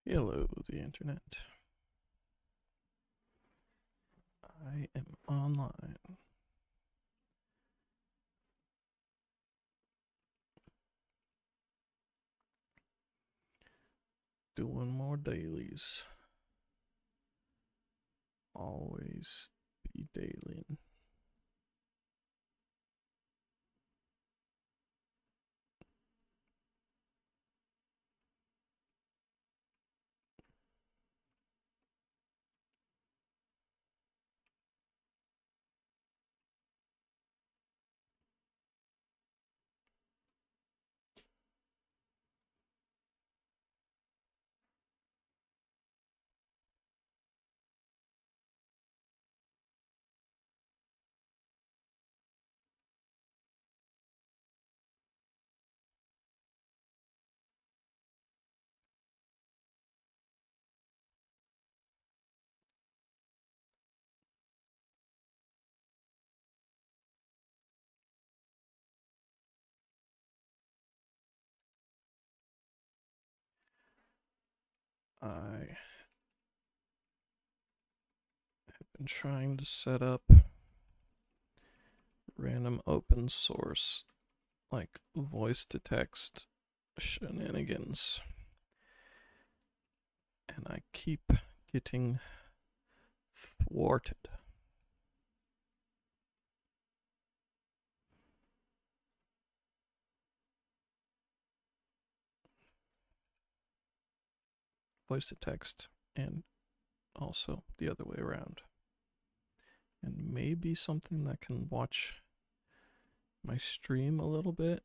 Hello, the internet. I am online. Doing more dailies. Always be dailying. I have been trying to set up random open source, like voice to text shenanigans, and I keep getting thwarted. Voice to text, and also the other way around. And maybe something that can watch my stream a little bit.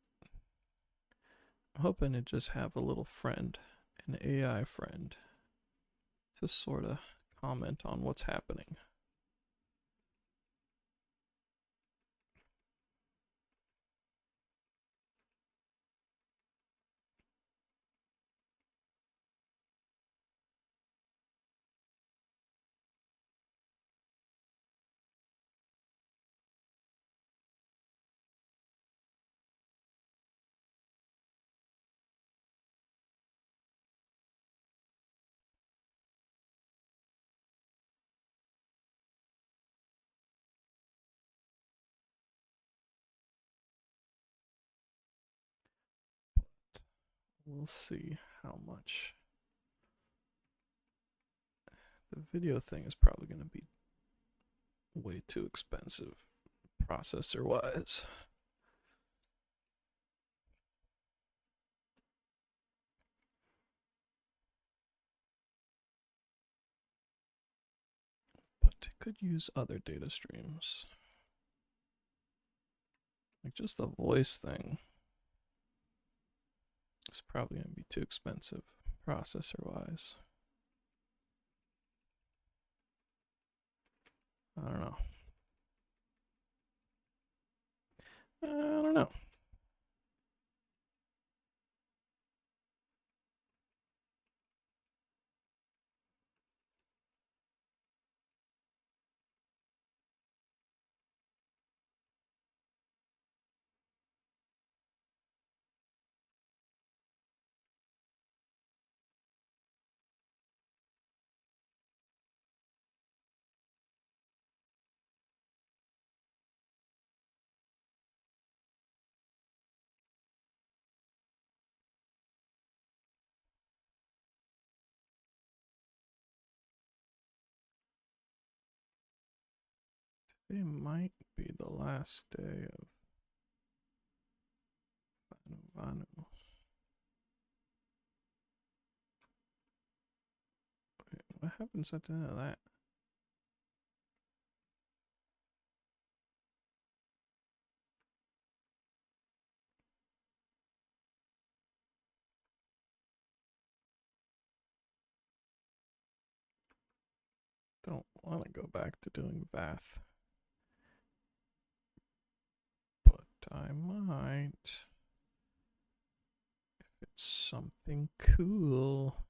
I'm hoping to just have a little friend, an AI friend, to sort of comment on what's happening. We'll see how much. The video thing is probably going to be way too expensive processor wise. But it could use other data streams. Like just the voice thing is probably going to be too expensive processor wise. I don't know. I don't know. It might be the last day of Vanu. Wait, what happens at the end of that? Don't want to go back to doing Vath, but I might. If it's something cool.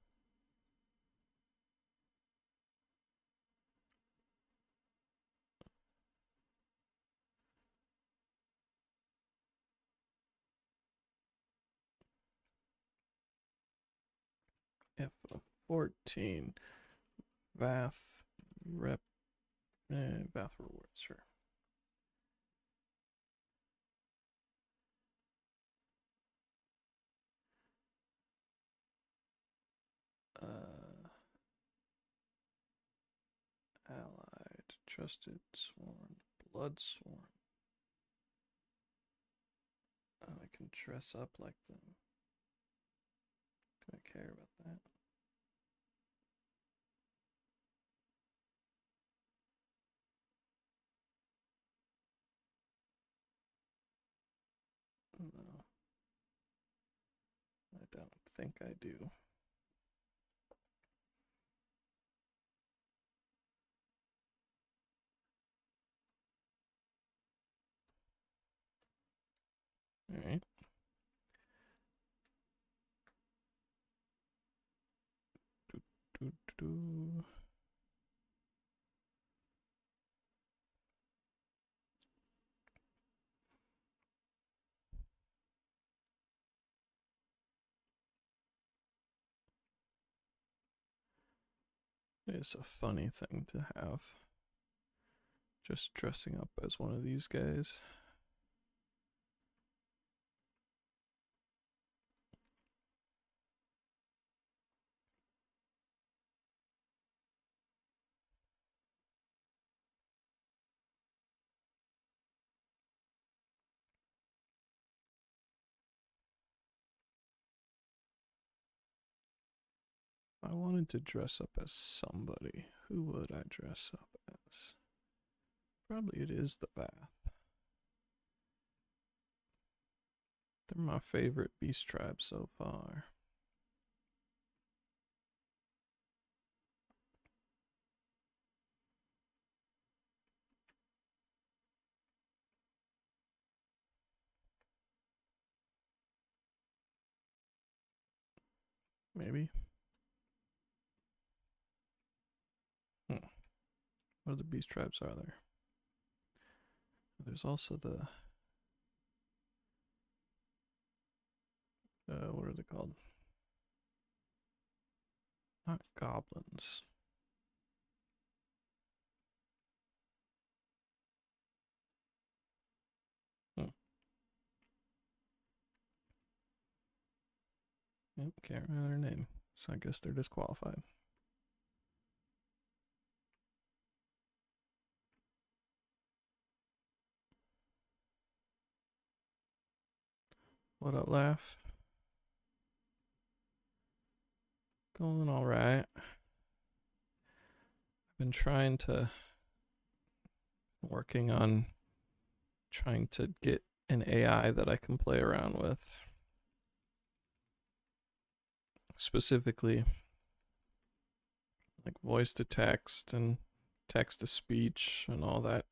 If a 14. Vath rep. Vath rewards, sure. Allied, trusted, sworn, blood sworn. Oh, I can dress up like them. Do I care about that? No. I don't think I do. Alright. It's a funny thing to have. Just dressing up as one of these guys. I wanted to dress up as somebody. Who would I dress up as? Probably it is the Vath. They're my favorite beast tribe so far. Maybe. What other beast tribes are there? There's also the what are they called? Not goblins. Yep, can't remember their name. So I guess they're disqualified. What up, Laugh? Going alright. I've been working on trying to get an AI that I can play around with. Specifically, like voice to text and text to speech and all that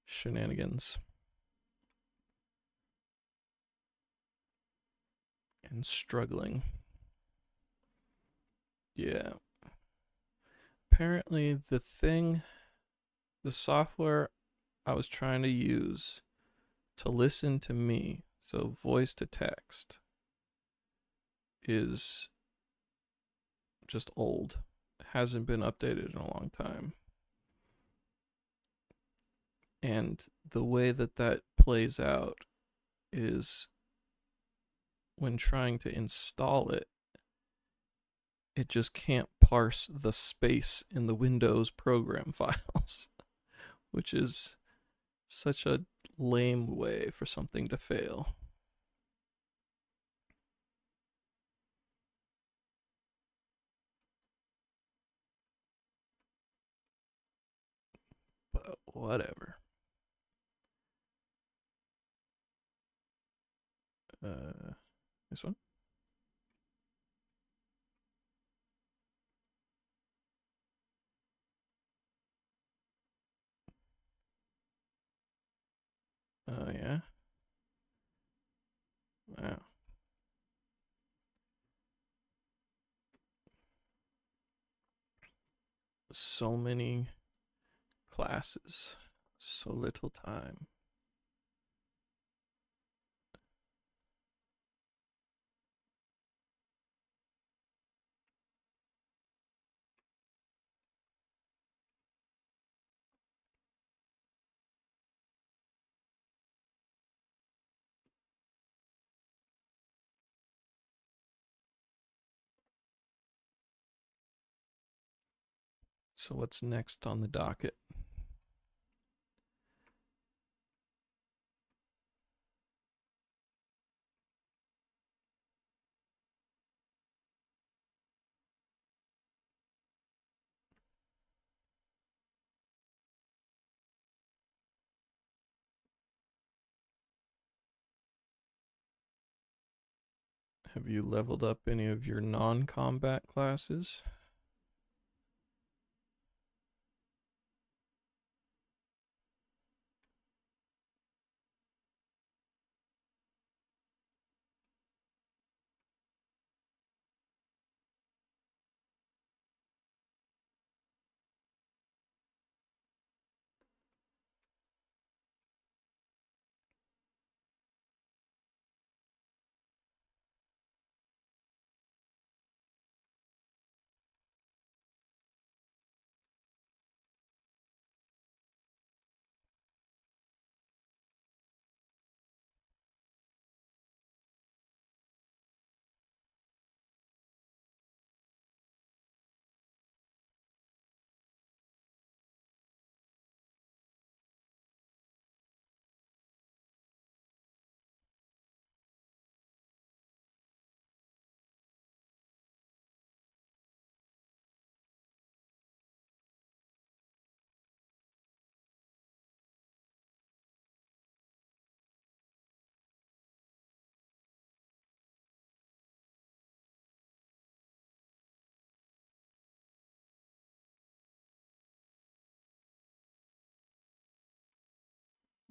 shenanigans. And struggling. Yeah. Apparently, the software I was trying to use to listen to me, so voice to text, is just old. It hasn't been updated in a long time. And the way that plays out is when trying to install it, it just can't parse the space in the Windows program files, which is such a lame way for something to fail. But whatever. This one? Oh, yeah. Wow. So many classes, so little time. So what's next on the docket? Have you leveled up any of your non-combat classes?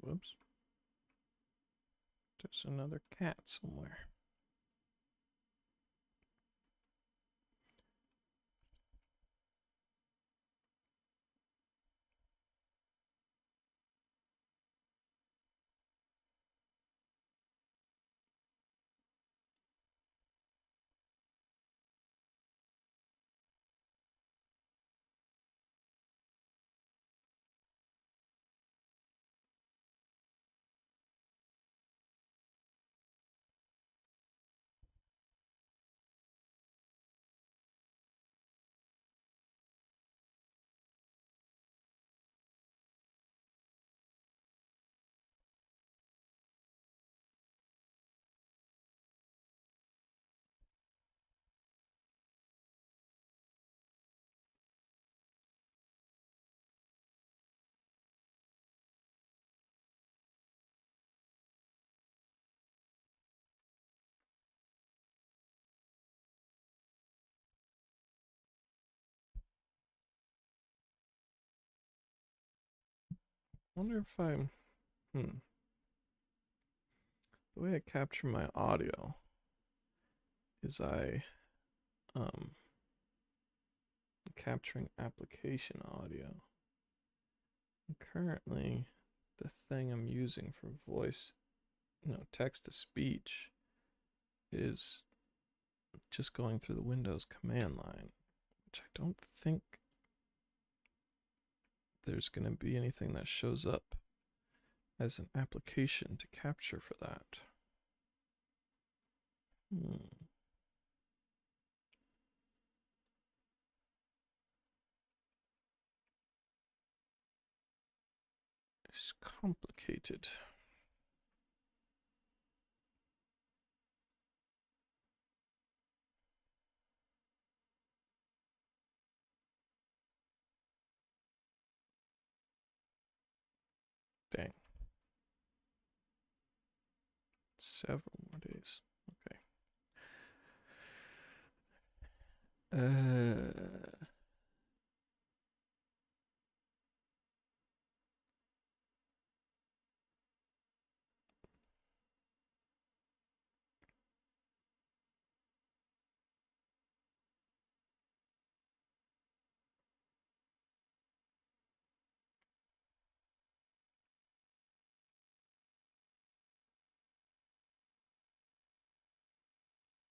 Whoops. There's another cat somewhere. Wonder if I'm the way I capture my audio is um capturing application audio. And currently the thing I'm using for voice, text to speech is just going through the Windows command line, which I don't think there's going to be anything that shows up as an application to capture for that. It's complicated. Dang. 7 more days. Okay.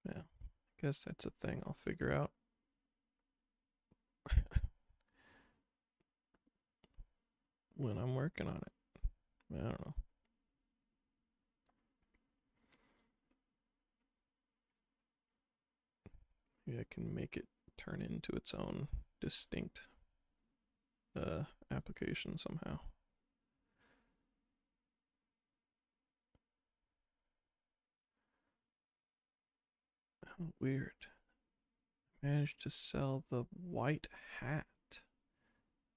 Yeah, I guess that's a thing I'll figure out. When I'm working on it. I don't know. Maybe I can make it turn into its own distinct application somehow. Oh, weird. Managed to sell the white hat.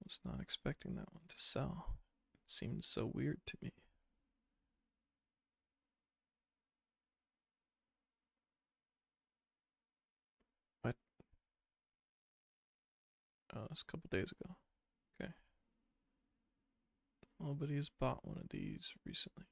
Was not expecting that one to sell. It seemed so weird to me. What? Oh, it's a couple days ago. Okay. Nobody's bought one of these recently.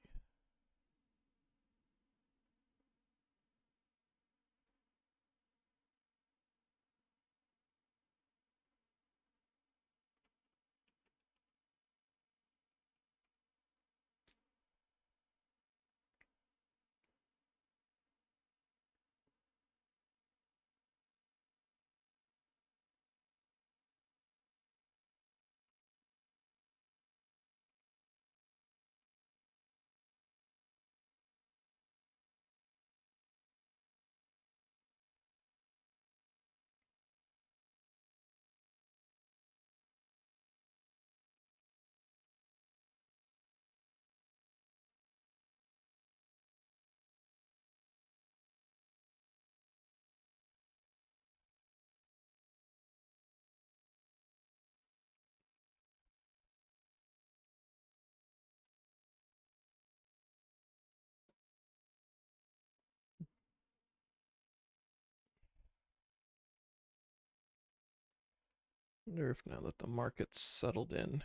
I wonder if now that the market's settled in,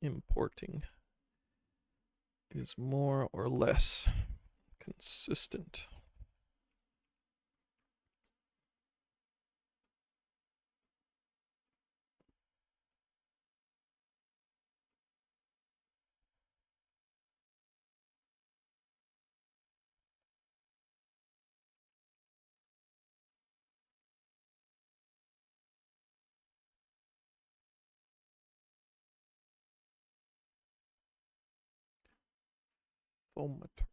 importing is more or less consistent. Fomatage.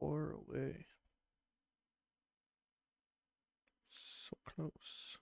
Or away. So close.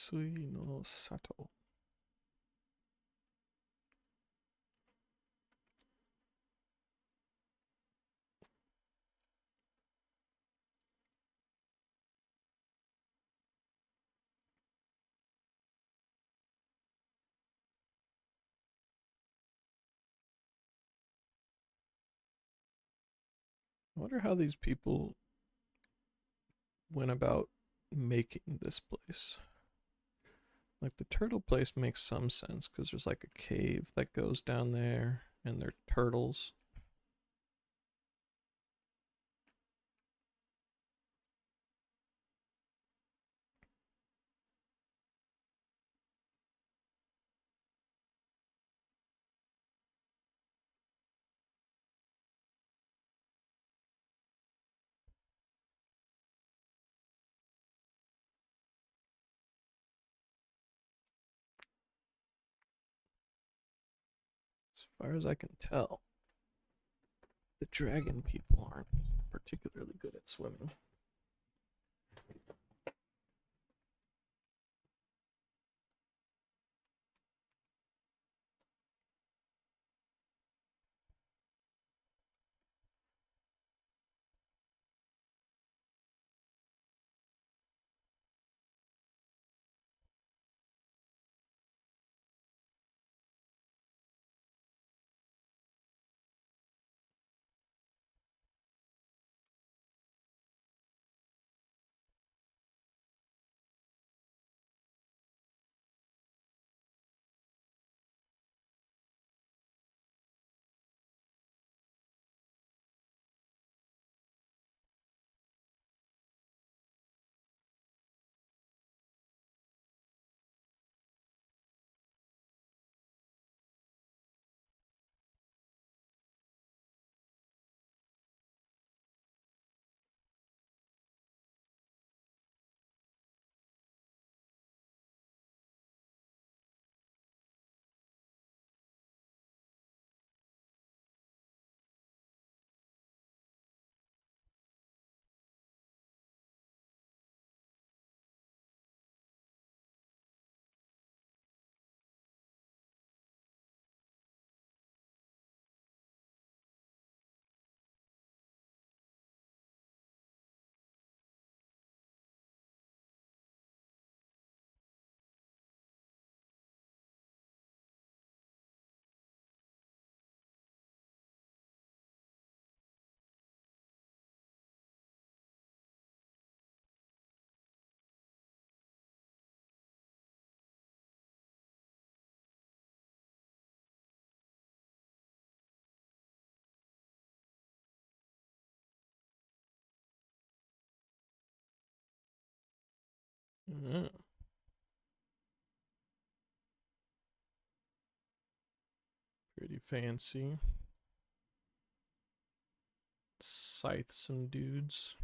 Sui no Sato. I wonder how these people went about making this place. Like the turtle place makes some sense because there's like a cave that goes down there and they're turtles. As far as I can tell, the dragon people aren't particularly good at swimming. Mm, pretty fancy. Scythe some dudes.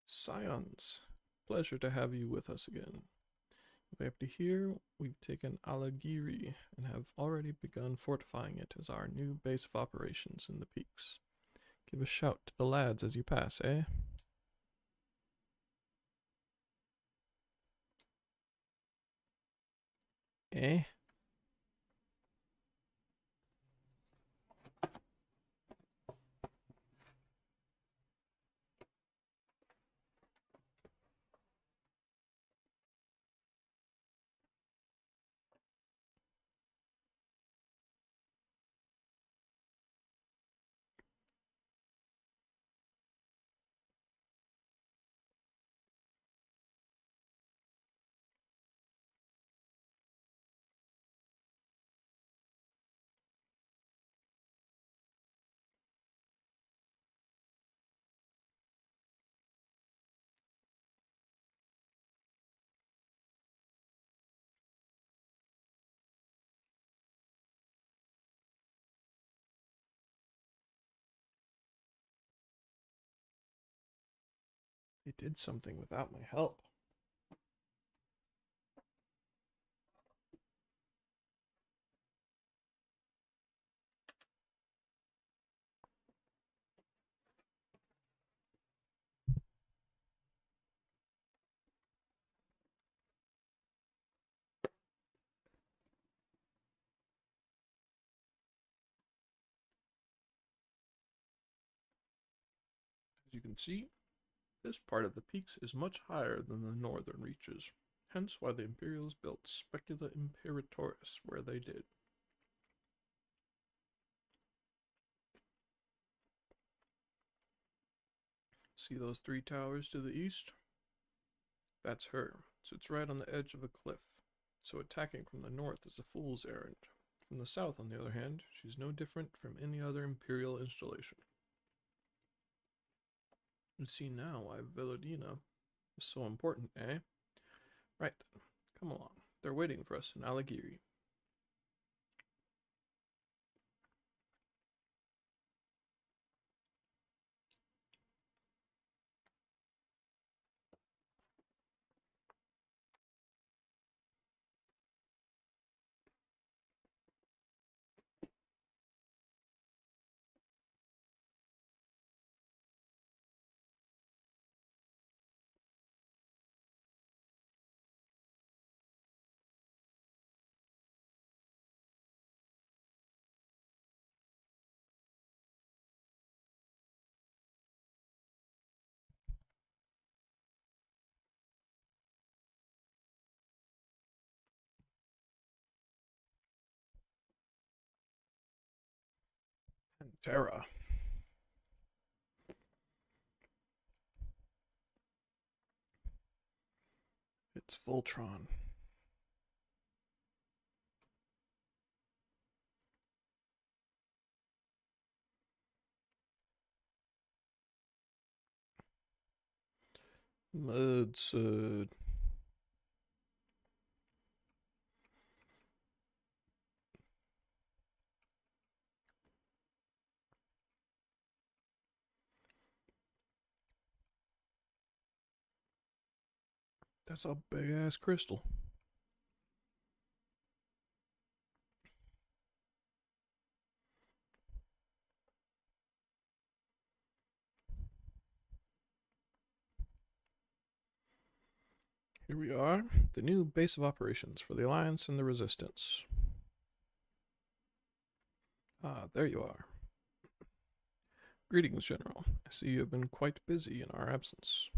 Scions, pleasure to have you with us again. After here, we've taken Alagiri and have already begun fortifying it as our new base of operations in the peaks. Give a shout to the lads as you pass, eh? Eh? They did something without my help. As you can see, this part of the peaks is much higher than the northern reaches, hence why the Imperials built Specula Imperatoris where they did. See those 3 towers to the east? That's her. Sits right on the edge of a cliff, so attacking from the north is a fool's errand. From the south, on the other hand, she's no different from any other Imperial installation. You see now why Velodina is so important, eh? Right then, come along. They're waiting for us in Alighieri. And Terra. It's Voltron. Mudsud. That's a big ass crystal. Here we are, the new base of operations for the Alliance and the Resistance. Ah, there you are. Greetings, General. I see you have been quite busy in our absence.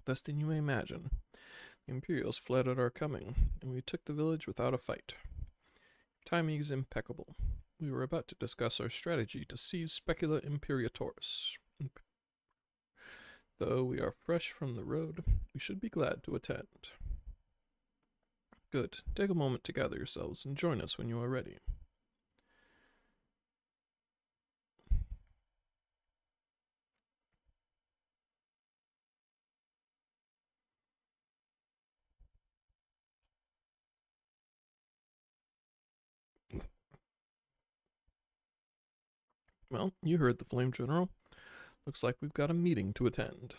Less than you may imagine. The Imperials fled at our coming, and we took the village without a fight. Timing is impeccable. We were about to discuss our strategy to seize Specula Imperatoris. Though we are fresh from the road, we should be glad to attend. Good. Take a moment to gather yourselves and join us when you are ready. Well, you heard the Flame General. Looks like we've got a meeting to attend.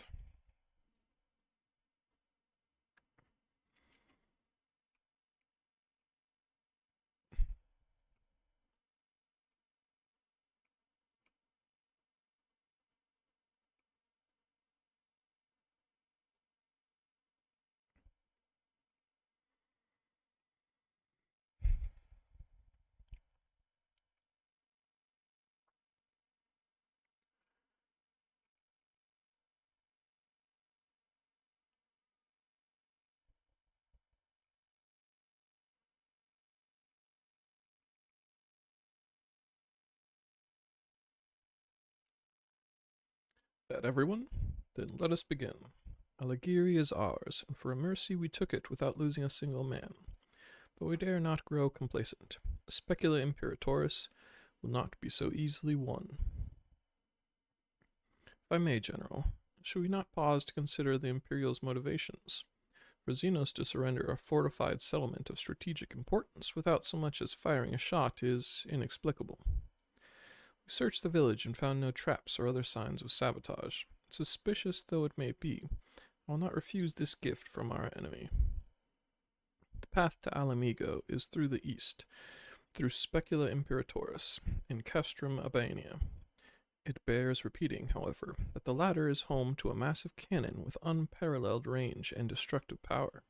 That everyone? Then let us begin. Alighieri is ours, and for a mercy we took it without losing a single man. But we dare not grow complacent. The Specula Imperatoris will not be so easily won. If I may, General, should we not pause to consider the Imperial's motivations? For Xenos to surrender a fortified settlement of strategic importance without so much as firing a shot is inexplicable. We searched the village and found no traps or other signs of sabotage. Suspicious though it may be, I will not refuse this gift from our enemy. The path to Alamigo is through the east, through Specula Imperatoris, in Castrum Albania. It bears repeating, however, that the latter is home to a massive cannon with unparalleled range and destructive power,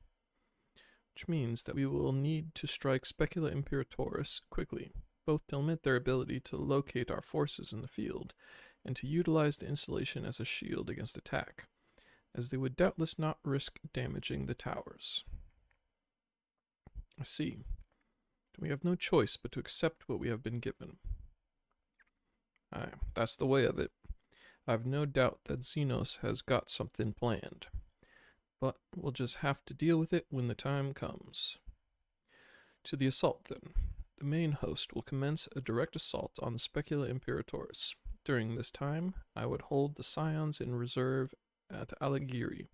which means that we will need to strike Specula Imperatoris quickly, both to limit their ability to locate our forces in the field, and to utilize the installation as a shield against attack, as they would doubtless not risk damaging the towers. I see. We have no choice but to accept what we have been given. Aye, that's the way of it. I've no doubt that Xenos has got something planned, but we'll just have to deal with it when the time comes. To the assault, then. The main host will commence a direct assault on Specula Imperatoris. During this time, I would hold the Scions in reserve at Alighieri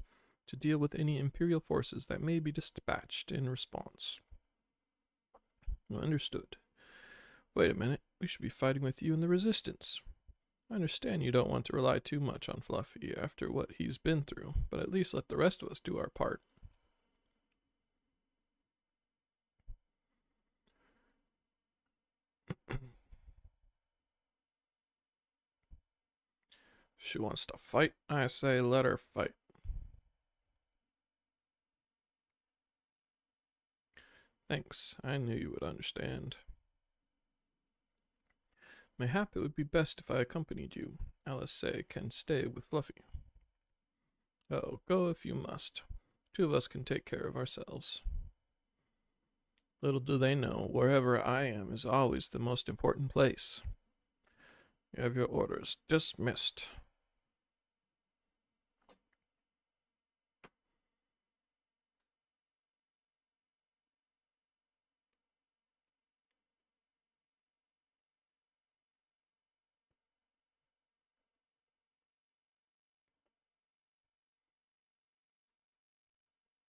to deal with any Imperial forces that may be dispatched in response. Understood. Wait a minute, we should be fighting with you in the Resistance. I understand you don't want to rely too much on Fluffy after what he's been through, but at least let the rest of us do our part. She wants to fight? I say let her fight. Thanks, I knew you would understand. Mayhap it would be best if I accompanied you. Alice can stay with Fluffy. Oh, go if you must. Two of us can take care of ourselves. Little do they know, wherever I am is always the most important place. You have your orders. Dismissed.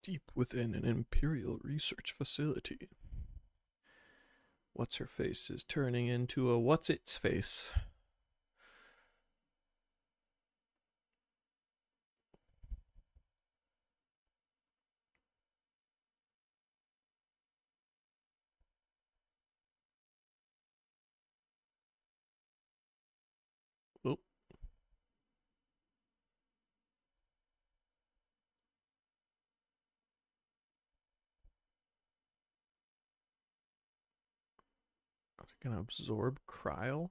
Deep within an Imperial research facility. What's her face is turning into a what's its face. Oh. Are they gonna absorb Kryl?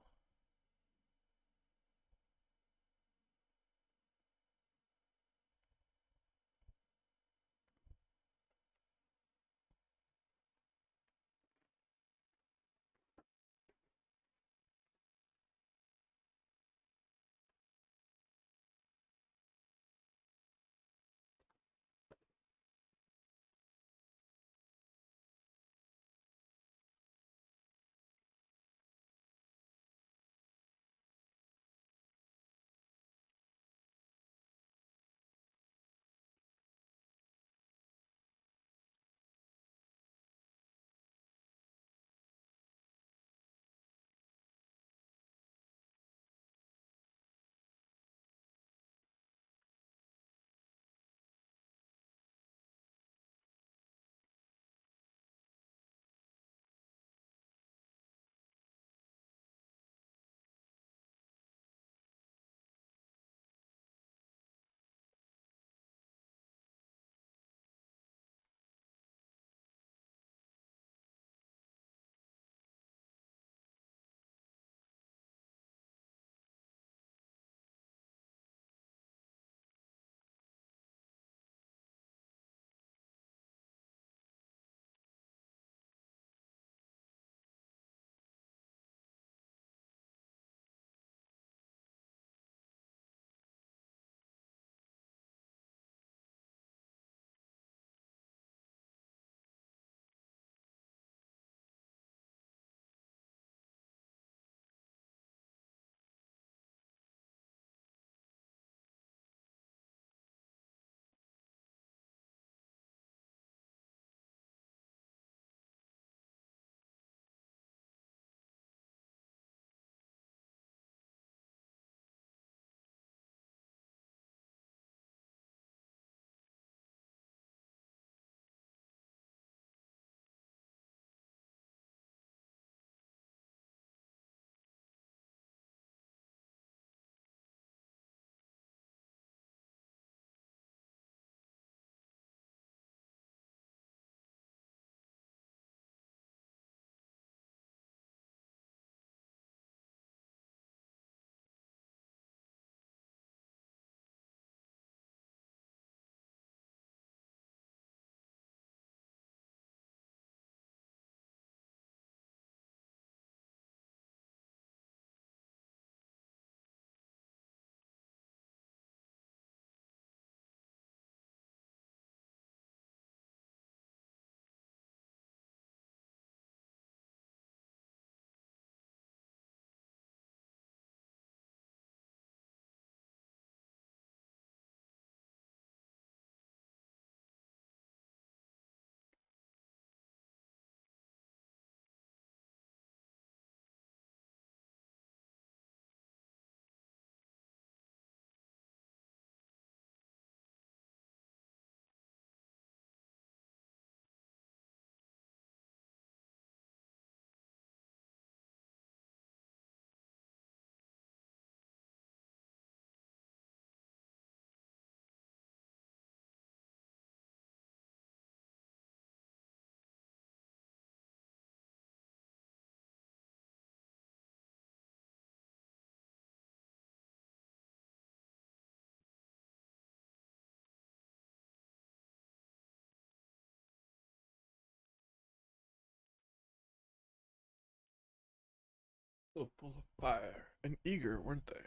So full of fire and eager, weren't they?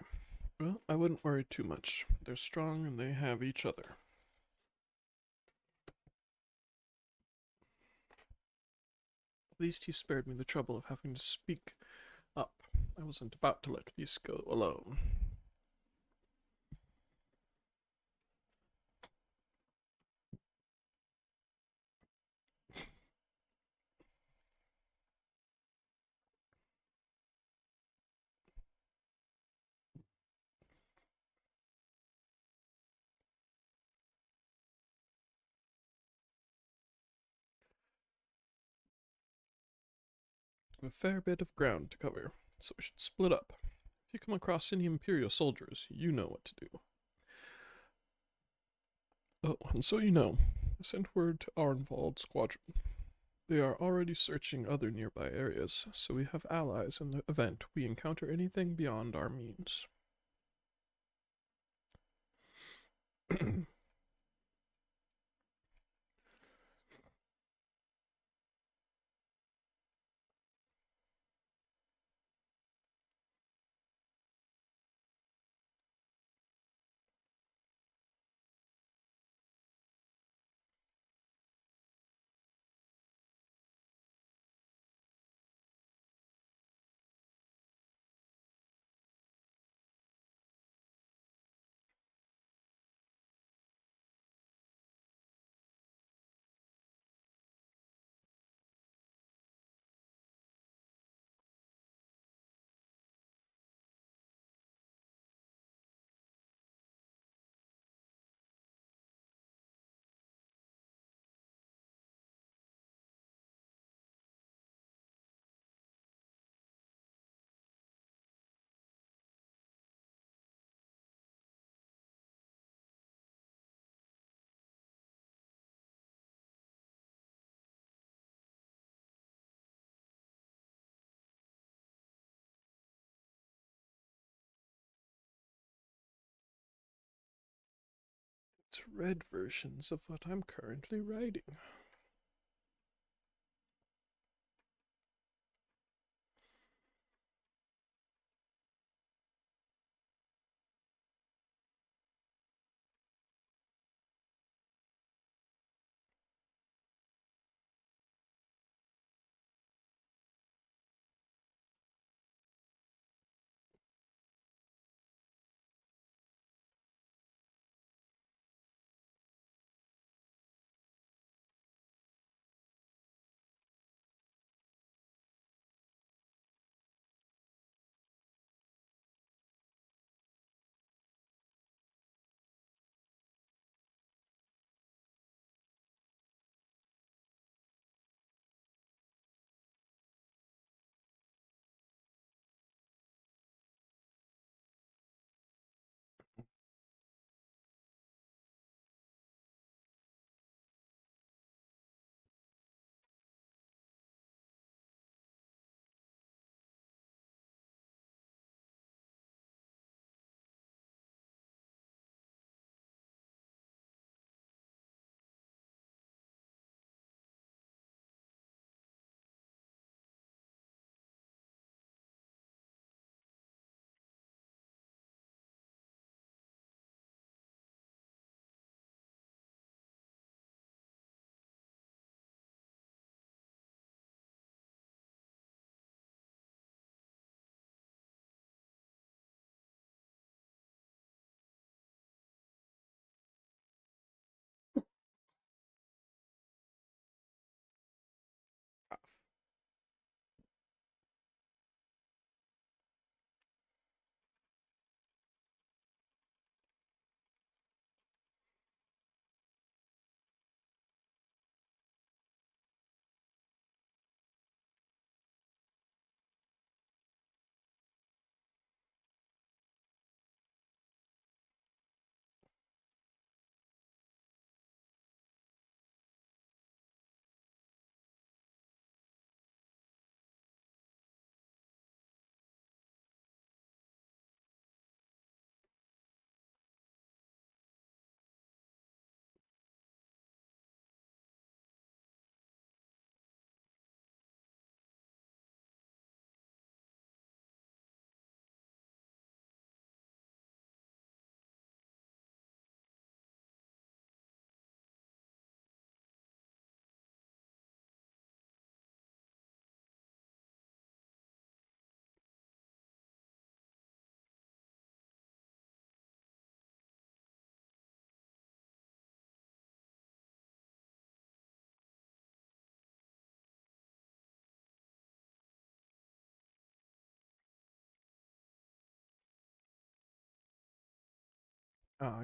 Well, I wouldn't worry too much. They're strong and they have each other. At least he spared me the trouble of having to speak up. I wasn't about to let Lise go alone. A fair bit of ground to cover, so we should split up. If you come across any Imperial soldiers, you know what to do. Oh, and so you know, I sent word to Arnvald's squadron. They are already searching other nearby areas, so we have allies in the event we encounter anything beyond our means. It's read versions of what I'm currently writing.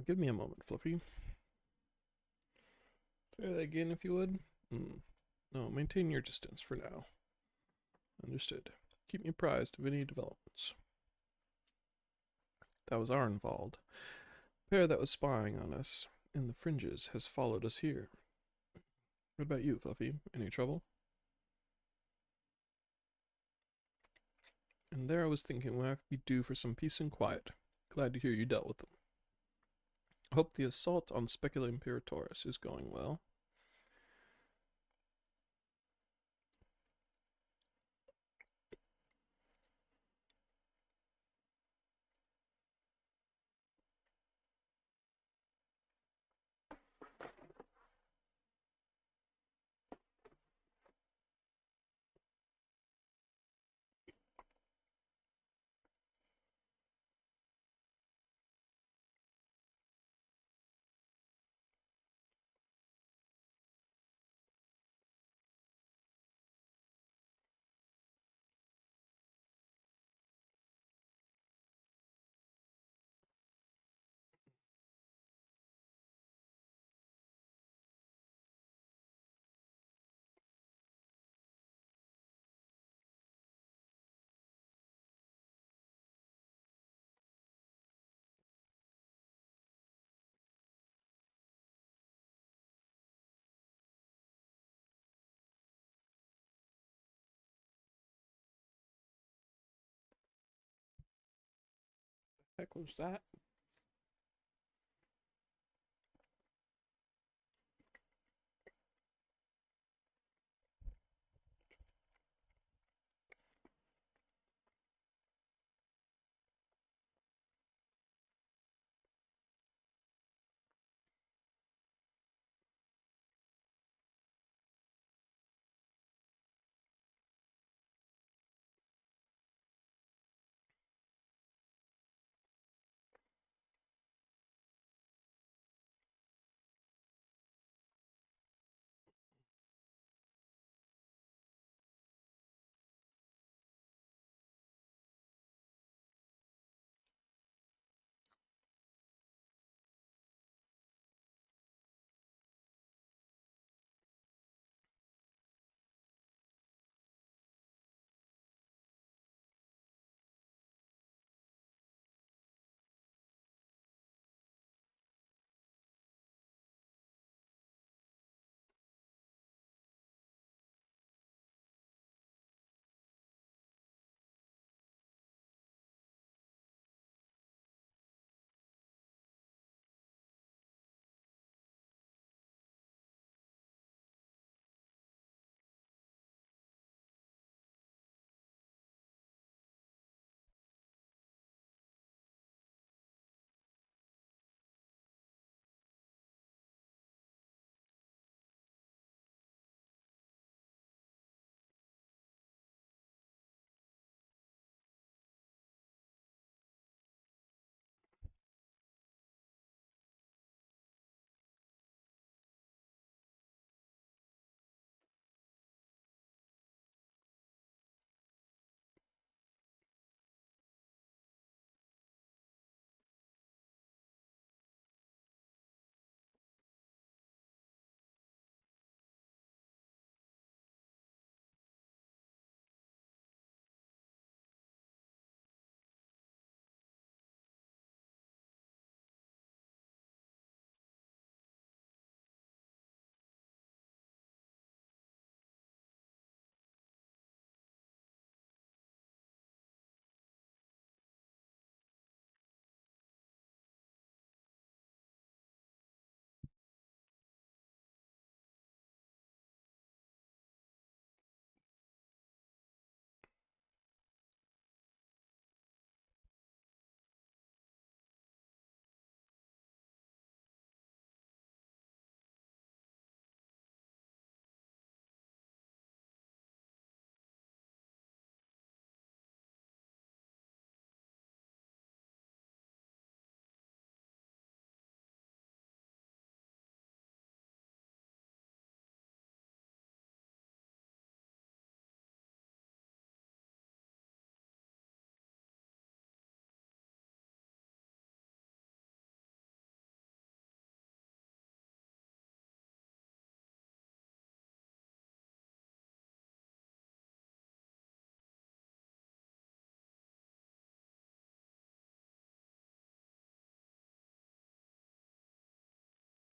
Give me a moment, Fluffy. Try that again if you would. No, maintain your distance for now. Understood. Keep me apprised of any developments. That was Arnvald. The pair that was spying on us in the fringes has followed us here. What about you, Fluffy? Any trouble? And there I was thinking we might be due for some peace and quiet. Glad to hear you dealt with them. I hope the assault on Specula Imperatoris is going well. Heck was that?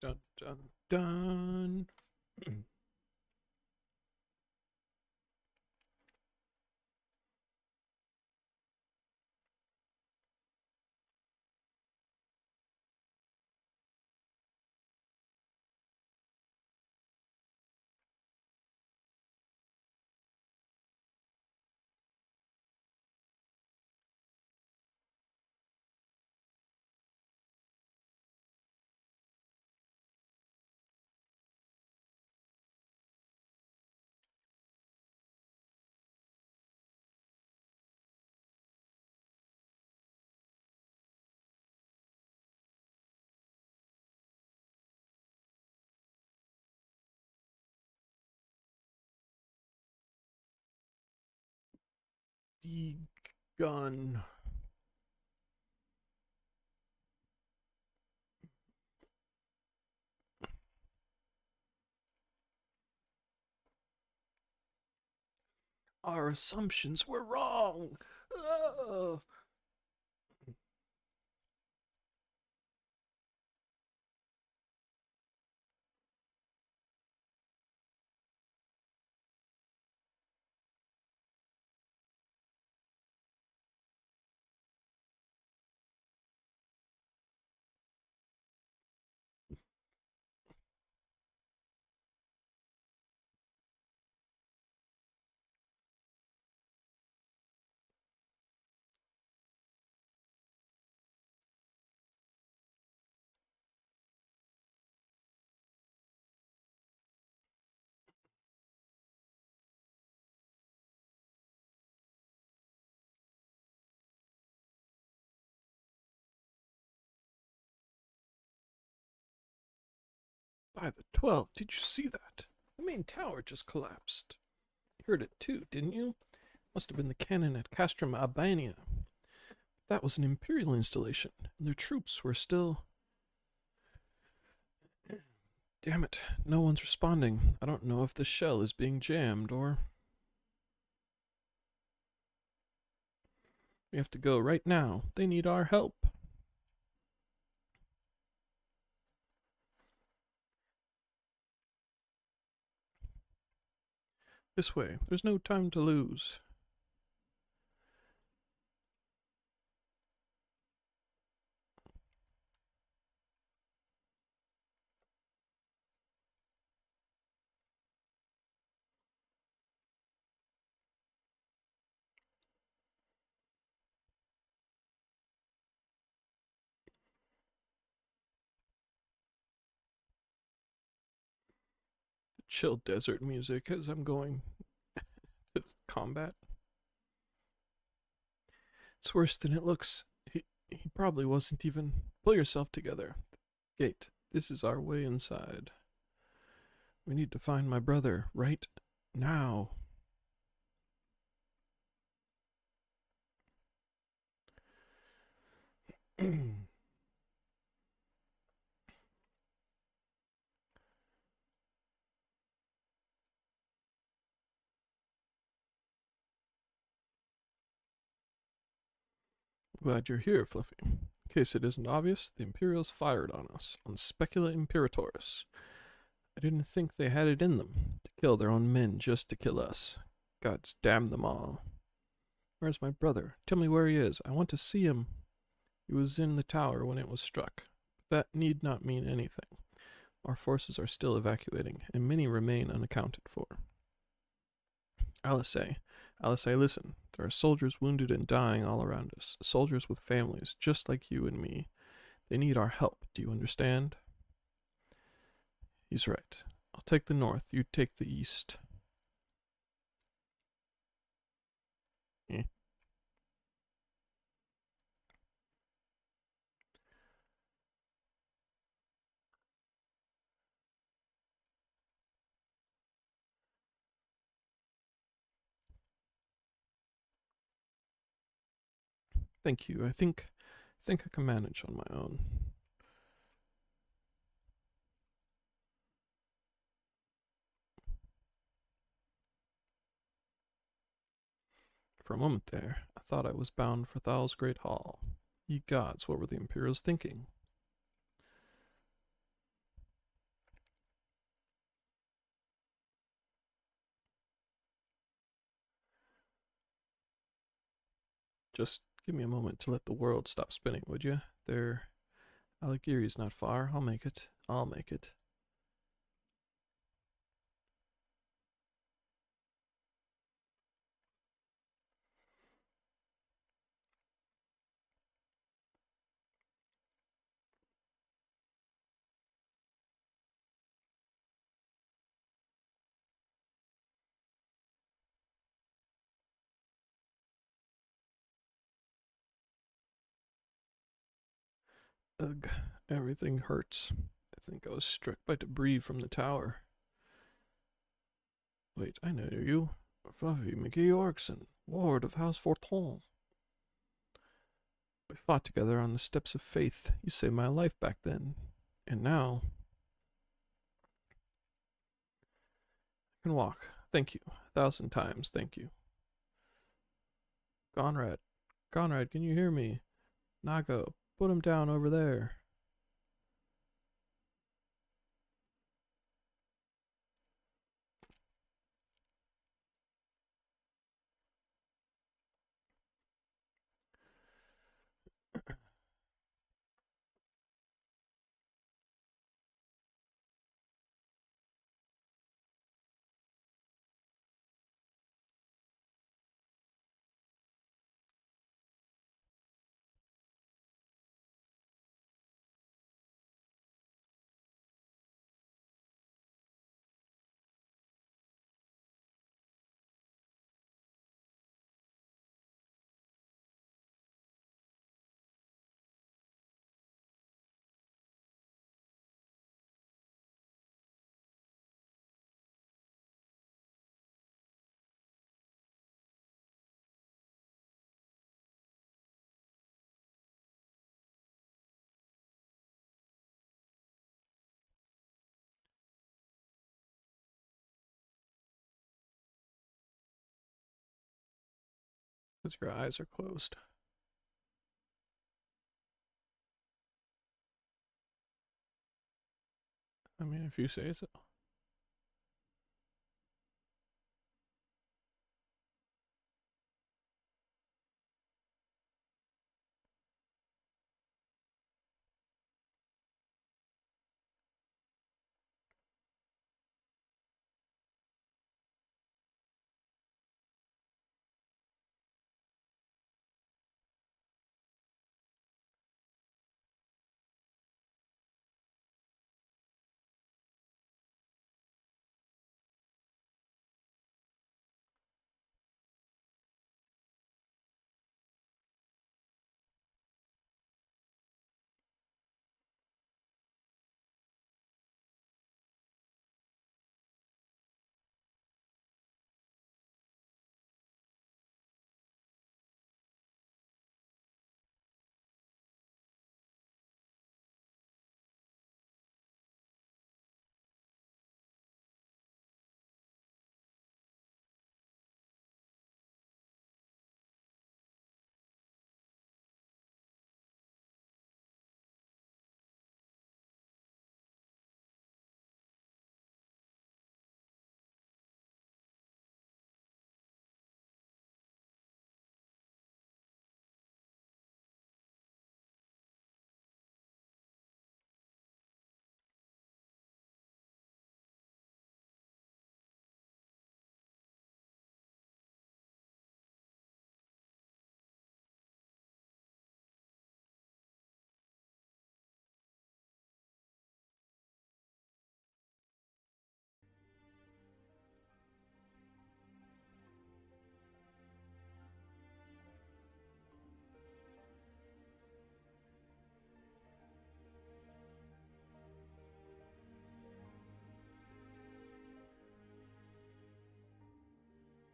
Dun, dun, dun. Begun. Our assumptions were wrong. Oh. By the 12, did you see that? The main tower just collapsed. You heard it too, didn't you? Must have been the cannon at Castrum Albania. That was an Imperial installation, and their troops were still... Damn it, no one's responding. I don't know if the shell is being jammed or... We have to go right now. They need our help. This way. There's no time to lose. Chill desert music as I'm going to combat. It's worse than it looks. He probably wasn't even... Pull yourself together. Gate, this is our way inside. We need to find my brother right now. Glad you're here, Fluffy. In case it isn't obvious, the Imperials fired on us, on Specula Imperatoris. I didn't think they had it in them, to kill their own men just to kill us. Gods damn them all. Where's my brother? Tell me where he is. I want to see him. He was in the tower when it was struck. But that need not mean anything. Our forces are still evacuating, and many remain unaccounted for. Alice, listen. There are soldiers wounded and dying all around us. Soldiers with families, just like you and me. They need our help. Do you understand? He's right. I'll take the north. You take the east. Thank you. I think I can manage on my own. For a moment there, I thought I was bound for Thal's great hall. Ye gods, what were the Imperials thinking? Just give me a moment to let the world stop spinning, would you? There, Alighieri's not far. I'll make it. I'll make it. Ugh, everything hurts. I think I was struck by debris from the tower. Wait, I know you. Fluffy McGee-Orkson, ward of House Forton. We fought together on the steps of faith. You saved my life back then. And now I can walk. Thank you. 1,000 times thank you. Conrad. Conrad, can you hear me? Nago, put him down over there. Because your eyes are closed. I mean, if you say so.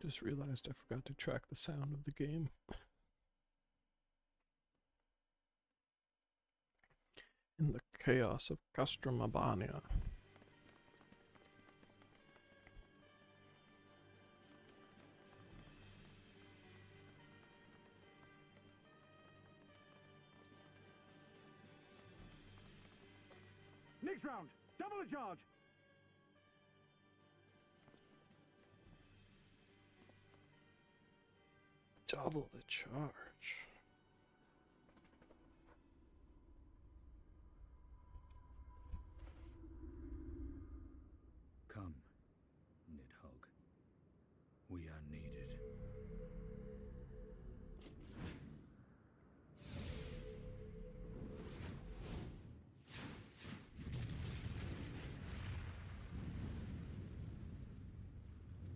Just realized I forgot to track the sound of the game. In the chaos of Castromabania. Next round, double the charge. Double the charge. Come, Nidhogg. We are needed.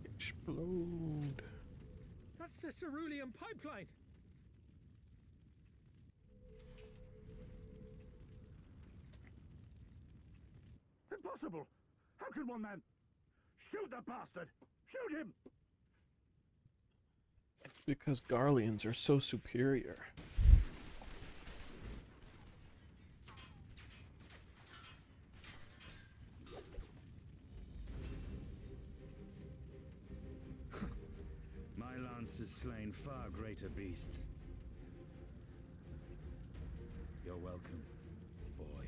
Explode. That's the cerulean pipeline! Impossible! How can one man... Shoot the bastard! Shoot him! It's because Garleans are so superior. My lance has slain far greater beasts. You're welcome, boy.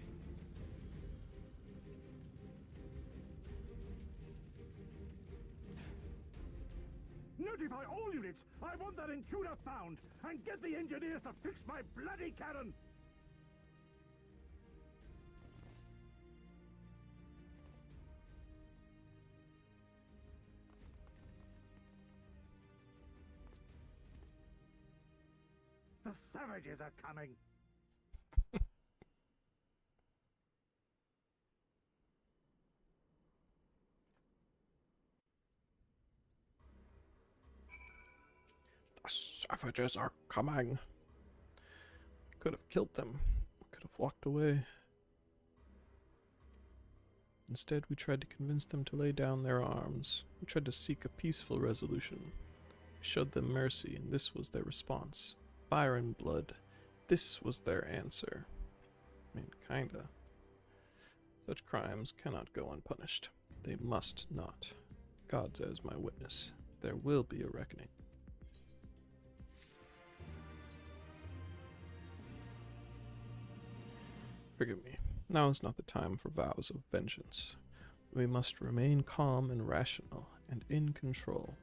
Notify all units! I want that intruder found! And get the engineers to fix my bloody cannon! The savages are coming! The savages are coming. Could have killed them. Could have walked away. Instead, we tried to convince them to lay down their arms. We tried to seek a peaceful resolution. We showed them mercy, and this was their response. Fire and blood. This was their answer. I mean, kinda. Such crimes cannot go unpunished. They must not. God as my witness. There will be a reckoning. Forgive me. Now is not the time for vows of vengeance. We must remain calm and rational, and in control.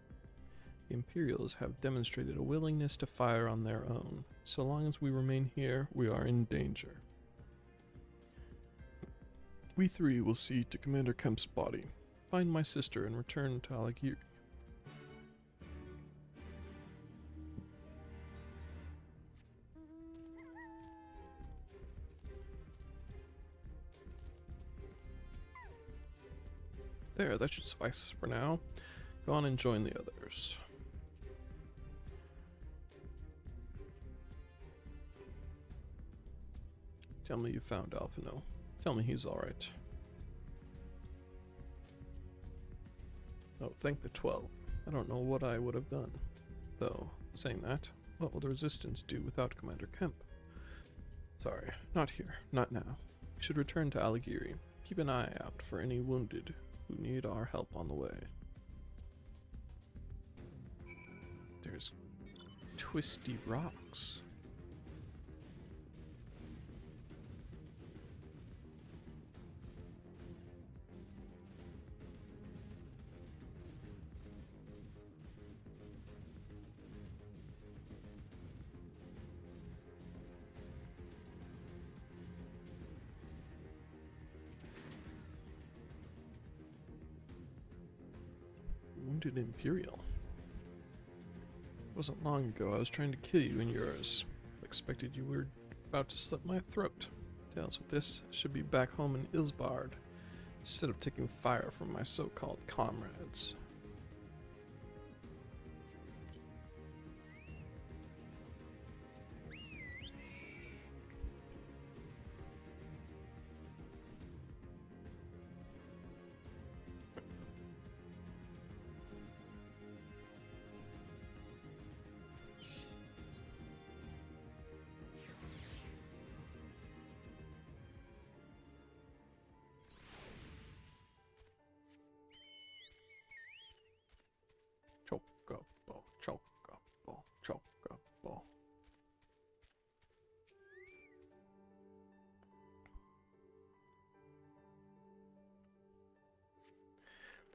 The Imperials have demonstrated a willingness to fire on their own. So long as we remain here, we are in danger. We three will see to Commander Kemp's body, find my sister, and return to Aligiri. There, that should suffice for now. Go on and join the others. Tell me you found Alphino. Tell me he's alright. Oh, thank the 12. I don't know what I would have done. Though, saying that, what will the Resistance do without Commander Kemp? Sorry, not here, not now. We should return to Aligiri. Keep an eye out for any wounded who need our help on the way. There's twisty rocks. Wounded Imperial. It wasn't long ago I was trying to kill you and yours. I expected you were about to slit my throat. Tales with this, I should be back home in Isbard, instead of taking fire from my so-called comrades. Chocobo, chocobo, chocobo.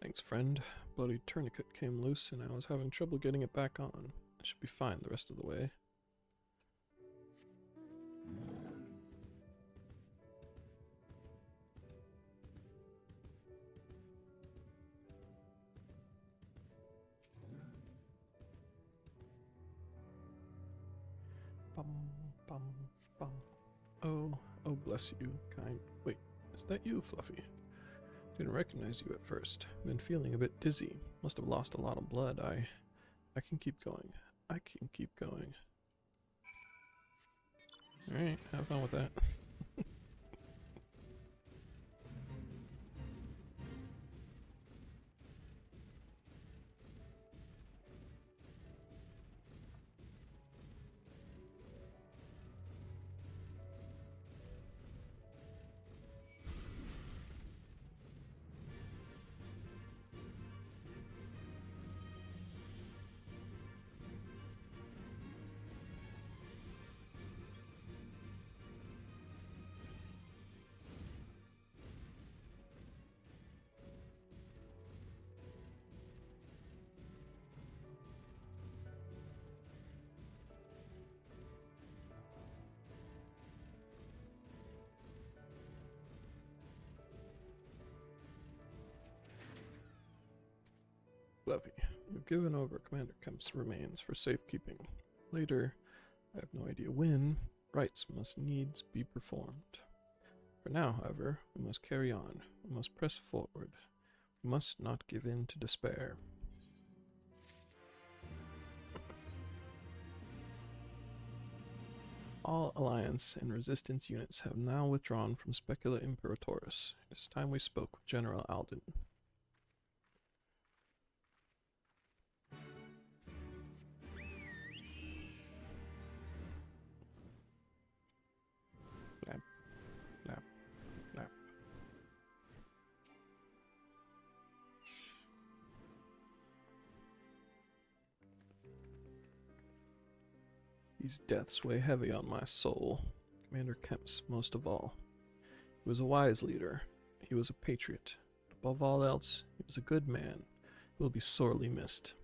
Thanks, friend. Bloody tourniquet came loose and I was having trouble getting it back on. Should be fine the rest of the way. Bum, bum, bum. Oh, bless you, kind. Wait, is that you, Fluffy? Didn't recognize you at first. Been feeling a bit dizzy. Must have lost a lot of blood. I can keep going. I can keep going. Alright, have fun with that. Fluffy, you've given over Commander Kemp's remains for safekeeping. Later, I have no idea when, rites must needs be performed. For now, however, we must carry on. We must press forward. We must not give in to despair. All Alliance and Resistance units have now withdrawn from Specula Imperatoris. It is time we spoke with General Alden. Lap, lap, lap. These deaths weigh heavy on my soul, Commander Kemp's most of all. He was a wise leader. He was a patriot. Above all else, he was a good man who will be sorely missed.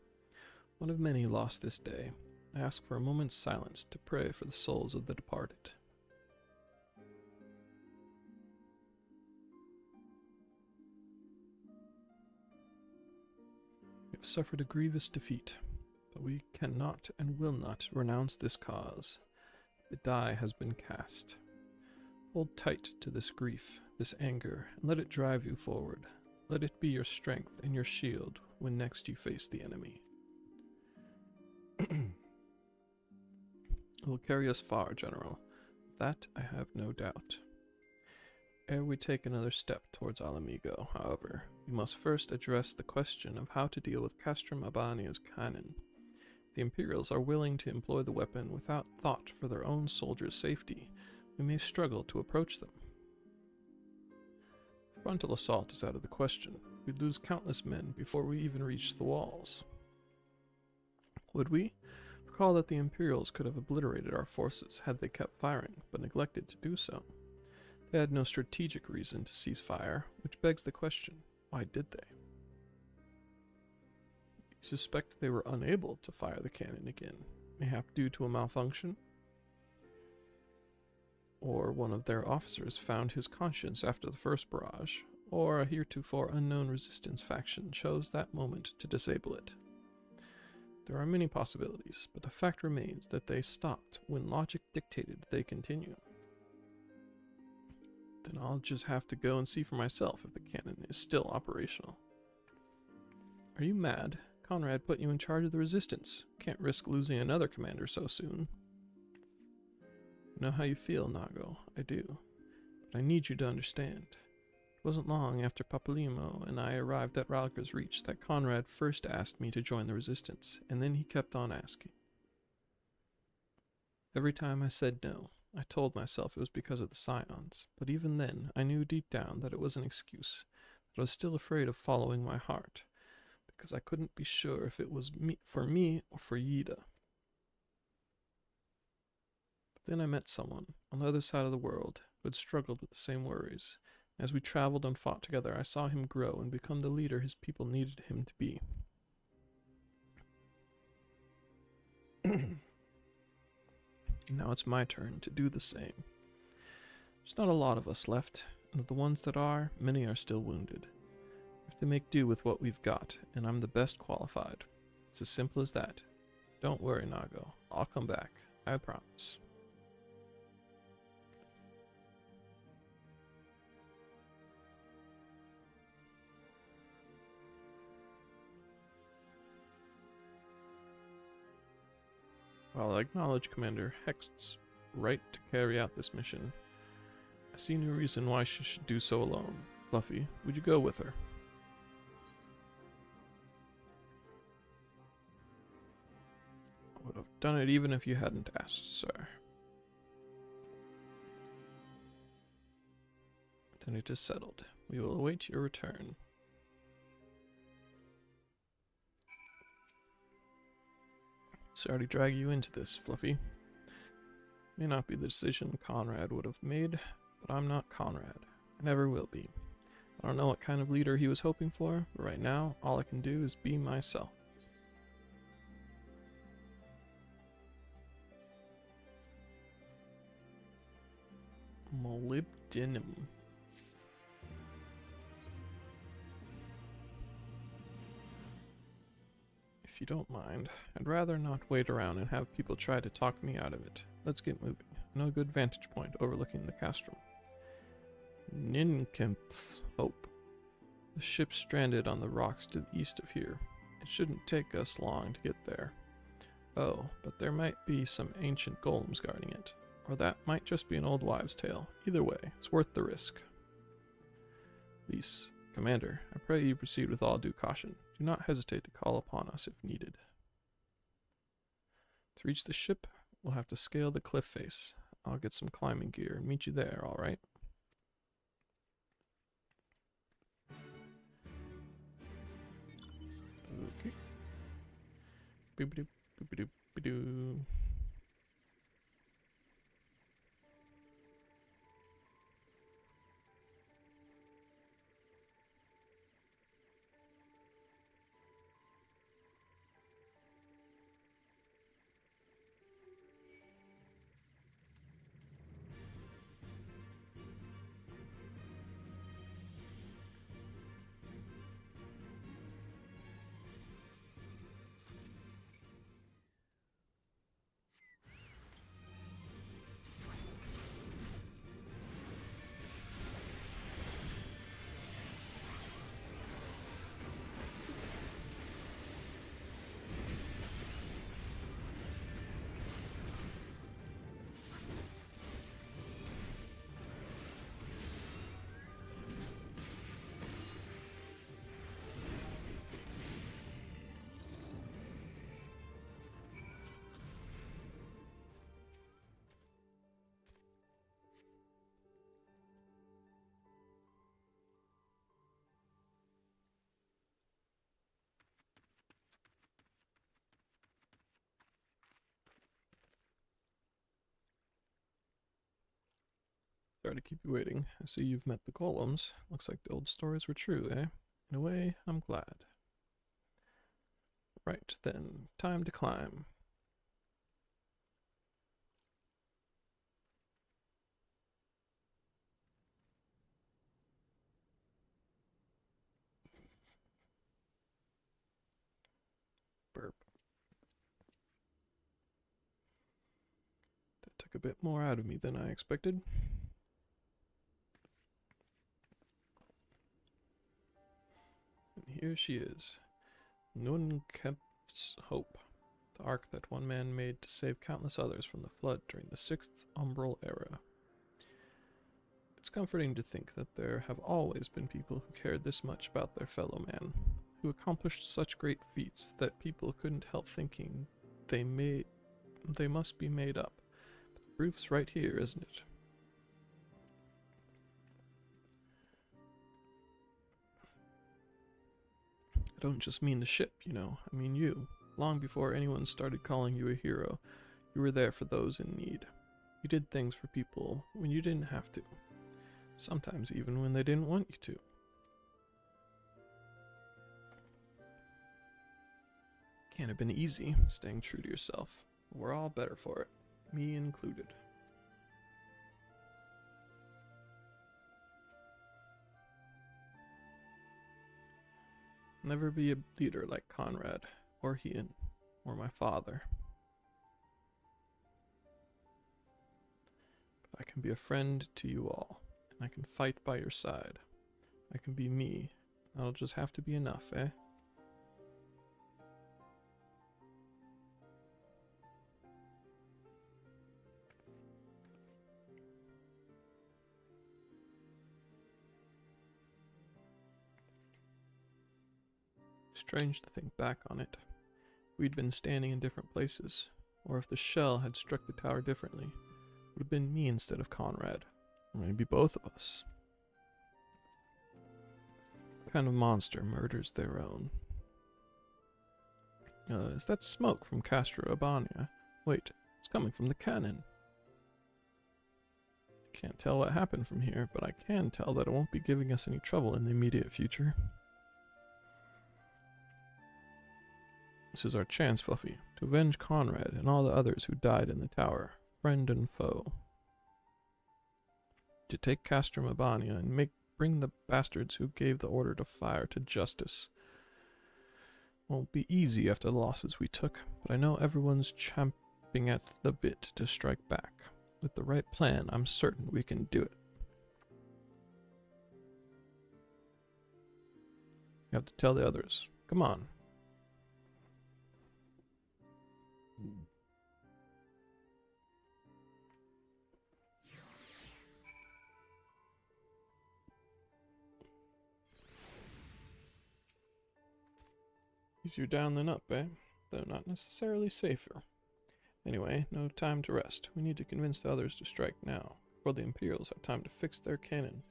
One of many lost this day. I ask for a moment's silence to pray for the souls of the departed. We have suffered a grievous defeat, but we cannot and will not renounce this cause. The die has been cast. Hold tight to this grief, this anger, and let it drive you forward. Let it be your strength and your shield when next you face the enemy. It will carry us far, General. That I have no doubt. Ere we take another step towards Alamigo, however, we must first address the question of how to deal with Castrum Abania's cannon. If the Imperials are willing to employ the weapon without thought for their own soldiers' safety, we may struggle to approach them. Frontal assault is out of the question. We'd lose countless men before we even reach the walls. Would we? Recall that the Imperials could have obliterated our forces had they kept firing, but neglected to do so. They had no strategic reason to cease fire, which begs the question, why did they? You suspect they were unable to fire the cannon again, mayhap due to a malfunction? Or one of their officers found his conscience after the first barrage, or a heretofore unknown resistance faction chose that moment to disable it. There are many possibilities, but the fact remains that they stopped when logic dictated they continue. Then I'll just have to go and see for myself if the cannon is still operational. Are you mad? Conrad put you in charge of the resistance. Can't risk losing another commander so soon. I know how you feel, Nago. I do. But I need you to understand. It wasn't long after Papalymo and I arrived at Ralga's Reach that Conrad first asked me to join the resistance, and then he kept on asking. Every time I said no, I told myself it was because of the Scions, but even then I knew deep down that it was an excuse, that I was still afraid of following my heart, because I couldn't be sure if it was for me or for Yida. But then I met someone on the other side of the world who had struggled with the same worries. As we traveled and fought together, I saw him grow and become the leader his people needed him to be. Now it's my turn to do the same. There's not a lot of us left, and of the ones that are, many are still wounded. We have to make do with what we've got, and I'm the best qualified. It's as simple as that. Don't worry, Nago. I'll come back. I promise. While I acknowledge Commander Hext's right to carry out this mission, I see no reason why she should do so alone. Fluffy, would you go with her? I would have done it even if you hadn't asked, sir. Then it is settled. We will await your return. Sorry to drag you into this, Fluffy. May not be the decision Conrad would have made, but I'm not Conrad. I never will be. I don't know what kind of leader he was hoping for, but right now, all I can do is be myself. Molybdenum. If you don't mind, I'd rather not wait around and have people try to talk me out of it. Let's get moving. No good vantage point overlooking the castrum. Ninkemp's Hope. The ship's stranded on the rocks to the east of here. It shouldn't take us long to get there. Oh, but there might be some ancient golems guarding it. Or that might just be an old wives' tale. Either way, it's worth the risk. Lise, Commander, I pray you proceed with all due caution. Do not hesitate to call upon us if needed. To reach the ship, we'll have to scale the cliff face. I'll get some climbing gear and meet you there, alright? Okay. Boop-a-doop, boop-a-doop, boop-a-doo. Sorry to keep you waiting. I see you've met the golems. Looks like the old stories were true, eh? In a way, I'm glad. Right, then, time to climb. Burp. That took a bit more out of me than I expected. And here she is, Ninkemp's Hope, the ark that one man made to save countless others from the flood during the 6th Umbral Era. It's comforting to think that there have always been people who cared this much about their fellow man, who accomplished such great feats that people couldn't help thinking they must be made up. But the proof's right here, isn't it? I don't just mean the ship, you know. I mean you. Long before anyone started calling you a hero, you were there for those in need. You did things for people when you didn't have to. Sometimes even when they didn't want you to. Can't have been easy, staying true to yourself. We're all better for it. me included. Never be a leader like Conrad, or Ian, or my father. But I can be a friend to you all, and I can fight by your side. I can be me. That'll just have to be enough, eh? Strange to think back on it. We'd been standing in different places, or if the shell had struck the tower differently, it would have been me instead of Conrad, or maybe both of us. What kind of monster murders their own? Is that smoke from Castro Abania? Wait, it's coming from the cannon. I can't tell what happened from here, but I can tell that it won't be giving us any trouble in the immediate future. This is our chance, Fluffy, to avenge Conrad and all the others who died in the tower, friend and foe. To take Castrum Abania and bring the bastards who gave the order to fire to justice. Won't be easy after the losses we took, but I know everyone's champing at the bit to strike back. With the right plan, I'm certain we can do it. You have to tell the others. Come on. Easier down than up, eh? Though not necessarily safer. Anyway, no time to rest. We need to convince the others to strike now, before the Imperials have time to fix their cannon.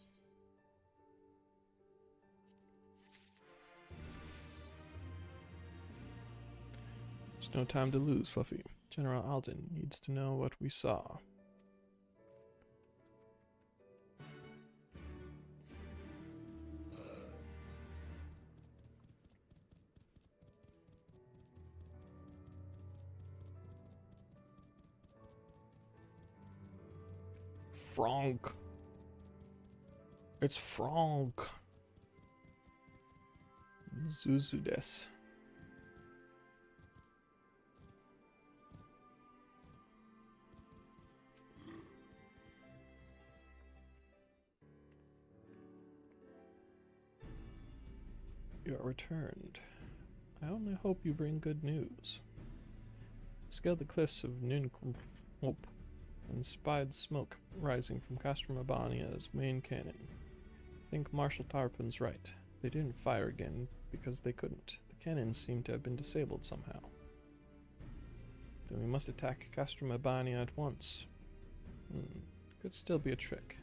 There's no time to lose, Fluffy. General Alden needs to know what we saw. Frank. It's Frank. Zuzu des. You are returned. I only hope you bring good news. Scaled the cliffs of Nunkump and spied smoke rising from Castrum Abania's main cannon. I think Marshal Tarpon's right. They didn't fire again because they couldn't. The cannons seem to have been disabled somehow. Then we must attack Castrum Abania at once. Could still be a trick,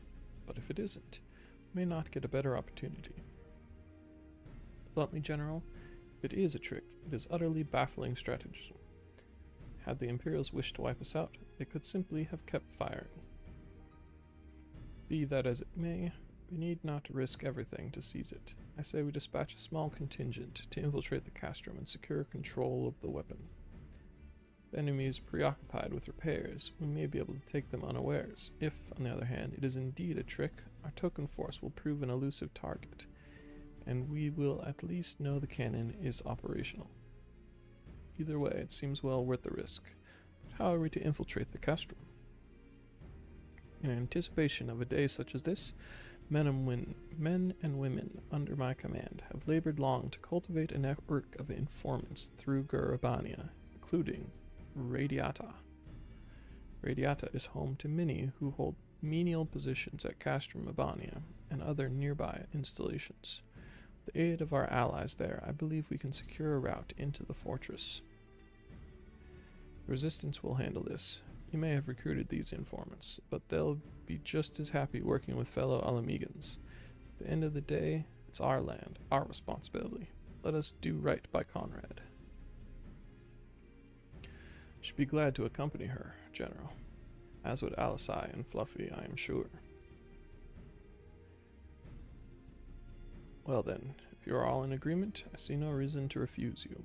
but if it isn't, we may not get a better opportunity. Bluntly, General, if it is a trick, it is utterly baffling strategy. Had the Imperials wished to wipe us out, they could simply have kept firing. Be that as it may, we need not risk everything to seize it. I say we dispatch a small contingent to infiltrate the castrum and secure control of the weapon. If the enemy is preoccupied with repairs, we may be able to take them unawares. If, on the other hand, it is indeed a trick, our token force will prove an elusive target, and we will at least know the cannon is operational. Either way, it seems well worth the risk. But how are we to infiltrate the castrum? In anticipation of a day such as this, men and women under my command have labored long to cultivate a network of informants through Gur Abania, including Radiata. Radiata is home to many who hold menial positions at Castrum Abania and other nearby installations. With the aid of our allies there, I believe we can secure a route into the fortress. The Resistance will handle this. You may have recruited these informants, but they'll be just as happy working with fellow Alamegans. At the end of the day, it's our land, our responsibility. Let us do right by Conrad. Should be glad to accompany her, General, as would Alisai and Fluffy, I am sure. Well then, if you are all in agreement, I see no reason to refuse you.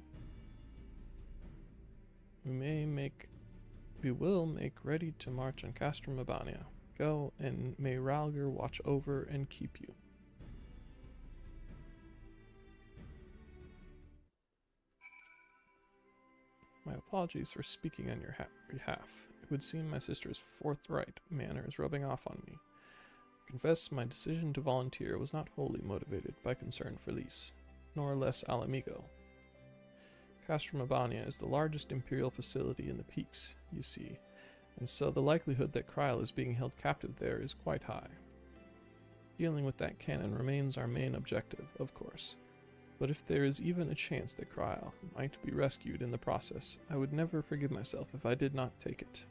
We may make We will make ready to march on Castrum Abania. Go, and may Ralger watch over and keep you. My apologies for speaking on your behalf. It would seem my sister's forthright manner is rubbing off on me. I confess my decision to volunteer was not wholly motivated by concern for Lys, nor less Alamigo. Castrum Abania is the largest Imperial facility in the Peaks, you see, and so the likelihood that Kryl is being held captive there is quite high. Dealing with that cannon remains our main objective, of course, but if there is even a chance that Kryl might be rescued in the process, I would never forgive myself if I did not take it.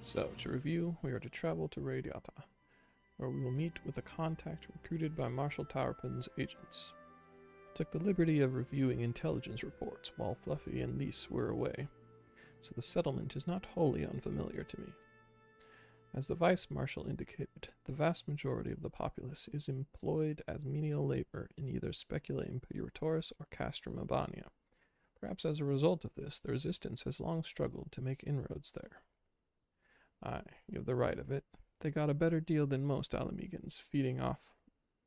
So, to review, we are to travel to Radiata, where we will meet with a contact recruited by Marshal Tauerpen's agents. I took the liberty of reviewing intelligence reports while Fluffy and Lys were away, so the settlement is not wholly unfamiliar to me. As the Vice Marshal indicated, the vast majority of the populace is employed as menial labor in either Specula Imperatoris or Castrum Abania. Perhaps as a result of this, the Resistance has long struggled to make inroads there. Aye, you have the right of it. They got a better deal than most Alamegans, feeding off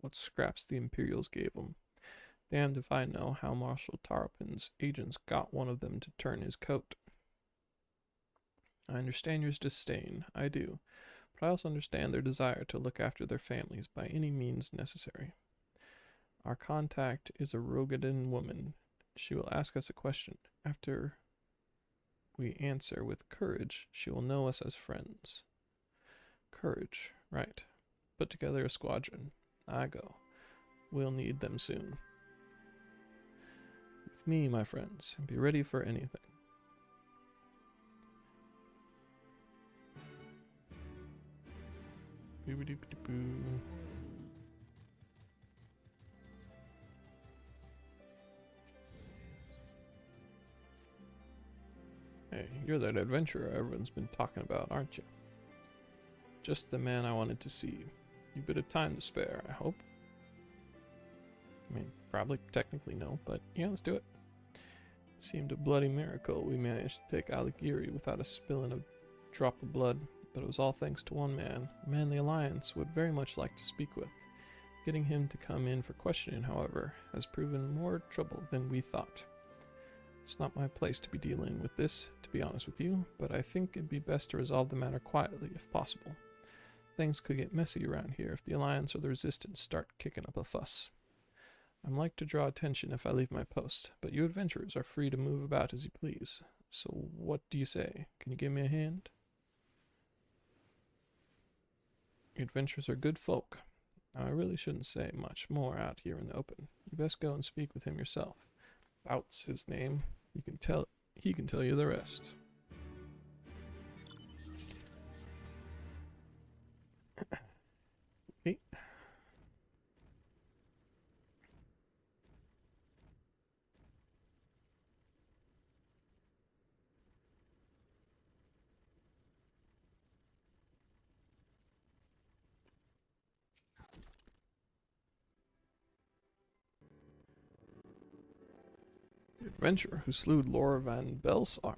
what scraps the Imperials gave them. Damned if I know how Marshal Tauerpen's agents got one of them to turn his coat. I understand your disdain, I do, but I also understand their desire to look after their families by any means necessary. Our contact is a Rogadan woman. She will ask us a question. After we answer with courage, she will know us as friends. Courage, right. Put together a squadron. I go. We'll need them soon. With me, my friends, and be ready for anything. Boo-ba-doo-ba-doo-boo. Hey, you're that adventurer everyone's been talking about, aren't you? Just the man I wanted to see. You bit of time to spare, I hope. I mean, probably technically no, but yeah, let's do it. It seemed a bloody miracle we managed to take Alighieri without a spilling a drop of blood, but it was all thanks to one man, a man the Alliance would very much like to speak with. Getting him to come in for questioning, however, has proven more trouble than we thought. It's not my place to be dealing with this, to be honest with you, but I think it'd be best to resolve the matter quietly if possible. Things could get messy around here if the Alliance or the Resistance start kicking up a fuss. I'm like to draw attention if I leave my post, but you adventurers are free to move about as you please. So what do you say? Can you give me a hand? You adventurers are good folk. Now, I really shouldn't say much more out here in the open. You best go and speak with him yourself. Bout's his name. He can tell you the rest. Okay. The adventurer who slew Lord Van Belsar.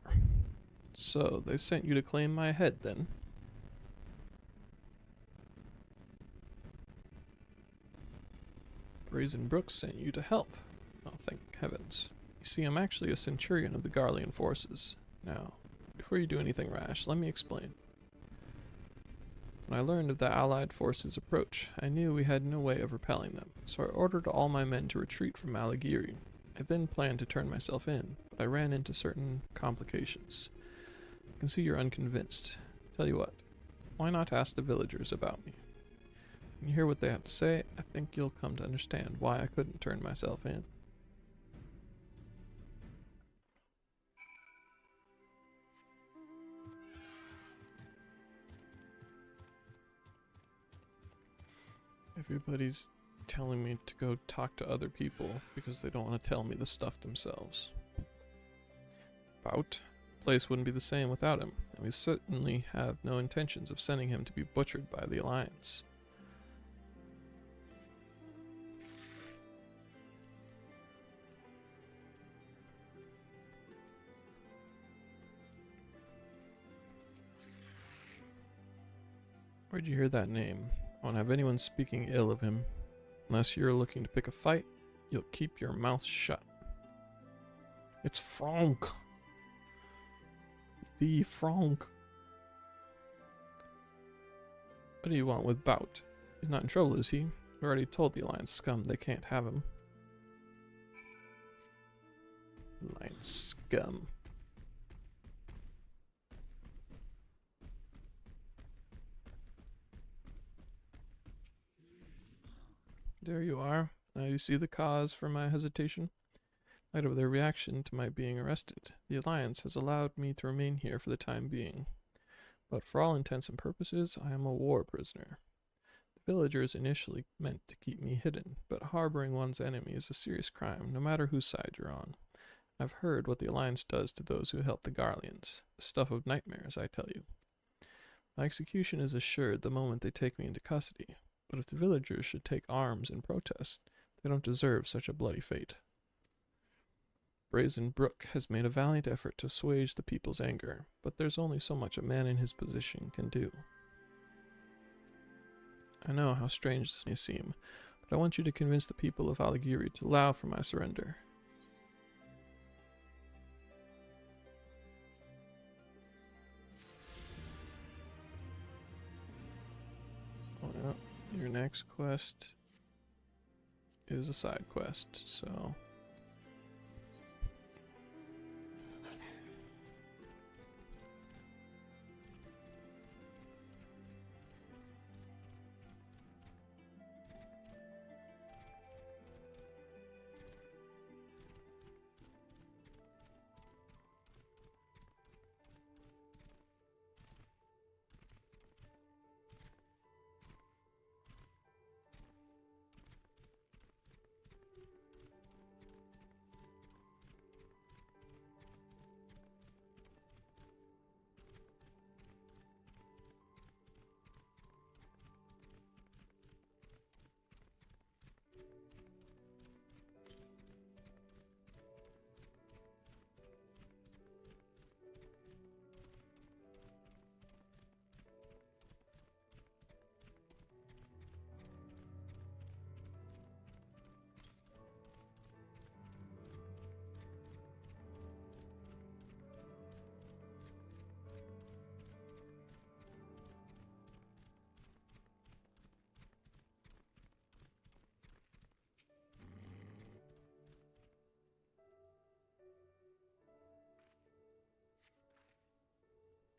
So, they've sent you to claim my head, then? Brazen Brooks sent you to help. Oh, thank heavens. You see, I'm actually a centurion of the Garlean forces. Now, before you do anything rash, let me explain. When I learned of the Allied forces' approach, I knew we had no way of repelling them, so I ordered all my men to retreat from Alighieri. I then planned to turn myself in, but I ran into certain complications. I can see you're unconvinced. Tell you what, why not ask the villagers about me? When you hear what they have to say, I think you'll come to understand why I couldn't turn myself in. Everybody's telling me to go talk to other people because they don't want to tell me the stuff themselves. Bout? The place wouldn't be the same without him, and we certainly have no intentions of sending him to be butchered by the Alliance. Where'd you hear that name? I won't have anyone speaking ill of him. Unless you're looking to pick a fight, you'll keep your mouth shut. It's Frank. The Frank. What do you want with Bout? He's not in trouble, is he? We already told the Alliance scum they can't have him. Alliance scum. There you are. Now you see the cause for my hesitation. In light of their reaction to my being arrested, the Alliance has allowed me to remain here for the time being. But for all intents and purposes, I am a war prisoner. The villagers initially meant to keep me hidden, but harboring one's enemy is a serious crime, no matter whose side you're on. I've heard what the Alliance does to those who help the Garleans. Stuff of nightmares, I tell you. My execution is assured the moment they take me into custody, but if the villagers should take arms in protest, they don't deserve such a bloody fate. Brazen Brook has made a valiant effort to assuage the people's anger, but there's only so much a man in his position can do. I know how strange this may seem, but I want you to convince the people of Aligiri to allow for my surrender. Well, your next quest is a side quest, so...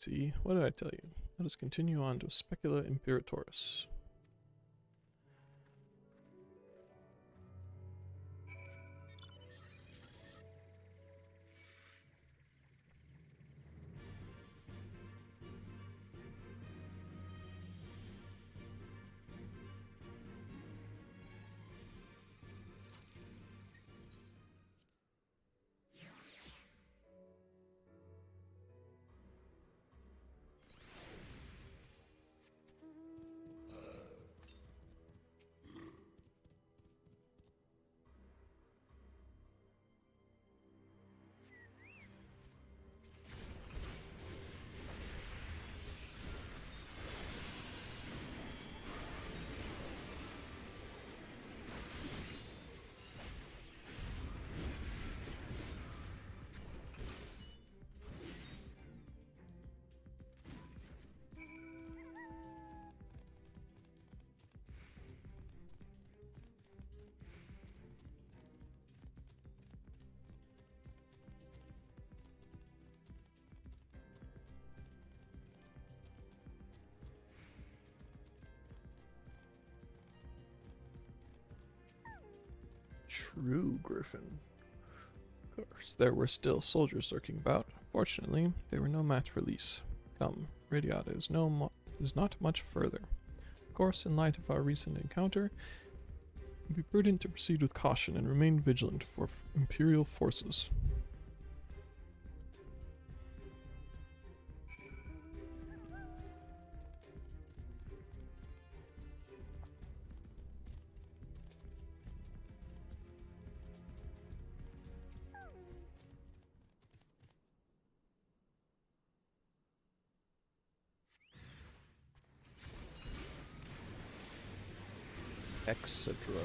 See, what did I tell you? Let us continue on to Specula Imperatoris. True, Griffin. Of course, there were still soldiers lurking about. Fortunately, they were no match for Lys. Come, Radiata is not much further. Of course, in light of our recent encounter, it would be prudent to proceed with caution and remain vigilant for Imperial forces. Exadrone.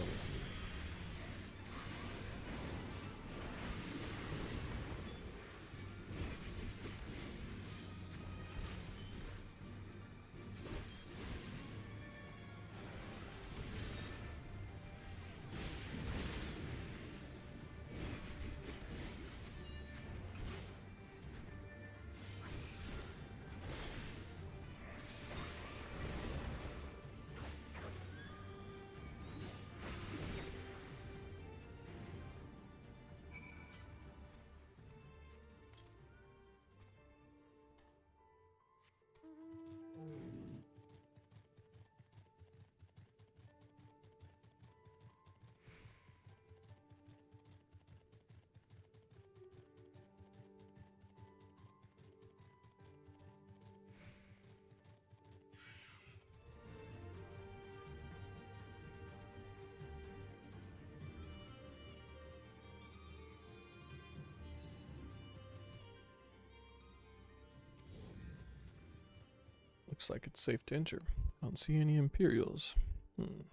Looks like it's safe to enter. I don't see any Imperials. Don't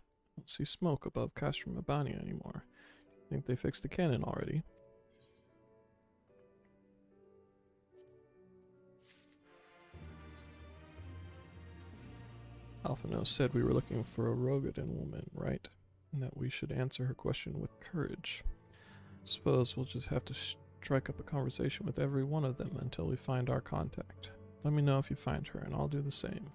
see smoke above Castrum Abania anymore. Think they fixed the cannon already? Alphino said we were looking for a Rogadin woman, right? And that we should answer her question with courage. Suppose we'll just have to strike up a conversation with every one of them until we find our contact. Let me know if you find her, and I'll do the same.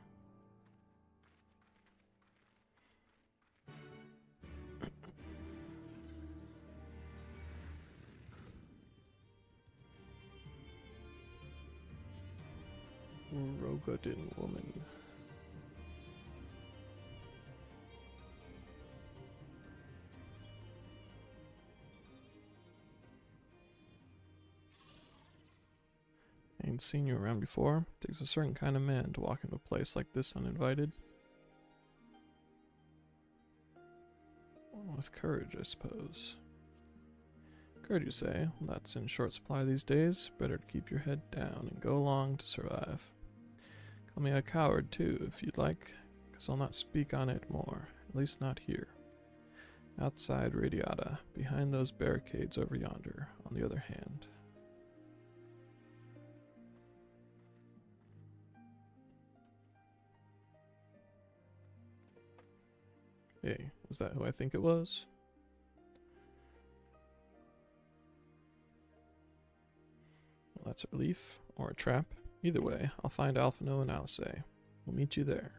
Rogadin woman. Ain't seen you around before. Takes a certain kind of man to walk into a place like this uninvited. With courage, I suppose. Courage, you say? Well, that's in short supply these days. Better to keep your head down and go along to survive. Call me a coward, too, if you'd like, because I'll not speak on it more. At least not here. Outside Radiata, behind those barricades over yonder, on the other hand. Hey, was that who I think it was? Well, that's a relief, or a trap. Either way, I'll find Alphino and Alice. We'll meet you there.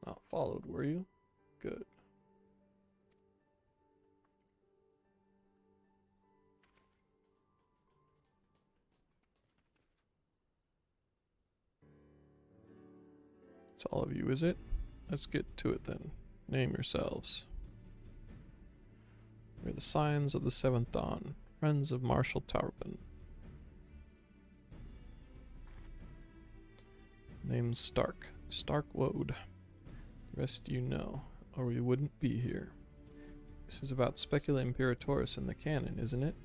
Not followed, were you? Good. It's all of you, is it? Let's get to it then. Name yourselves. We're the Scions of the Seventh Dawn, friends of Marshal Taurbin. Name's Stark. Stark Woad. The rest you know, or we wouldn't be here. This is about Specula Imperatoris and the cannon, isn't it?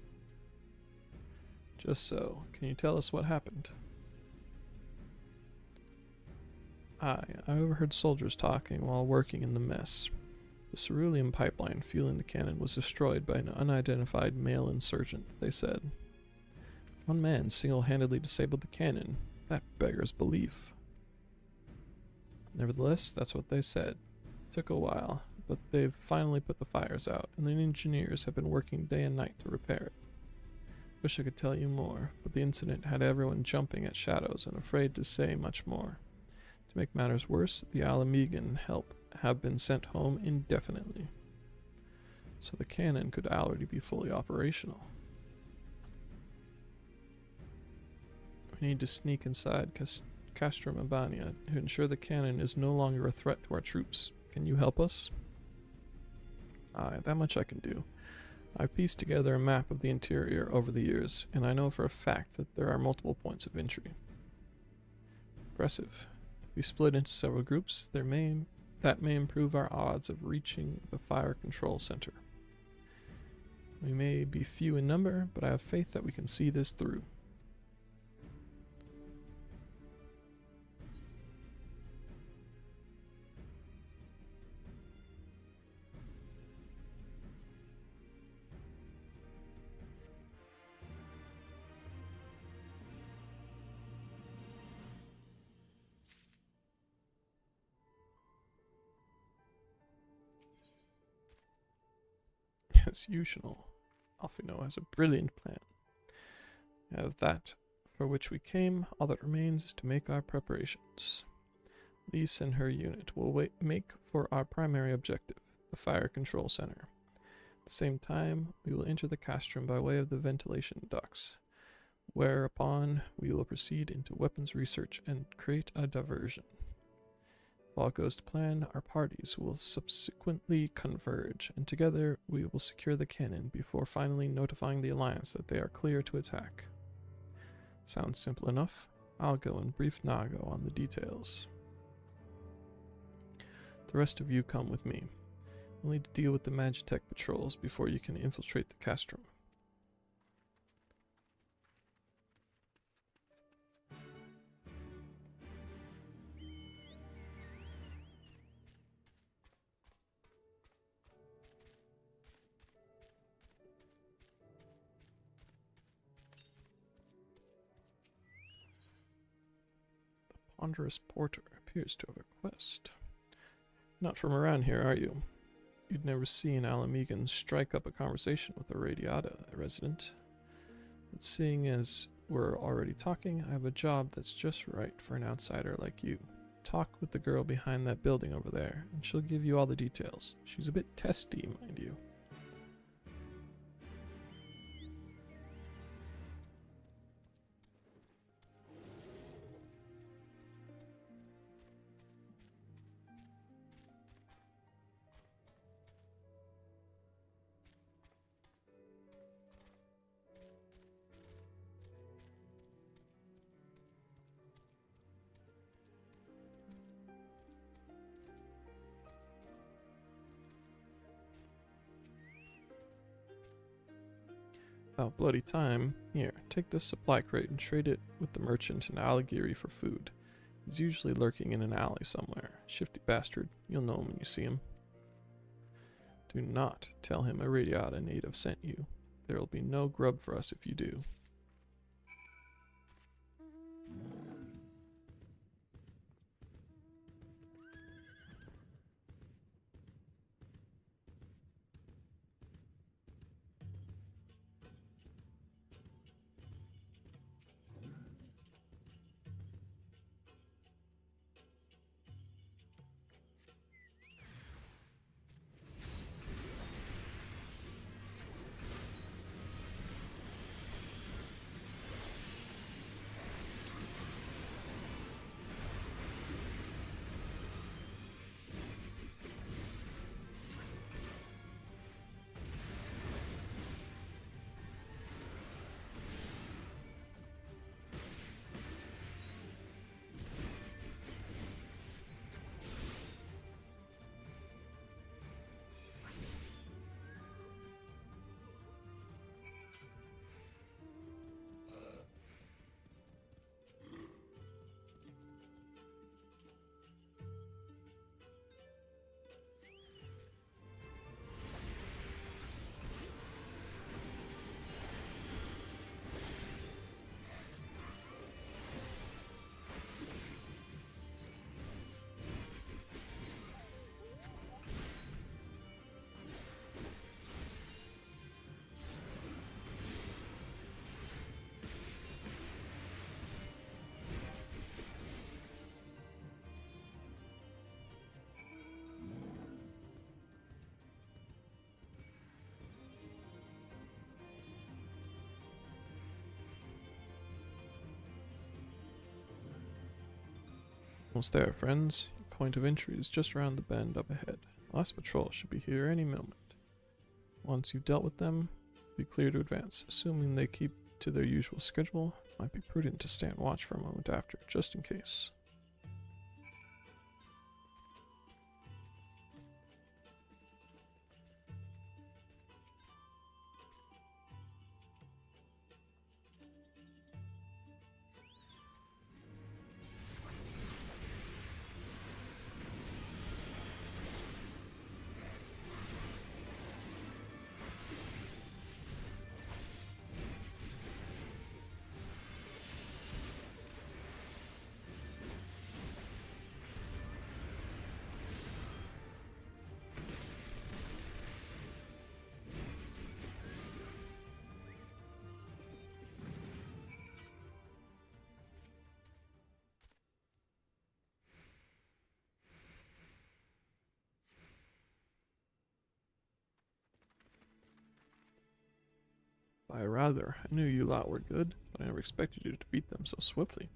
Just so. Can you tell us what happened? I overheard soldiers talking while working in the mess. The cerulean pipeline fueling the cannon was destroyed by an unidentified male insurgent, they said. One man single-handedly disabled the cannon. That beggars belief. Nevertheless, that's what they said. It took a while, but they've finally put the fires out, and the engineers have been working day and night to repair it. Wish I could tell you more, but the incident had everyone jumping at shadows and afraid to say much more. To make matters worse, the Alamegan help have been sent home indefinitely. So the cannon could already be fully operational. We need to sneak inside Castrum Abania to ensure the cannon is no longer a threat to our troops. Can you help us? Aye, that much I can do. I've pieced together a map of the interior over the years, and I know for a fact that there are multiple points of entry. Impressive. If we split into several groups, that may improve our odds of reaching the fire control center. We may be few in number, but I have faith that we can see this through. As usual, Alphino has a brilliant plan. We have that for which we came. All that remains is to make our preparations. Lise and her unit will make for our primary objective, the fire control center. At the same time, we will enter the castrum by way of the ventilation ducts, whereupon we will proceed into weapons research and create a diversion. If all goes to plan, our parties will subsequently converge, and together we will secure the cannon before finally notifying the Alliance that they are clear to attack. Sounds simple enough. I'll go and brief Nago on the details. The rest of you come with me. We'll need to deal with the Magitech patrols before you can infiltrate the castrum. Ponderous Porter appears to have a quest. Not from around here, are you? You'd never seen Alamegan strike up a conversation with a Radiata resident. But seeing as we're already talking, I have a job that's just right for an outsider like you. Talk with the girl behind that building over there, and she'll give you all the details. She's a bit testy, mind you. About bloody time. Here, take this supply crate and trade it with the merchant in Aligiri for food. He's usually lurking in an alley somewhere. Shifty bastard. You'll know him when you see him. Do not tell him a Radiata native sent you. There will be no grub for us if you do. Almost there, friends. Point of entry is just around the bend up ahead. Last patrol should be here any moment. Once you've dealt with them, be clear to advance. Assuming they keep to their usual schedule, it might be prudent to stand watch for a moment after, just in case. By rather, I knew you lot were good, but I never expected you to defeat them so swiftly.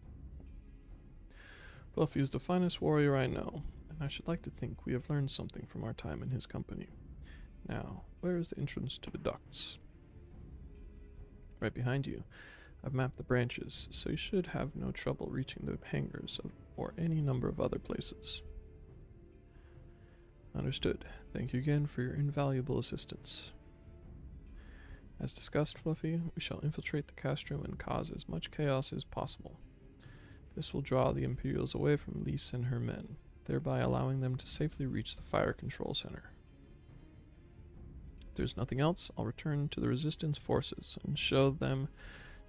Fluffy is the finest warrior I know, and I should like to think we have learned something from our time in his company. Now, where is the entrance to the ducts? Right behind you. I've mapped the branches, so you should have no trouble reaching the hangars or any number of other places. Understood. Thank you again for your invaluable assistance. As discussed, Fluffy, we shall infiltrate the castrum and cause as much chaos as possible. This will draw the Imperials away from Lise and her men, thereby allowing them to safely reach the fire control center. If there's nothing else, I'll return to the Resistance forces and show them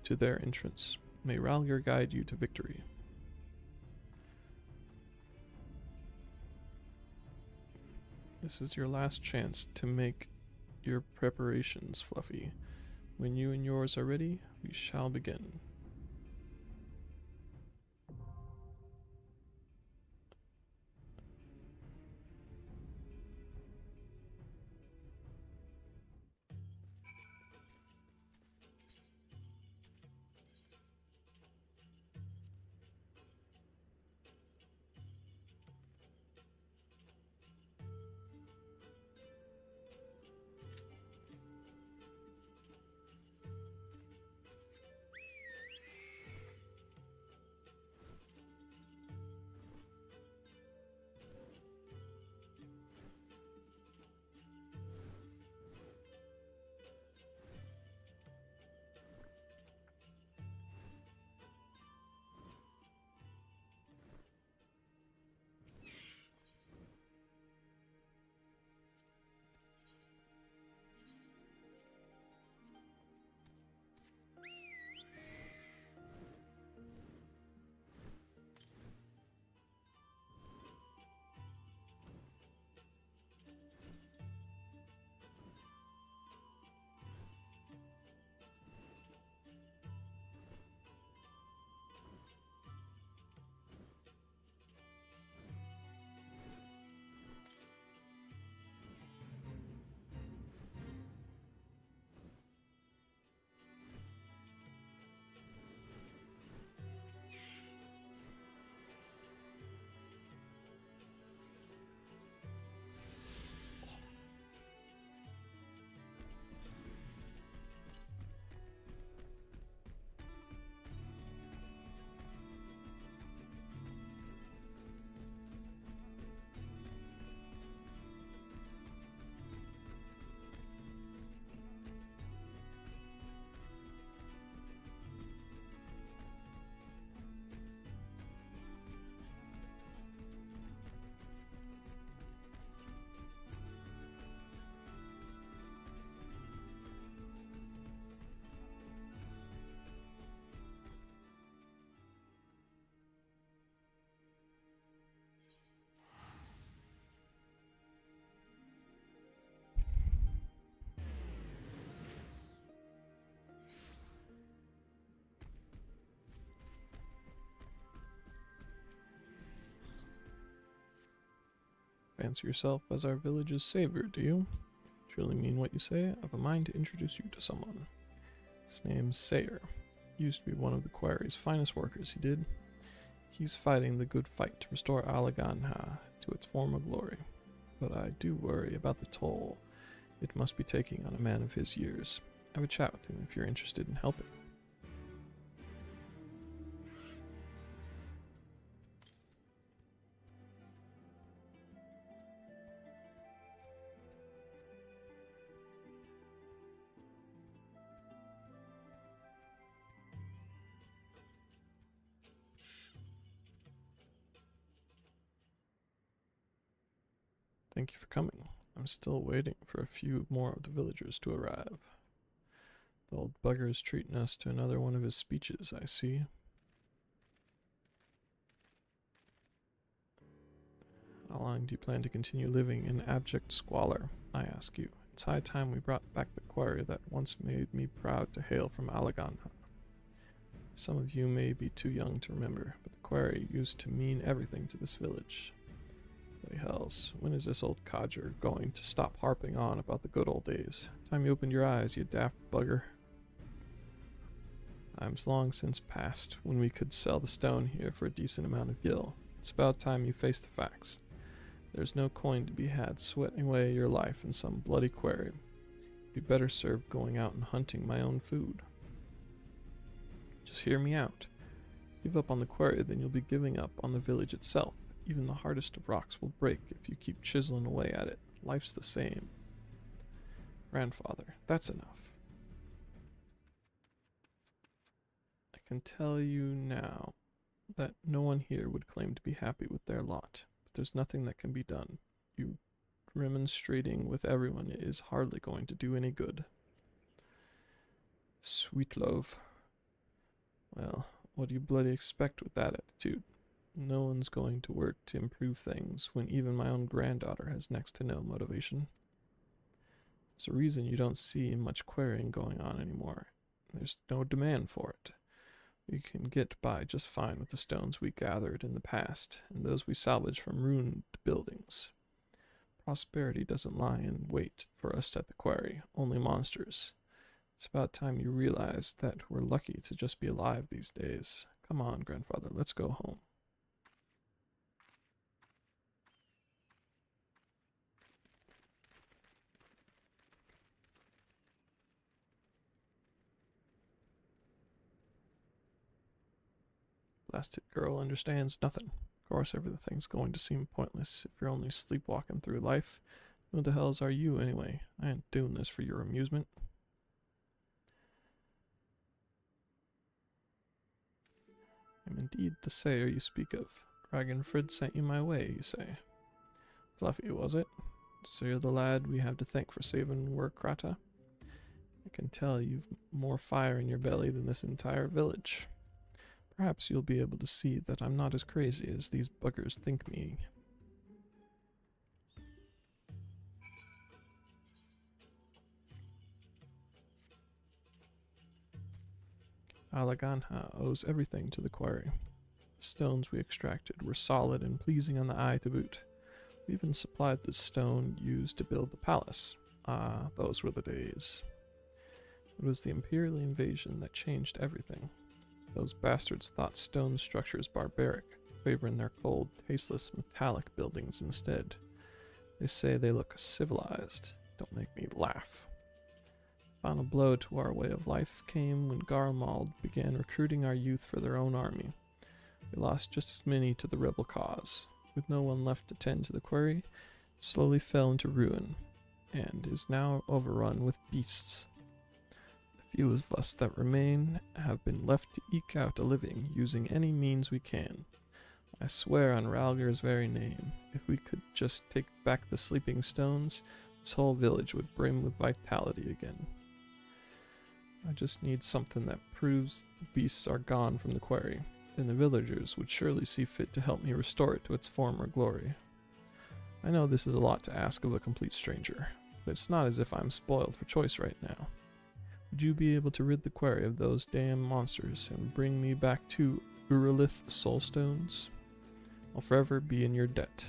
to their entrance. May Ralgir guide you to victory. This is your last chance to make your preparations, Fluffy. When you and yours are ready, we shall begin. Fancy yourself as our village's savior, do you? Truly mean what you say? I've a mind to introduce you to someone. His name's Sayer. Used to be one of the quarry's finest workers, he did. He's fighting the good fight to restore Alaganha to its former glory. But I do worry about the toll it must be taking on a man of his years. Have a chat with him if you're interested in helping. Thank you for coming. I'm still waiting for a few more of the villagers to arrive. The old bugger is treating us to another one of his speeches, I see. How long do you plan to continue living in abject squalor, I ask you? It's high time we brought back the quarry that once made me proud to hail from Alaganha. Some of you may be too young to remember, but the quarry used to mean everything to this village. Bloody hells, when is this old codger going to stop harping on about the good old days? Time you opened your eyes, you daft bugger. Time's long since past when we could sell the stone here for a decent amount of gil. It's about time you face the facts. There's no coin to be had sweating away your life in some bloody quarry. You'd be better served going out and hunting my own food. Just hear me out. Give up on the quarry, then you'll be giving up on the village itself. Even the hardest of rocks will break if you keep chiseling away at it. Life's the same. Grandfather, that's enough. I can tell you now that no one here would claim to be happy with their lot, but there's nothing that can be done. You remonstrating with everyone is hardly going to do any good. Sweet love. Well, what do you bloody expect with that attitude? No one's going to work to improve things when even my own granddaughter has next to no motivation. There's a reason you don't see much quarrying going on anymore. There's no demand for it. We can get by just fine with the stones we gathered in the past, and those we salvaged from ruined buildings. Prosperity doesn't lie in wait for us at the quarry, only monsters. It's about time you realize that we're lucky to just be alive these days. Come on, grandfather, let's go home. Blasted girl understands nothing. Of course, everything's going to seem pointless if you're only sleepwalking through life. Who the hells are you, anyway? I ain't doing this for your amusement. I'm indeed the sayer you speak of. Dragonfrid sent you my way, you say. Fluffy, was it? So you're the lad we have to thank for saving Werkrata? I can tell you've more fire in your belly than this entire village. Perhaps you'll be able to see that I'm not as crazy as these buggers think me. Alaganha owes everything to the quarry. The stones we extracted were solid and pleasing on the eye to boot. We even supplied the stone used to build the palace. Ah, those were the days. It was the Imperial invasion that changed everything. Those bastards thought stone structures barbaric, favoring their cold, tasteless, metallic buildings instead. They say they look civilized. Don't make me laugh. The final blow to our way of life came when Garlemald began recruiting our youth for their own army. We lost just as many to the rebel cause. With no one left to tend to the quarry, it slowly fell into ruin, and is now overrun with beasts. Few of us that remain have been left to eke out a living using any means we can. I swear on Ralger's very name, if we could just take back the sleeping stones, this whole village would brim with vitality again. I just need something that proves the beasts are gone from the quarry, then the villagers would surely see fit to help me restore it to its former glory. I know this is a lot to ask of a complete stranger, but it's not as if I'm spoiled for choice right now. Would you be able to rid the quarry of those damn monsters and bring me back 2 Uralith soulstones? I'll forever be in your debt.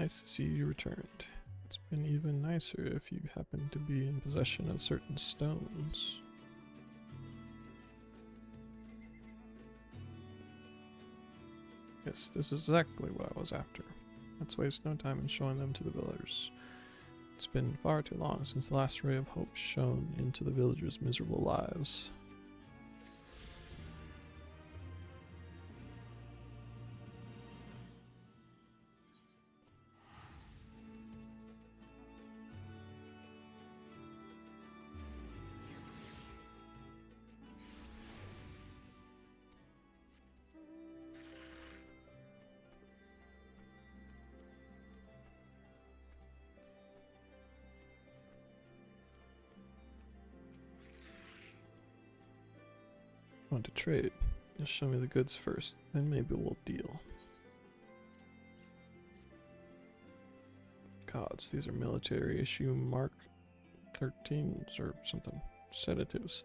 Nice to see you returned. It's been even nicer if you happen to be in possession of certain stones. Yes, this is exactly what I was after. Let's waste no time in showing them to the villagers. It's been far too long since the last ray of hope shone into the villagers' miserable lives. Want to trade? Just show me the goods first, then maybe we'll deal. Gods, these are military issue Mark 13s or something. Sedatives.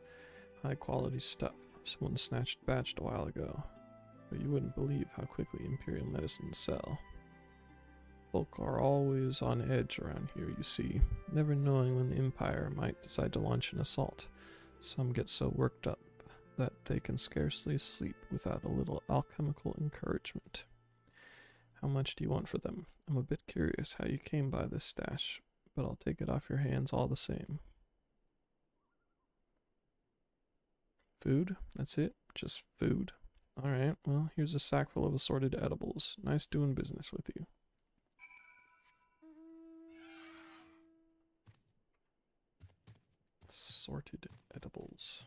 High quality stuff. Someone snatched batched a while ago. But you wouldn't believe how quickly Imperial medicines sell. Folk are always on edge around here, you see, never knowing when the Empire might decide to launch an assault. Some get so worked up that they can scarcely sleep without a little alchemical encouragement. How much do you want for them? I'm a bit curious how you came by this stash, but I'll take it off your hands all the same. Food? That's it? Just food? Alright, well, here's a sack full of assorted edibles. Nice doing business with you. Assorted edibles.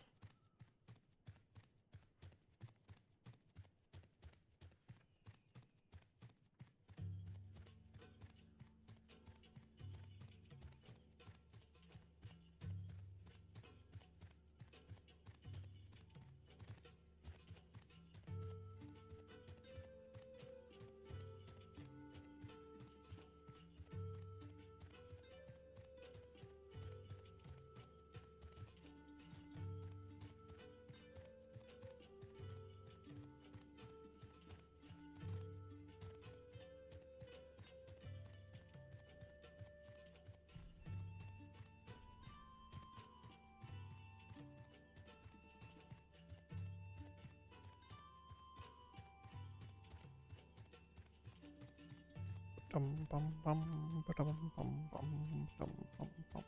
Dum bum bum ba-dum bum bum dum bum bum.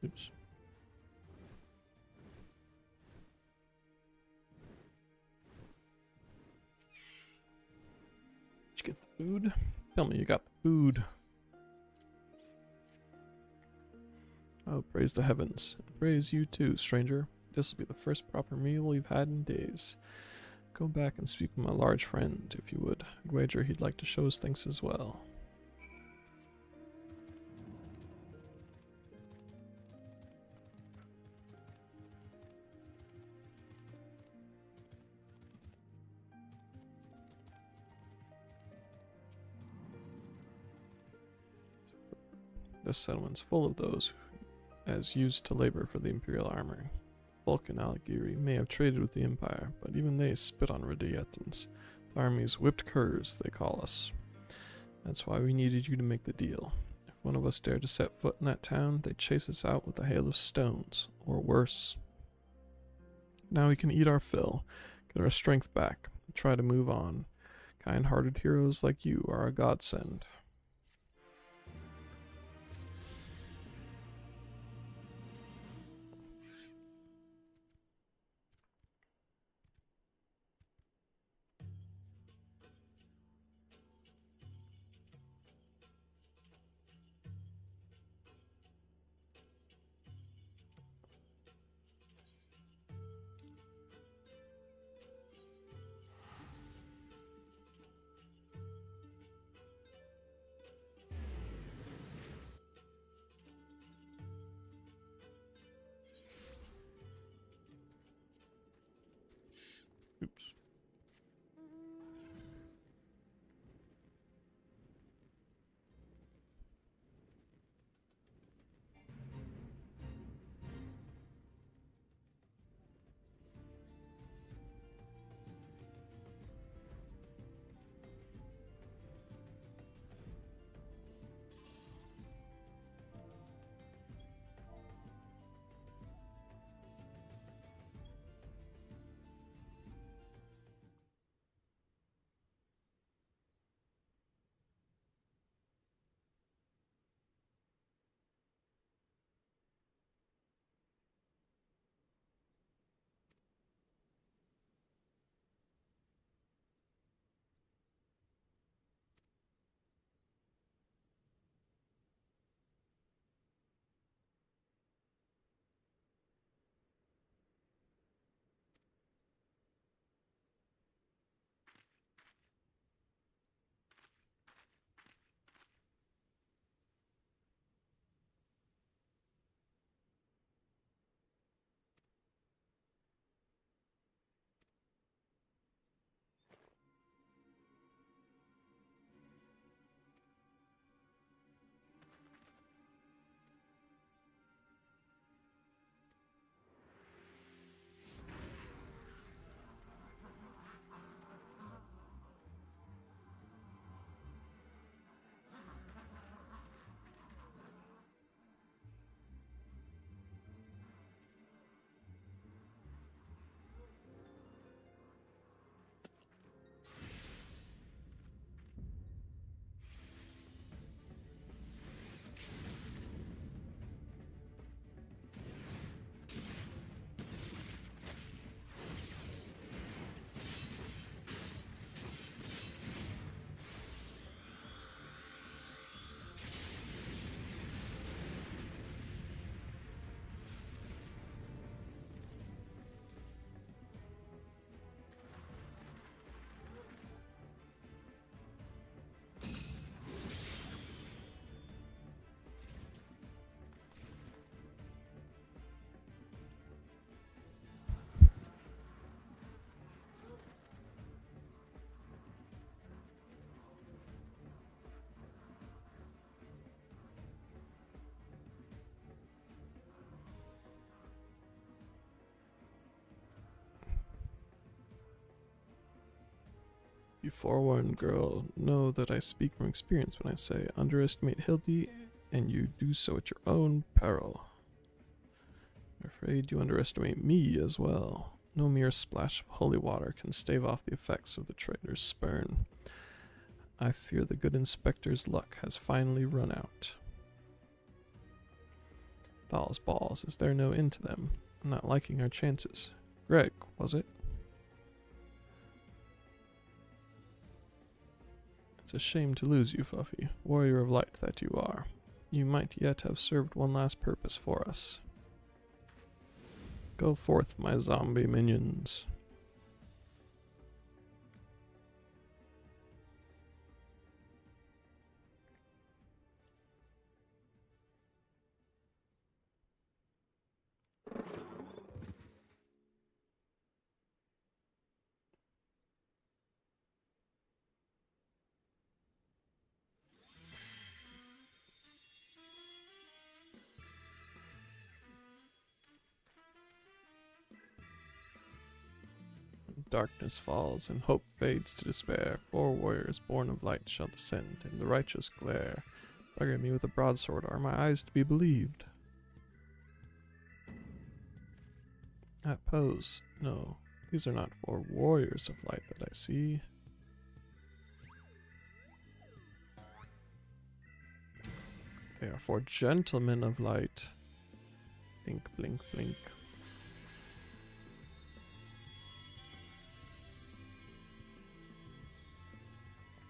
Oops. Did you get the food? Tell me you got the food. Oh, praise the heavens. Praise you too, stranger. This will be the first proper meal we've had in days. Go back and speak with my large friend, if you would. I'd wager he'd like to show his thanks as well. a settlement's full of those as used to labor for the Imperial army. Vulcan Alighieri may have traded with the Empire, but even they spit on Radiantans. The army's whipped curs, they call us. That's why we needed you to make the deal. If one of us dared to set foot in that town, they'd chase us out with a hail of stones, or worse. Now we can eat our fill, get our strength back, and try to move on. Kind-hearted heroes like you are a godsend. Oops. You forewarned girl, know that I speak from experience when I say underestimate Hildy, and you do so at your own peril. I'm afraid you underestimate me as well. No mere splash of holy water can stave off the effects of the traitor's spurn. I fear the good inspector's luck has finally run out. Thal's balls, is there no end to them? I'm not liking our chances. Greg, was it? It's a shame to lose you, Fluffy, warrior of light that you are. You might yet have served one last purpose for us. Go forth, my zombie minions. darkness falls and hope fades to despair, 4 warriors born of light shall descend, and the righteous glare. Bury me with a broadsword, are my eyes to be believed? That pose, no, these are not 4 warriors of light that I see. They are 4 gentlemen of light. Blink, blink, blink.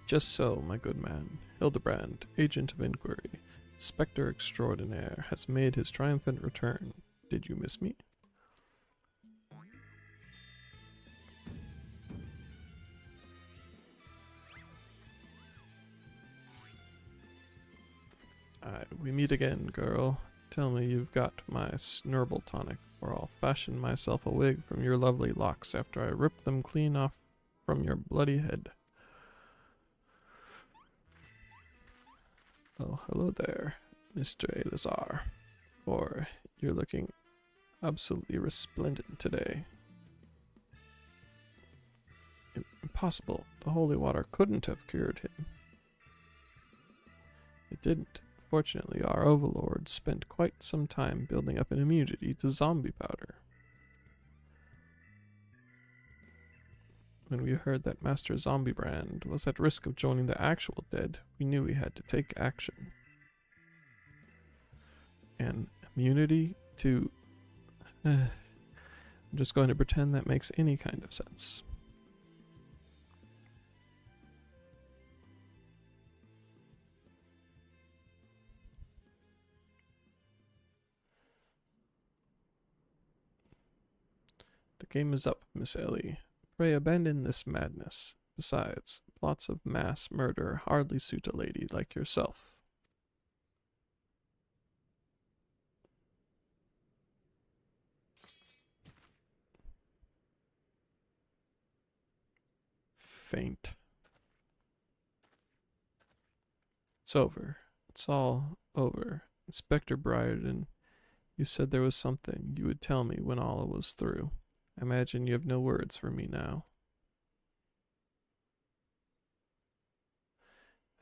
Just so, my good man. Hildebrand, agent of inquiry, Inspector extraordinaire, has made his triumphant return. Did you miss me? Aye, we meet again, girl. Tell me you've got my Snurble tonic, or I'll fashion myself a wig from your lovely locks after I rip them clean off from your bloody head. Oh, hello there, Mr. Elazar. Or you're looking absolutely resplendent today. Impossible. The holy water couldn't have cured him. It didn't. Fortunately, our overlord spent quite some time building up an immunity to zombie powder. When we heard that Master Zombiebrand was at risk of joining the actual dead, we knew we had to take action. And immunity to... I'm just going to pretend that makes any kind of sense. The game is up, Miss Ellie. Pray abandon this madness. Besides, plots of mass murder hardly suit a lady like yourself. Faint. It's over. It's all over. Inspector Briarden, you said there was something you would tell me when all was through. I imagine you have no words for me now.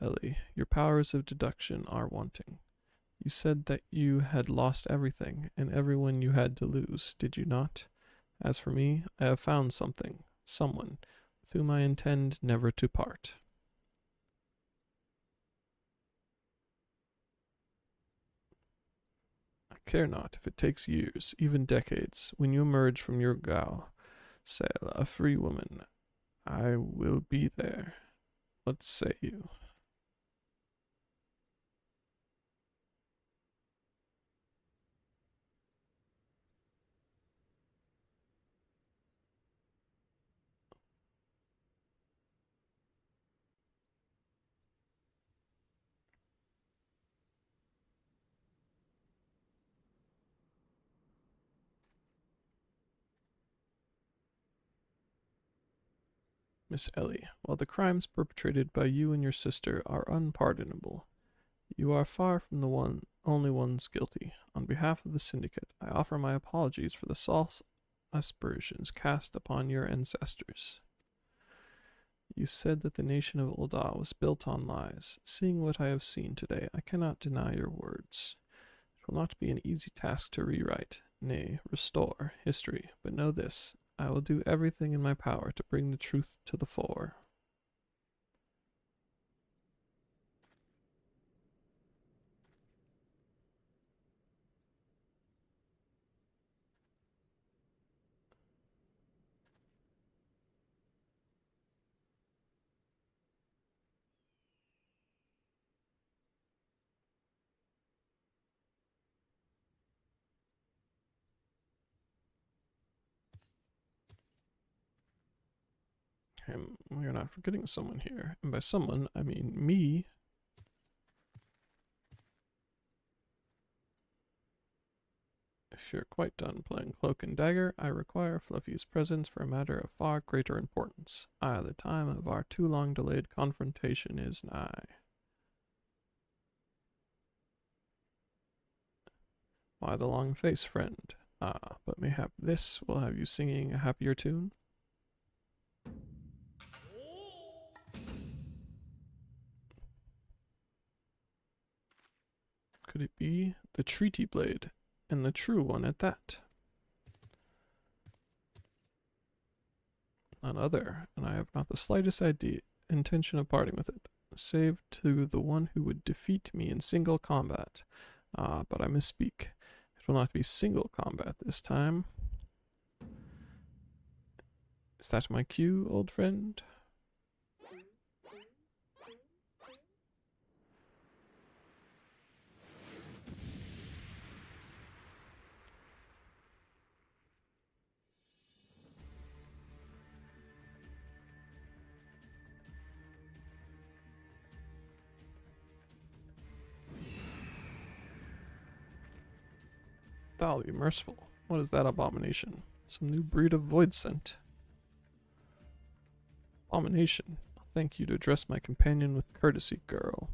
Ellie, your powers of deduction are wanting. You said that you had lost everything and everyone you had to lose, did you not? As for me, I have found something, someone, with whom I intend never to part. I care not if it takes years, even decades. When you emerge from your gal cell, a free woman, I will be there. What say you? Miss Ellie, while the crimes perpetrated by you and your sister are unpardonable, you are far from the only ones guilty. On behalf of the Syndicate, I offer my apologies for the false aspersions cast upon your ancestors. You said that the nation of Ul'dah was built on lies. Seeing what I have seen today, I cannot deny your words. It will not be an easy task to rewrite, nay, restore, history, but know this, I will do everything in my power to bring the truth to the fore. We are not forgetting someone here, and by someone, I mean me. If you're quite done playing Cloak and Dagger, I require Fluffy's presence for a matter of far greater importance. The time of our too long delayed confrontation is nigh. Why the long face, friend? But mayhap this will have you singing a happier tune? Could it be the treaty blade, and the true one at that? None other, and I have not the slightest intention of parting with it, save to the one who would defeat me in single combat. Ah, but I misspeak. It will not be single combat this time. Is that my cue, old friend? Thou be merciful. What is that abomination? Some new breed of void scent. Abomination. Thank you to address my companion with courtesy, girl.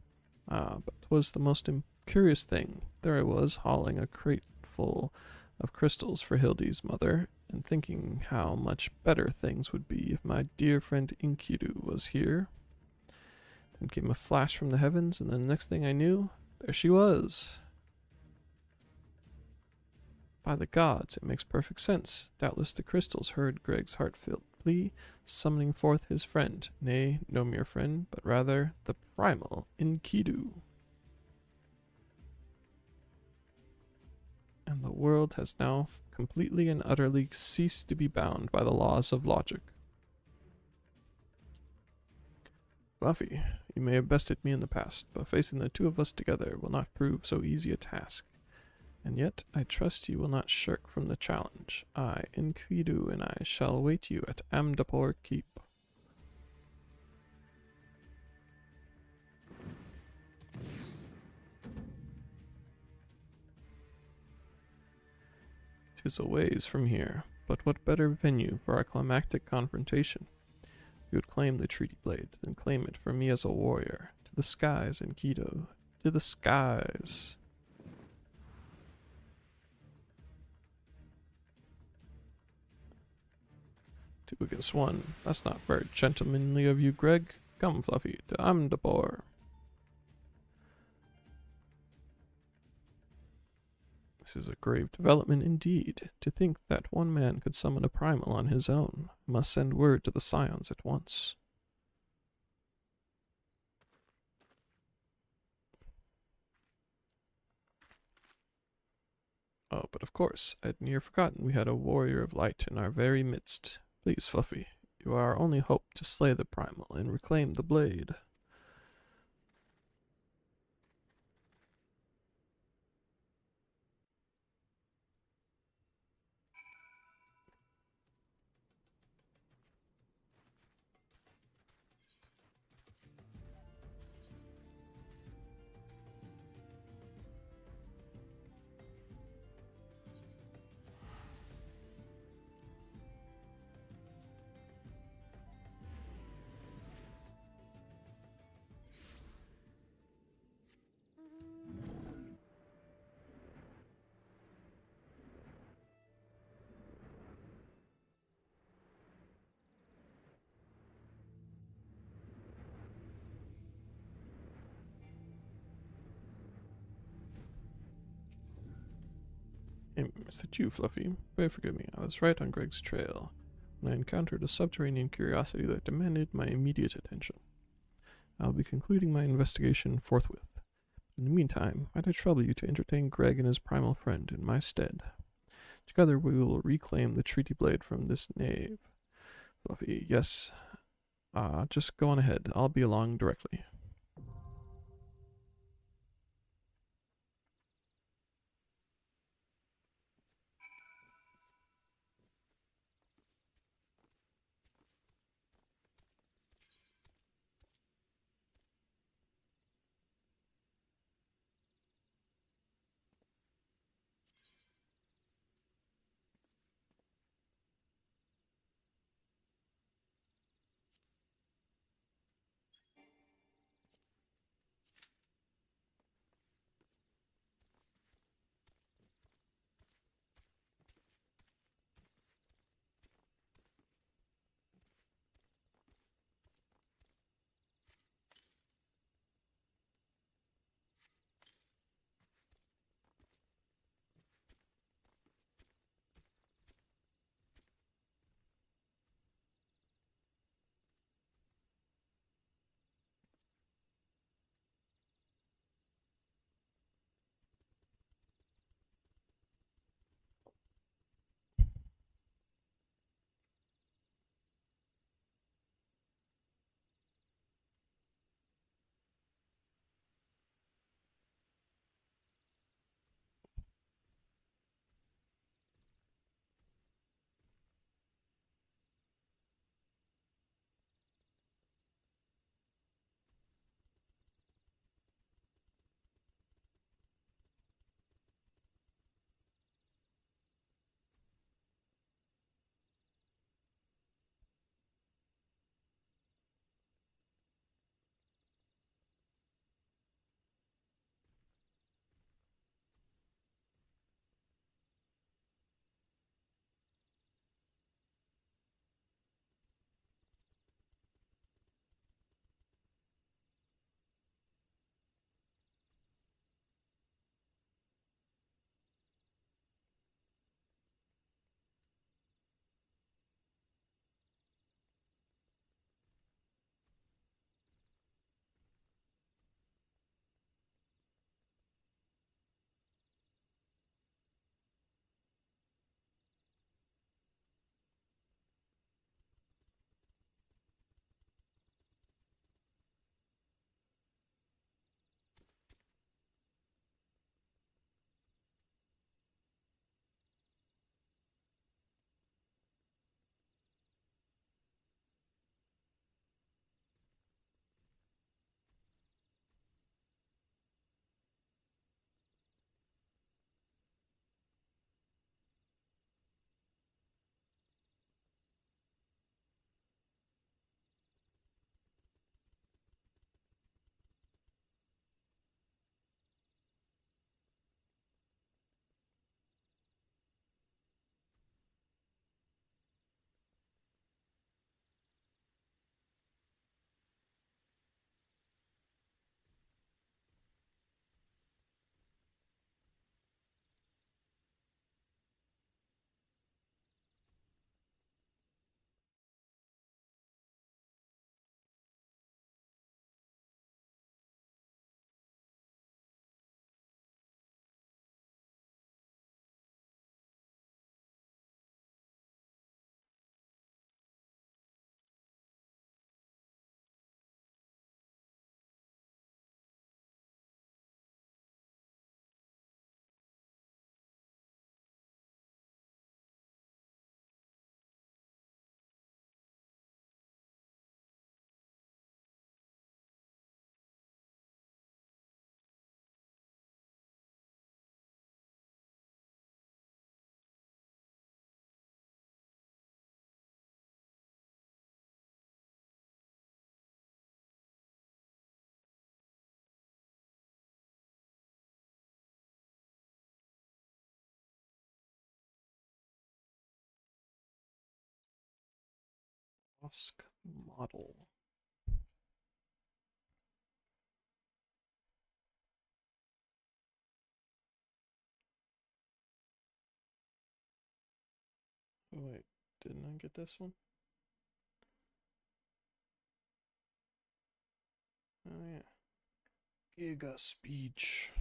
Ah, but 'twas the most curious thing. There I was, hauling a crate full of crystals for Hildy's mother, and thinking how much better things would be if my dear friend Enkidu was here. Then came a flash from the heavens, and the next thing I knew, there she was. By the gods, it makes perfect sense. Doubtless the crystals heard Greg's heartfelt plea, summoning forth his friend, nay, no mere friend, but rather the primal Enkidu. And the world has now completely and utterly ceased to be bound by the laws of logic. Fluffy, you may have bested me in the past, but facing the two of us together will not prove so easy a task. And yet, I trust you will not shirk from the challenge. I, Enkidu, and I shall await you at Amdapor Keep. "'Tis a ways from here, but what better venue for our climactic confrontation? You would claim the treaty blade, then claim it for me as a warrior. To the skies, Enkidu, to the skies!" Two against one. That's not very gentlemanly of you, Greg. Come, Fluffy, to Amdapor. This is a grave development indeed. To think that one man could summon a primal on his own. I must send word to the Scions at once. Oh, but of course, I'd near forgotten we had a warrior of light in our very midst. Please, Fluffy, you are our only hope to slay the primal and reclaim the blade. Hey, Mr. Chew, Fluffy. Pray forgive me, I was right on Greg's trail when I encountered a subterranean curiosity that demanded my immediate attention. I will be concluding my investigation forthwith. In the meantime, might I trouble you to entertain Greg and his primal friend in my stead? Together we will reclaim the treaty blade from this knave. Fluffy, yes. Just go on ahead. I'll be along directly. Frosk model. Oh wait, didn't I get this one? Oh yeah. Giga speech.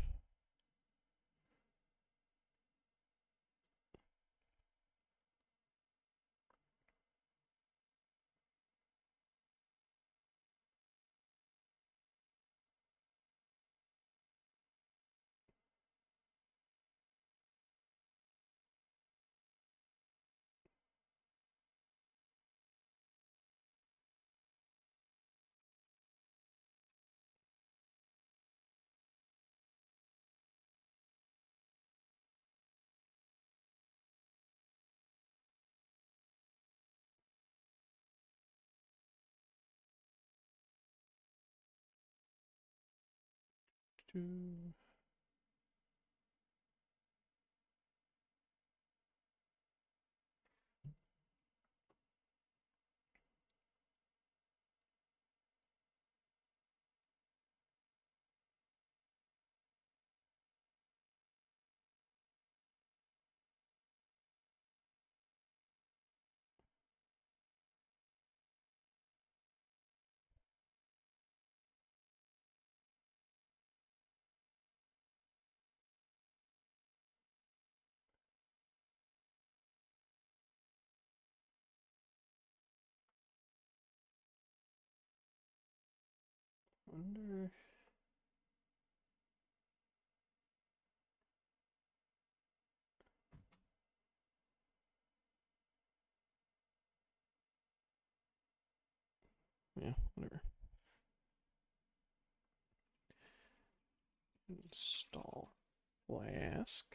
Do- Wonder. Yeah, whatever. Install Flask.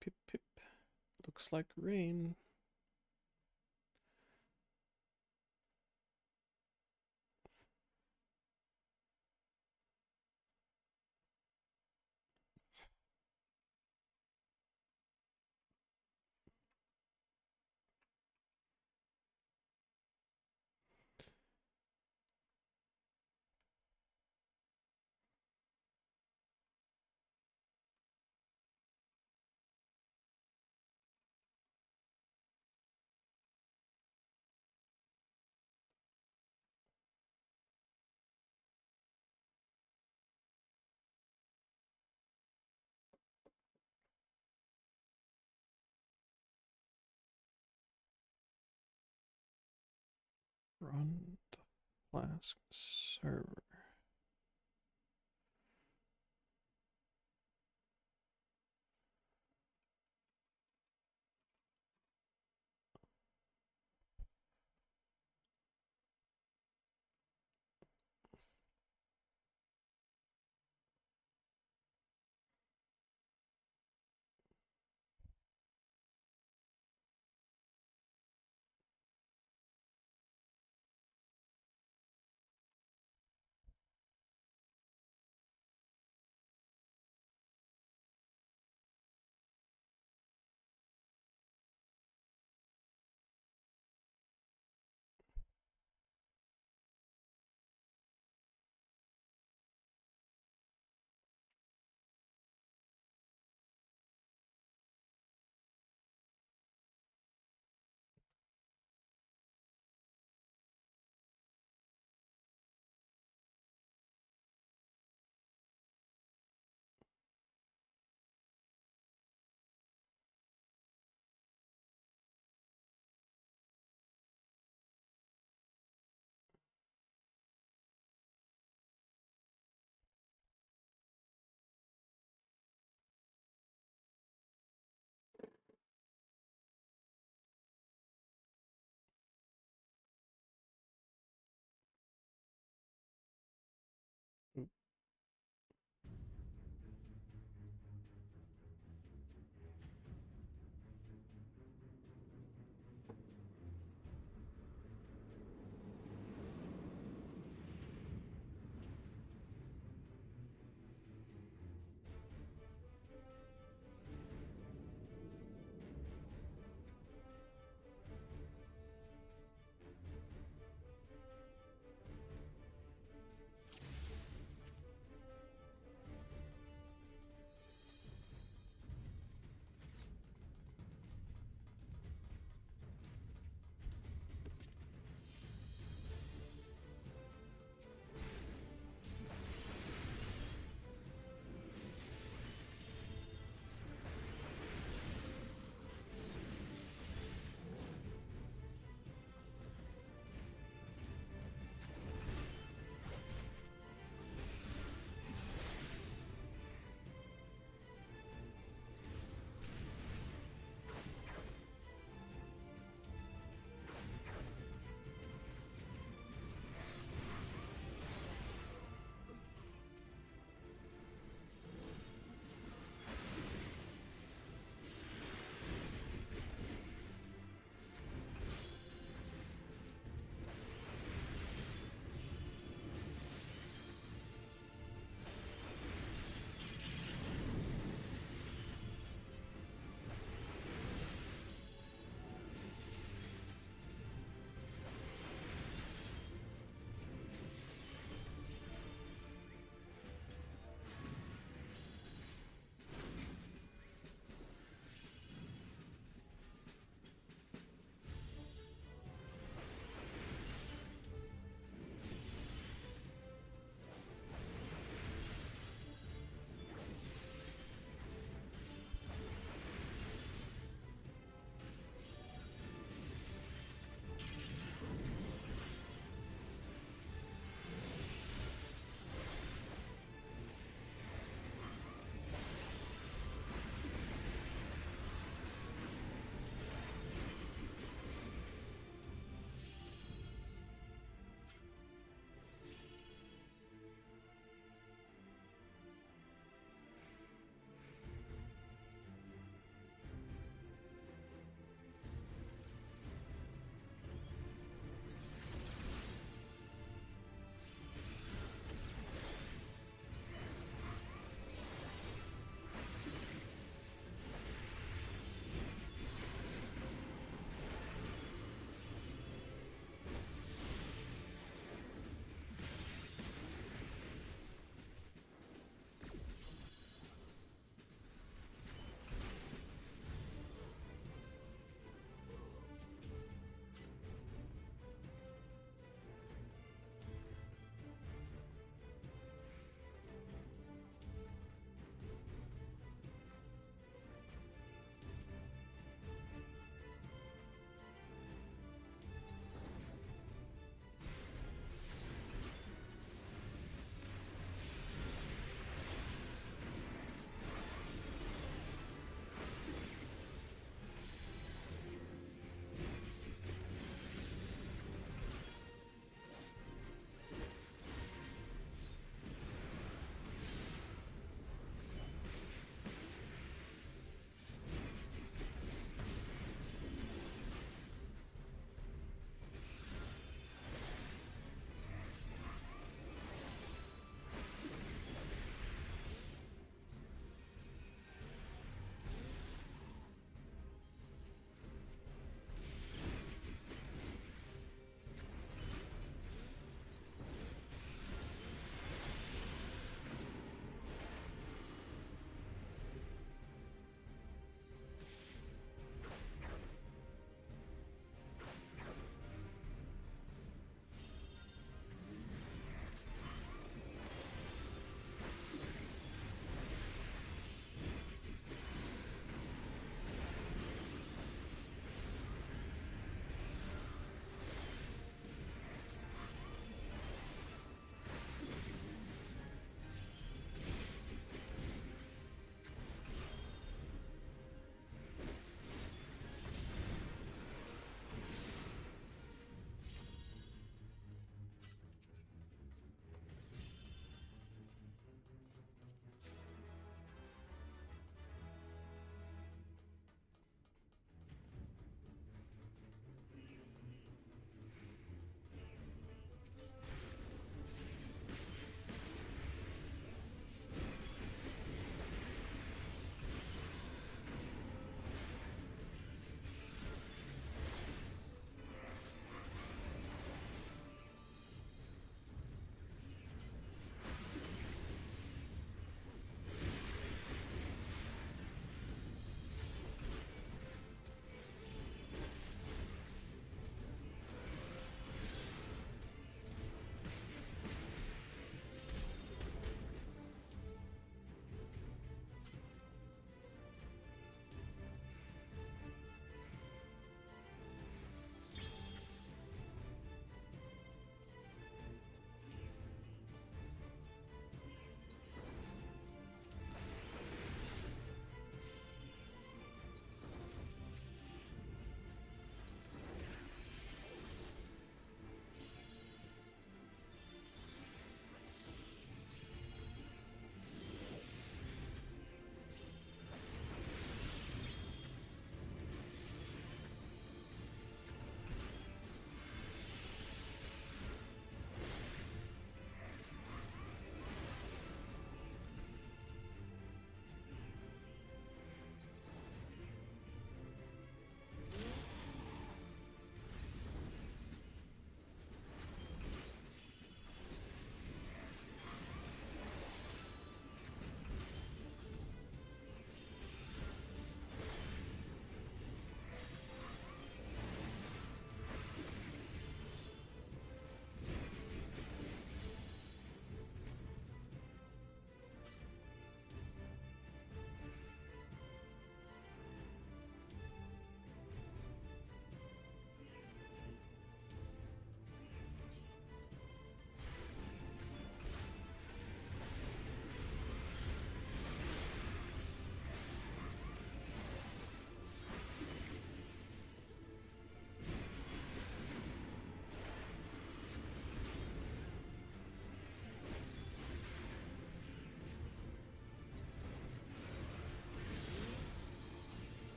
Pip pip. Looks like rain. Run the Flask server.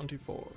24.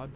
odd.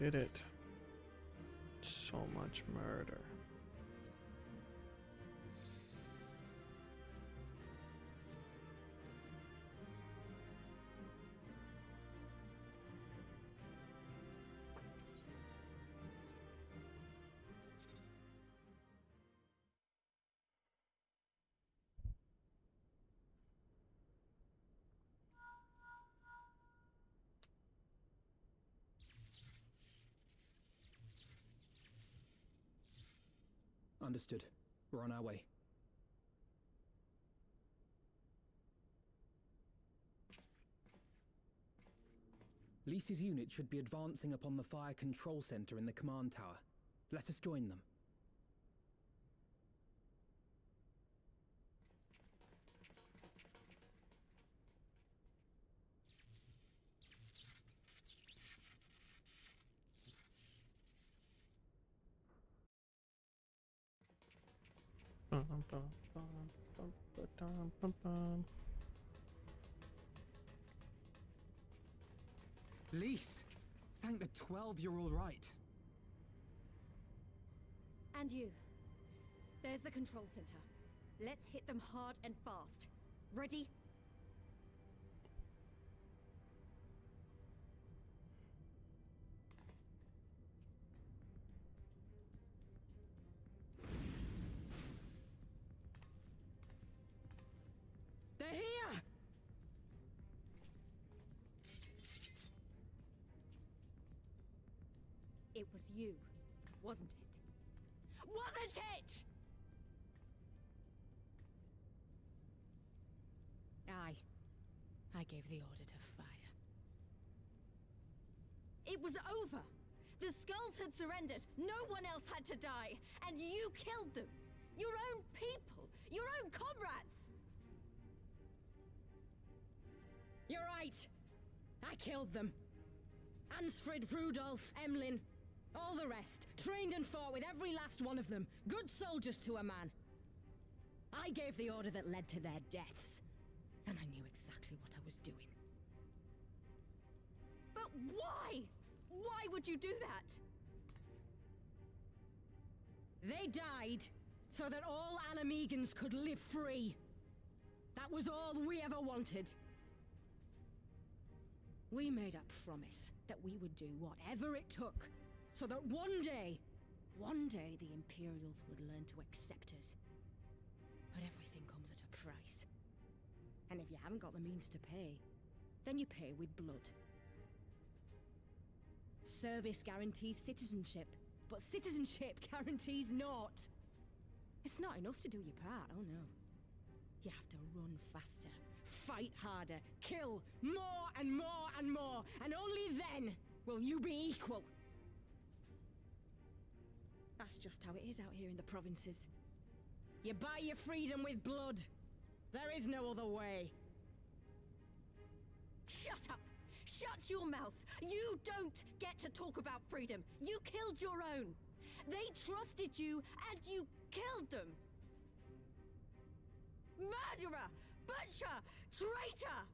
Did it. So much murder. Understood. We're on our way. Lisa's unit should be advancing upon the fire control center in the command tower. Let us join them. Lise! Thank the 12 you're all right. And you. There's the control center. Let's hit them hard and fast. Ready? They're here! It was you, wasn't it? Wasn't it? I gave the order to fire. It was over. The Skulls had surrendered. No one else had to die. And you killed them. Your own people. Your own comrades. right! I killed them. Ansfrid, Rudolf, Emlyn, all the rest. Trained and fought with every last one of them. Good soldiers to a man. I gave the order that led to their deaths. And I knew exactly what I was doing. But why? Why would you do that? They died so that all Alamegans could live free. That was all we ever wanted. We made a promise that we would do whatever it took so that one day the Imperials would learn to accept us. But everything comes at a price. And if you haven't got the means to pay, then you pay with blood. Service guarantees citizenship, but citizenship guarantees naught. It's not enough to do your part, oh no. You have to run faster, fight harder, kill more and more and more, and only then will you be equal. That's just how it is out here in the provinces. You buy your freedom with blood. There is no other way. Shut up! Shut your mouth! You don't get to talk about freedom. You killed your own. They trusted you, and you killed them. Murderer! Butcher! Traitor!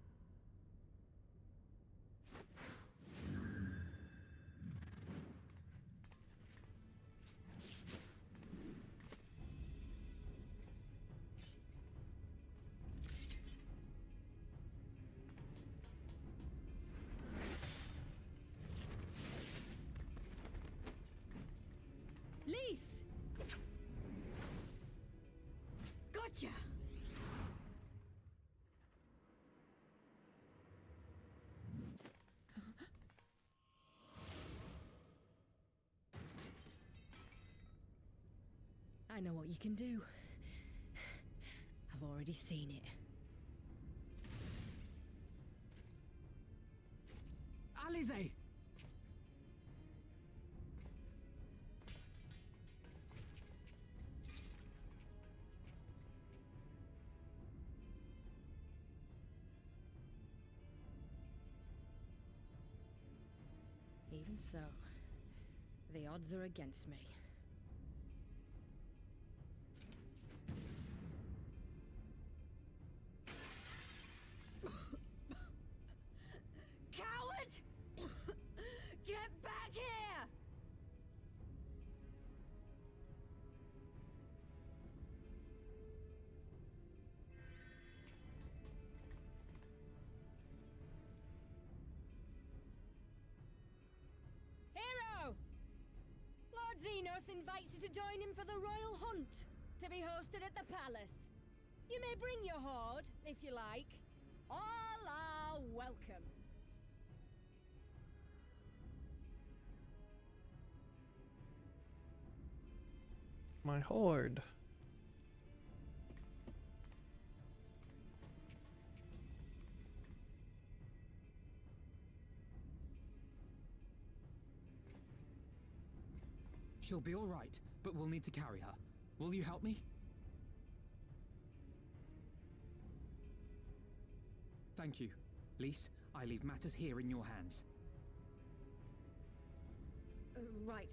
Lise! Gotcha! I know what you can do. I've already seen it. Alize! Even so, the odds are against me. Coward! Get back here! Hero! Lord Xenos invites you to join him for the royal hunt, to be hosted at the palace. You may bring your horde, if you like. All are welcome. My horde. She'll be all right, but we'll need to carry her. Will you help me? Thank you. Lise, I leave matters here in your hands. Right.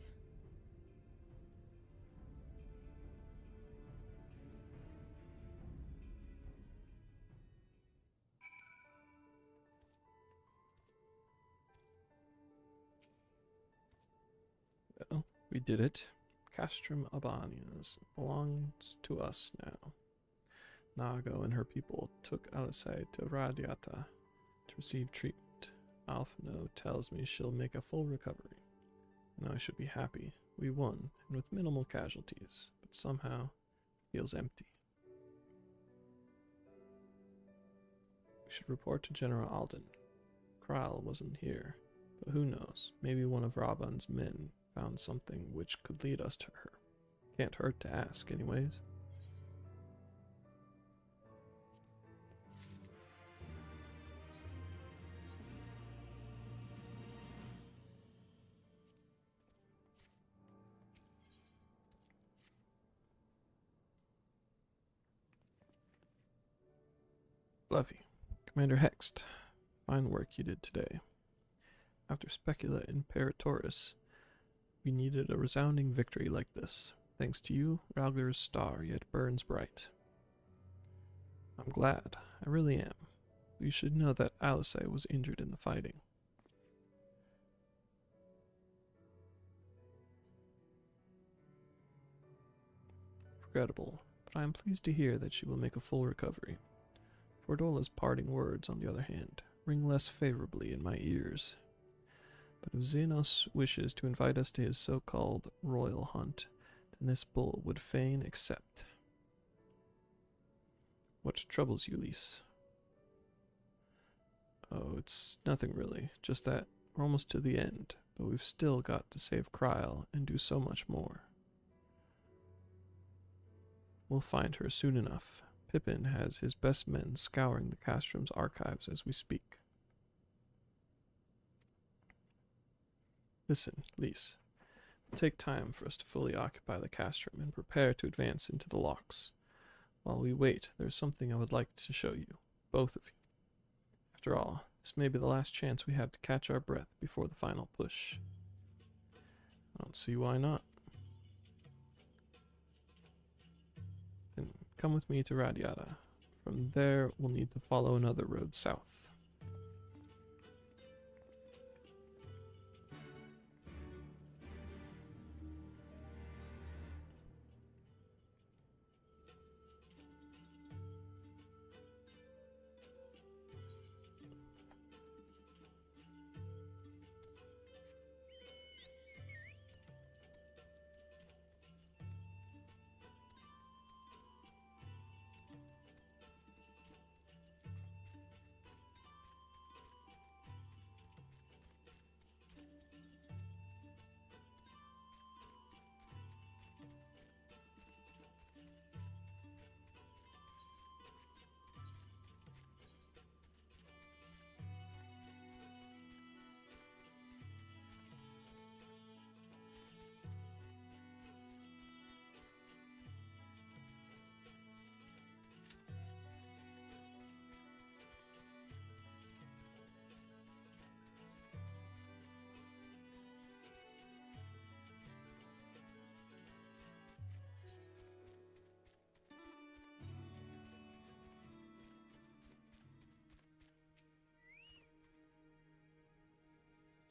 Well, we did it. Castrum Albanians belongs to us now. Nago and her people took Alice to Radiata to receive treatment. Alphino tells me she'll make a full recovery, and I should be happy. We won, and with minimal casualties, but somehow feels empty. We should report to General Alden. Kral wasn't here, but who knows, maybe one of Raban's men found something which could lead us to her. Can't hurt to ask, anyways. Fluffy. Commander Hext. Fine work you did today. After Specula Imperatoris, we needed a resounding victory like this. Thanks to you, Ralger's star yet burns bright. I'm glad, I really am. You should know that Alice was injured in the fighting. Regrettable, but I am pleased to hear that she will make a full recovery. Fordola's parting words, on the other hand, ring less favorably in my ears. But if Xenos wishes to invite us to his so-called royal hunt, then this bull would fain accept. What troubles you, Lise? Oh, it's nothing really, just that we're almost to the end, but we've still got to save Kryl and do so much more. We'll find her soon enough. Pippin has his best men scouring the Castrum's archives as we speak. Listen, Lise. It'll take time for us to fully occupy the Castrum and prepare to advance into the locks. While we wait, there's something I would like to show you, both of you. After all, this may be the last chance we have to catch our breath before the final push. I don't see why not. Then come with me to Radiata. From there, we'll need to follow another road south.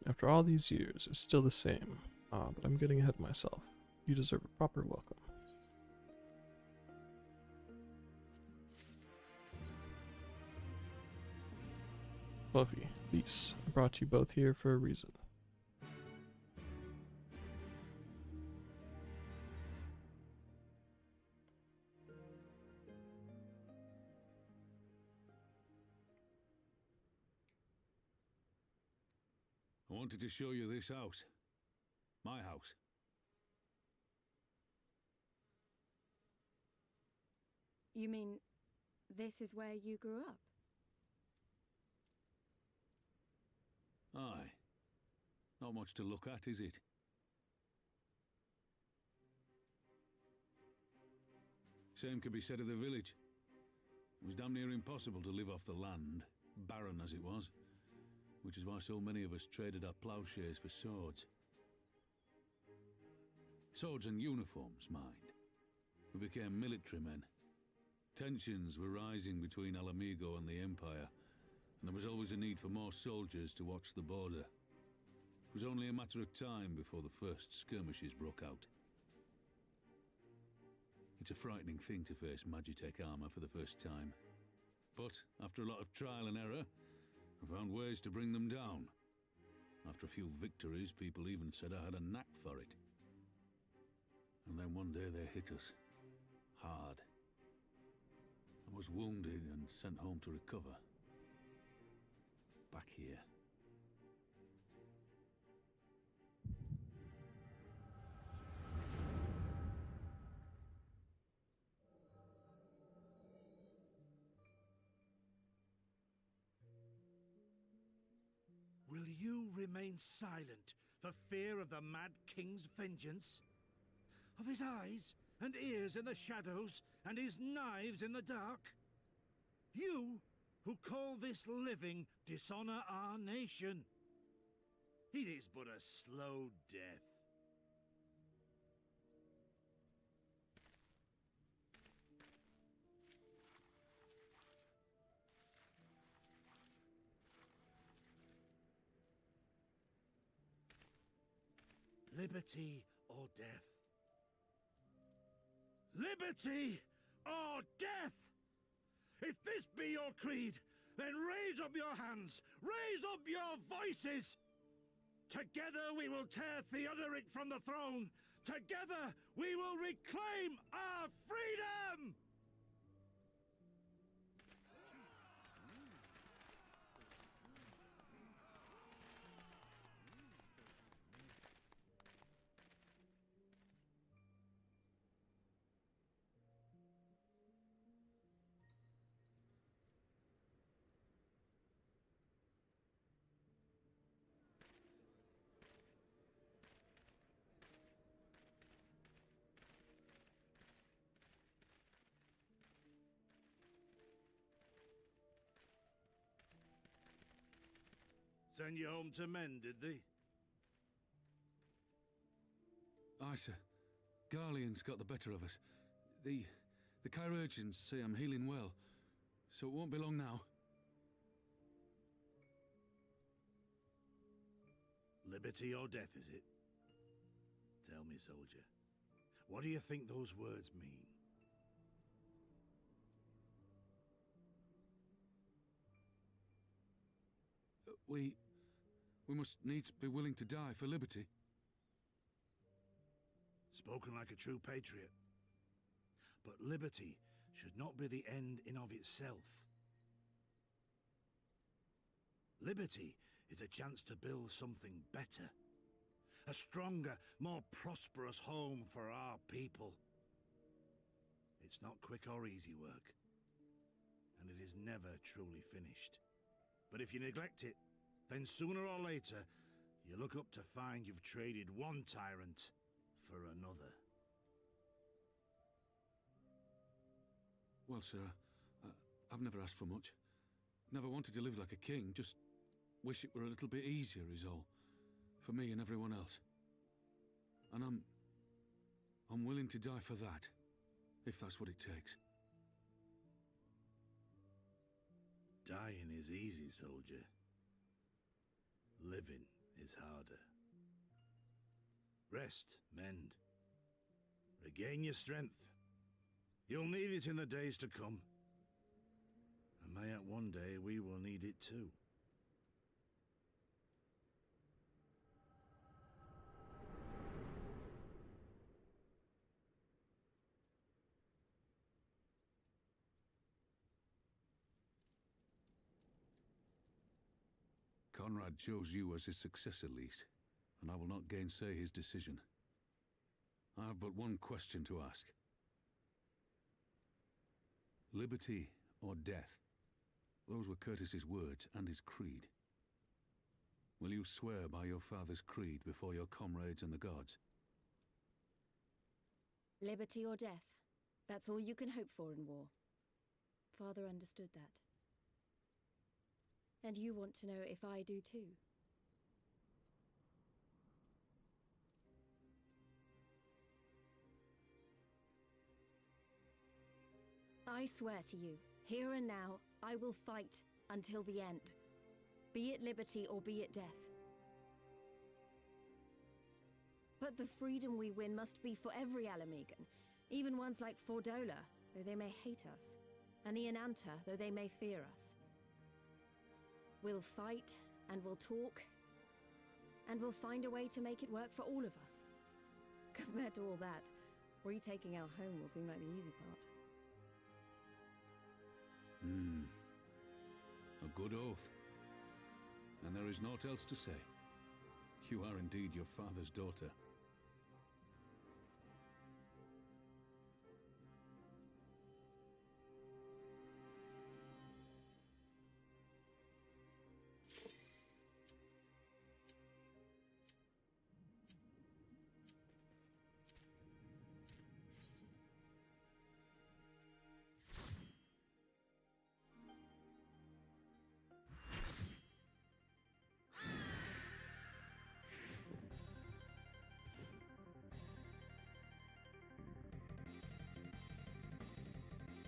After all these years, it's still the same. But I'm getting ahead of myself. You deserve a proper welcome. Buffy, Lise, I brought you both here for a reason. I wanted to show you this house. My house. You mean this is where you grew up? Aye. Not much to look at, is it? Same could be said of the village. It was damn near impossible to live off the land, barren as it was. Which is why so many of us traded our plowshares for swords. Swords and uniforms, mind. We became military men. Tensions were rising between Alamigo and the Empire, and there was always a need for more soldiers to watch the border. It was only a matter of time before the first skirmishes broke out. It's a frightening thing to face Magitech armor for the first time. But after a lot of trial and error, I found ways to bring them down. After a few victories, people even said I had a knack for it. And then one day they hit us. Hard. I was wounded and sent home to recover. Back here. Will you remain silent for fear of the Mad King's vengeance? Of his eyes and ears in the shadows and his knives in the dark? You who call this living dishonor our nation. It is but a slow death. Liberty or death? Liberty or death? If this be your creed, then raise up your hands, raise up your voices! Together we will tear Theodoric from the throne! Together we will reclaim our freedom! Send you home to men, did they? Aye, sir. Garlean's got the better of us. The chirurgeons say I'm healing well, so it won't be long now. Liberty or death, is it? Tell me, soldier. What do you think those words mean? We must needs be willing to die for liberty. Spoken like a true patriot. But liberty should not be the end in of itself. Liberty is a chance to build something better. A stronger, more prosperous home for our people. It's not quick or easy work. And it is never truly finished. But if you neglect it, then sooner or later, you look up to find you've traded one tyrant for another. Well, sir, I've never asked for much. Never wanted to live like a king, just wish it were a little bit easier is all. For me and everyone else. And I'm willing to die for that, if that's what it takes. Dying is easy, soldier. Living is harder. Rest, mend. Regain your strength. You'll need it in the days to come. And mayhap one day we will need it too. Conrad chose you as his successor, Lys, and I will not gainsay his decision. I have but one question to ask. Liberty or death? Those were Curtis's words and his creed. Will you swear by your father's creed before your comrades and the gods? Liberty or death. That's all you can hope for in war. Father understood that. And you want to know if I do too. I swear to you, here and now, I will fight until the end. Be it liberty or be it death. But the freedom we win must be for every Alamegan, even ones like Fordola, though they may hate us, and the Ananta, though they may fear us. We'll fight, and we'll talk, and we'll find a way to make it work for all of us. Compared to all that, retaking our home will seem like the easy part. A good oath. And there is naught else to say. You are indeed your father's daughter.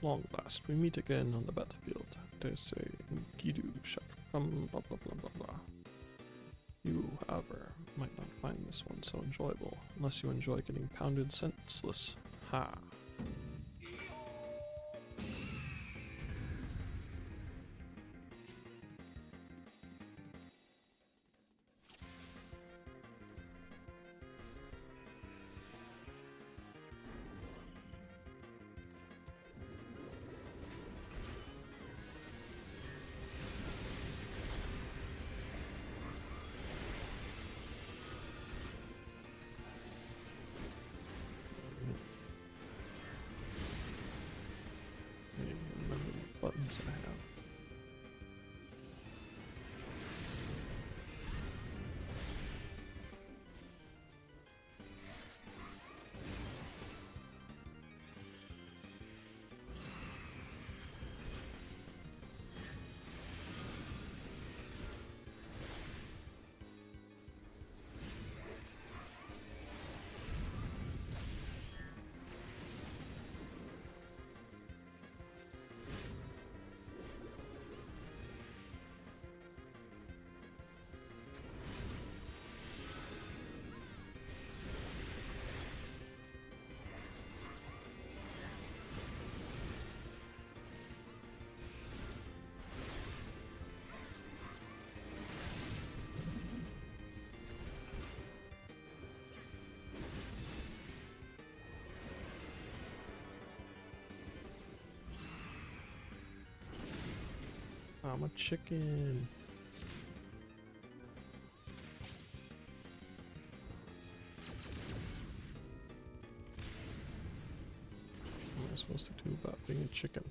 long last, we meet again on the battlefield. They say, Gidu shall come, blah blah blah blah blah. You, however, might not find this one so enjoyable, unless you enjoy getting pounded senseless. Ha! I don't even remember what buttons I have. I'm a chicken. What am I supposed to do about being a chicken?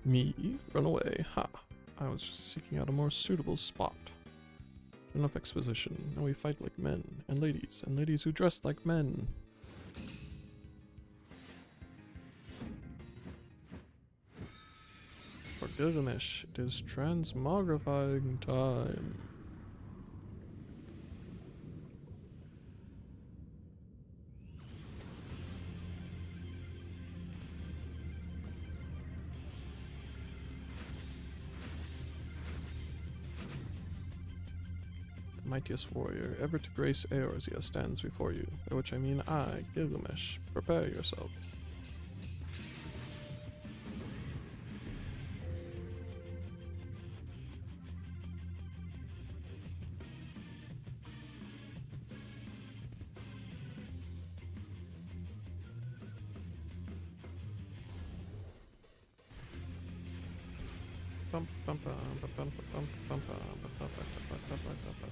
Me? Run away? Ha! I was just seeking out a more suitable spot. Enough exposition. Now we fight like men, and ladies who dress like men. For Gilgamesh, it is transmogrifying time. Mightiest warrior ever to grace Eorzea stands before you, by which I mean I, Gilgamesh. Prepare yourself. Bum, bum, bum, bum, bum, bum, bum, bum, bum, bum, bum.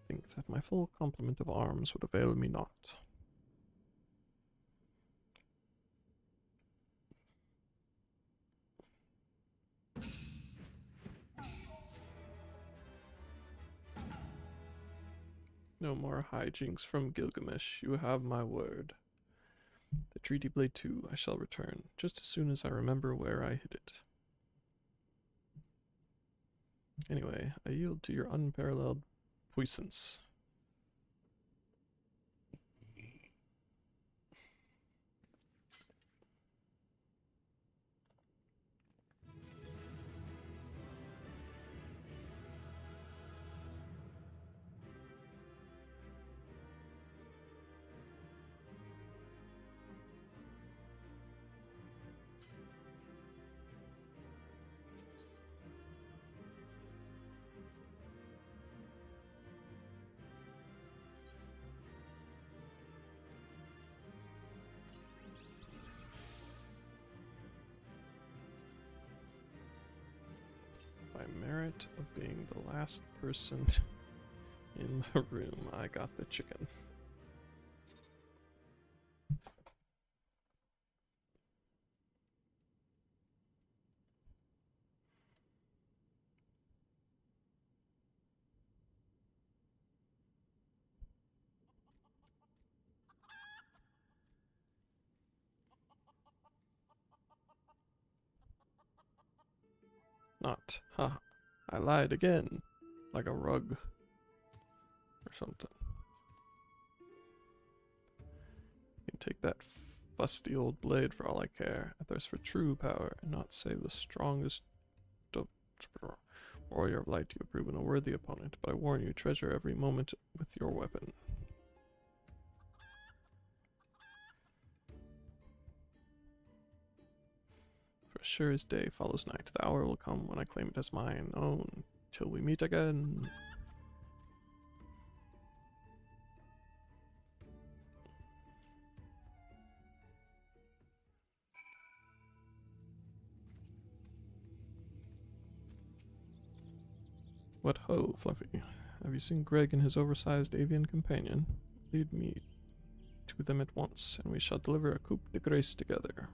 think that my full complement of arms would avail me not. No more hijinks from Gilgamesh, you have my word. The Treaty Blade 2 I shall return, just as soon as I remember where I hid it. Anyway, I yield to your unparalleled puissance. By merit of being the last person in the room, I got the chicken. Not. Ha. I lied again. Like a rug. Or something. You can take that fusty old blade for all I care. I thirst for true power, and not save the strongest warrior of light. You have proven a worthy opponent, but I warn you, treasure every moment with your weapon. For sure as day follows night, the hour will come when I claim it as mine own. Till we meet again. What ho, Fluffy? Have you seen Greg and his oversized avian companion? Lead me to them at once, and we shall deliver a coup de grace together.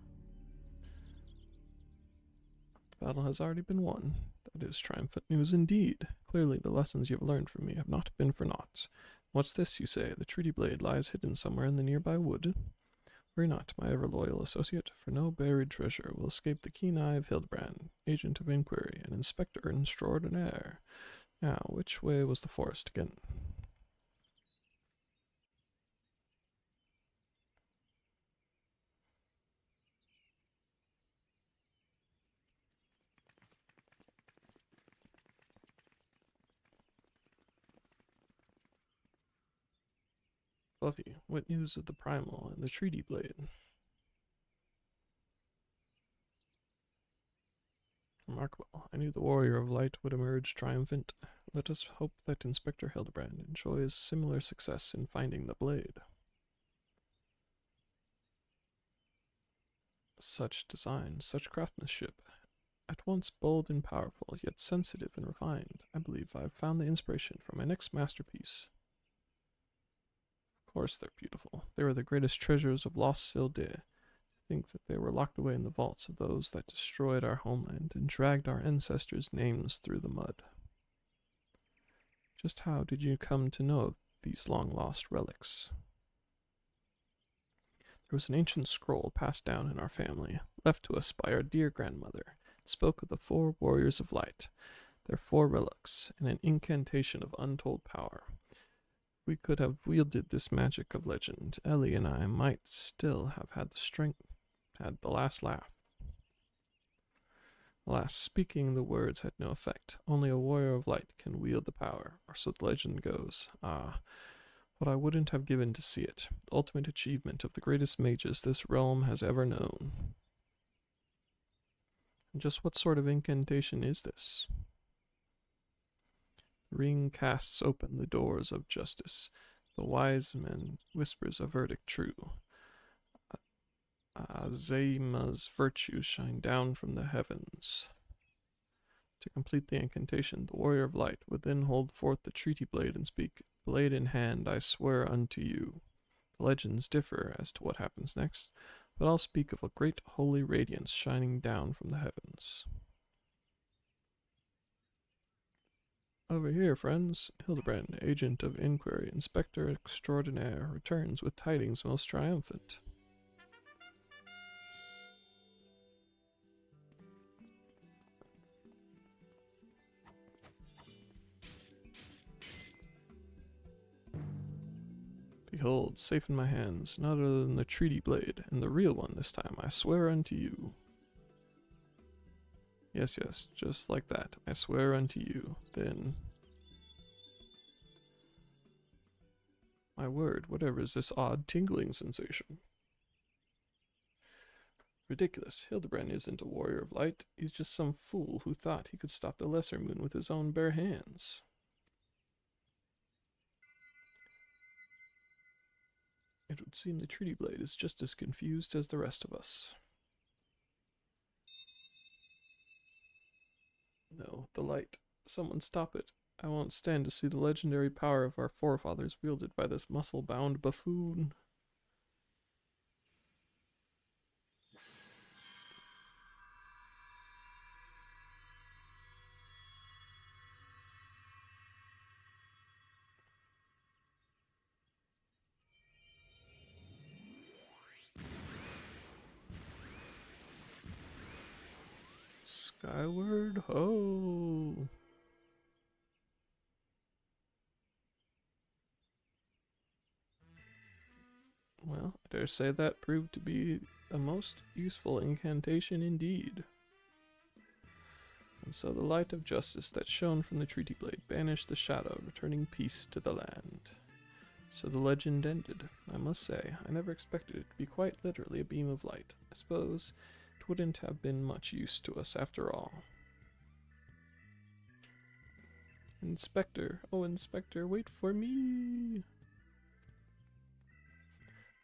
The battle has already been won. That is triumphant news indeed. Clearly the lessons you have learned from me have not been for naught. What's this, you say? The Treaty Blade lies hidden somewhere in the nearby wood? Worry not, my ever-loyal associate, for no buried treasure will escape the keen eye of Hildebrand, agent of inquiry and inspector extraordinaire. Now, which way was the forest again? Fluffy, what news of the Primal and the Treaty Blade? Remarkable. I knew the Warrior of Light would emerge triumphant. Let us hope that Inspector Hildebrand enjoys similar success in finding the blade. Such design, such craftsmanship, at once bold and powerful, yet sensitive and refined. I believe I have found the inspiration for my next masterpiece. Of course they're beautiful. They were the greatest treasures of lost Sildé. Think that they were locked away in the vaults of those that destroyed our homeland and dragged our ancestors' names through the mud. Just how did you come to know of these long-lost relics? There was an ancient scroll passed down in our family, left to us by our dear grandmother. It spoke of the 4 warriors of light, their 4 relics, and an incantation of untold power. We could have wielded this magic of legend. Ellie and I might still have had the last laugh. Alas, speaking the words had no effect. Only a warrior of light can wield the power, or so the legend goes. Ah, what I wouldn't have given to see it. The ultimate achievement of the greatest mages this realm has ever known. And just what sort of incantation is this? The ring casts open the doors of justice. The wise man whispers a verdict true. Azema's virtues shine down from the heavens To complete the incantation, the Warrior of Light would then hold forth the treaty blade and speak, "Blade in hand, I swear unto you." The legends differ as to what happens next, but I'll speak of a great holy radiance shining down from the heavens. Over here, friends. Hildebrand, agent of inquiry, inspector extraordinaire, returns with tidings most triumphant. Behold, safe in my hands, none other than the treaty blade, and the real one this time, I swear unto you. Yes, yes, just like that, I swear unto you. Then... my word, whatever is this odd tingling sensation? Ridiculous, Hildebrand isn't a warrior of light, he's just some fool who thought he could stop the lesser moon with his own bare hands. It would seem the treaty blade is just as confused as the rest of us. No, the light. Someone stop it. I won't stand to see the legendary power of our forefathers wielded by this muscle-bound buffoon. Skyward ho! Well, I dare say that proved to be a most useful incantation indeed. And so the light of justice that shone from the treaty blade banished the shadow, returning peace to the land. So the legend ended. I must say, I never expected it to be quite literally a beam of light. I suppose it wouldn't have been much use to us after all. Inspector, oh Inspector, wait for me!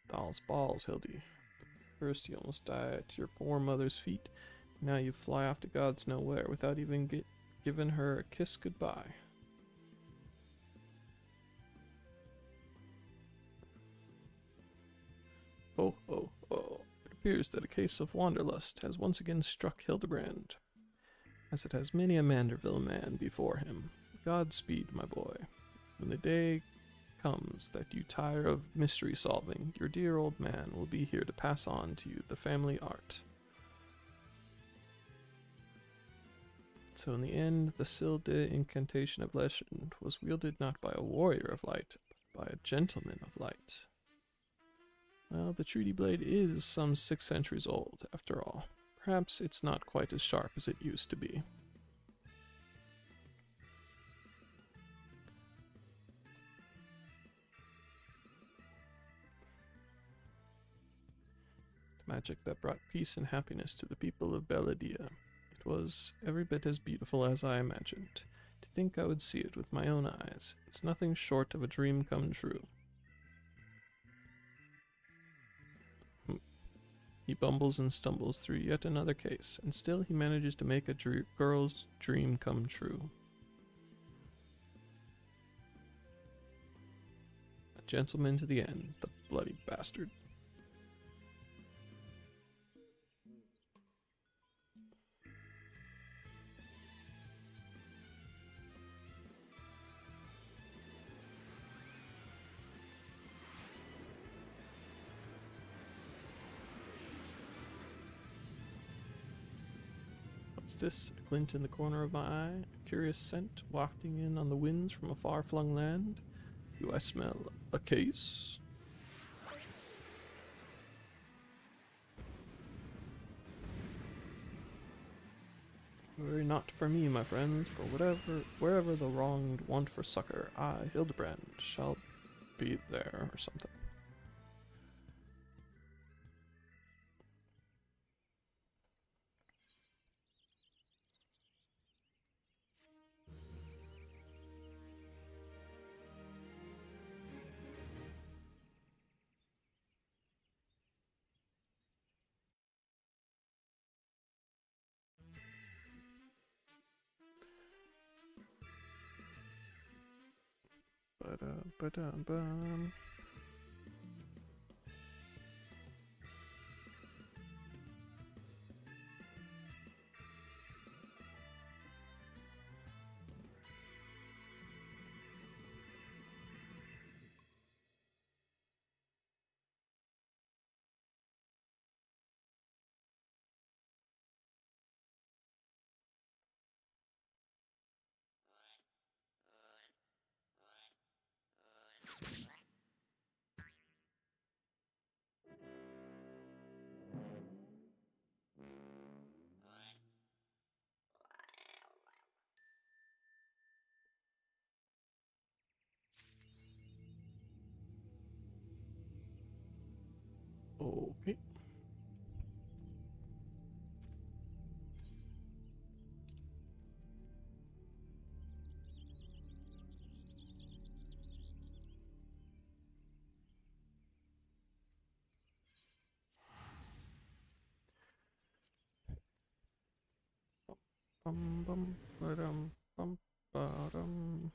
Doll's balls, Hildy. First you almost die at your poor mother's feet, now you fly off to God's nowhere without even giving her a kiss goodbye. Oh, oh, oh. It appears that a case of wanderlust has once again struck Hildebrand, as it has many a Manderville man before him. Godspeed, my boy. When the day comes that you tire of mystery solving, your dear old man will be here to pass on to you the family art. So in the end, the Silde incantation of legend was wielded not by a warrior of light, but by a gentleman of light. Well, the treaty blade is some 6 centuries old, after all. Perhaps it's not quite as sharp as it used to be. The magic that brought peace and happiness to the people of Belladia. It was every bit as beautiful as I imagined. To think I would see it with my own eyes, it's nothing short of a dream come true. He bumbles and stumbles through yet another case, and still he manages to make a girl's dream come true. A gentleman to the end, the bloody bastard. What's this? A glint in the corner of my eye? A curious scent wafting in on the winds from a far-flung land? Do I smell a case? Worry not for me, my friends, for wherever the wronged want for succor, I, Hildebrand, shall be there, or something. Ba-da-ba-dum-bum. Okay. Bum bum ba-dum bum ba-dum.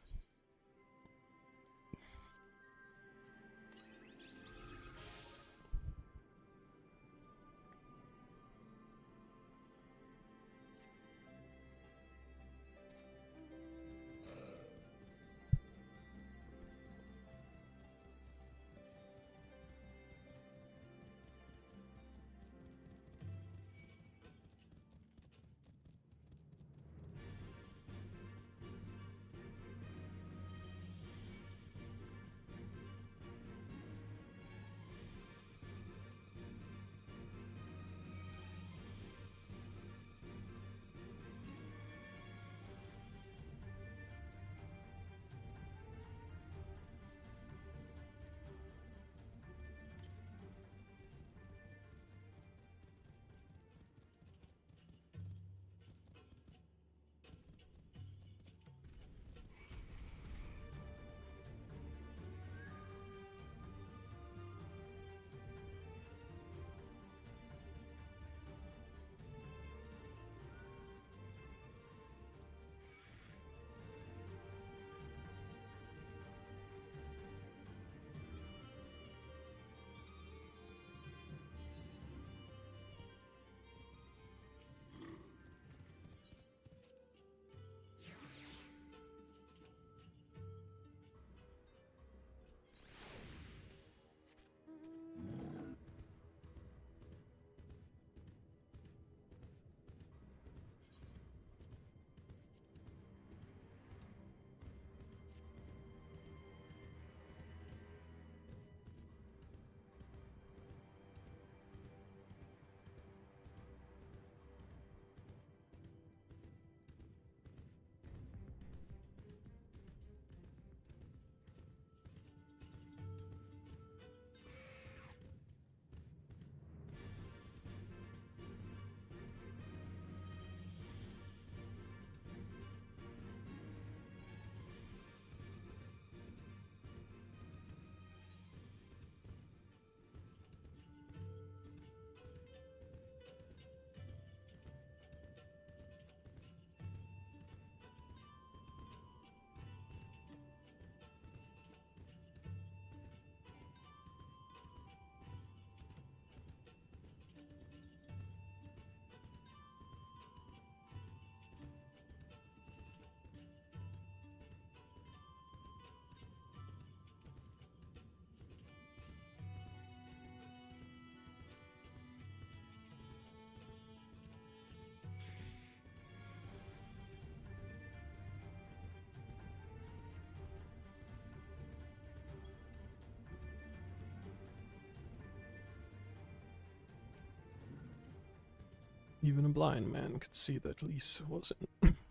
Even a blind man could see that Lise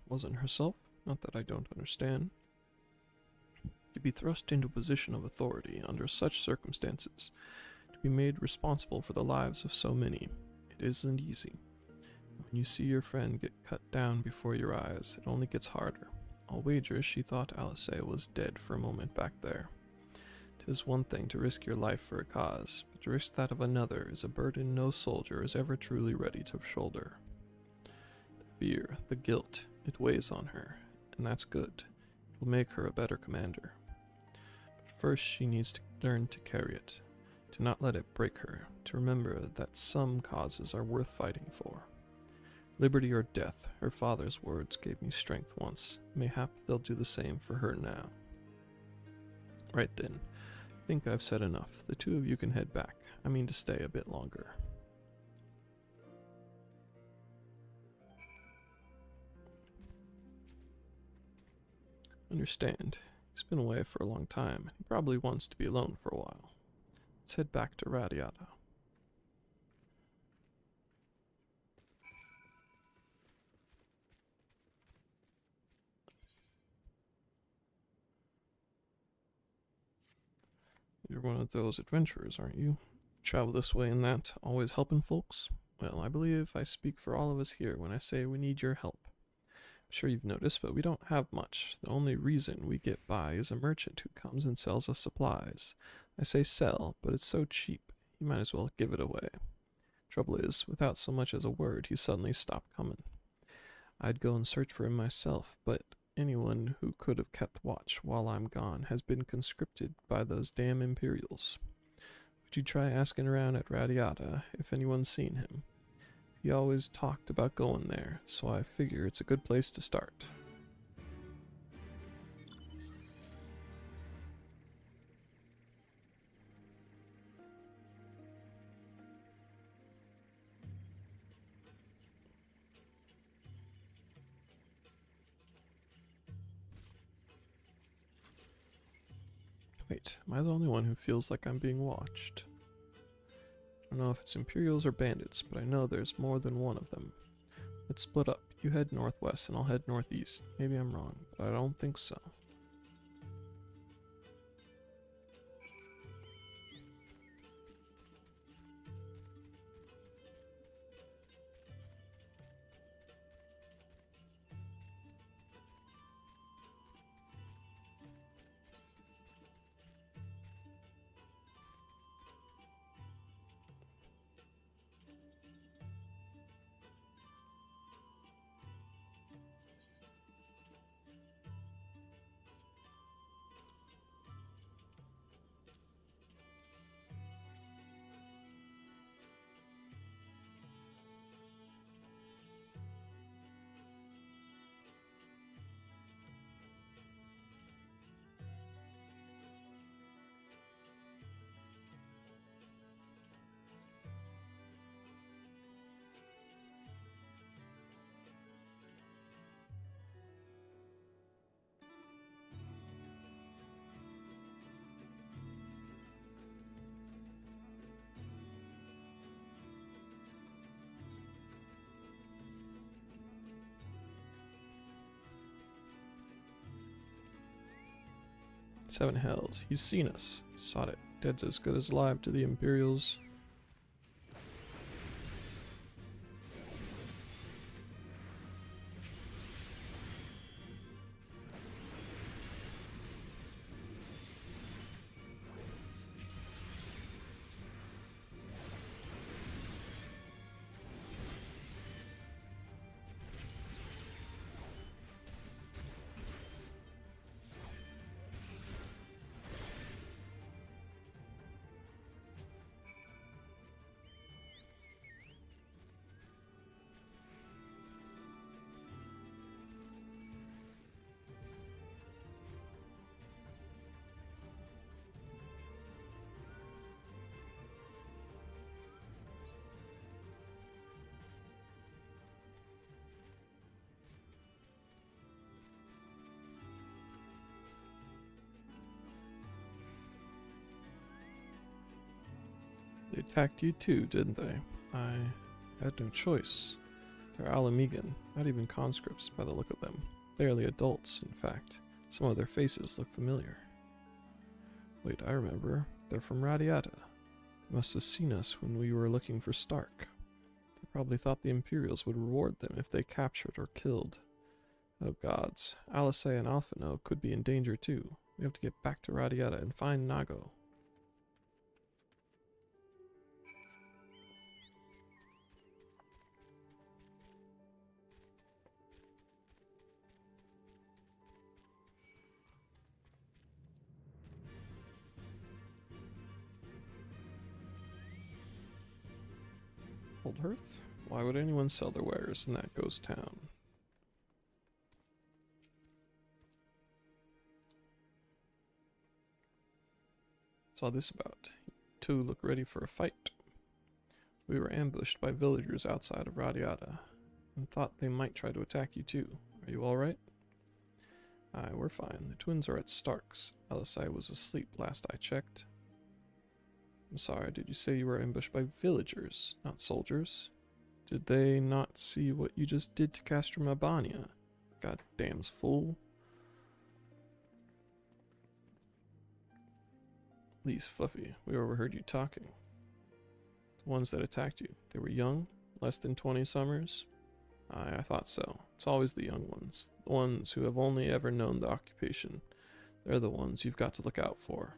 wasn't herself. Not that I don't understand. To be thrust into a position of authority under such circumstances, to be made responsible for the lives of so many, it isn't easy. When you see your friend get cut down before your eyes, it only gets harder. I'll wager she thought Alisaie was dead for a moment back there. 'Tis one thing to risk your life for a cause, but to risk that of another is a burden no soldier is ever truly ready to shoulder. The fear, the guilt, it weighs on her, and that's good. It will make her a better commander. first she needs to learn to carry it, to not let it break her, to remember that some causes are worth fighting for. Liberty or death, her father's words gave me strength once. Mayhap they'll do the same for her now. Right then, I think I've said enough. The two of you can head back. I mean to stay a bit longer. Understand. He's been away for a long time, and he probably wants to be alone for a while. Let's head back to Radiata. You're one of those adventurers, aren't you? Travel this way and that, always helping folks? Well, I believe I speak for all of us here when I say we need your help. I'm sure you've noticed, but we don't have much. The only reason we get by is a merchant who comes and sells us supplies. I say sell, but it's so cheap, you might as well give it away. Trouble is, without so much as a word, he suddenly stopped coming. I'd go and search for him myself, but anyone who could have kept watch while I'm gone has been conscripted by those damn Imperials. Would you try asking around at Radiata if anyone's seen him? He always talked about going there, so I figure it's a good place to start. Wait, am I the only one who feels like I'm being watched? I don't know if it's Imperials or bandits, but I know there's more than one of them. Let's split up. You head northwest and I'll head northeast. Maybe I'm wrong, but I don't think so. Seven hells. He's seen us. Sod it. Dead's as good as alive to the Imperials. They attacked you too, didn't they? I had no choice. They're Alamegan, not even conscripts by the look of them. Barely adults, in fact. Some of their faces look familiar. Wait, I remember. They're from Radiata. They must have seen us when we were looking for Stark. They probably thought the Imperials would reward them if they captured or killed. Oh gods, Alice and Alphino could be in danger too. We have to get back to Radiata and find Nago. Cold Hearth? Why would anyone sell their wares in that ghost town? What's all this about? You two look ready for a fight. We were ambushed by villagers outside of Radiata and thought they might try to attack you too. Are you alright? Aye, we're fine. The twins are at Stark's. Alisai was asleep last I checked. I'm sorry, did you say you were ambushed by villagers, not soldiers? Did they not see what you just did to Castrum Albania? Goddamn fool. Lise, Fluffy, we overheard you talking. The ones that attacked you, they were young? Less than 20 summers? Aye, I thought so. It's always the young ones. The ones who have only ever known the occupation. They're the ones you've got to look out for.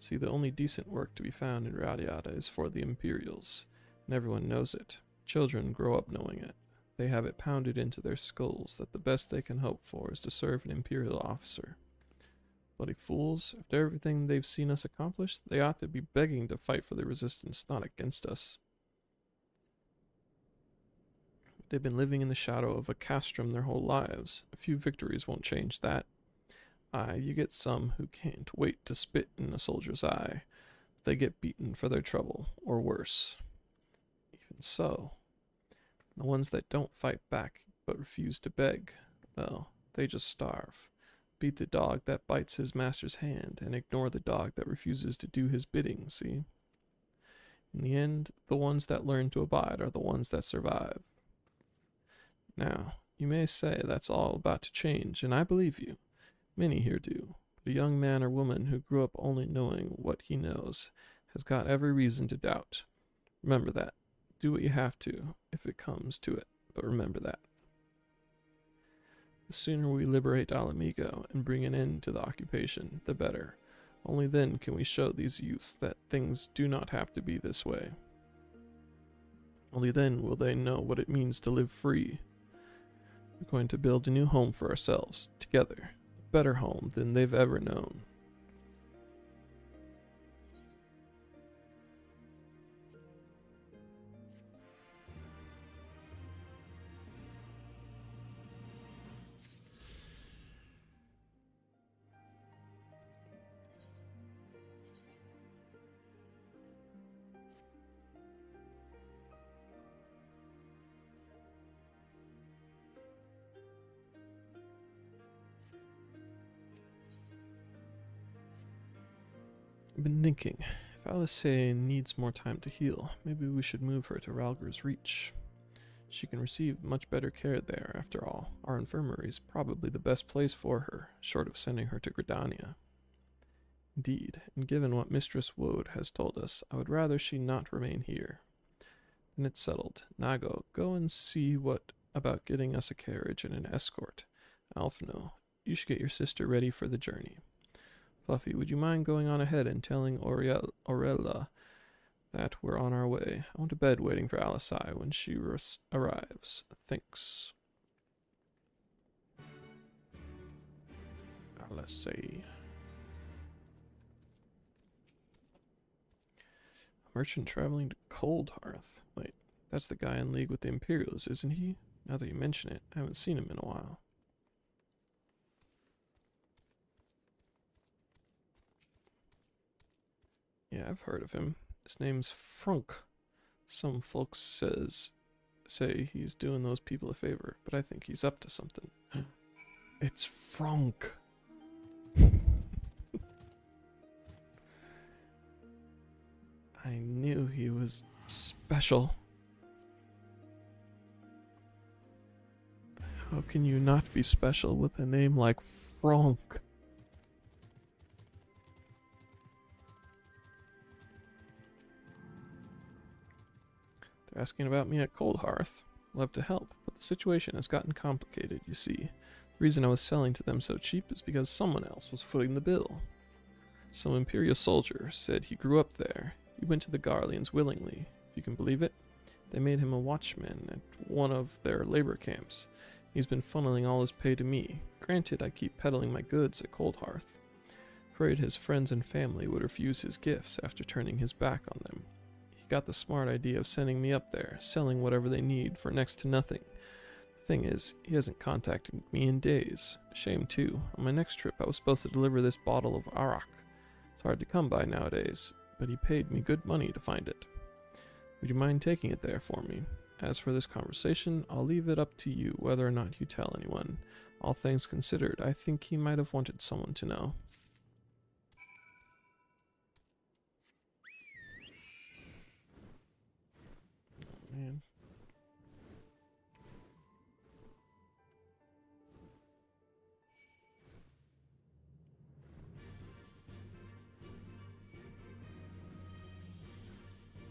See, the only decent work to be found in Radiata is for the Imperials, and everyone knows it. Children grow up knowing it. They have it pounded into their skulls that the best they can hope for is to serve an Imperial officer. Bloody fools, after everything they've seen us accomplish, they ought to be begging to fight for the resistance, not against us. They've been living in the shadow of a castrum their whole lives. A few victories won't change that. Aye, you get some who can't wait to spit in a soldier's eye. They get beaten for their trouble, or worse. Even so, the ones that don't fight back but refuse to beg, well, they just starve. Beat the dog that bites his master's hand, and ignore the dog that refuses to do his bidding, see? In the end, the ones that learn to abide are the ones that survive. Now, you may say that's all about to change, and I believe you. Many here do. But a young man or woman who grew up only knowing what he knows has got every reason to doubt. Remember that. Do what you have to, if it comes to it, but remember that. The sooner we liberate Alamigo and bring an end to the occupation, the better. Only then can we show these youths that things do not have to be this way. Only then will they know what it means to live free. We're going to build a new home for ourselves, together. A better home than they've ever known. I've been thinking, if Alisai needs more time to heal, maybe we should move her to Ralger's Reach. She can receive much better care there, after all. Our infirmary is probably the best place for her, short of sending her to Gridania. Indeed, and given what Mistress Woad has told us, I would rather she not remain here. Then it's settled. Nago, go and see what about getting us a carriage and an escort. Alphino, you should get your sister ready for the journey. Fluffy, would you mind going on ahead and telling Aurella that we're on our way? I want to bed waiting for Alisai when she arrives. Thanks. Alisai. A merchant traveling to Cold Hearth. Wait, that's the guy in league with the Imperials, isn't he? Now that you mention it, I haven't seen him in a while. Yeah, I've heard of him. His name's Frunk. Some folks say he's doing those people a favor, but I think he's up to something. It's Frunk. I knew he was special. How can you not be special with a name like Frunk? They're asking about me at Cold Hearth. Love to help, but the situation has gotten complicated, you see. The reason I was selling to them so cheap is because someone else was footing the bill. Some Imperial soldier said he grew up there. He went to the Garleans willingly, if you can believe it. They made him a watchman at one of their labor camps. He's been funneling all his pay to me. Granted, I keep peddling my goods at Cold Hearth. Afraid his friends and family would refuse his gifts after turning his back on them. He got the smart idea of sending me up there, selling whatever they need for next to nothing. The thing is, he hasn't contacted me in days. Shame too. On my next trip, I was supposed to deliver this bottle of arak. It's hard to come by nowadays, but he paid me good money to find it. Would you mind taking it there for me? As for this conversation, I'll leave it up to you whether or not you tell anyone. All things considered, I think he might have wanted someone to know. Oh, man.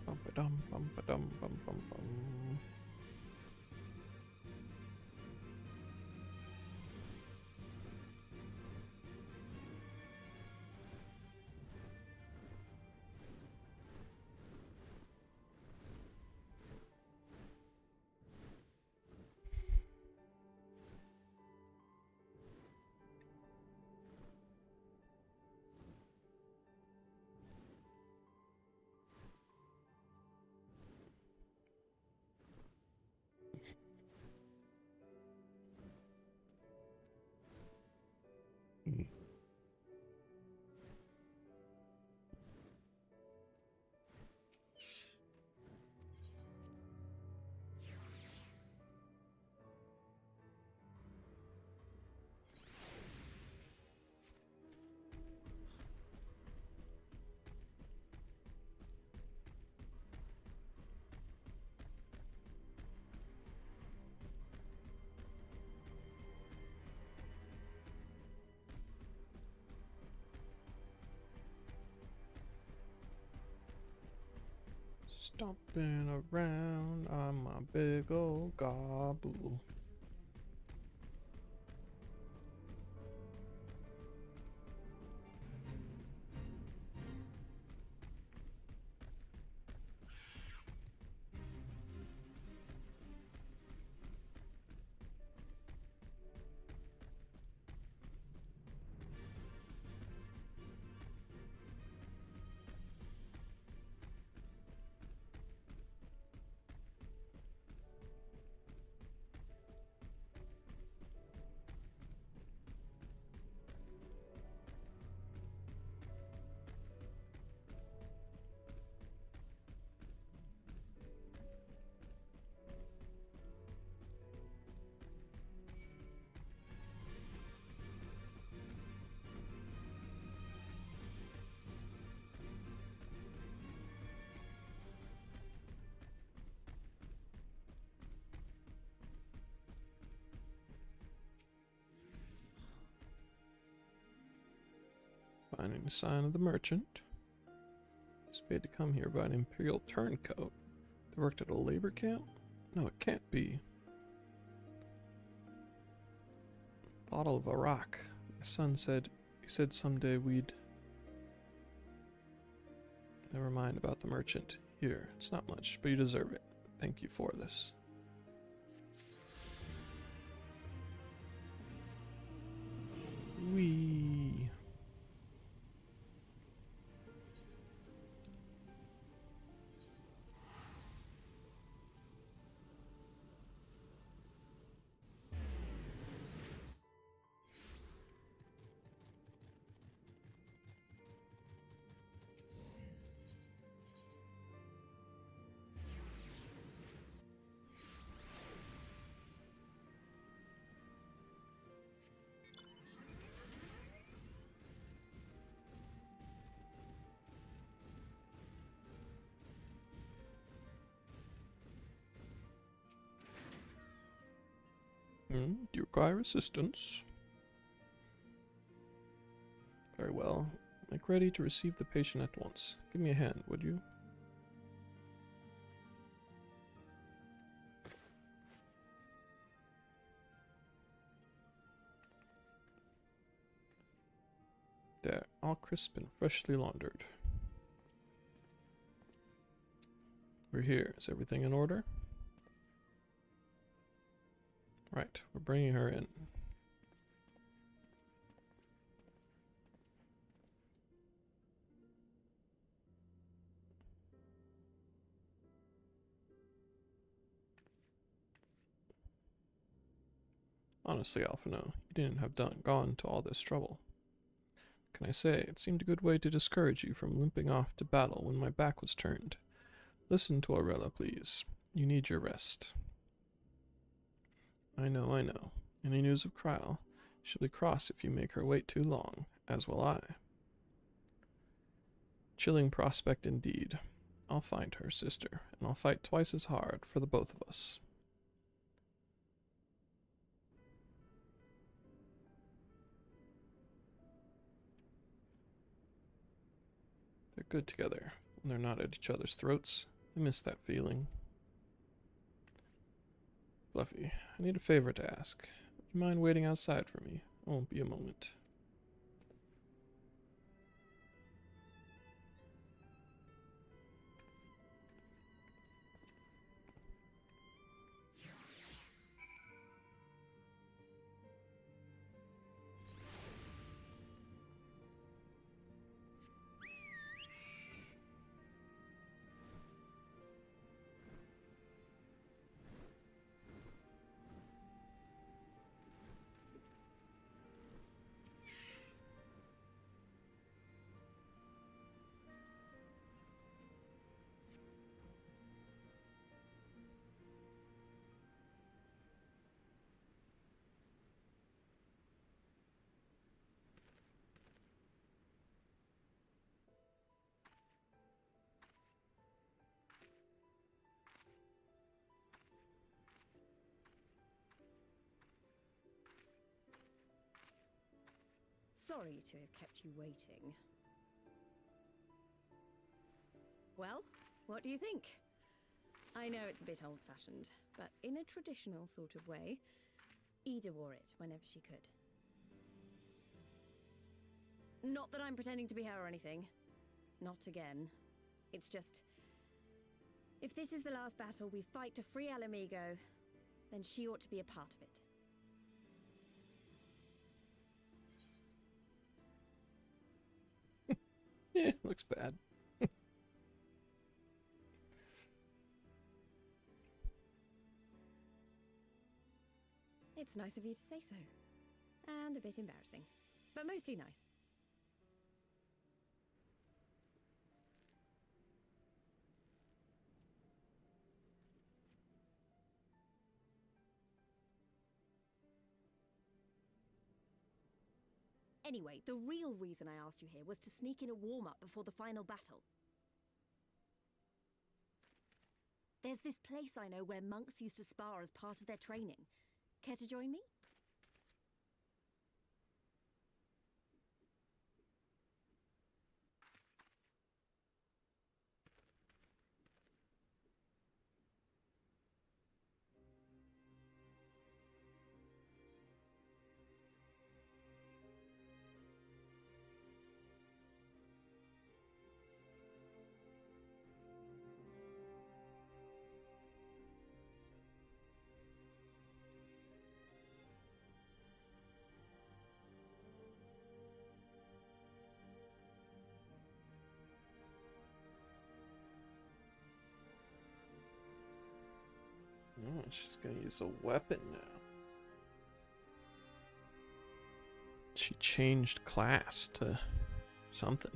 Bum bum bum bum bum bum. Stomping around on my big old gobble. Finding the sign of the merchant. He's paid to come here by an imperial turncoat. They worked at a labor camp? No, it can't be. Bottle of arak. My son said, he said someday we'd... Never mind about the merchant. Here, it's not much, but you deserve it. Thank you for this. Wee. Do you require assistance? Very well. Make ready to receive the patient at once. Give me a hand, would you? There, all crisp and freshly laundered. We're here. Is everything in order? Right, we're bringing her in. Honestly, Alphino, you didn't have gone to all this trouble. Can I say, it seemed a good way to discourage you from limping off to battle when my back was turned. Listen to Aurella, please. You need your rest. I know, I know. Any news of Krile? She'll be cross if you make her wait too long, as will I. Chilling prospect indeed. I'll find her, sister, and I'll fight twice as hard for the both of us. They're good together when they're not at each other's throats. I miss that feeling. Fluffy, I need a favor to ask. Would you mind waiting outside for me? I won't be a moment. Sorry to have kept you waiting. Well, what do you think? I know it's a bit old-fashioned, but in a traditional sort of way, Ida wore it whenever she could. Not that I'm pretending to be her or anything. Not again. It's just, if this is the last battle we fight to free Ala Mhigo, then she ought to be a part of it. Yeah, looks bad. It's nice of you to say so. And a bit embarrassing. But mostly nice. Anyway, the real reason I asked you here was to sneak in a warm-up before the final battle. There's this place I know where monks used to spar as part of their training. Care to join me? Oh, she's gonna use a weapon now. She changed class to something.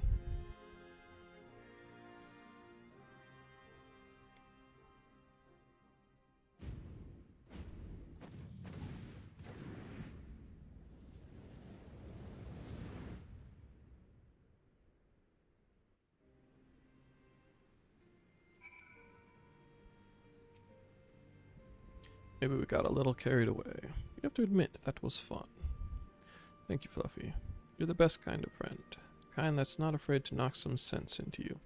Maybe we got a little carried away. You have to admit, that was fun. Thank you, Fluffy. You're the best kind of friend. The kind that's not afraid to knock some sense into you.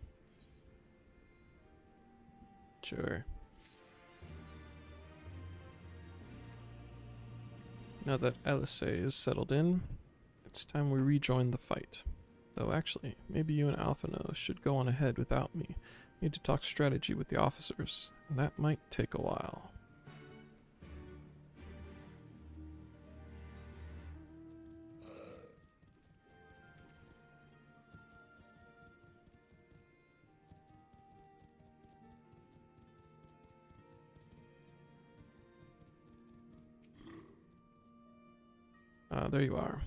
Sure. Now that Alice is settled in, it's time we rejoin the fight. Though actually, maybe you and Alphino should go on ahead without me. Need to talk strategy with the officers, and that might take a while. Ah, there you are.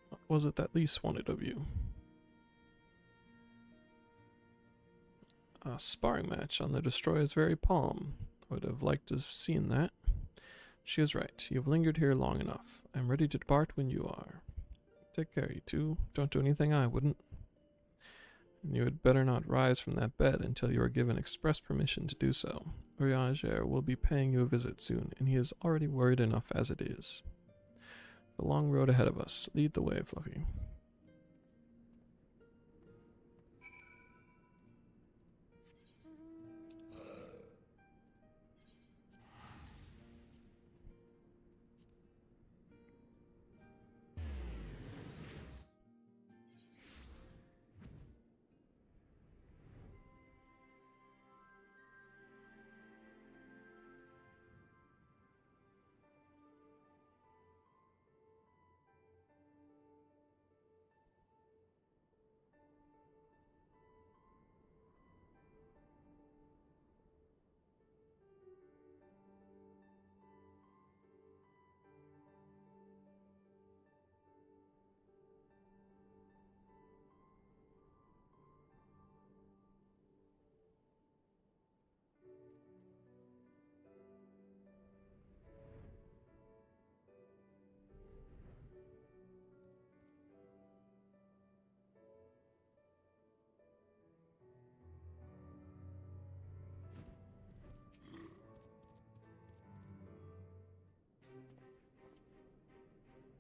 What was it that Lise wanted of you? A sparring match on the Destroyer's very palm. Would have liked to have seen that. She is right. You have lingered here long enough. I am ready to depart when you are. Take care, you two. Don't do anything I wouldn't. And you had better not rise from that bed until you are given express permission to do so. Urianger will be paying you a visit soon, and he is already worried enough as it is. The long road ahead of us. Lead the way, Fluffy.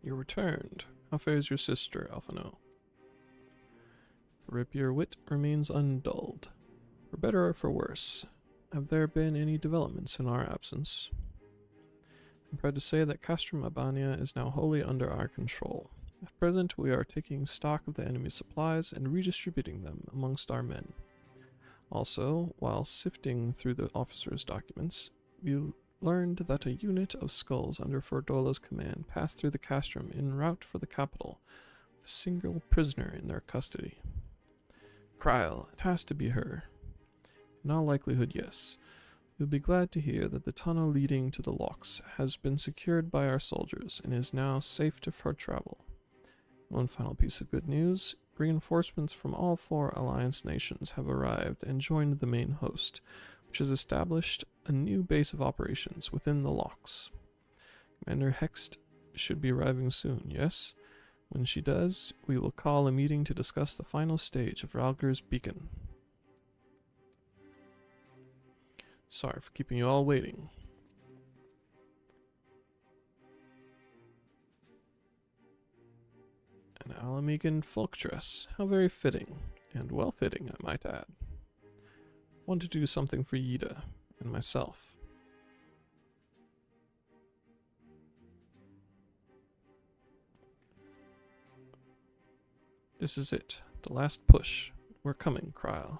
You returned. How fares your sister, Alphino? Rapier wit remains undulled. For better or for worse, have there been any developments in our absence? I'm proud to say that Castrum Abania is now wholly under our control. At present, we are taking stock of the enemy's supplies and redistributing them amongst our men. Also, while sifting through the officers' documents, we learned that a unit of skulls under Ferdola's command passed through the castrum en route for the capital, with a single prisoner in their custody. Kryl, it has to be her. In all likelihood, yes. You'll be glad to hear that the tunnel leading to the locks has been secured by our soldiers and is now safe for travel. One final piece of good news. Reinforcements from all 4 Alliance nations have arrived and joined the main host, which has established a new base of operations within the locks. Commander Hext should be arriving soon, yes? When she does, we will call a meeting to discuss the final stage of Ralger's Beacon. Sorry for keeping you all waiting. An Alamigan folk dress. How very fitting. And well fitting, I might add. Want to do something for Yida and myself. This is it. The last push. We're coming, Kryl.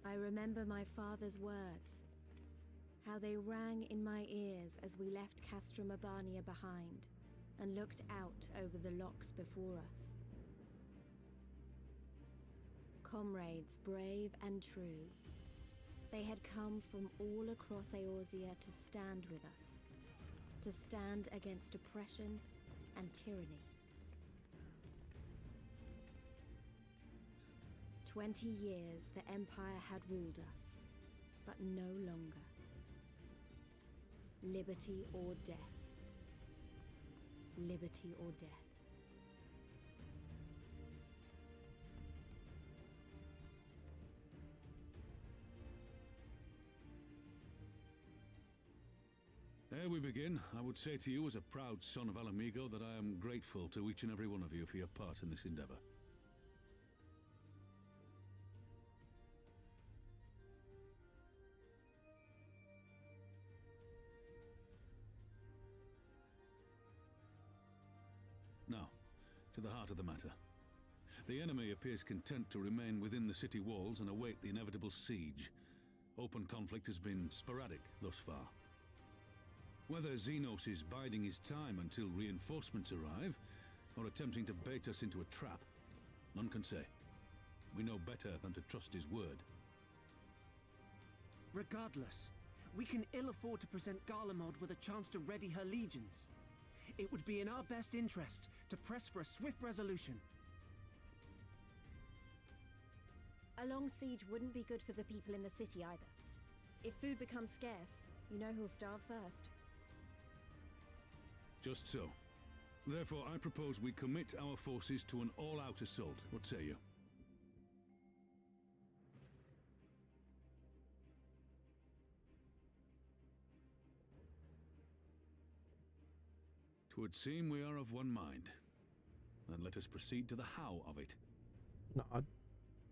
I remember my father's words, how they rang in my ears as we left Castrum Abania behind and looked out over the locks before us. Comrades brave and true, they had come from all across Eorzea to stand with us, to stand against oppression and tyranny. 20 years the Empire had ruled us, but no longer. Liberty or death. Liberty or death. Ere we begin, I would say to you as a proud son of Alamigo that I am grateful to each and every one of you for your part in this endeavor. Now, to the heart of the matter. The enemy appears content to remain within the city walls and await the inevitable siege. Open conflict has been sporadic thus far. Whether Xenos is biding his time until reinforcements arrive, or attempting to bait us into a trap, none can say. We know better than to trust his word. Regardless, we can ill afford to present Garlemald with a chance to ready her legions. It would be in our best interest to press for a swift resolution. A long siege wouldn't be good for the people in the city either. If food becomes scarce, you know who'll starve first. Just so. Therefore, I propose we commit our forces to an all-out assault. What say you? Twould seem we are of one mind. Then let us proceed to the how of it. Nod.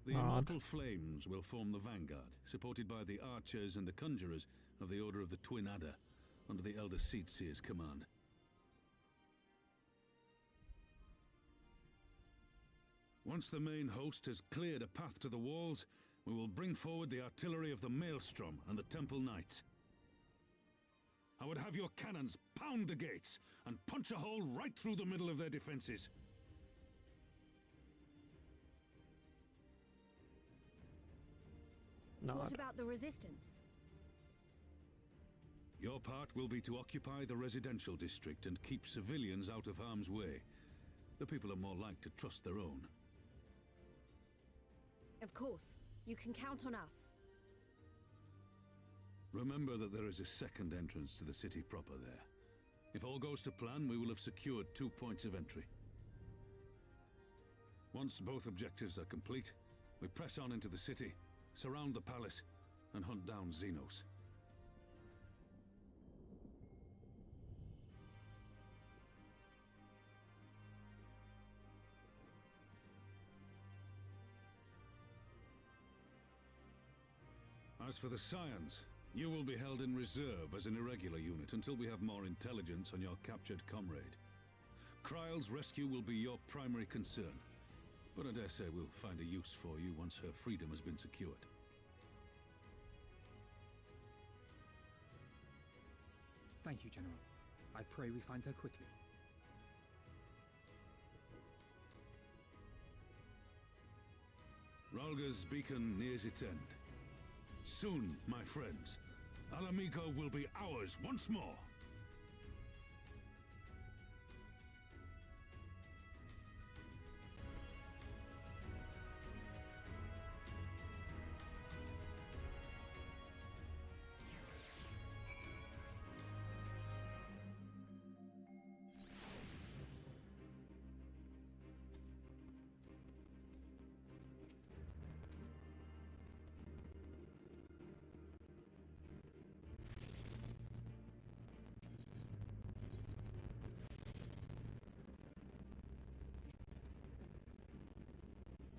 The Nod. Immortal Flames will form the vanguard, supported by the archers and the conjurers of the Order of the Twin Adder, under the Elder Seedseer's command. Once the main host has cleared a path to the walls, we will bring forward the artillery of the Maelstrom and the Temple Knights. I would have your cannons pound the gates and punch a hole right through the middle of their defenses. Nod. What about the resistance? Your part will be to occupy the residential district and keep civilians out of harm's way. The people are more like to trust their own. Of course, you can count on us. Remember that there is a second entrance to the city proper there. If all goes to plan, we will have secured 2 points of entry. Once both objectives are complete, we press on into the city, surround the palace, and hunt down Xenos. As for the Scions, you will be held in reserve as an irregular unit until we have more intelligence on your captured comrade. Kryle's rescue will be your primary concern, but I dare say we'll find a use for you once her freedom has been secured. Thank you, General. I pray we find her quickly. Rhalga's beacon nears its end. Soon, my friends, Ala Mhigo will be ours once more.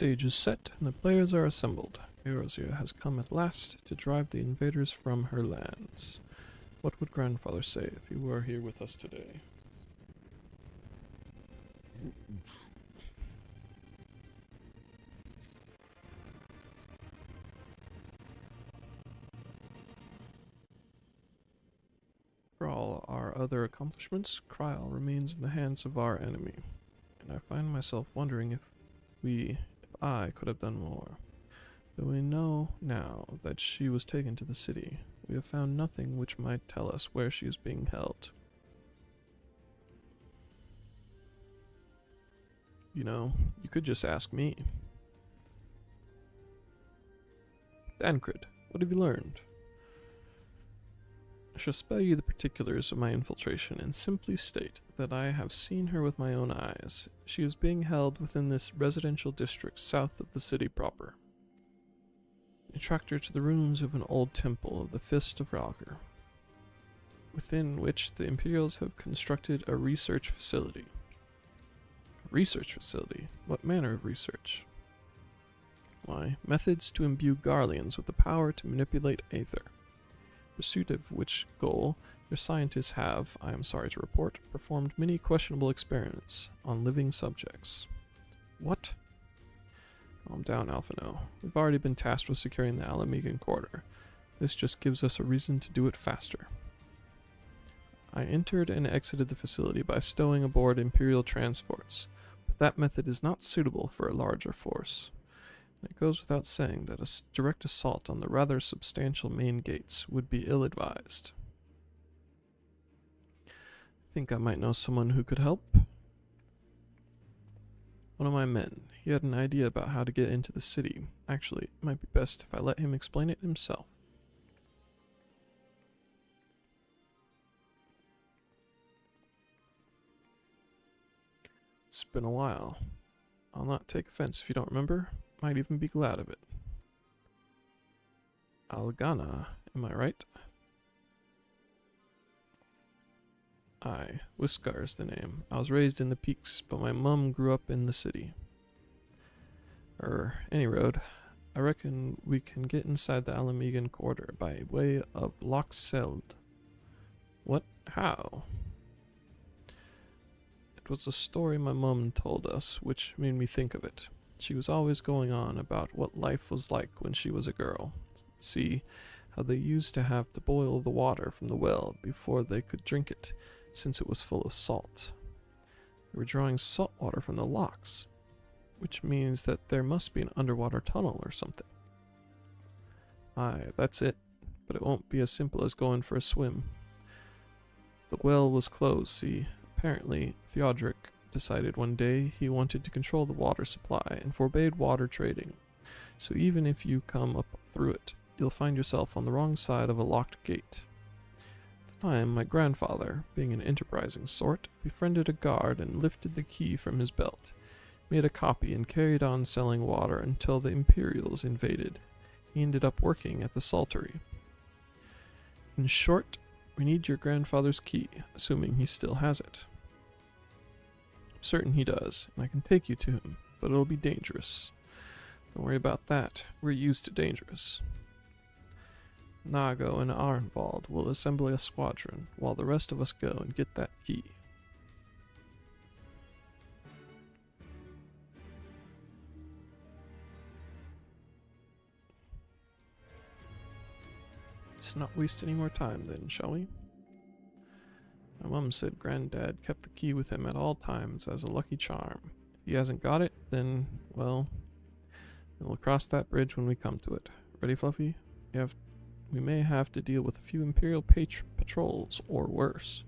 Stage is set and the players are assembled. Eorzea has come at last to drive the invaders from her lands. What would Grandfather say if he were here with us today? For all our other accomplishments, Kryle remains in the hands of our enemy, and I find myself wondering if I could have done more. Though we know now that she was taken to the city, we have found nothing which might tell us where she is being held. You know, you could just ask me. Thancred, what have you learned? I shall spare you the particulars of my infiltration and simply state that I have seen her with my own eyes. She is being held within this residential district south of the city proper. I tracked her to the ruins of an old temple of the Fist of Rhalgr, within which the Imperials have constructed a research facility. A research facility? What manner of research? Why, methods to imbue Garleans with the power to manipulate Aether. Pursuit of which goal, their scientists have, I am sorry to report, performed many questionable experiments on living subjects. What? Calm down, Alphino. We've already been tasked with securing the Alamegan quarter. This just gives us a reason to do it faster. I entered and exited the facility by stowing aboard Imperial transports, but that method is not suitable for a larger force. It goes without saying that a direct assault on the rather substantial main gates would be ill-advised. Think I might know someone who could help? One of my men. He had an idea about how to get into the city. Actually, it might be best if I let him explain it himself. It's been a while. I'll not take offense if you don't remember. Might even be glad of it. Algana, am I right? Aye, Whiskar is the name. I was raised in the peaks, but my mum grew up in the city. Any road. I reckon we can get inside the Alamegan quarter by way of Loch Seld. What? How? It was a story my mum told us, which made me think of it. She was always going on about what life was like when she was a girl. See, how they used to have to boil the water from the well before they could drink it, since it was full of salt. They were drawing salt water from the lochs, which means that there must be an underwater tunnel or something. Aye, that's it, but it won't be as simple as going for a swim. The well was closed, see. Apparently, Theodoric decided one day he wanted to control the water supply and forbade water trading. So even if you come up through it, you'll find yourself on the wrong side of a locked gate. At the time, my grandfather, being an enterprising sort, befriended a guard and lifted the key from his belt, made a copy and carried on selling water until the Imperials invaded. He ended up working at the saltery. In short, we need your grandfather's key, assuming he still has it. I'm certain he does, and I can take you to him, but it'll be dangerous. Don't worry about that, we're used to dangerous. Nago and Arnvald will assemble a squadron, while the rest of us go and get that key. Let's not waste any more time then, shall we? My mum said Granddad kept the key with him at all times as a lucky charm. If he hasn't got it, then, well, then we'll cross that bridge when we come to it. Ready, Fluffy? We may have to deal with a few Imperial patrols, or worse.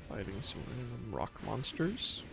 Fighting some random rock monsters.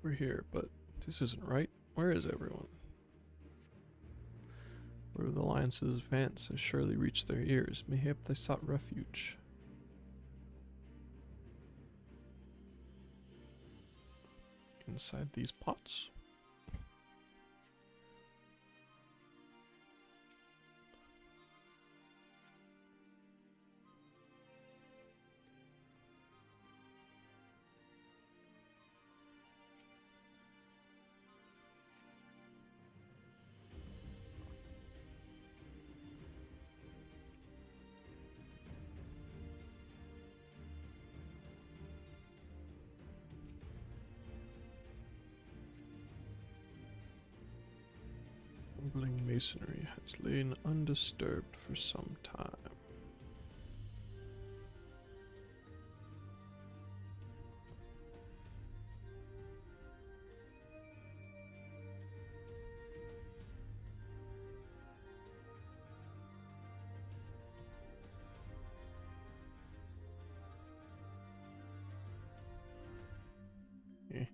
We're here, but this isn't right. Where is everyone? Where the Alliance's advance has surely reached their ears. Mayhap they sought refuge. inside these pots. Crumbling masonry has lain undisturbed for some time. Eh.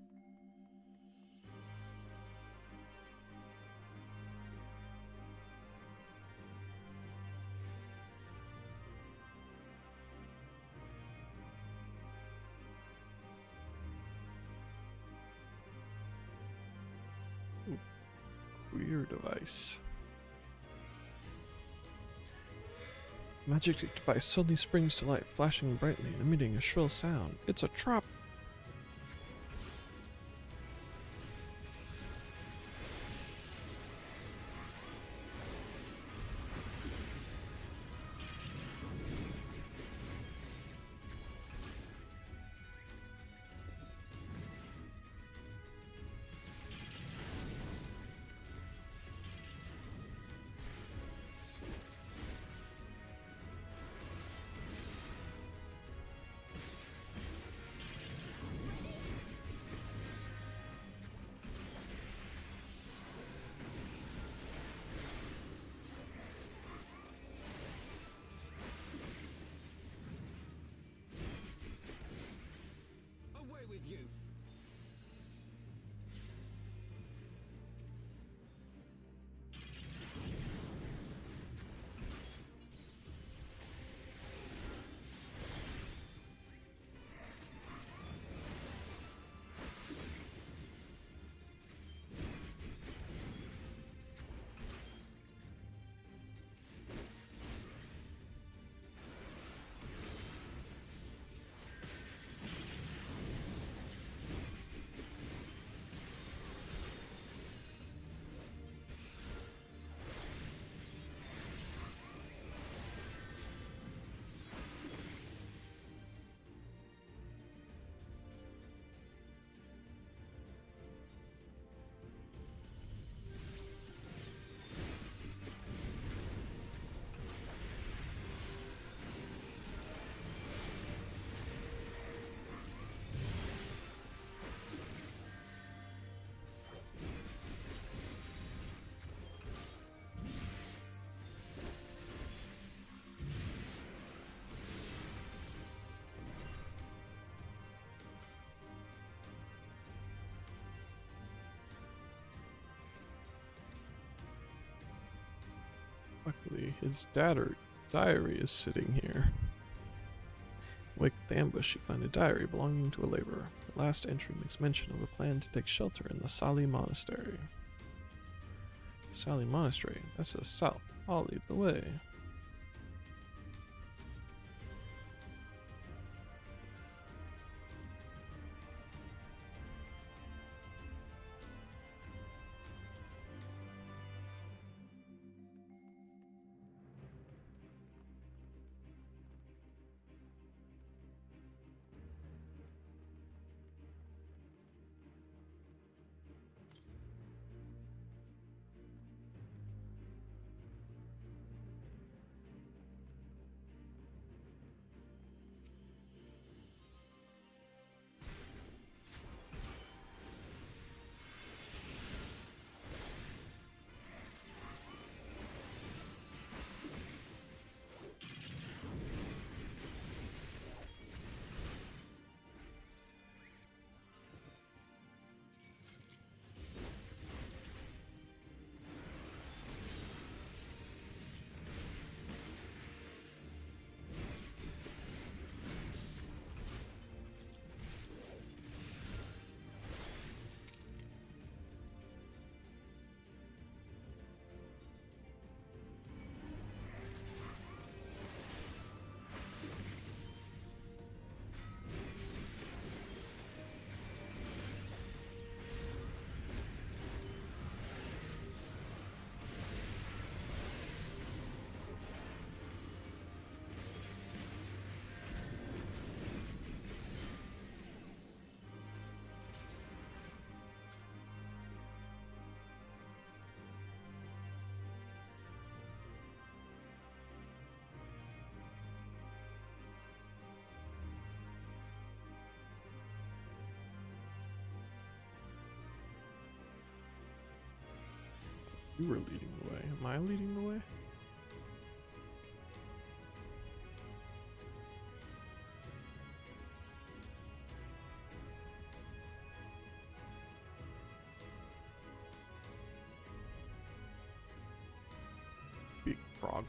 Queer device. Magic device suddenly springs to life, flashing brightly and emitting a shrill sound. It's a trap! Away with you! Luckily, his diary is sitting here. Wake the ambush, you find a diary belonging to a laborer. The last entry makes mention of a plan to take shelter in the Sali Monastery. Sali Monastery? That's the south. I'll lead the way. You were leading the way. Am I leading the way? Big frog.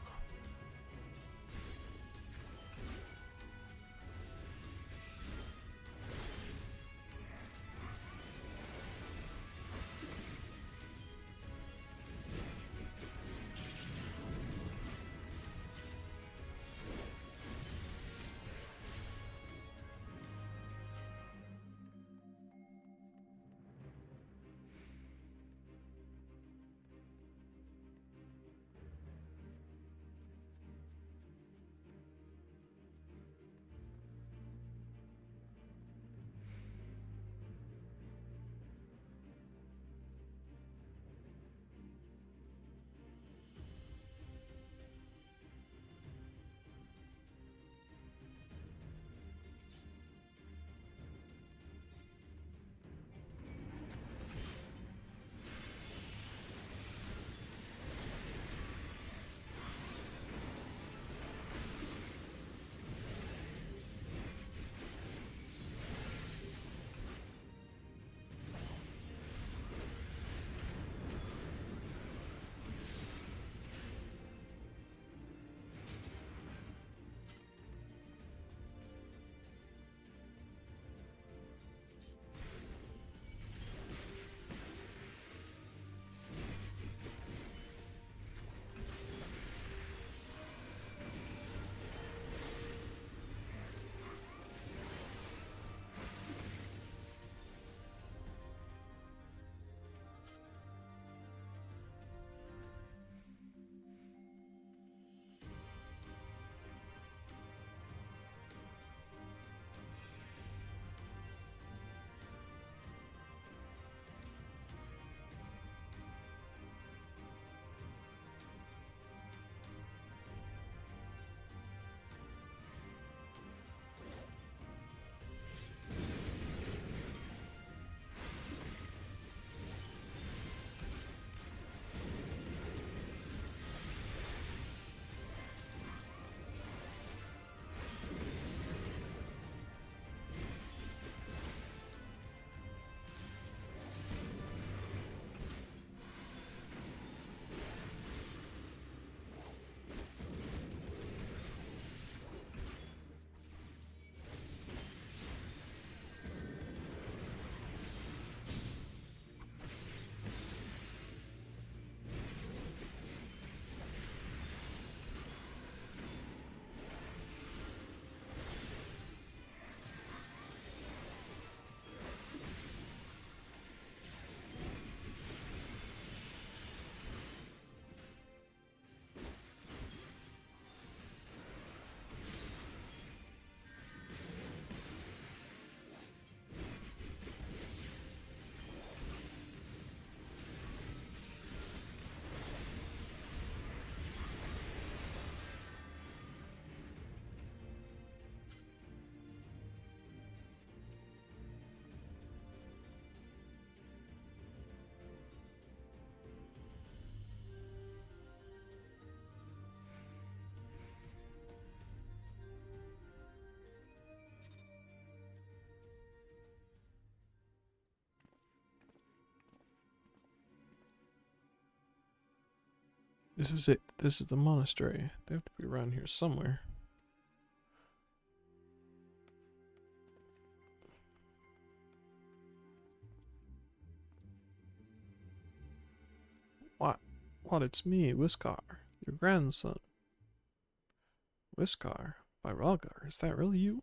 This is it. This is the monastery. They have to be around here somewhere. What? It's me, Whiskar, your grandson. Whiskar, by Ralgar. Is that really you?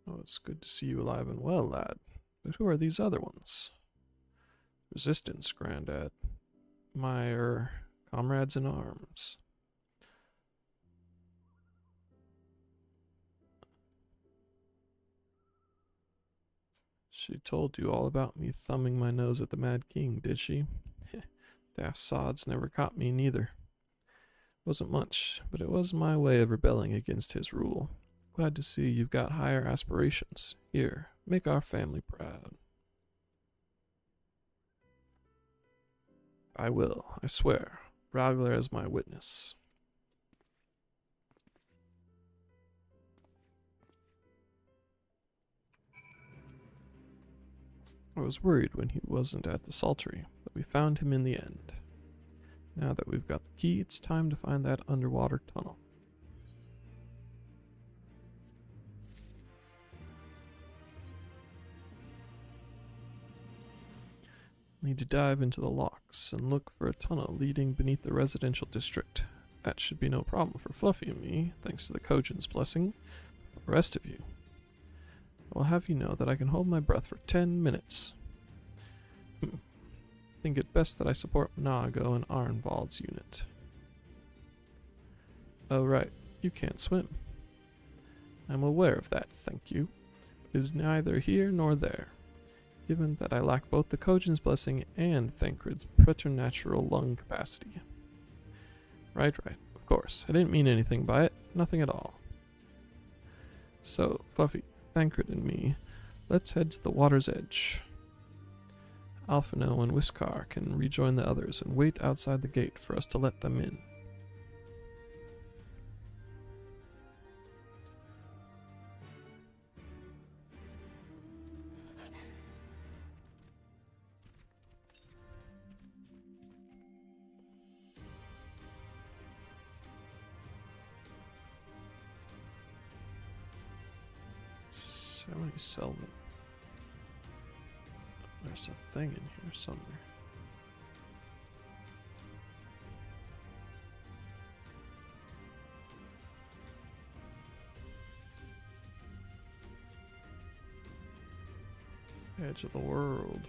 Oh, it's good to see you alive and well, lad. But who are these other ones? Resistance, Grandad. My, comrades in arms. She told you all about me thumbing my nose at the Mad King, did she? Daft sods never caught me neither. Wasn't much, but it was my way of rebelling against his rule. Glad to see you've got higher aspirations. Here, make our family proud. I will, I swear. Raglar as my witness. I was worried when he wasn't at the Saltery, but we found him in the end. Now that we've got the key, it's time to find that underwater tunnel. Need to dive into the locks and look for a tunnel leading beneath the residential district. That should be no problem for Fluffy and me, thanks to the Kojin's blessing. For the rest of you, I will have you know that I can hold my breath for 10 minutes. Think it best that I support Nago and Arnvald's unit. Oh right, you can't swim. I'm aware of that, thank you. But it is neither here nor there, given that I lack both the Kojin's blessing and Thancred's preternatural lung capacity. Right, of course. I didn't mean anything by it. Nothing at all. So, Fluffy, Thancred and me, let's head to the water's edge. Alphino and Whiskar can rejoin the others and wait outside the gate for us to let them in. Selvin. There's a thing in here somewhere. Edge of the world.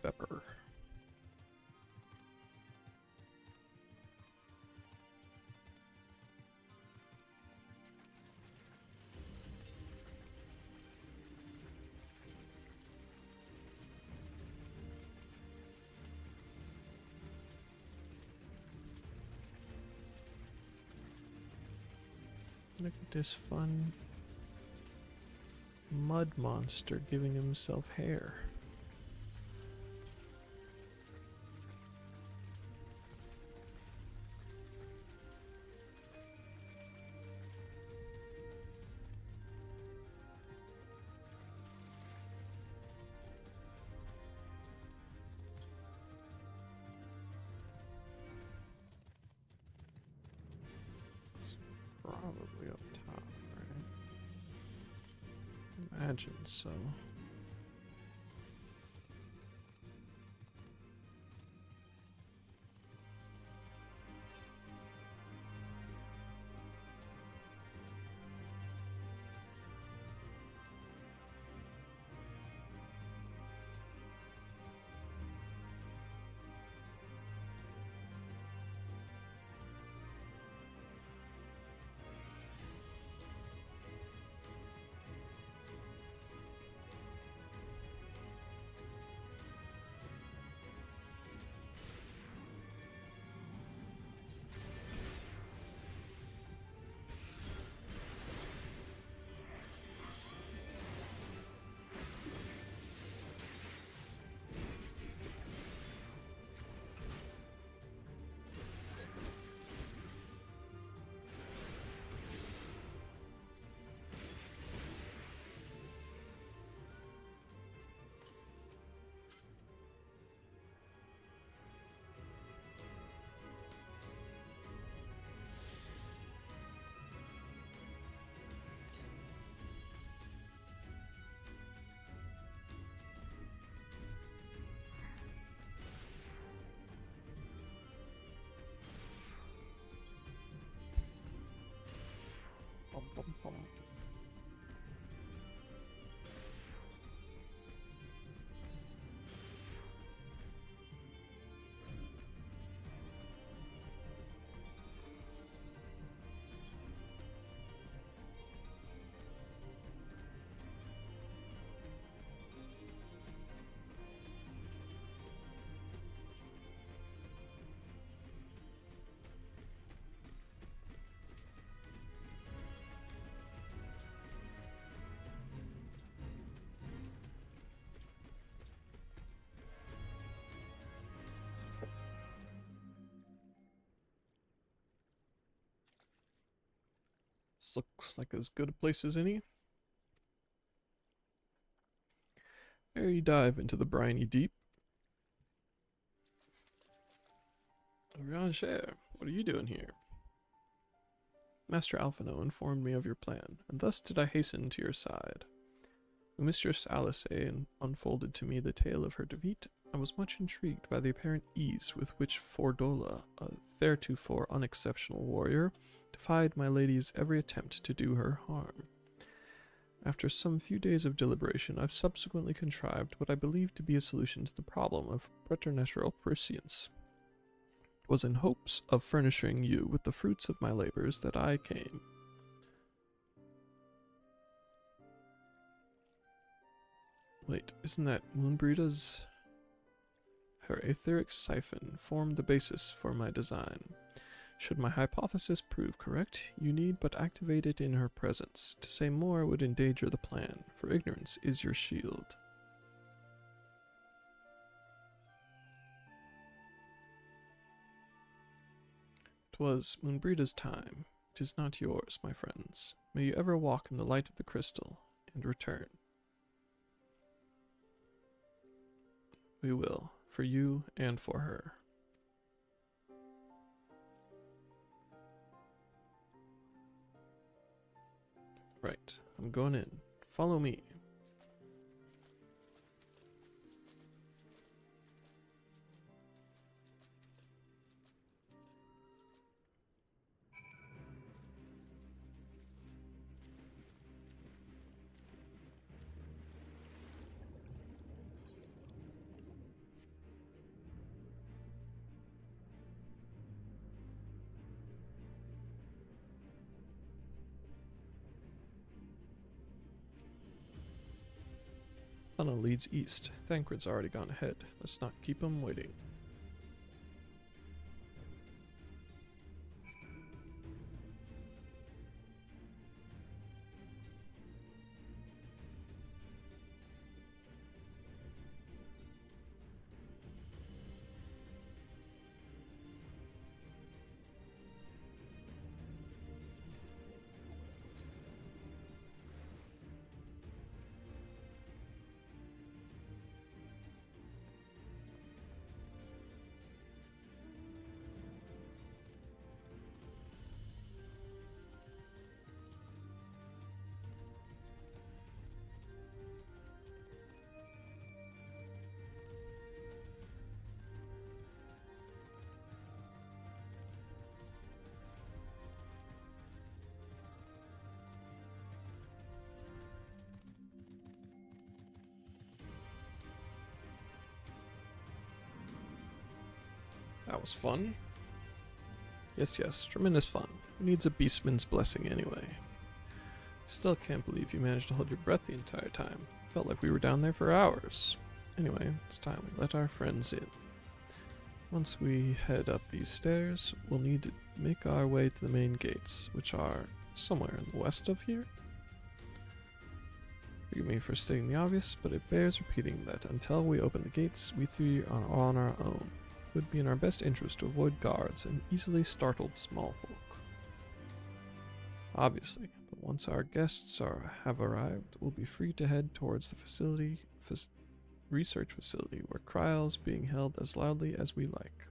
Vepr. Look at this fun mud monster giving himself hair. Probably up top, right? Imagine so. home. This looks like as good a place as any. There you dive into the briny deep. Ranger, what are you doing here? Master Alphino informed me of your plan, and thus did I hasten to your side. When Mistress Alice unfolded to me the tale of her defeat, I was much intrigued by the apparent ease with which Fordola, a theretofore unexceptional warrior, defied my lady's every attempt to do her harm. After some few days of deliberation, I've subsequently contrived what I believe to be a solution to the problem of preternatural prescience. It was in hopes of furnishing you with the fruits of my labors that I came. Wait, isn't that Moonbreeda's? Her etheric siphon formed the basis for my design. Should my hypothesis prove correct, you need but activate it in her presence. To say more would endanger the plan, for ignorance is your shield. 'Twas Moonbreeda's time. 'Tis not yours, my friends. May you ever walk in the light of the crystal, and return. We will, for you and for her. Right, I'm going in. Follow me. Tunnel leads east. Thancred's already gone ahead. Let's not keep him waiting. That was fun. Yes, tremendous fun. Who needs a beastman's blessing anyway? Still can't believe you managed to hold your breath the entire time. Felt like we were down there for hours. Anyway, it's time we let our friends in. Once we head up these stairs, we'll need to make our way to the main gates, which are somewhere in the west of here. Forgive me for stating the obvious, but it bears repeating that until we open the gates, we three are on our own. It would be in our best interest to avoid guards and easily startled small folk. Obviously, but once our guests have arrived, we'll be free to head towards the research facility where trials being held as loudly as we like.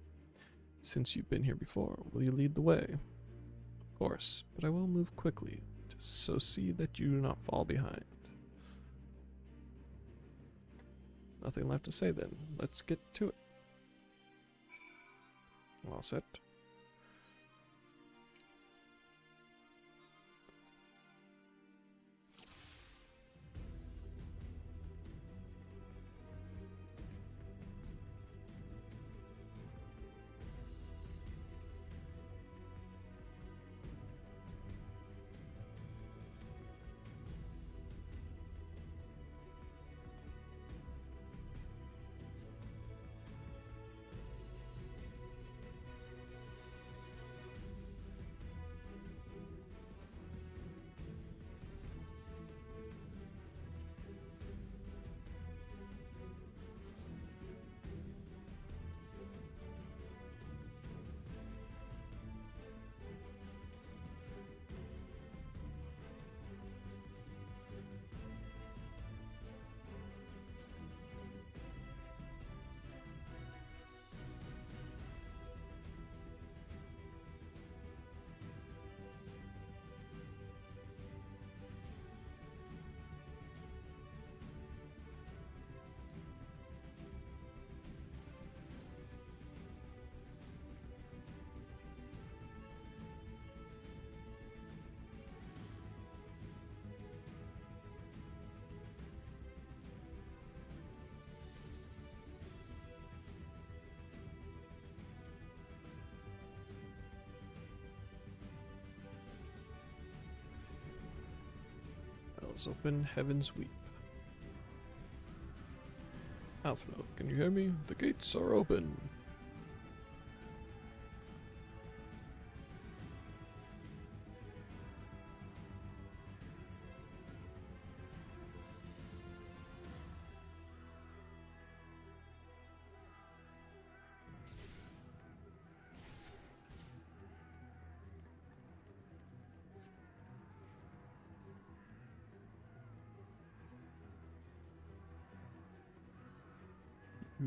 Since you've been here before, will you lead the way? Of course, but I will move quickly, so see that you do not fall behind. Nothing left to say then. Let's get to it. All set. Let's open Heaven's Weep. Alphinaud, can you hear me? The gates are open.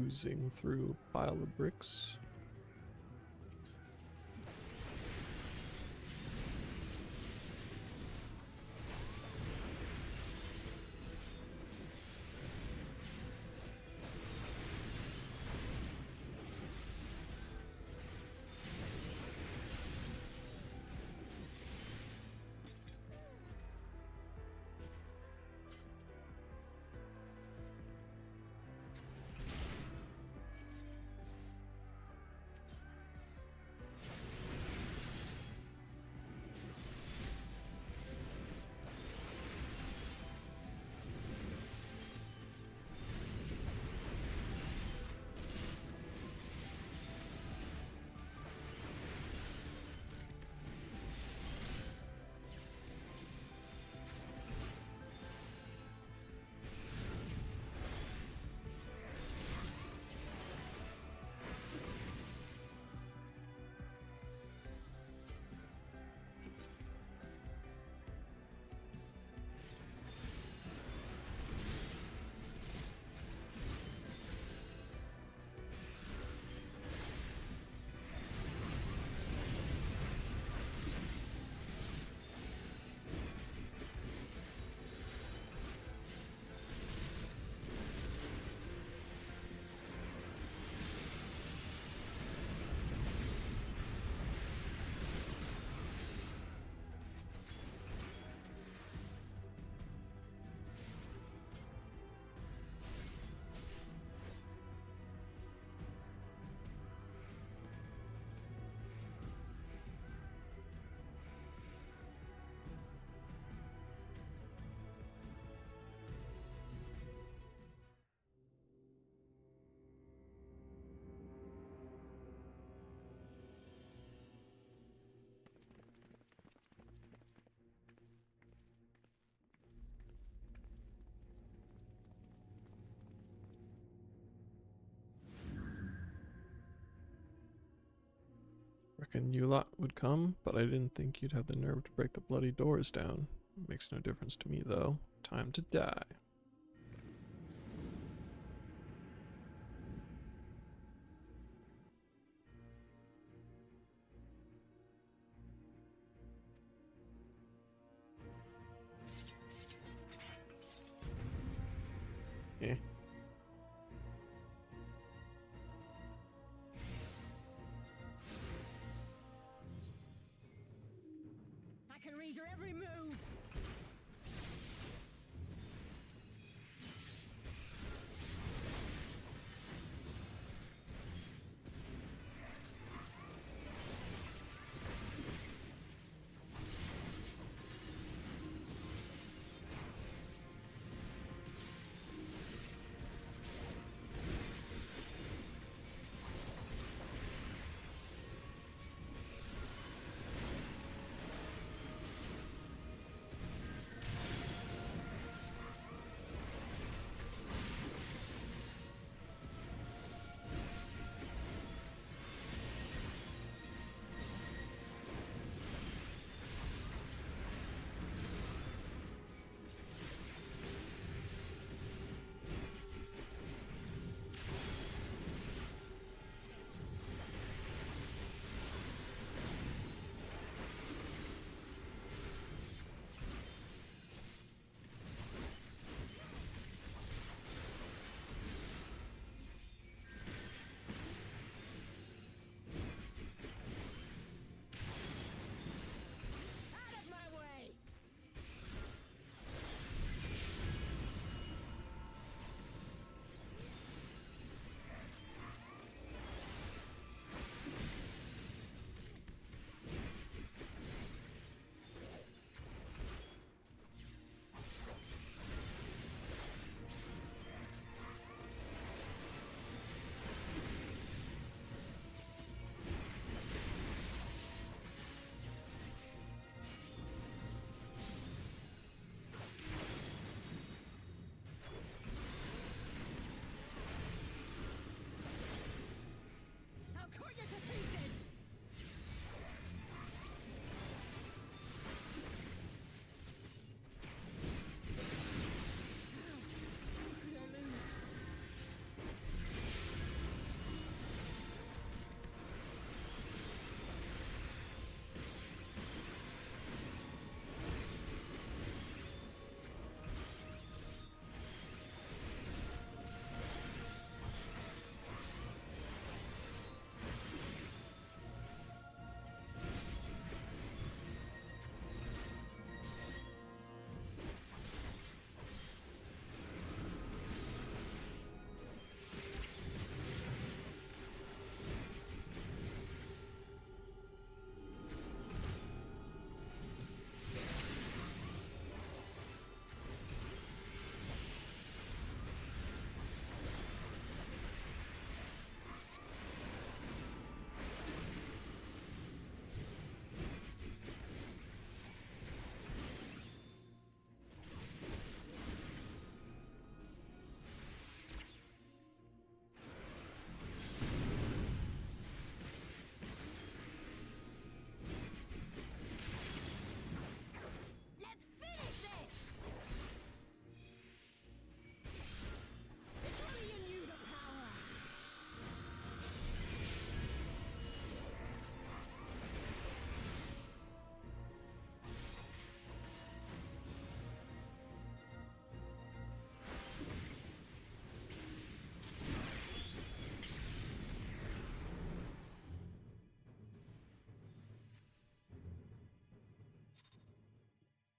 Oozing through a pile of bricks. Reckon you lot would come, but I didn't think you'd have the nerve to break the bloody doors down. Makes no difference to me, though. Time to die. Eh. I can read your every move.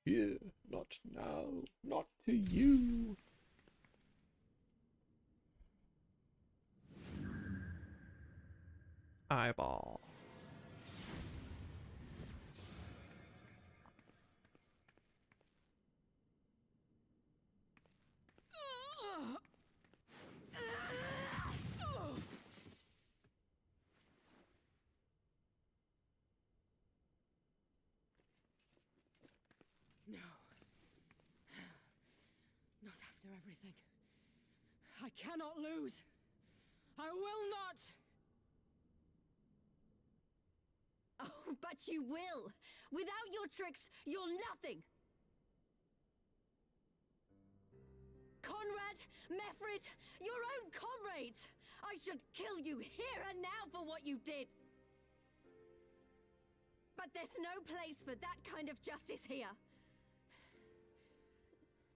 here, not now, not to you. Eyeball. No. Not after everything. I cannot lose. I will not! Oh, but you will! Without your tricks, you're nothing! Conrad, Mefrid, your own comrades! I should kill you here and now for what you did! But there's no place for that kind of justice here.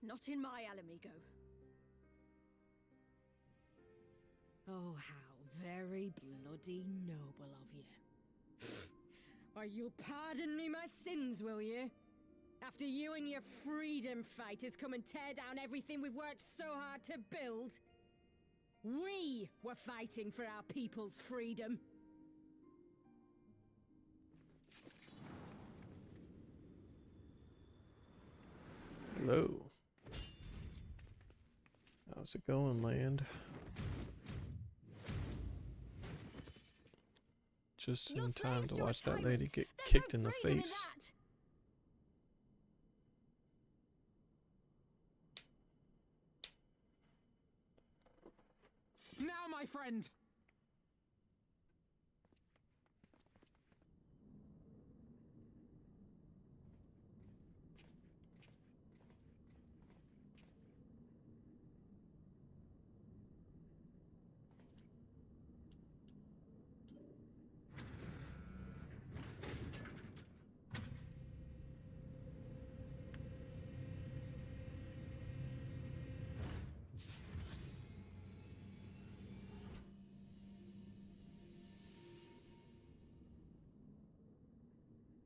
Not in my Alamigo. Oh, how very bloody noble of you. Why, you'll pardon me my sins, will you? After you and your freedom fighters come and tear down everything we've worked so hard to build? We were fighting for our people's freedom. Hello. How's it going, land? Just You're in time slaves to to a watch that tyrant. lady get There's kicked no in the freedom face. that. Now, my friend!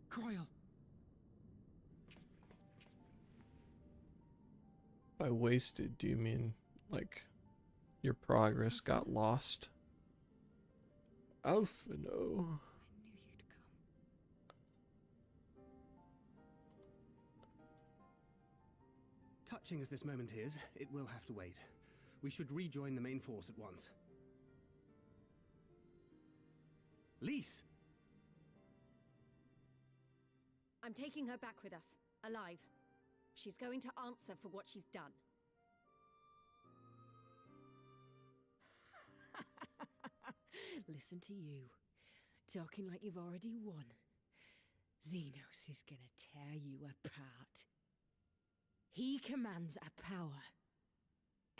Croyle! By wasted, do you mean like your progress got lost? Alpha, no. I knew you'd come. Touching as this moment is, it will have to wait. We should rejoin the main force at once. Lise! I'm taking her back with us, alive. She's going to answer for what she's done. Listen to you, talking like you've already won. Xenos is gonna tear you apart. He commands a power,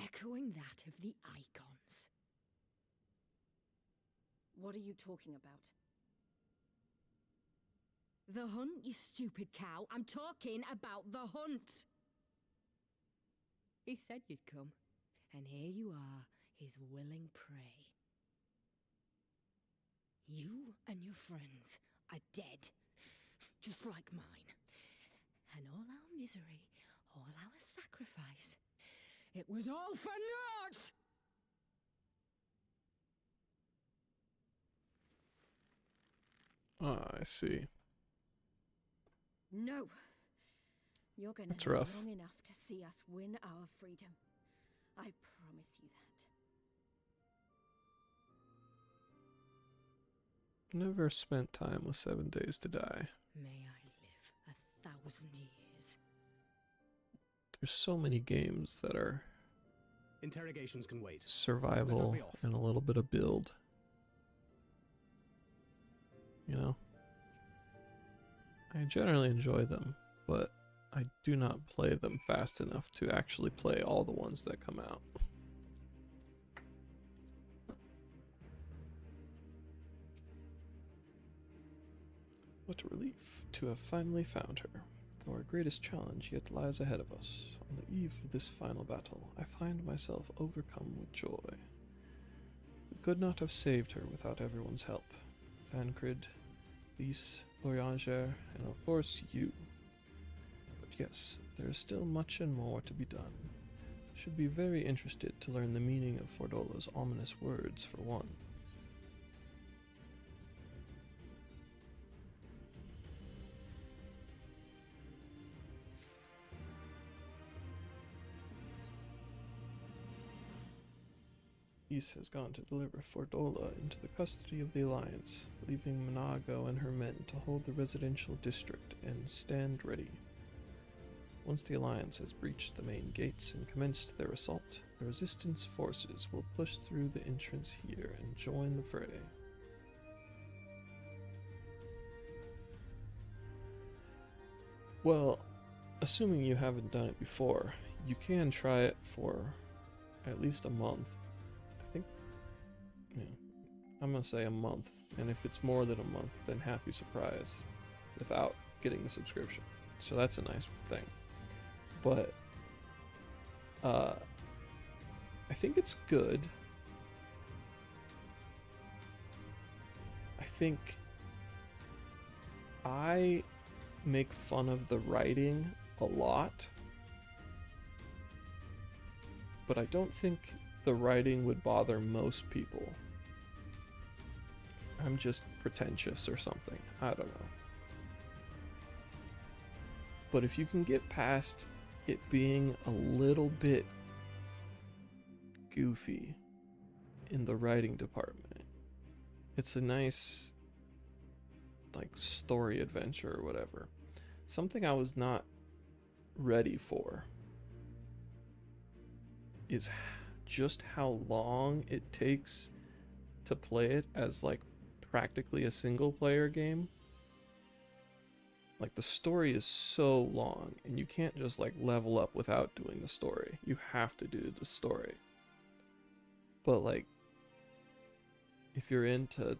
echoing that of the Icons. What are you talking about? The hunt, you stupid cow. I'm talking about the hunt. He said you'd come, and here you are, his willing prey. You and your friends are dead, just like mine. And all our misery, all our sacrifice, it was all for naught! Ah, I see. No! You're gonna That's live rough. long enough to see us win our freedom. I promise you that. Never spent time with 7 Days to Die. May I live 1,000 years. There's so many games that are Interrogations can wait. survival be off. and a little bit of build. You know? I generally enjoy them, but I do not play them fast enough to actually play all the ones that come out. What a relief to have finally found her. Though our greatest challenge yet lies ahead of us. On the eve of this final battle, I find myself overcome with joy. We could not have saved her without everyone's help. Thancred, Lise, Orianger, and of course you. But yes, there is still much and more to be done. Should be very interested to learn the meaning of Fordola's ominous words, for one. Ys has gone to deliver Fordola into the custody of the Alliance, leaving Monago and her men to hold the residential district and stand ready. Once the Alliance has breached the main gates and commenced their assault, the Resistance forces will push through the entrance here and join the fray. Well, assuming you haven't done it before, you can try it for at least a month. I think, yeah, I'm gonna say a month, and if it's more than a month, then happy surprise without getting the subscription. So that's a nice thing. But I think it's good. I think I make fun of the writing a lot, but I don't think the writing would bother most people. I'm just pretentious or something. I don't know. But if you can get past it being a little bit goofy in the writing department, it's a nice, like, story adventure or whatever. Something I was not ready for is just how long it takes to play it as, like, practically a single player game. Like, the story is so long, and you can't just, like, level up without doing the story. You have to do the story. But, like, if you're into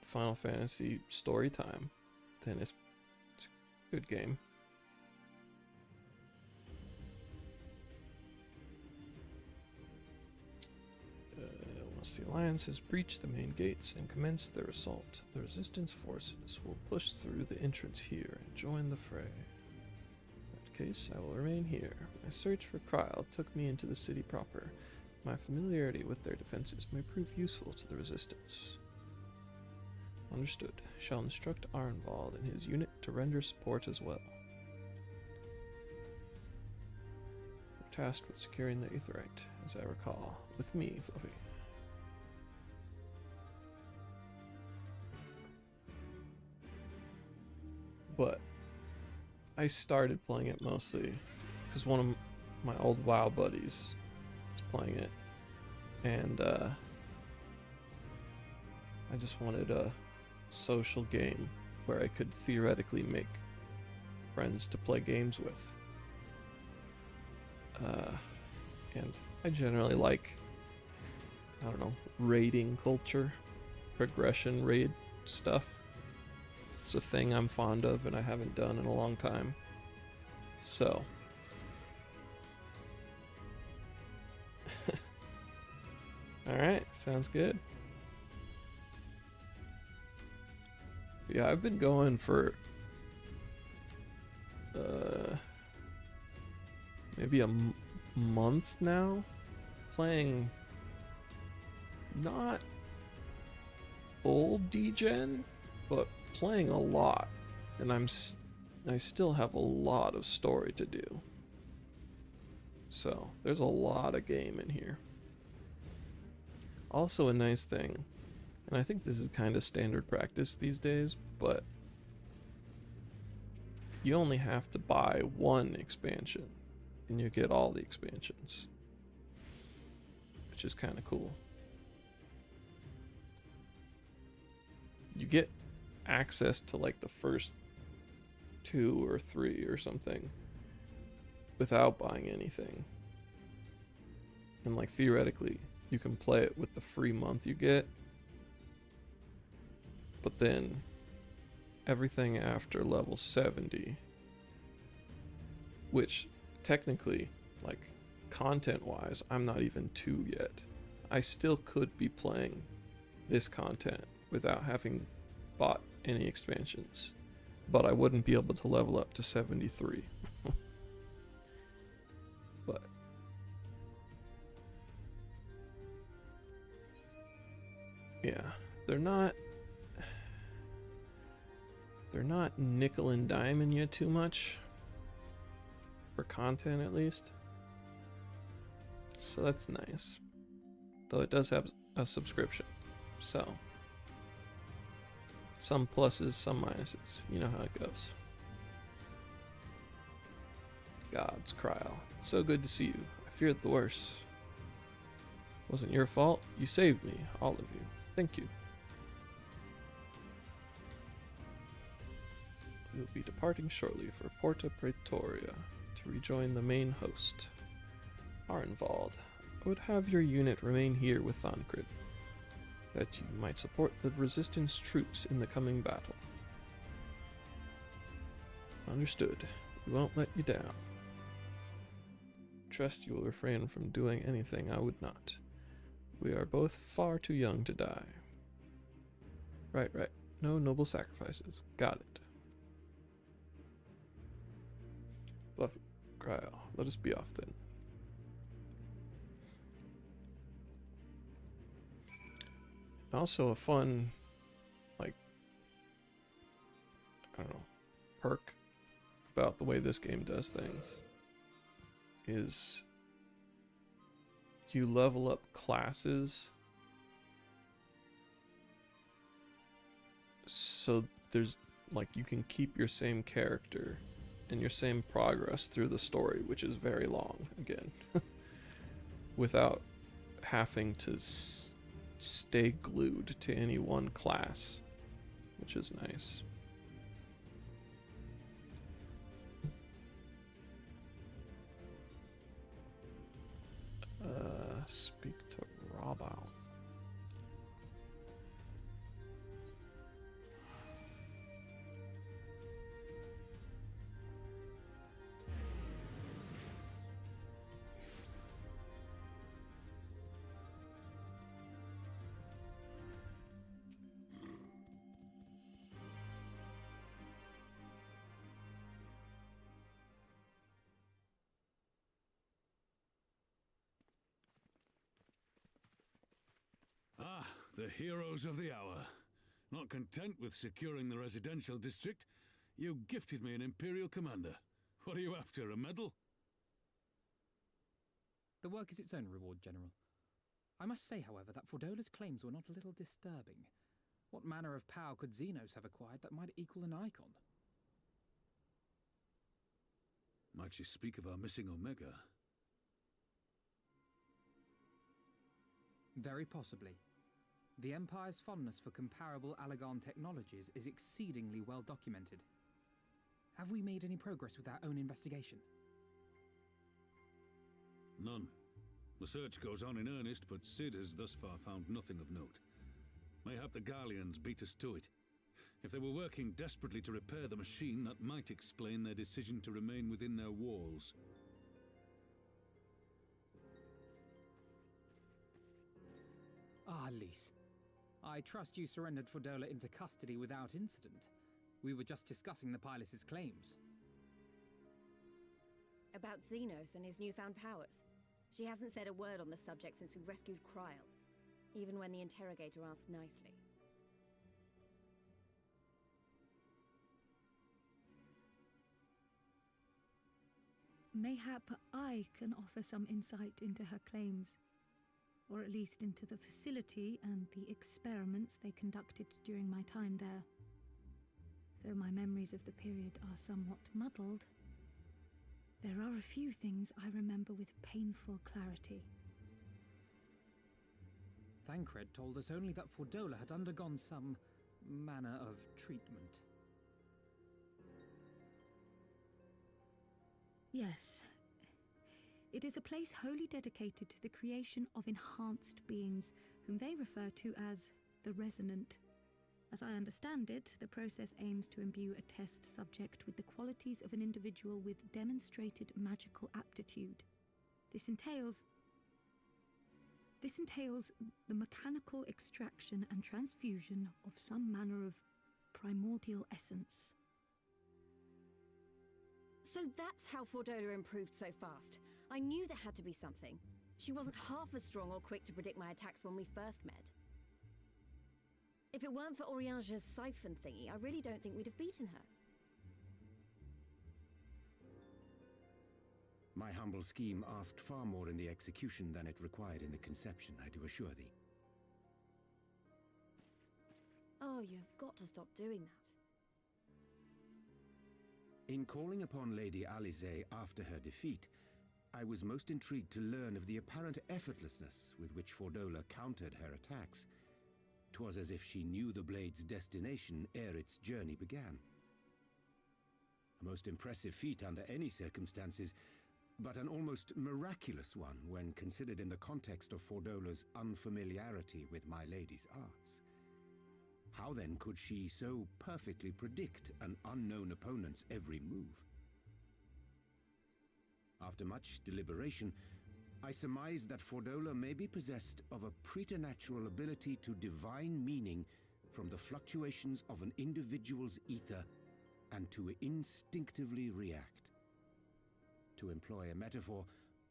Final Fantasy story time, then it's a good game. Once the Alliance has breached the main gates and commenced their assault, the Resistance forces will push through the entrance here and join the fray. In that case, I will remain here. My search for Krile took me into the city proper. My familiarity with their defenses may prove useful to the Resistance. Understood. Shall instruct Arnvald and his unit to render support as well. We're tasked with securing the Aetheryte, as I recall. With me, Fluffy. But I started playing it mostly because one of my old WoW buddies was playing it, and I just wanted a social game where I could theoretically make friends to play games with. And I generally like, I don't know, raiding culture, progression raid stuff. It's a thing I'm fond of and I haven't done in a long time. So alright, sounds good. Yeah, I've been going for maybe a month now, playing not old degen, but playing a lot, and I still have a lot of story to do. So there's a lot of game in here. Also a nice thing, and I think this is kind of standard practice these days, but you only have to buy one expansion and you get all the expansions, which is kind of cool. You get access to like the first 2 or 3 or something without buying anything, and like theoretically you can play it with the free month you get, but then everything after level 70, which technically, like, content wise, I'm not even 2 yet. I still could be playing this content without having bought any expansions, but I wouldn't be able to level up to 73. Yeah, they're not nickel and diming you too much for content, at least. So that's nice. Though it does have a subscription, so some pluses, some minuses. You know how it goes. God's Kryl, so good to see you. I feared the worst. Wasn't your fault. You saved me, all of you. Thank you. We will be departing shortly for Porta Praetoria to rejoin the main host, Arnvald. I would have your unit remain here with Thancred, that you might support the Resistance troops in the coming battle. Understood. We won't let you down. Trust you will refrain from doing anything I would not. We are both far too young to die. Right. No noble sacrifices. Got it. Fluffy, Kryl, let us be off then. Also a fun, like, I don't know, perk about the way this game does things is you level up classes, so there's, like, you can keep your same character and your same progress through the story, which is very long, again, without having to stay glued to any one class, which is nice. Speak to Rabao. Ah, the heroes of the hour. Not content with securing the residential district, you gifted me an Imperial commander. What are you after, a medal? The work is its own reward, General. I must say, however, that Fordola's claims were not a little disturbing. What manner of power could Xenos have acquired that might equal an Icon? Might she speak of our missing Omega? Very possibly. The Empire's fondness for comparable Allagan technologies is exceedingly well documented. Have we made any progress with our own investigation? None. The search goes on in earnest, but Cid has thus far found nothing of note. Mayhap the Garleans beat us to it. If they were working desperately to repair the machine, that might explain their decision to remain within their walls. Ah, Lys. I trust you surrendered Fordola into custody without incident. We were just discussing the Pilot's claims. About Xenos and his newfound powers. She hasn't said a word on the subject since we rescued Kryl, even when the interrogator asked nicely. Mayhap I can offer some insight into her claims, or at least into the facility and the experiments they conducted during my time there. Though my memories of the period are somewhat muddled, there are a few things I remember with painful clarity. Thancred told us only that Fordola had undergone some manner of treatment. Yes. It is a place wholly dedicated to the creation of enhanced beings, whom they refer to as the Resonant. As I understand it, the process aims to imbue a test subject with the qualities of an individual with demonstrated magical aptitude. This entails the mechanical extraction and transfusion of some manner of primordial essence. So that's how Fordola improved so fast. I knew there had to be something. She wasn't half as strong or quick to predict my attacks when we first met. If it weren't for Oriange's siphon thingy, I really don't think we'd have beaten her. My humble scheme asked far more in the execution than it required in the conception, I do assure thee. Oh, you've got to stop doing that. In calling upon Lady Alisaie after her defeat, I was most intrigued to learn of the apparent effortlessness with which Fordola countered her attacks. 'Twas as if she knew the blade's destination ere its journey began. A most impressive feat under any circumstances, but an almost miraculous one when considered in the context of Fordola's unfamiliarity with my lady's arts. How then could she so perfectly predict an unknown opponent's every move? After much deliberation, I surmised that Fordola may be possessed of a preternatural ability to divine meaning from the fluctuations of an individual's ether and to instinctively react. To employ a metaphor,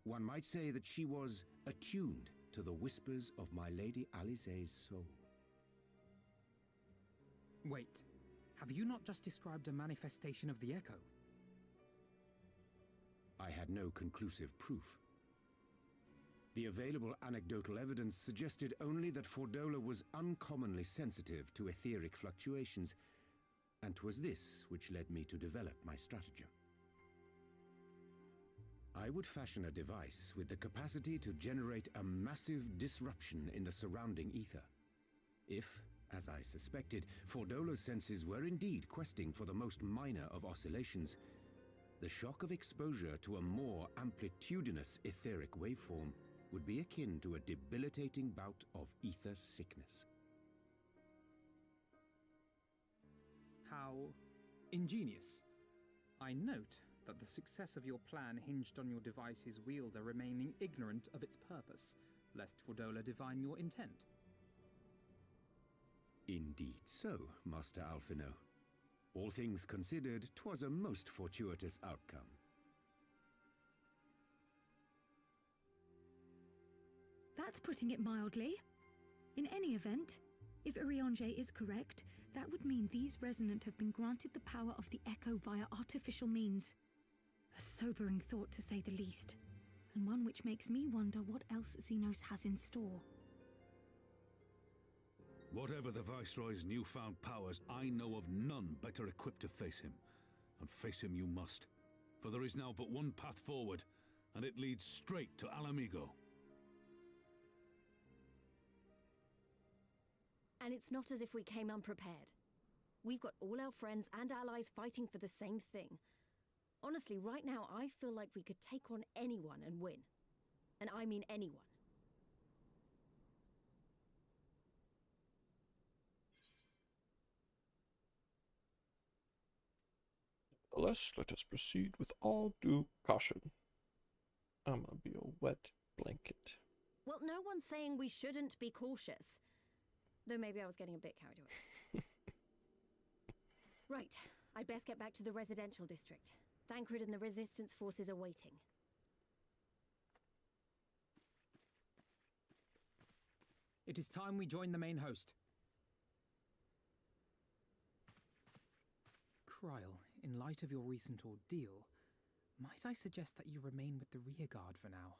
one might say that she was attuned to the whispers of my Lady Alisaie's soul. Wait, have you not just described a manifestation of the Echo? I had no conclusive proof. The available anecdotal evidence suggested only that Fordola was uncommonly sensitive to etheric fluctuations, and 'twas this which led me to develop my stratagem. I would fashion a device with the capacity to generate a massive disruption in the surrounding ether. If, as I suspected, Fordola's senses were indeed questing for the most minor of oscillations, the shock of exposure to a more amplitudinous etheric waveform would be akin to a debilitating bout of ether sickness. How ingenious. I note that the success of your plan hinged on your device's wielder remaining ignorant of its purpose, lest Fordola divine your intent. Indeed so, Master Alphino. All things considered, 'twas a most fortuitous outcome. That's putting it mildly. In any event, if Oriange is correct, that would mean these Resonant have been granted the power of the Echo via artificial means. A sobering thought, to say the least, and one which makes me wonder what else Xenos has in store. Whatever the Viceroy's newfound powers, I know of none better equipped to face him. And face him you must, for there is now but one path forward, and it leads straight to Alamigo. And it's not as if we came unprepared. We've got all our friends and allies fighting for the same thing. Honestly, right now, I feel like we could take on anyone and win. And I mean anyone. Nevertheless, let us proceed with all due caution. I'm gonna be a wet blanket. Well, no one's saying we shouldn't be cautious. Though maybe I was getting a bit carried away. Right, I'd best get back to the residential district. Thancred and the Resistance forces are waiting. It is time we join the main host. Kryl, in light of your recent ordeal, might I suggest that you remain with the rearguard for now?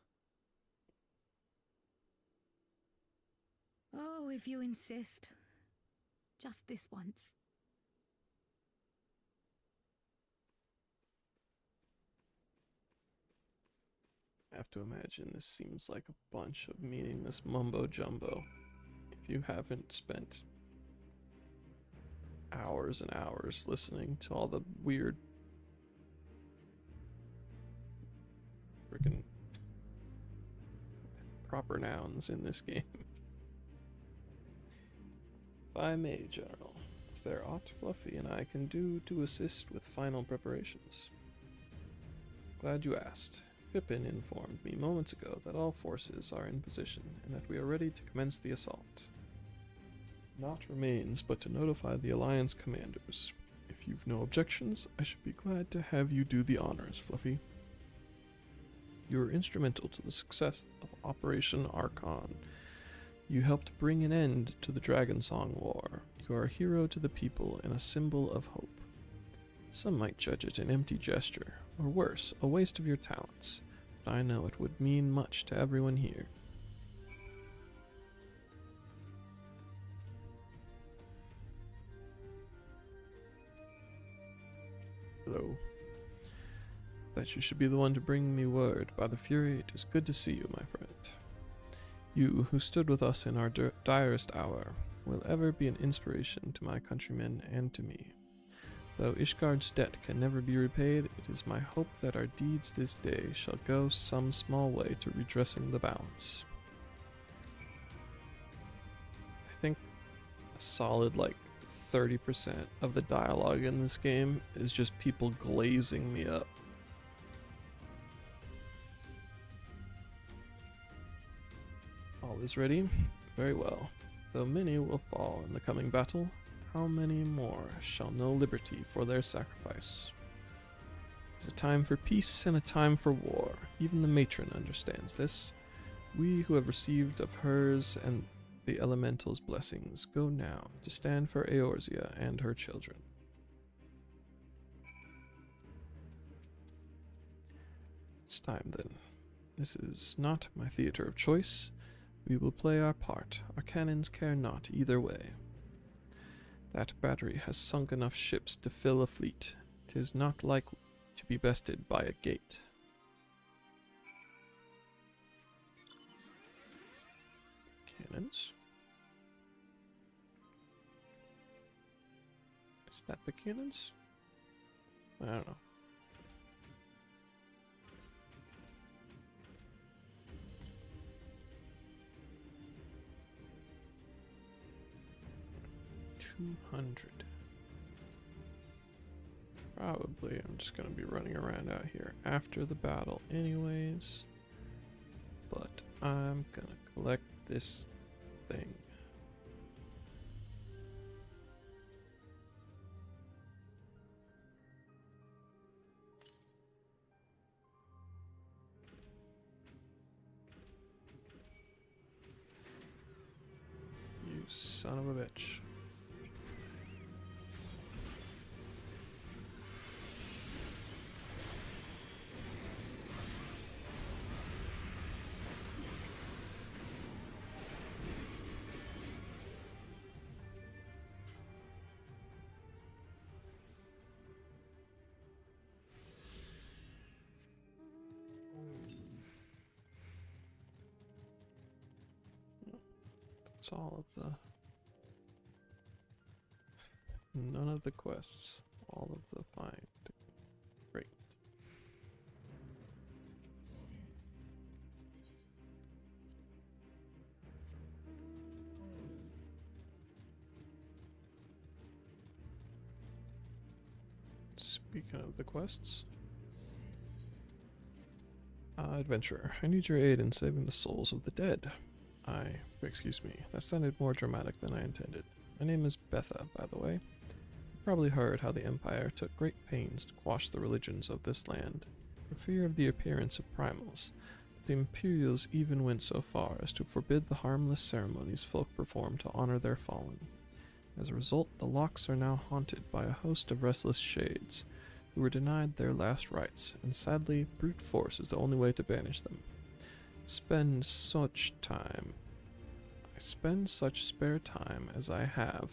Oh, if you insist. Just this once. I have to imagine this seems like a bunch of meaningless mumbo-jumbo. If you haven't spent hours and hours listening to all the weird freaking proper nouns in this game. If I may, General, is there aught Fluffy and I can do to assist with final preparations? Glad you asked. Pippin informed me moments ago that all forces are in position and that we are ready to commence the assault. Naught remains but to notify the Alliance commanders. If you've no objections, I should be glad to have you do the honors, Fluffy. You were instrumental to the success of Operation Archon. You helped bring an end to the Dragonsong War. You are a hero to the people and a symbol of hope. Some might judge it an empty gesture, or worse, a waste of your talents, but I know it would mean much to everyone here. Hello. That you should be the one to bring me word. By the Fury, it is good to see you, my friend. You, who stood with us in our direst hour, will ever be an inspiration to my countrymen and to me. Though Ishgard's debt can never be repaid, it is my hope that our deeds this day shall go some small way to redressing the balance. I think a solid, 30% of the dialogue in this game is just people glazing me up. All is ready? Very well. Though many will fall in the coming battle, how many more shall know liberty for their sacrifice? There's a time for peace and a time for war. Even the matron understands this. We who have received of hers and the elemental's blessings go now to stand for Eorzea and her children. It's time then. This is not my theater of choice. We will play our part. Our cannons care not either way. That battery has sunk enough ships to fill a fleet. 'Tis not like to be bested by a gate. Cannons? Is that the cannons? I don't know. $200. Probably I'm just gonna be running around out here after the battle anyways. But I'm gonna collect this thing. You son of a bitch. That's all of the... None of the quests. All of the find. Great. Speaking of the quests. Adventurer, I need your aid in saving the souls of the dead. Excuse me, that sounded more dramatic than I intended. My name is Betha, by the way. You probably heard how the Empire took great pains to quash the religions of this land, for fear of the appearance of primals, but the Imperials even went so far as to forbid the harmless ceremonies folk perform to honor their fallen. As a result, the Locks are now haunted by a host of restless shades, who were denied their last rites, and sadly, brute force is the only way to banish them. I spend such spare time as I have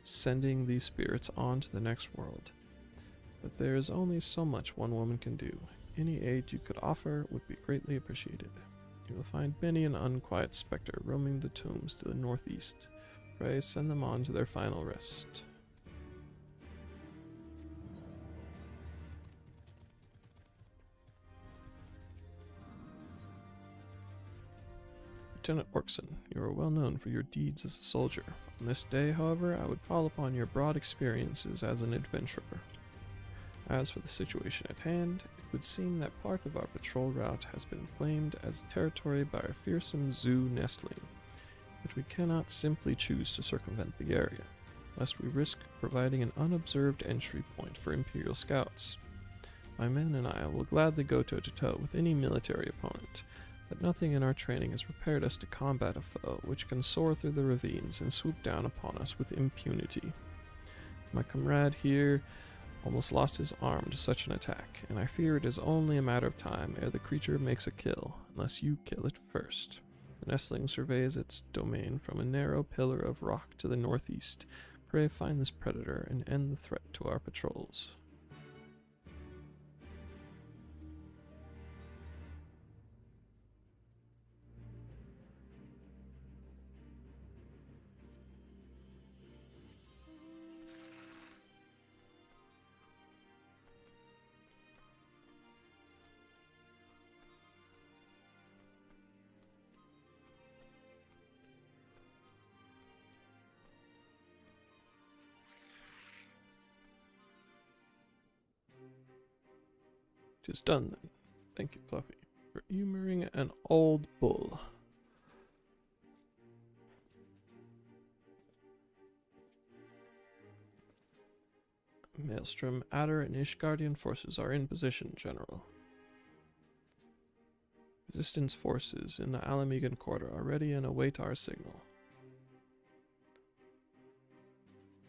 sending these spirits on to the next world. But there is only so much one woman can do. Any aid you could offer would be greatly appreciated. You will find many an unquiet spectre roaming the tombs to the northeast. Pray send them on to their final rest. Lieutenant Orkson, you are well known for your deeds as a soldier. On this day, however, I would call upon your broad experiences as an adventurer. As for the situation at hand, it would seem that part of our patrol route has been claimed as territory by a fearsome zoo nestling, but we cannot simply choose to circumvent the area, lest we risk providing an unobserved entry point for Imperial scouts. My men and I will gladly go toe-to-toe with any military opponent, but nothing in our training has prepared us to combat a foe which can soar through the ravines and swoop down upon us with impunity. My comrade here almost lost his arm to such an attack, and I fear it is only a matter of time ere the creature makes a kill, unless you kill it first. The nestling surveys its domain from a narrow pillar of rock to the northeast. Pray find this predator and end the threat to our patrols. Tis done then. Thank you, Fluffy, for humoring an old bull. Maelstrom, Adder, and Ishgardian forces are in position, General. Resistance forces in the Alamegan quarter are ready and await our signal.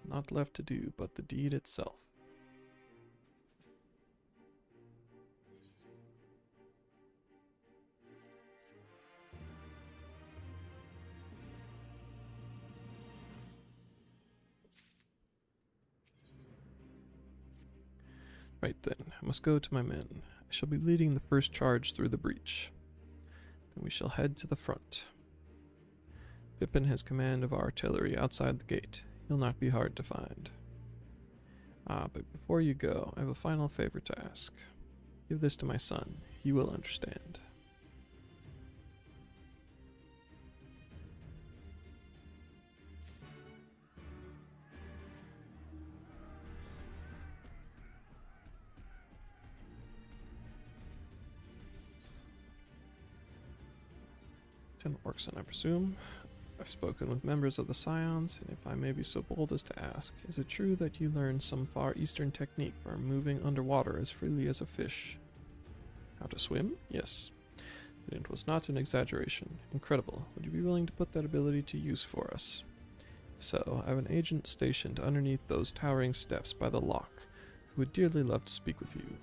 Not left to do but the deed itself. Right then, I must go to my men. I shall be leading the first charge through the breach. Then we shall head to the front. Pippin has command of our artillery outside the gate. He'll not be hard to find. But before you go, I have a final favor to ask. Give this to my son. He will understand. Orcson, I presume. I've spoken with members of the Scions, and if I may be so bold as to ask, is it true that you learned some far eastern technique for moving underwater as freely as a fish? How to swim? Yes. And it was not an exaggeration. Incredible. Would you be willing to put that ability to use for us? So, I have an agent stationed underneath those towering steps by the lock, who would dearly love to speak with you.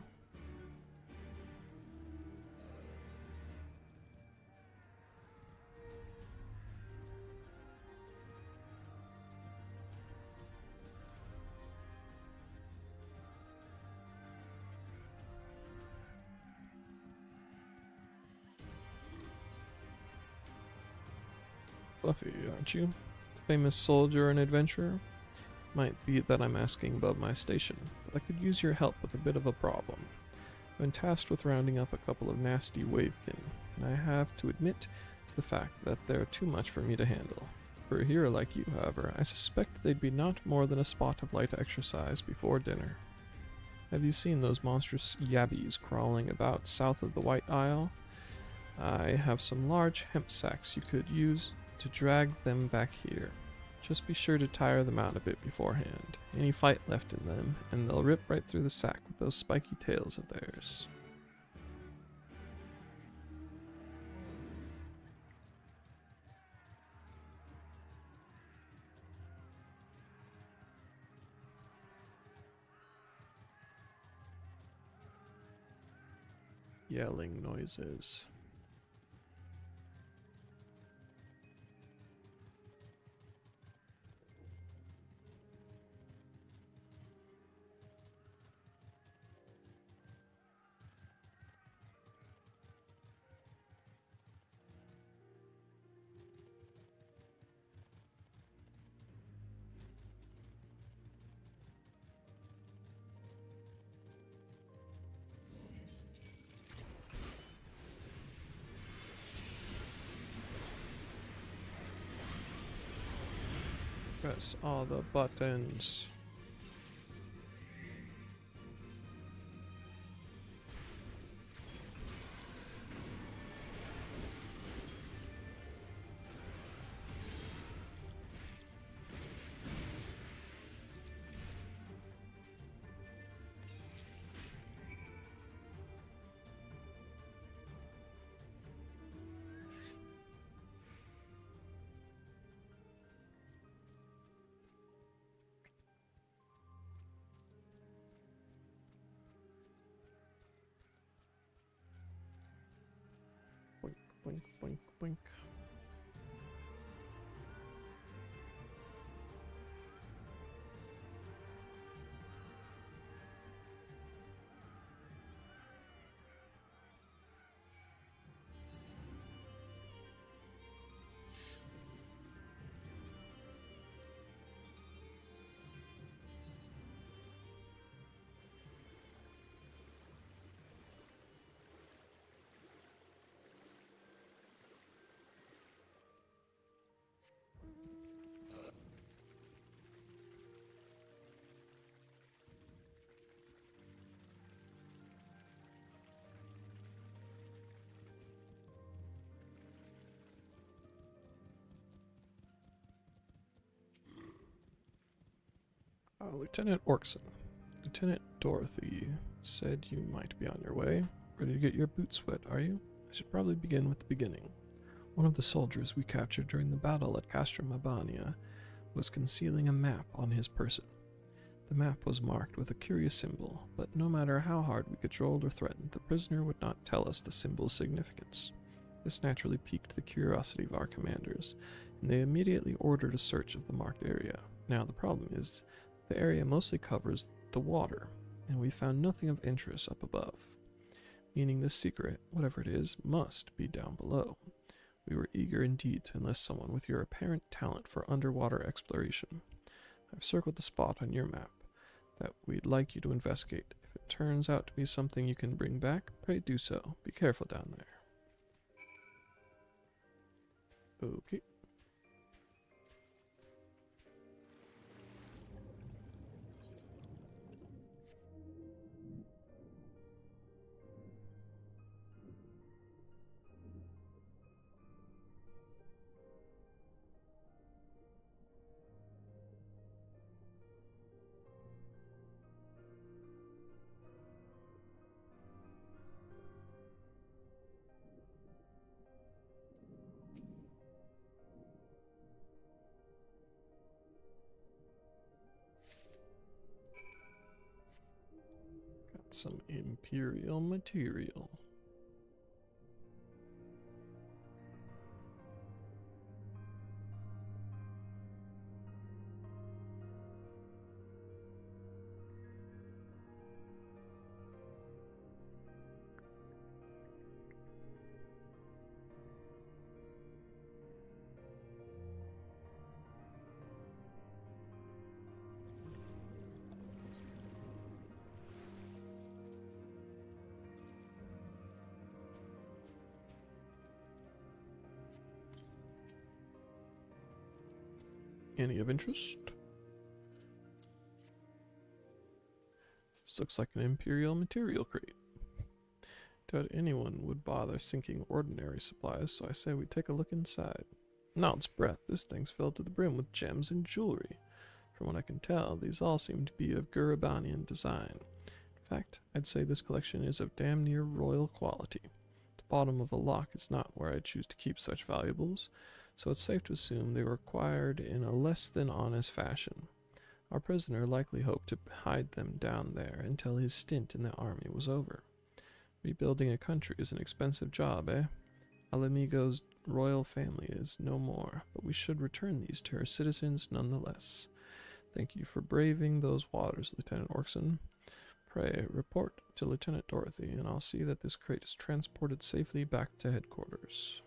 Fluffy, aren't you? The famous soldier and adventurer? Might be that I'm asking above my station, but I could use your help with a bit of a problem. I've been tasked with rounding up a couple of nasty wavekin, and I have to admit to the fact that they're too much for me to handle. For a hero like you, however, I suspect they'd be not more than a spot of light exercise before dinner. Have you seen those monstrous yabbies crawling about south of the White Isle? I have some large hemp sacks you could use to drag them back here. Just be sure to tire them out a bit beforehand. Any fight left in them, and they'll rip right through the sack with those spiky tails of theirs. Yelling noises. Press all the buttons. Boink, boink, boink. Lieutenant Orkson. Lieutenant Dorothy said you might be on your way. Ready to get your boots wet, are you? I should probably begin with the beginning. One of the soldiers we captured during the battle at Castrum Abania was concealing a map on his person. The map was marked with a curious symbol, but no matter how hard we cajoled or threatened, the prisoner would not tell us the symbol's significance. This naturally piqued the curiosity of our commanders, and they immediately ordered a search of the marked area. Now the problem is, the area mostly covers the water, and we found nothing of interest up above, meaning this secret, whatever it is, must be down below. We were eager indeed to enlist someone with your apparent talent for underwater exploration. I've circled the spot on your map that we'd like you to investigate. If it turns out to be something you can bring back, pray do so. Be careful down there. Okay. Some Imperial material. Any of interest? This looks like an Imperial material crate. Doubt anyone would bother sinking ordinary supplies, so I say we take a look inside. Nod's breath, this thing's filled to the brim with gems and jewelry. From what I can tell, these all seem to be of Gurabanian design. In fact, I'd say this collection is of damn near royal quality. The bottom of a lock is not where I'd choose to keep such valuables, so it's safe to assume they were acquired in a less than honest fashion. Our prisoner likely hoped to hide them down there until his stint in the army was over. Rebuilding a country is an expensive job, eh? Alamigo's royal family is no more, but we should return these to her citizens nonetheless. Thank you for braving those waters, Lieutenant Orkson. Pray, report to Lieutenant Dorothy, and I'll see that this crate is transported safely back to headquarters.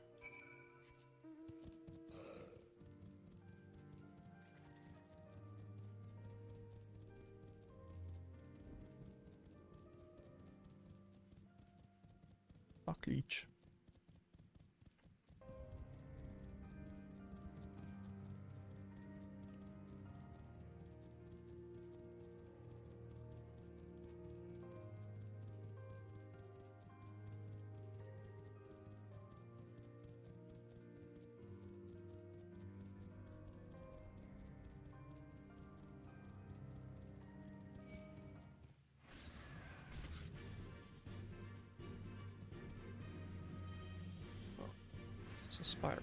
Leech. It's a spiral.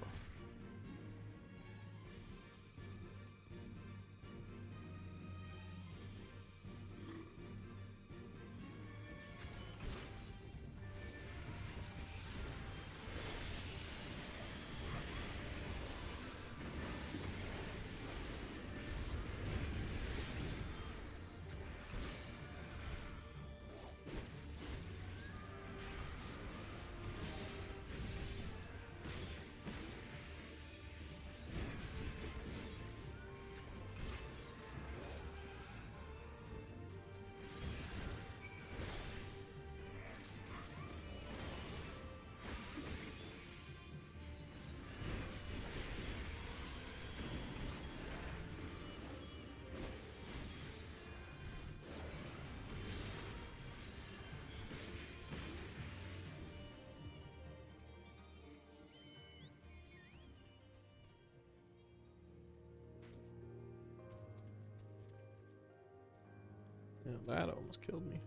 Yeah, that almost killed me.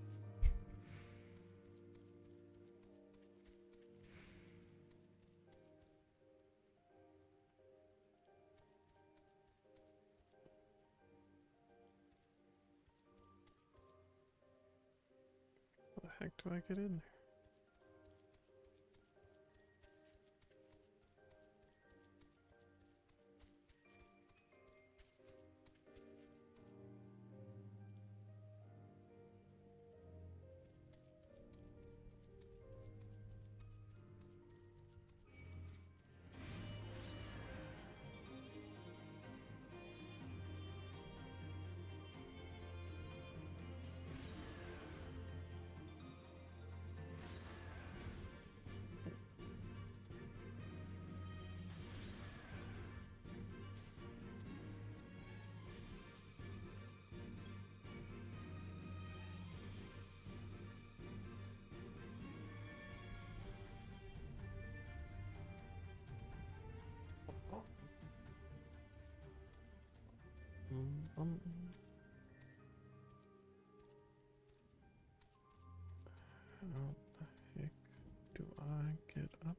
How the heck do I get in there? How the heck do I get up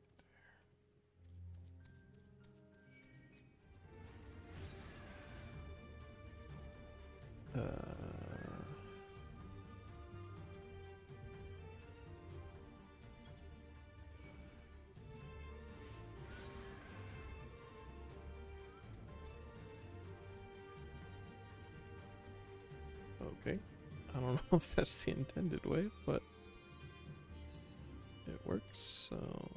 there? Okay. I don't know if that's the intended way, but it works, so...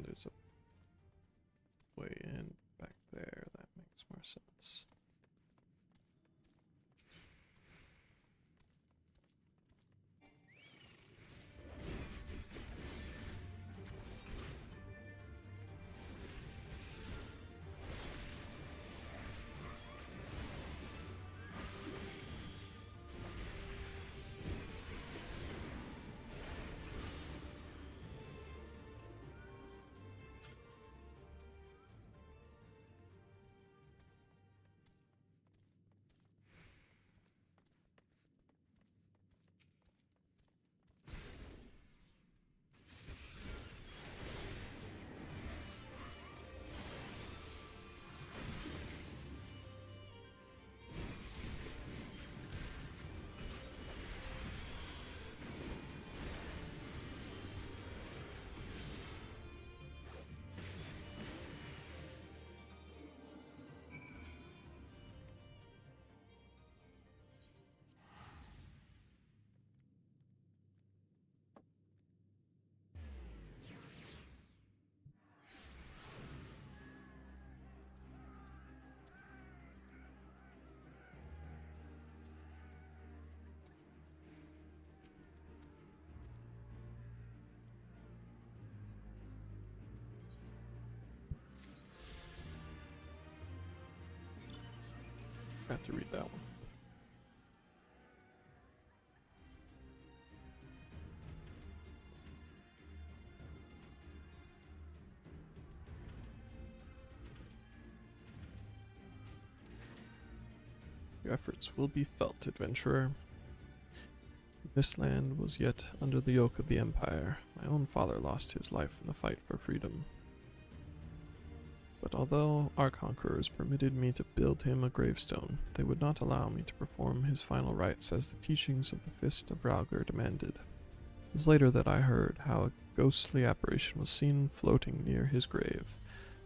there's a way in back there. That makes more sense. I have to read that one. Your efforts will be felt, adventurer. This land was yet under the yoke of the Empire. My own father lost his life in the fight for freedom. But although our conquerors permitted me to build him a gravestone, they would not allow me to perform his final rites as the teachings of the Fist of Rhalgr demanded. It was later that I heard how a ghostly apparition was seen floating near his grave.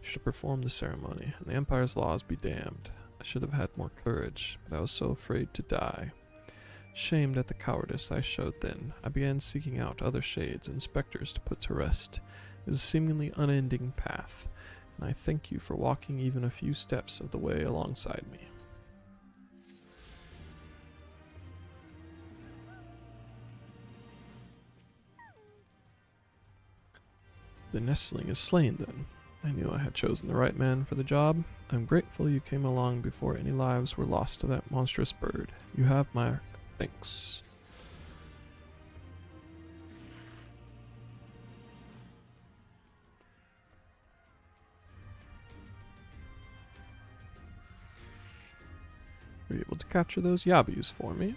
Should I perform the ceremony, and the Empire's laws be damned, I should have had more courage, but I was so afraid to die. Shamed at the cowardice I showed then, I began seeking out other shades and specters to put to rest. It is a seemingly unending path, and I thank you for walking even a few steps of the way alongside me. The nestling is slain then. I knew I had chosen the right man for the job. I'm grateful you came along before any lives were lost to that monstrous bird. You have my thanks. Were you able to capture those yabbies for me?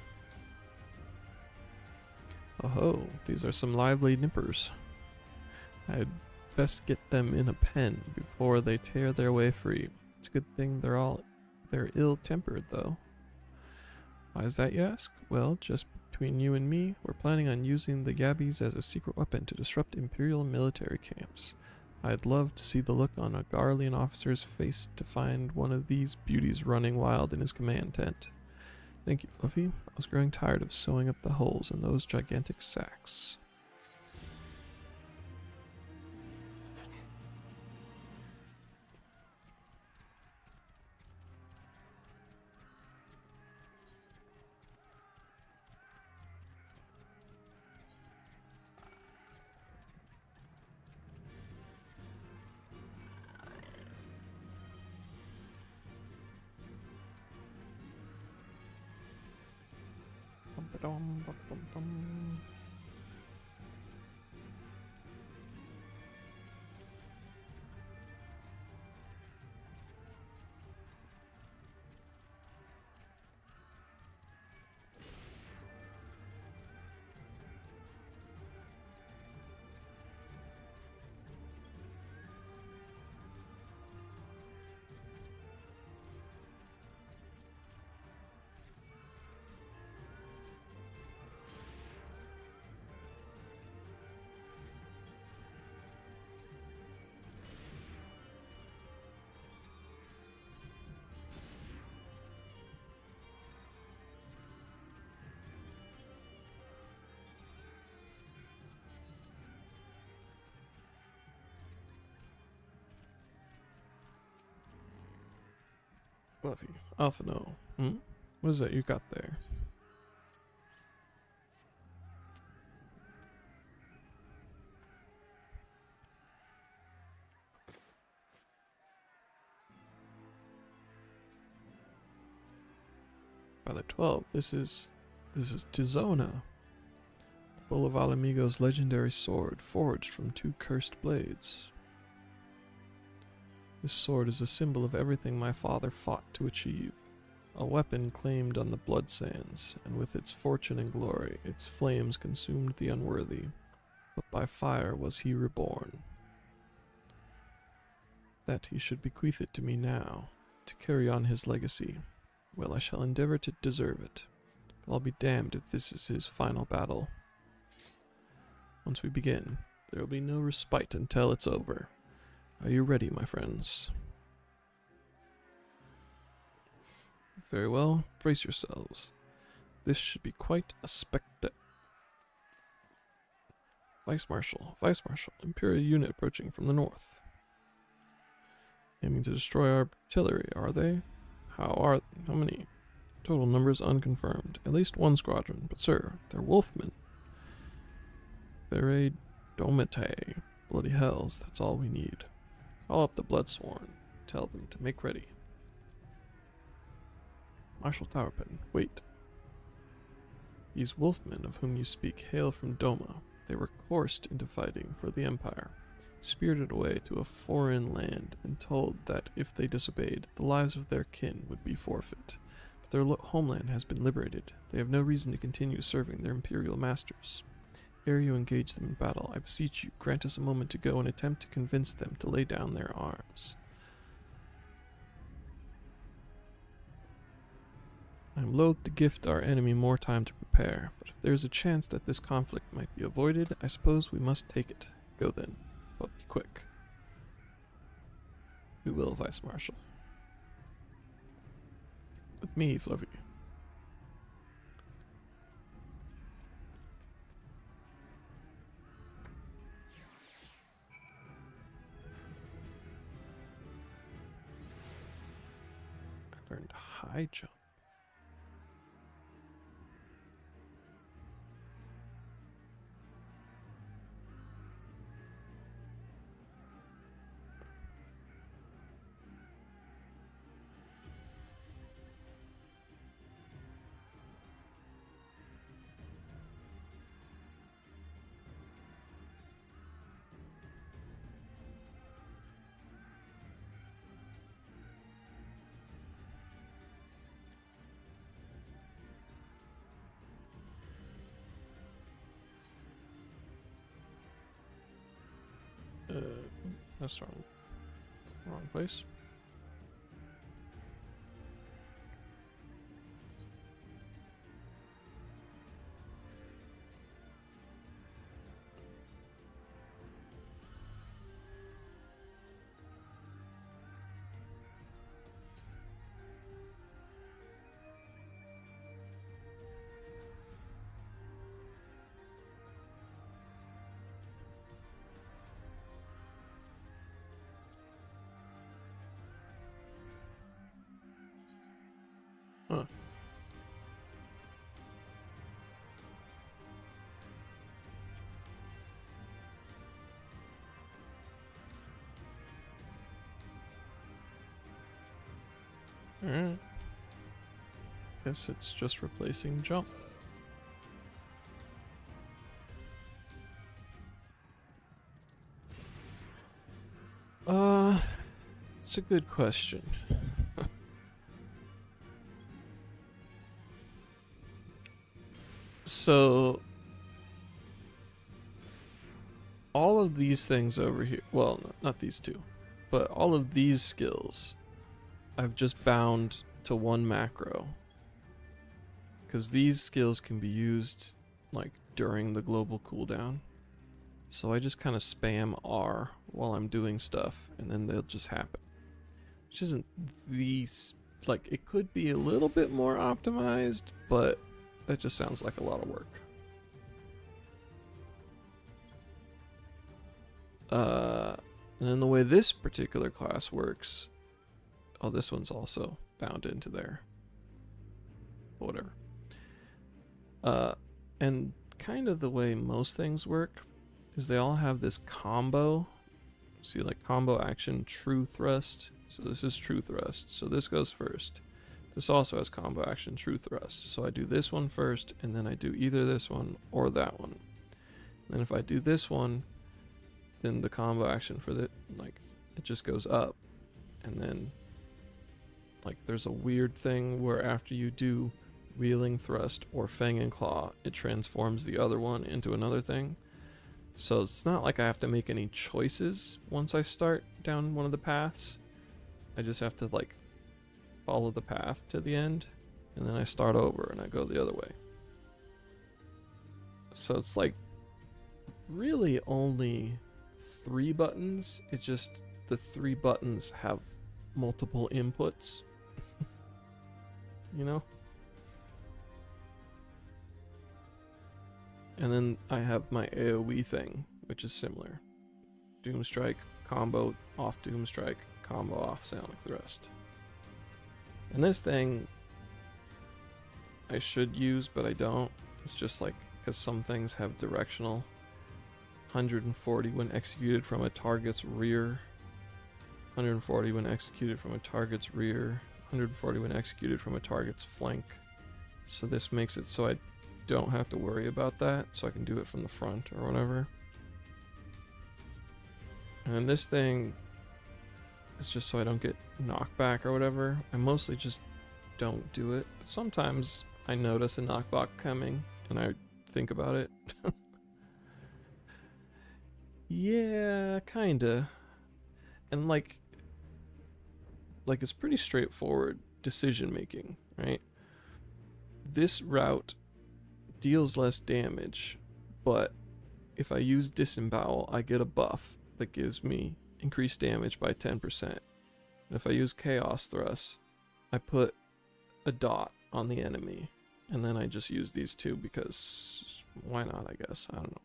Oh, these are some lively nippers. I'd best get them in a pen before they tear their way free. It's a good thing they're ill-tempered though. Why is that, you ask? Well, just between you and me, we're planning on using the yabbies as a secret weapon to disrupt Imperial military camps. I'd love to see the look on a Garlean officer's face to find one of these beauties running wild in his command tent. Thank you, Fluffy. I was growing tired of sewing up the holes in those gigantic sacks. Fluffy, Alphino. What is that you got there? Brother 12, this is Tizona. The Bull of Alamigo's legendary sword, forged from 2 cursed blades. This sword is a symbol of everything my father fought to achieve. A weapon claimed on the blood sands, and with its fortune and glory, its flames consumed the unworthy. But by fire was he reborn. That he should bequeath it to me now, to carry on his legacy. Well, I shall endeavor to deserve it. But I'll be damned if this is his final battle. Once we begin, there will be no respite until it's over. Are you ready, my friends? Very well, brace yourselves. This should be quite a spectacle. Vice Marshal, Imperial unit approaching from the north. Aiming to destroy our artillery, are they? How many? Total numbers unconfirmed. At least 1 squadron, but sir, they're wolfmen. Fere Domite. Bloody hells, that's all we need. Call up the Bloodsworn. Tell them to make ready. Marshal Towerpen, wait. These wolfmen of whom you speak hail from Doma. They were coerced into fighting for the Empire, spirited away to a foreign land, and told that if they disobeyed, the lives of their kin would be forfeit. But their homeland has been liberated. They have no reason to continue serving their imperial masters. Ere you engage them in battle, I beseech you, grant us a moment to go and attempt to convince them to lay down their arms. I am loath to gift our enemy more time to prepare, but if there is a chance that this conflict might be avoided, I suppose we must take it. Go then, but be quick. We will, Vice Marshal. me, Fluffy. I learned high jump. That's wrong place. Huh. Alright. Guess it's just replacing jump. It's a good question. So all of these things over here, well, not these two, but all of these skills I've just bound to one macro, because these skills can be used like during the global cooldown. So I just kind of spam R while I'm doing stuff, and then they'll just happen. Which isn't these, like, it could be a little bit more optimized, but that just sounds like a lot of work. And then the way this particular class works, oh, this one's also bound into there. But whatever. And kind of the way most things work is they all have this combo. See, like combo action, true thrust. So this is true thrust. So this goes first. This also has combo action, true thrust. So I do this one first, and then I do either this one or that one. And then if I do this one, then the combo action for the, like, it just goes up. And then, like, there's a weird thing where after you do wheeling thrust or fang and claw, it transforms the other one into another thing. So it's not like I have to make any choices once I start down one of the paths. I just have to, like, follow the path to the end, and then I start over and I go the other way. So it's like really only 3 buttons. It's just the 3 buttons have multiple inputs. You know? And then I have my AoE thing, which is similar. Doom Strike, combo off Doom Strike, combo off Sonic Thrust. And this thing I should use, but I don't. It's just like, because some things have directional. 140 when executed from a target's rear. 140 when executed from a target's rear. 140 when executed from a target's flank. So this makes it so I don't have to worry about that, so I can do it from the front or whatever. And this thing is just so I don't get knockback or whatever. I mostly just don't do it. Sometimes I notice a knockback coming and I think about it. Yeah, kinda. And like it's pretty straightforward decision making, right? This route deals less damage, but if I use Disembowel, I get a buff that gives me increased damage by 10%. And if I use Chaos Thrust, I put a dot on the enemy, and then I just use these two because why not, I guess. I don't know.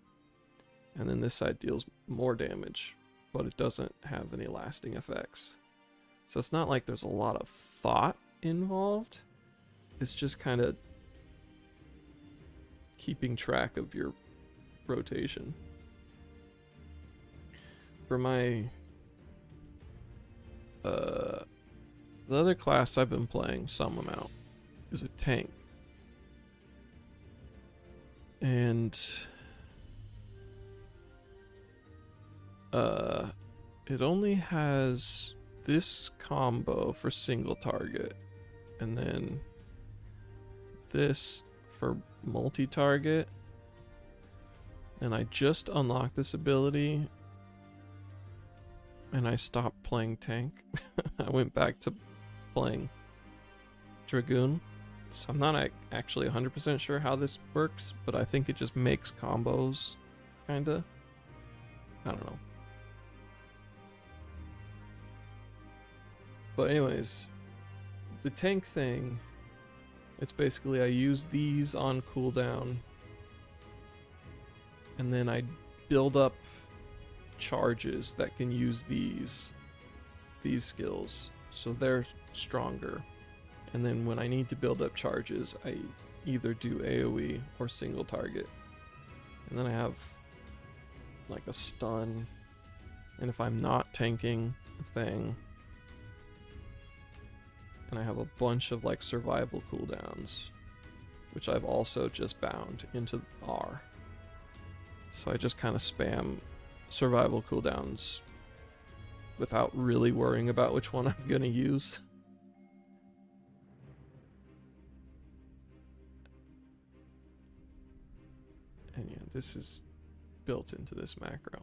And then this side deals more damage, but it doesn't have any lasting effects. So it's not like there's a lot of thought involved. It's just kind of keeping track of your rotation. For my the other class I've been playing some amount is a tank. And it only has this combo for single target, and then this for multi-target. And I just unlocked this ability and I stopped playing tank. I went back to playing Dragoon. So I'm not actually 100% sure how this works, but I think it just makes combos, kinda. I don't know. But anyways, the tank thing, it's basically I use these on cooldown, and then I build up charges that can use these skills, so they're stronger. And then when I need to build up charges, I either do AoE or single target. And then I have like a stun, and if I'm not tanking a thing, and I have a bunch of like survival cooldowns, which I've also just bound into R. So I just kind of spam survival cooldowns without really worrying about which one I'm gonna use. And yeah, this is built into this macro.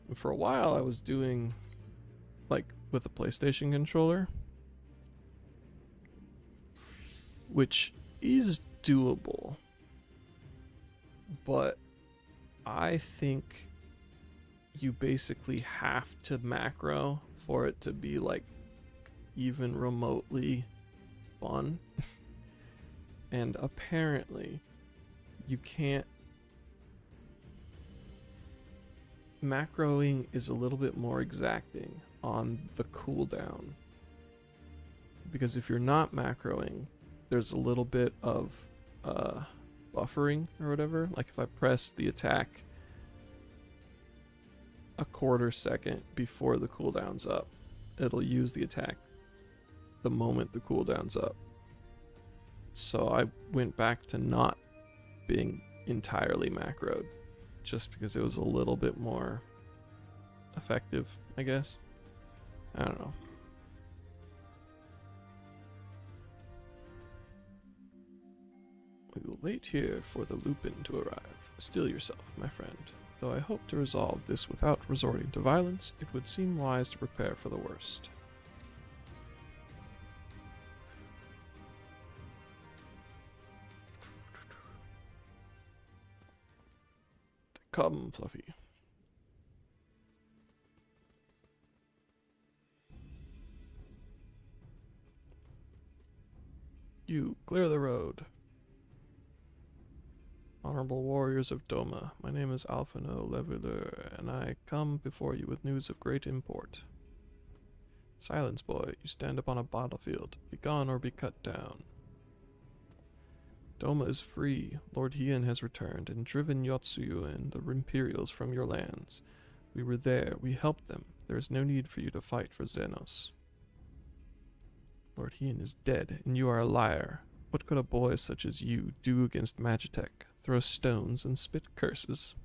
And for a while I was doing like with a PlayStation controller, which is doable, but I think you basically have to macro for it to be like even remotely fun. And apparently you can't. Macroing is a little bit more exacting on the cooldown, because if you're not macroing, there's a little bit of buffering or whatever. Like if I press the attack a quarter second before the cooldown's up, it'll use the attack the moment the cooldown's up. So I went back to not being entirely macroed, just because it was a little bit more effective, I guess. I don't know. We will wait here for the Lupin to arrive. Steel yourself, my friend. Though I hope to resolve this without resorting to violence, it would seem wise to prepare for the worst. Come, Fluffy. You clear the road. Honorable warriors of Doma, my name is Alphino Leveleur, and I come before you with news of great import. Silence, boy, you stand upon a battlefield. Be gone or be cut down. Doma is free. Lord Hien has returned and driven Yotsuyu and the Imperials from your lands. We were there. We helped them. There is no need for you to fight for Xenos. Lord Hien is dead, and you are a liar. What could a boy such as you do against Magitech? Throw stones and spit curses.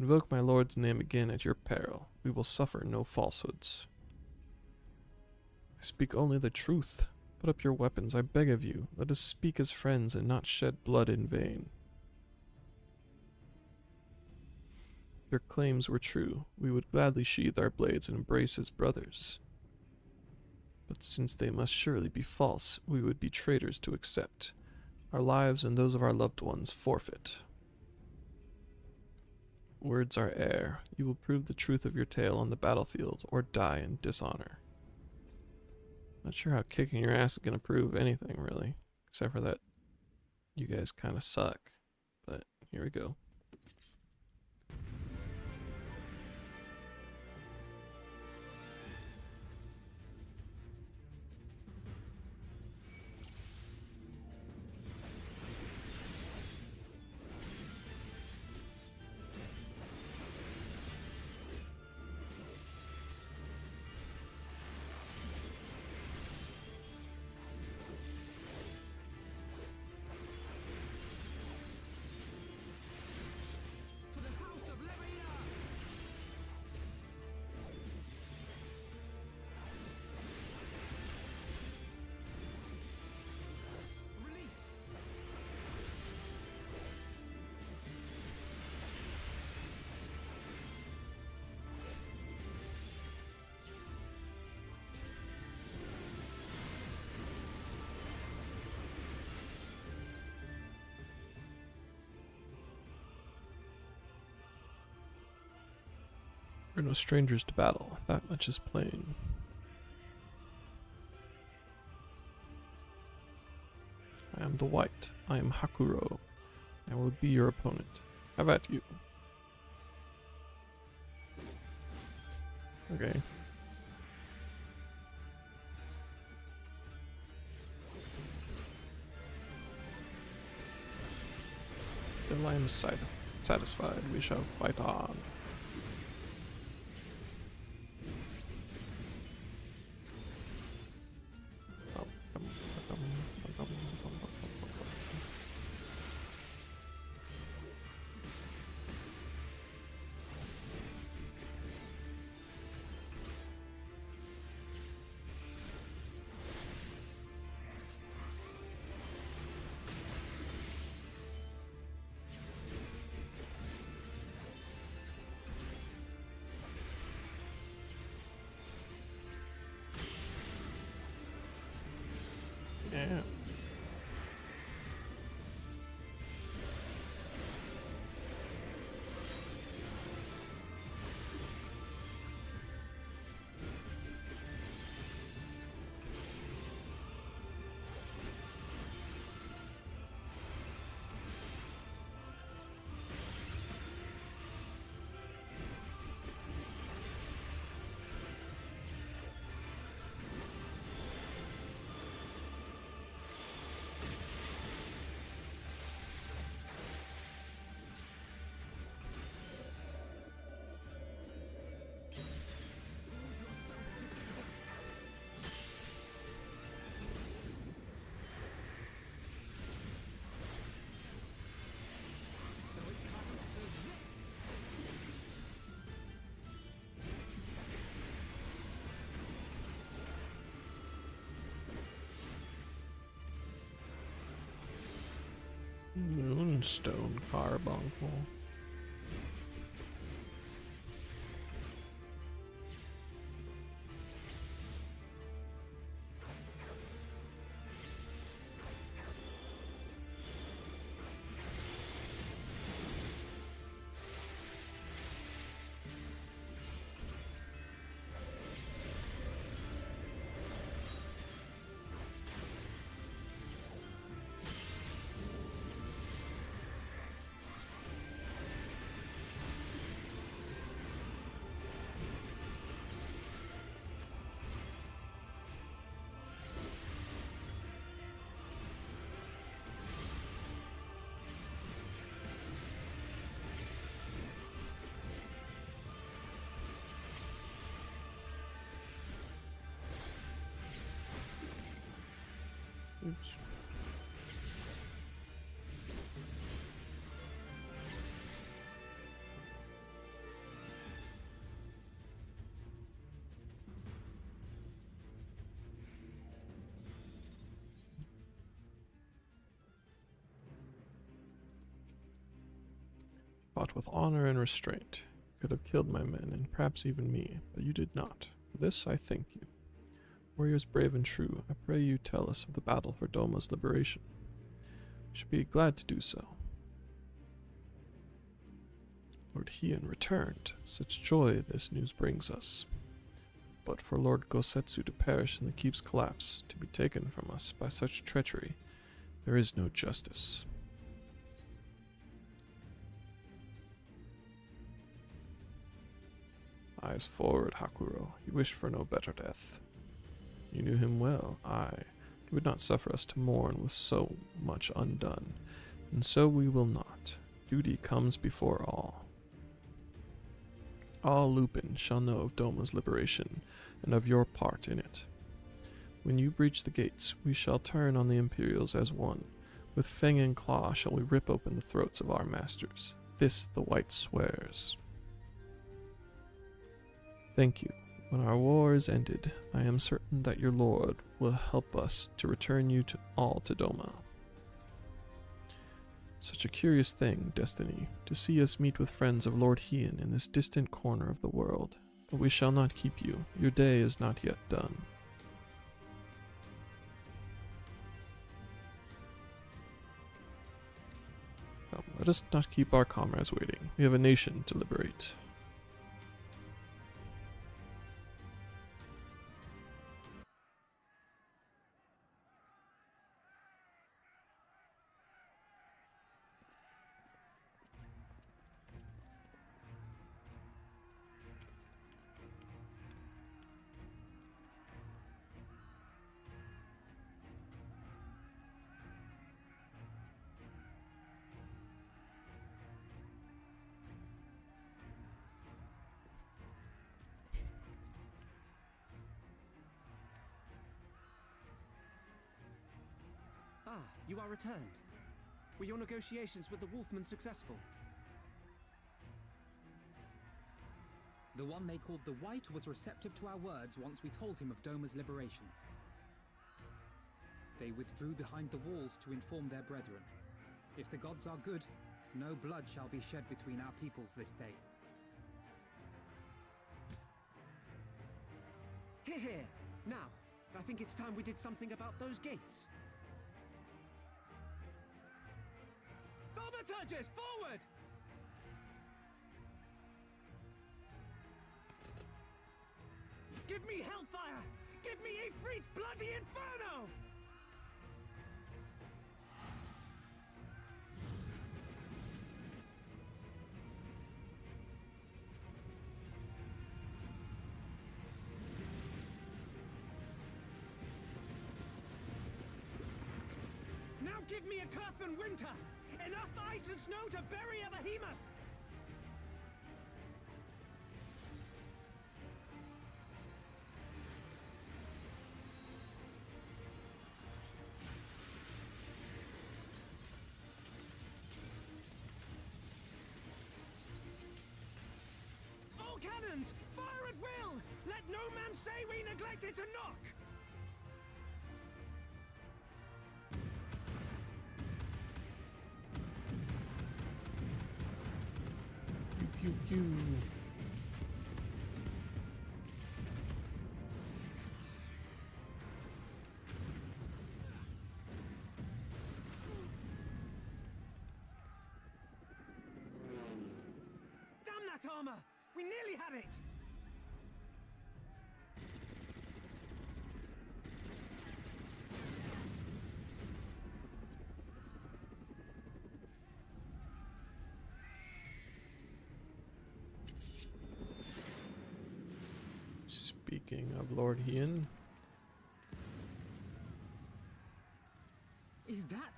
Invoke my lord's name again at your peril. We will suffer no falsehoods. I speak only the truth. Put up your weapons, I beg of you. Let us speak as friends and not shed blood in vain. Your claims were true. We would gladly sheathe our blades and embrace as brothers. But since they must surely be false, we would be traitors to accept. Our lives and those of our loved ones forfeit. Words are air. You will prove the truth of your tale on the battlefield or die in dishonor. Not sure how kicking your ass is gonna prove anything, really. Except for that you guys kind of suck. But here we go. We're no strangers to battle, that much is plain. I am the White. I am Hakuro. I will be your opponent. Have at you. Okay. Till I am satisfied, we shall fight on. Yeah. Moonstone Carbuncle. Oops. Fought with honor and restraint. You could have killed my men, and perhaps even me, but you did not. For this I thank you. Warriors brave and true, I pray you tell us of the battle for Doma's liberation. We should be glad to do so. Lord Hien returned. Such joy this news brings us. But for Lord Gosetsu to perish in the keep's collapse, to be taken from us by such treachery, there is no justice. Eyes forward, Hakuro. He wished for no better death. You knew him well, aye. He would not suffer us to mourn with so much undone, and so we will not. Duty comes before all. All Lupin shall know of Doma's liberation, and of your part in it. When you breach the gates, we shall turn on the Imperials as one. With fang and claw shall we rip open the throats of our masters. This the White swears. Thank you. When our war is ended, I am certain that your lord will help us to return you all to Doma. Such a curious thing, destiny, to see us meet with friends of Lord Hien in this distant corner of the world. But we shall not keep you. Your day is not yet done. Come, let us not keep our comrades waiting. We have a nation to liberate. Ah, you are returned. Were your negotiations with the Wolfmen successful? The one they called the White was receptive to our words once we told him of Doma's liberation. They withdrew behind the walls to inform their brethren. If the gods are good, no blood shall be shed between our peoples this day. Hear, hear! Now, I think it's time we did something about those gates. Thaumaturges, forward! Give me hellfire! Give me Ifrit's bloody inferno! Now give me a Curfin winter! Enough ice and snow to bury a behemoth! All cannons! Fire at will! Let no man say we neglected to knock! Pew pew. Damn that armor! We nearly had it! Speaking of Lord Hien, Is that...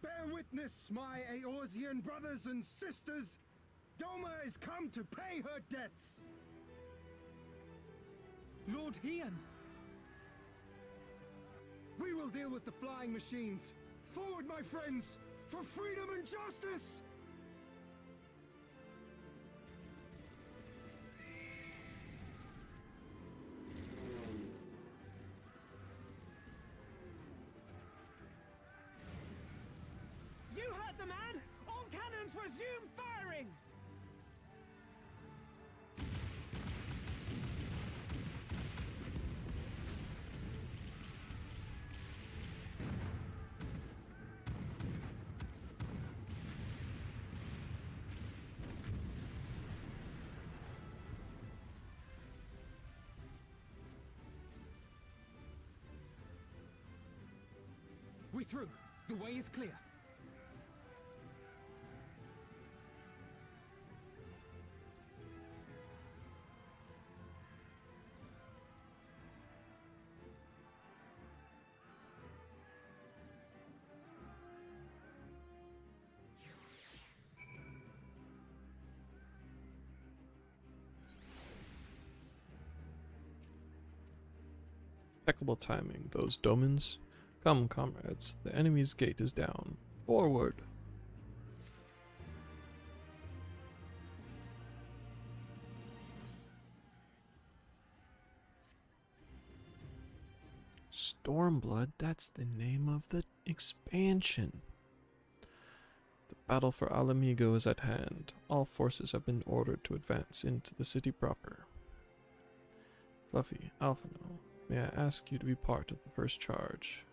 Bear witness, my Eorzean brothers and sisters! Doma is come to pay her debts! Lord Hien! We will deal with the flying machines! Forward, my friends! For freedom and justice! You heard the man! All cannons resume firing! through. The way is clear. Impeccable timing, those domins. Come, comrades, the enemy's gate is down. Forward! Stormblood, that's the name of the expansion. The battle for Alamigo is at hand. All forces have been ordered to advance into the city proper. Fluffy, Alphino, may I ask you to be part of the first charge?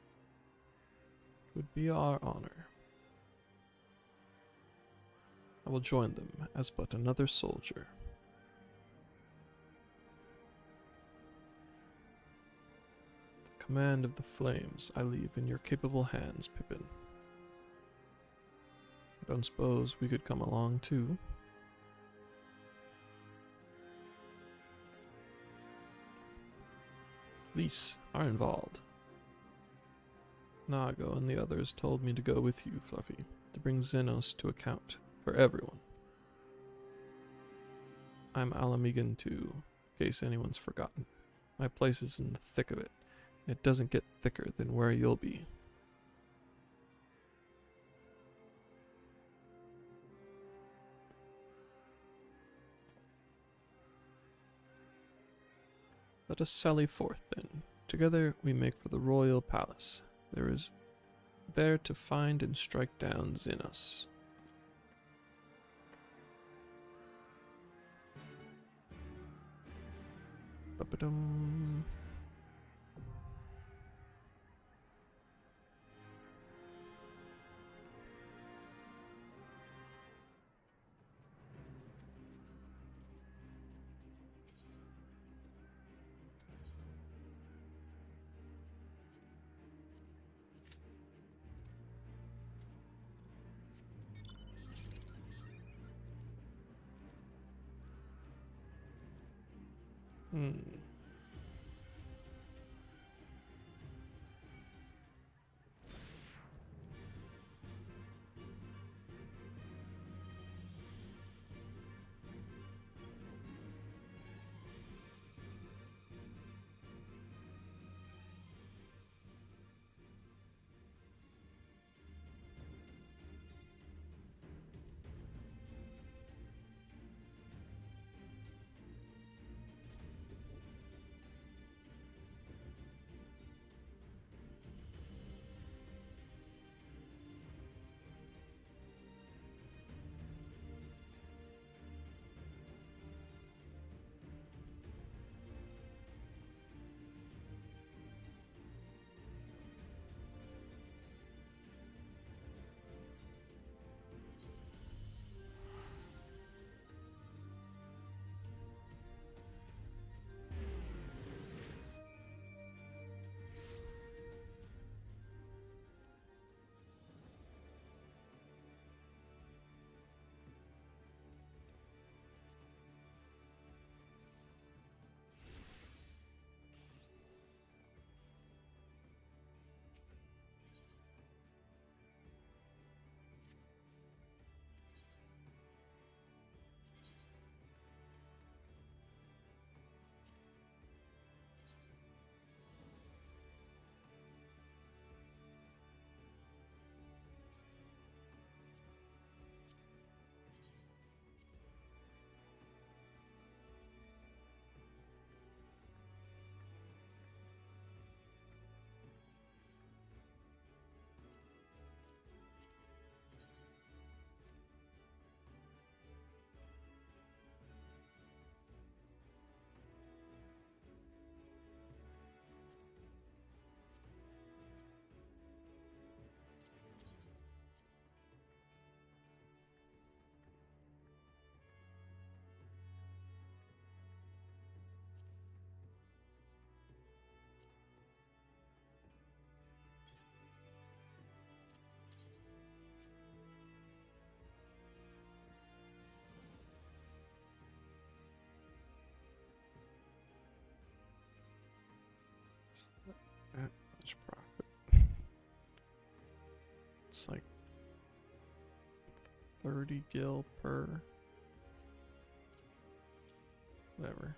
It would be our honor. I will join them as but another soldier. The command of the flames I leave in your capable hands, Pippin. I don't suppose we could come along too. Lys, Arnvald. Nago and the others told me to go with you, Fluffy, to bring Xenos to account for everyone. I'm Alamigan too, in case anyone's forgotten. My place is in the thick of it. It doesn't get thicker than where you'll be. Let us sally forth, then. Together we make for the royal palace. There is there to find and strike down Xenos. Ba-ba-dum. that much profit. It's like 30 gil per whatever.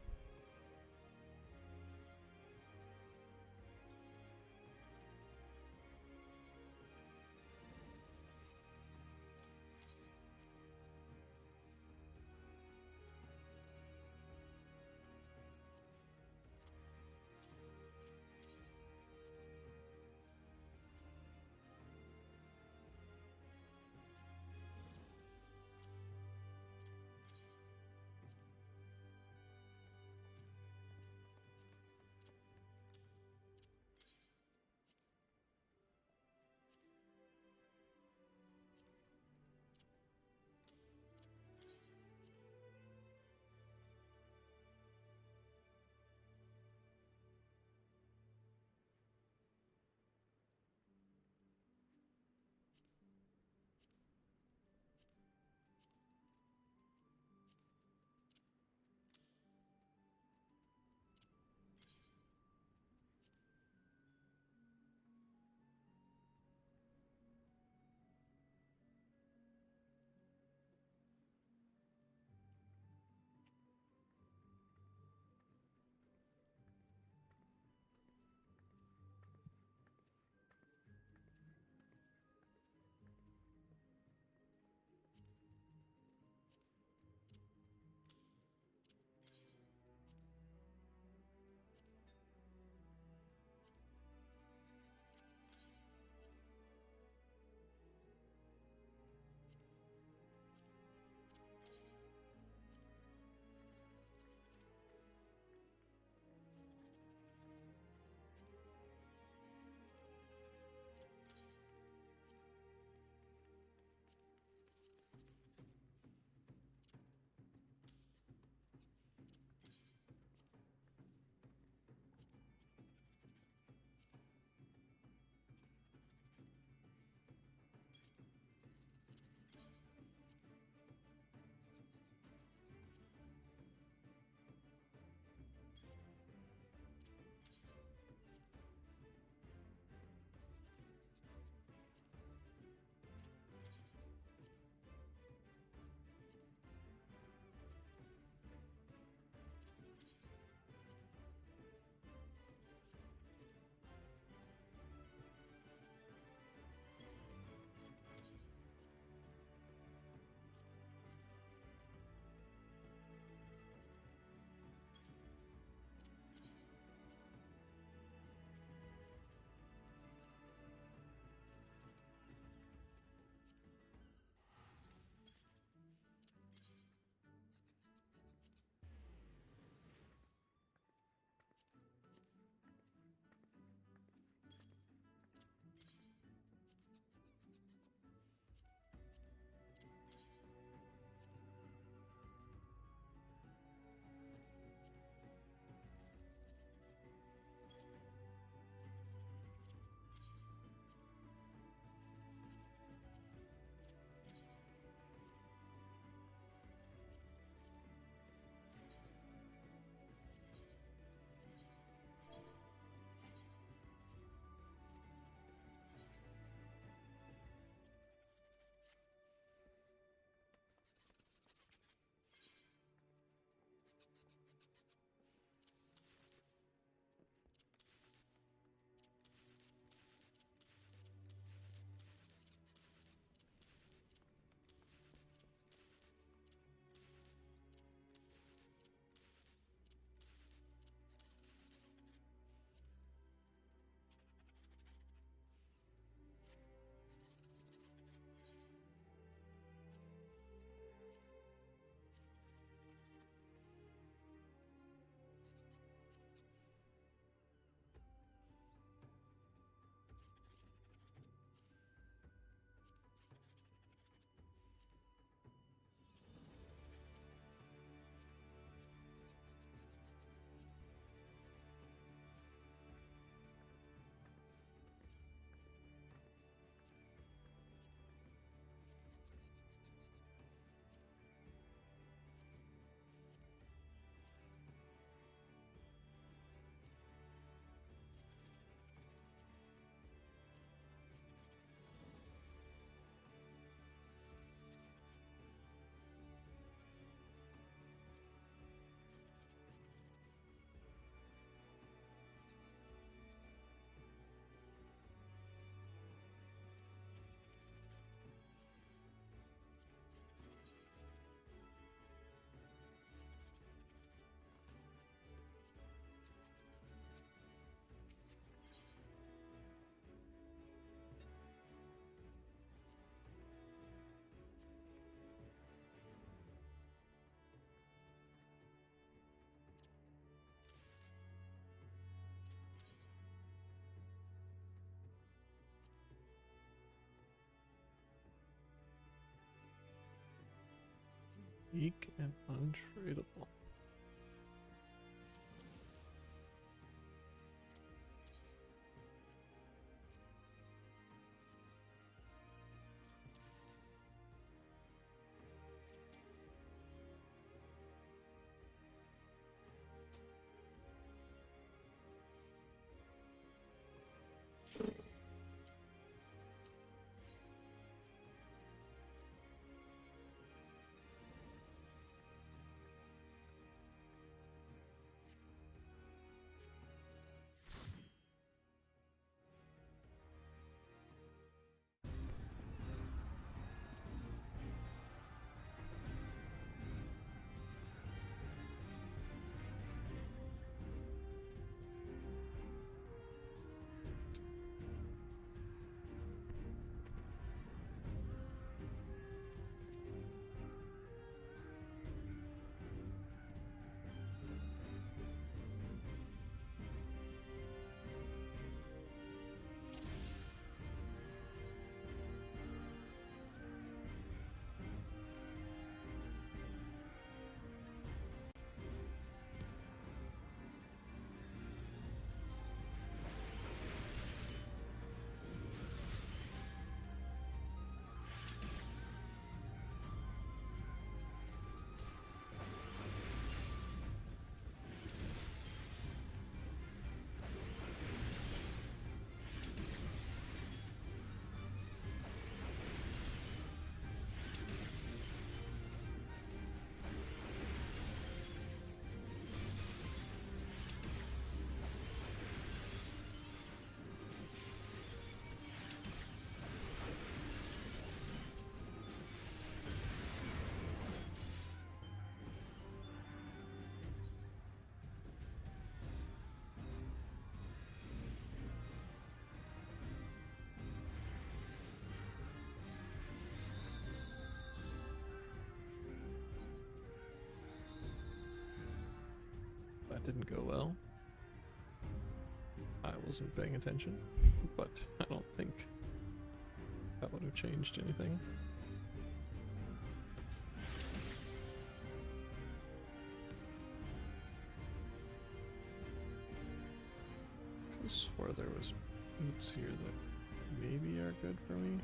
Unique and untradeable. That didn't go well. I wasn't paying attention, but I don't think that would have changed anything. I swore there was boots here that maybe are good for me.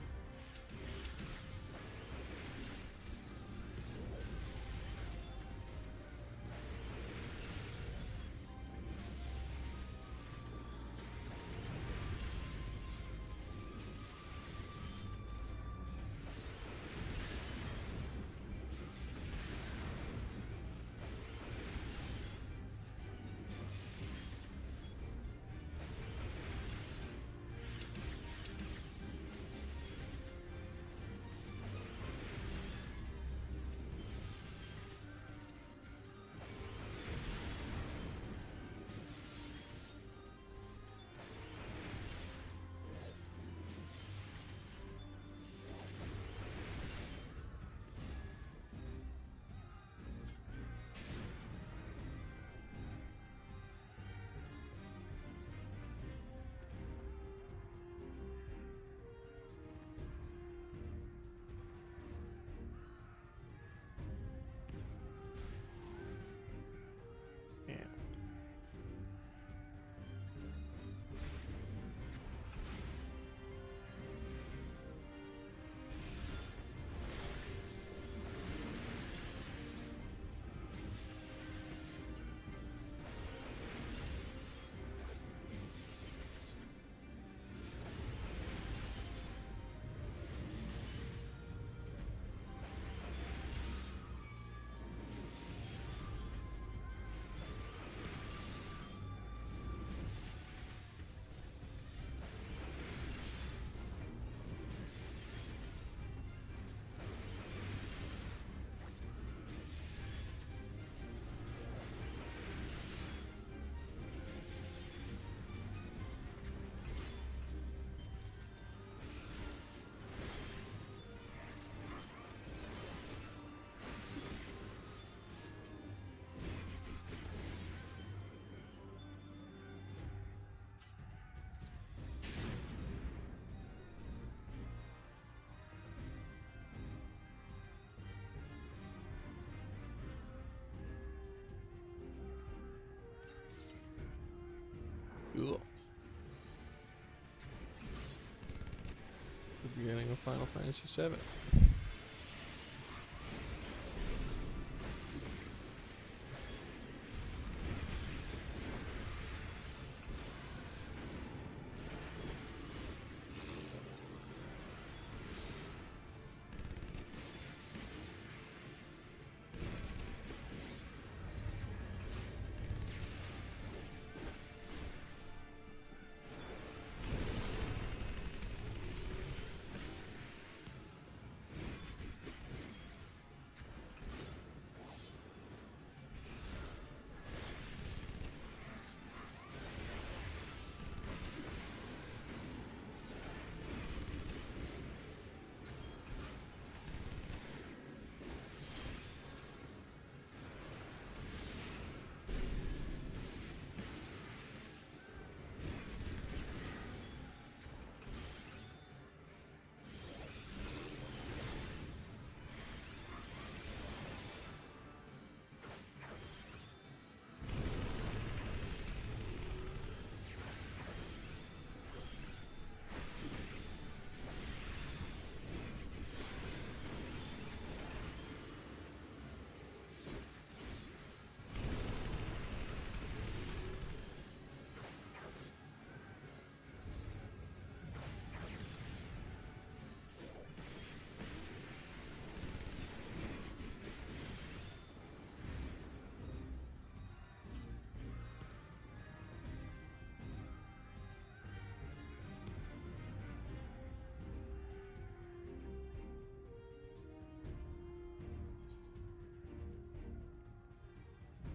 Cool. The beginning of Final Fantasy VII.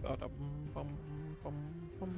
Ba-dum-bum-bum-bum.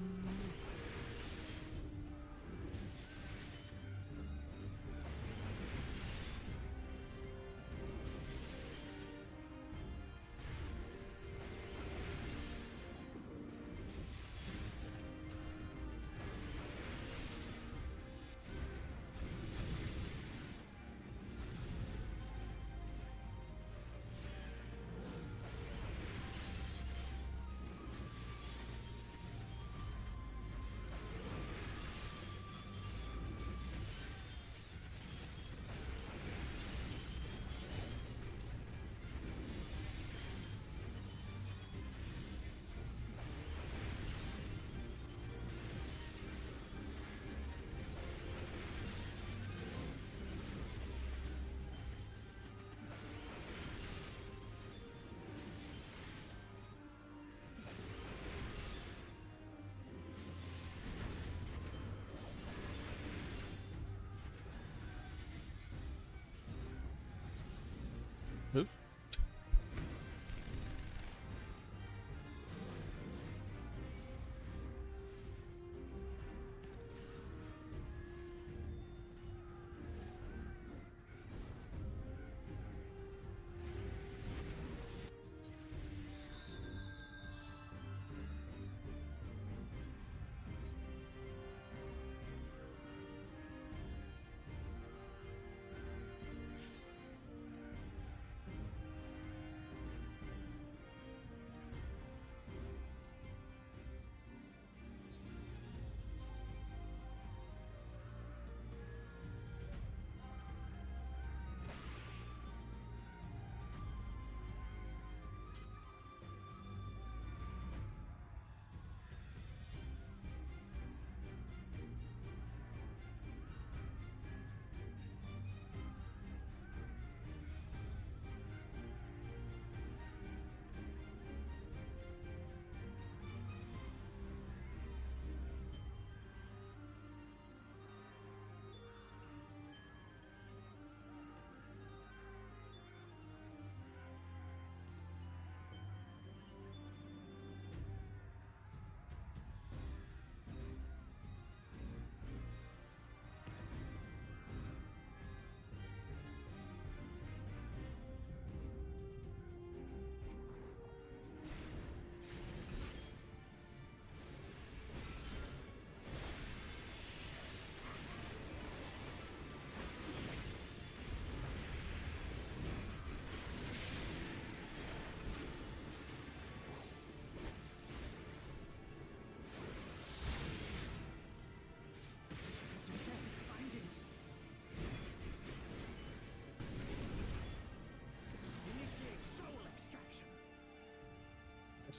Oops.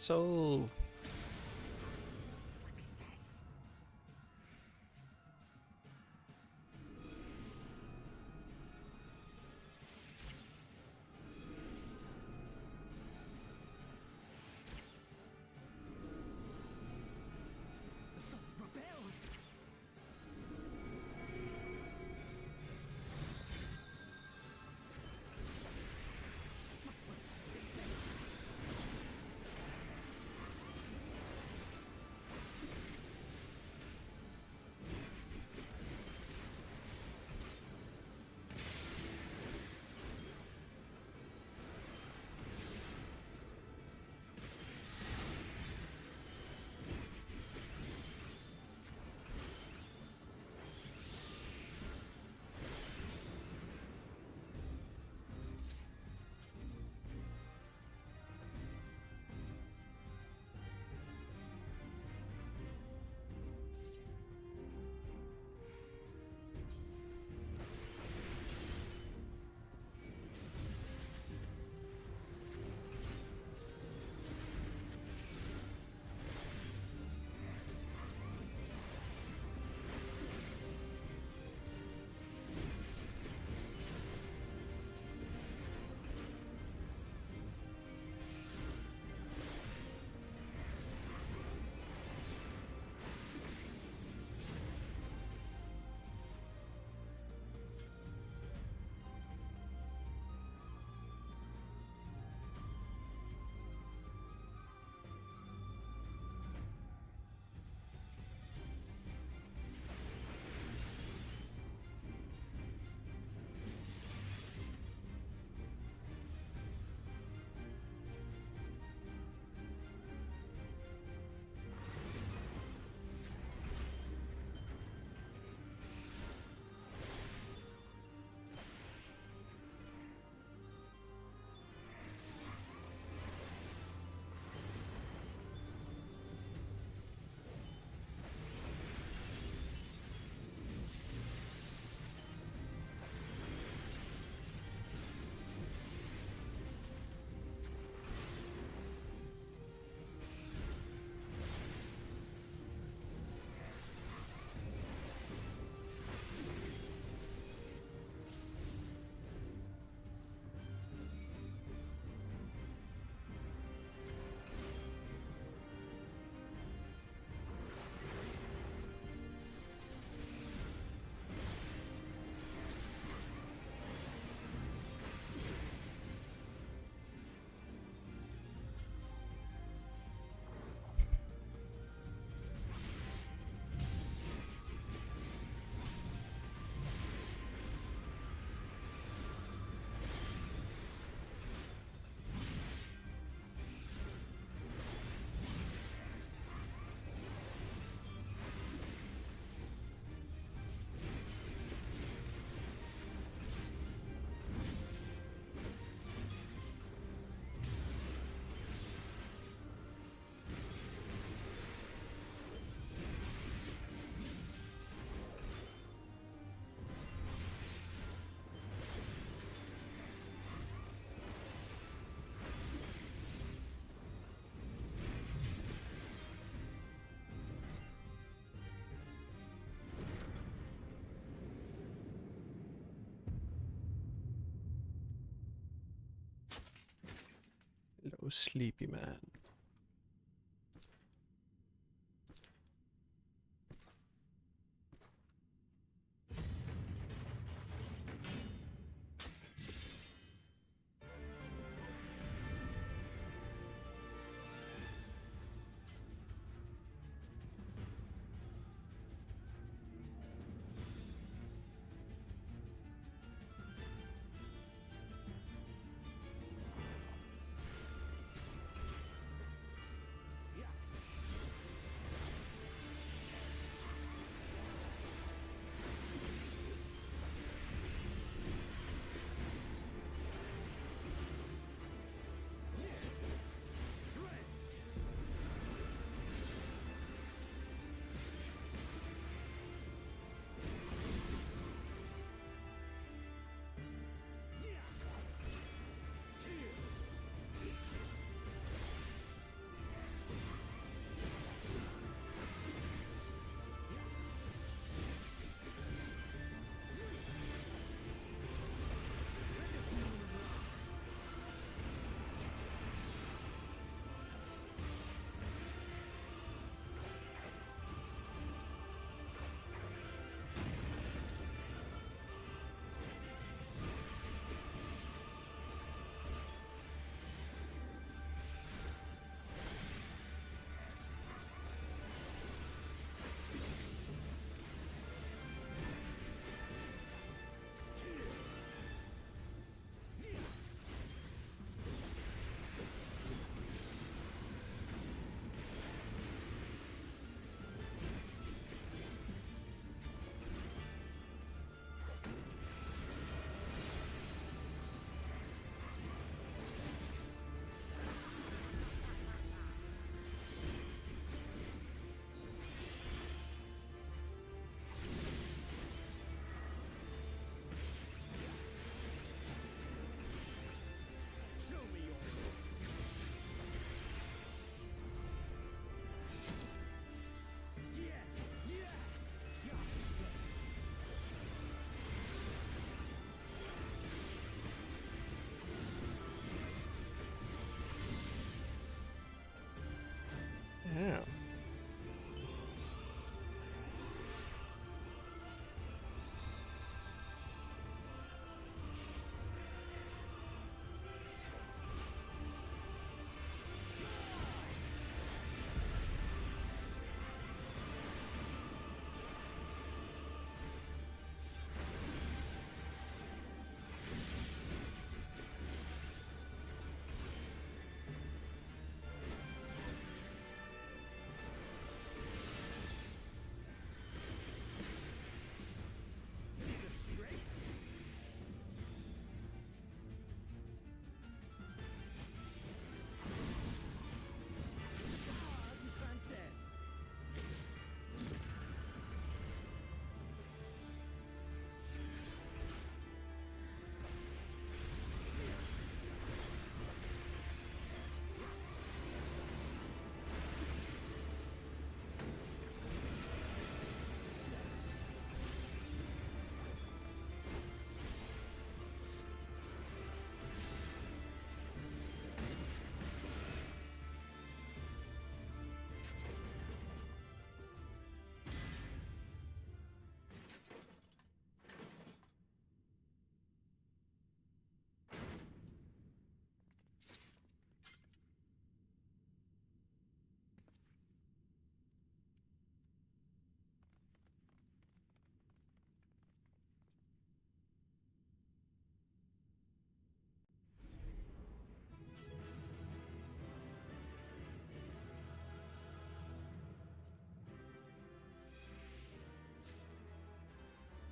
soul. Success. The sun rebels. Hello, sleepy man.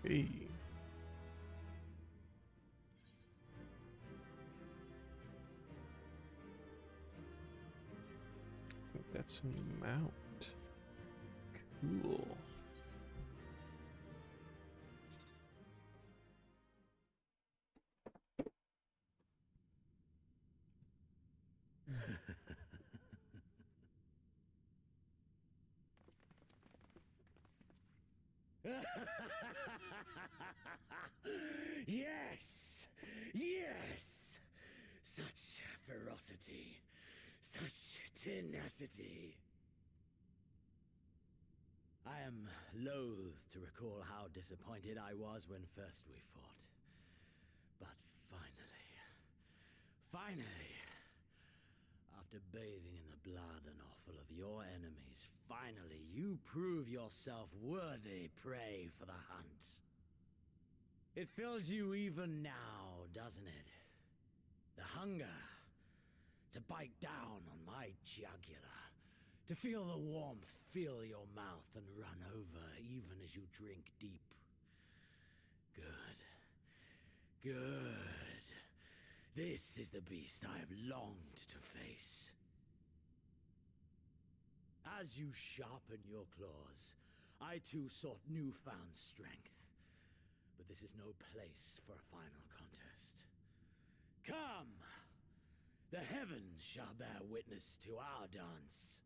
Hey. I think that's a mount. Cool. Yes! Yes! Such ferocity. Such tenacity. I am loath to recall how disappointed I was when first we fought. But finally, after bathing in the blood and offal of your enemies, finally you prove yourself worthy prey for the hunt. It fills you even now, doesn't it? The hunger to bite down on my jugular, to feel the warmth fill your mouth and run over even as you drink deep. Good. This is the beast I have longed to face. As you sharpen your claws, I too sought newfound strength. But this is no place for a final contest. Come! The heavens shall bear witness to our dance.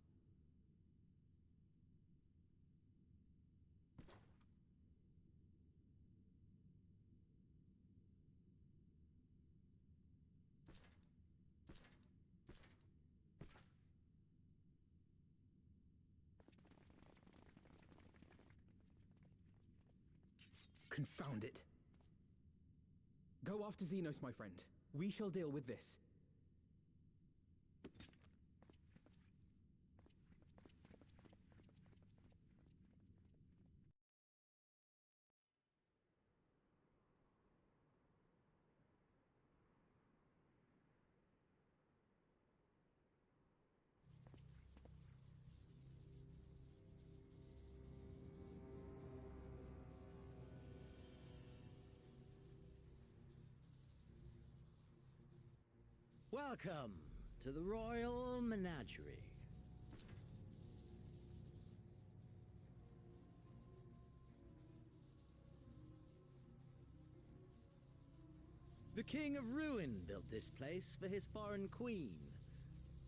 Confound it. Go after Xenos, my friend. We shall deal with this. Welcome to the Royal Menagerie. The King of Ruin built this place for his foreign queen.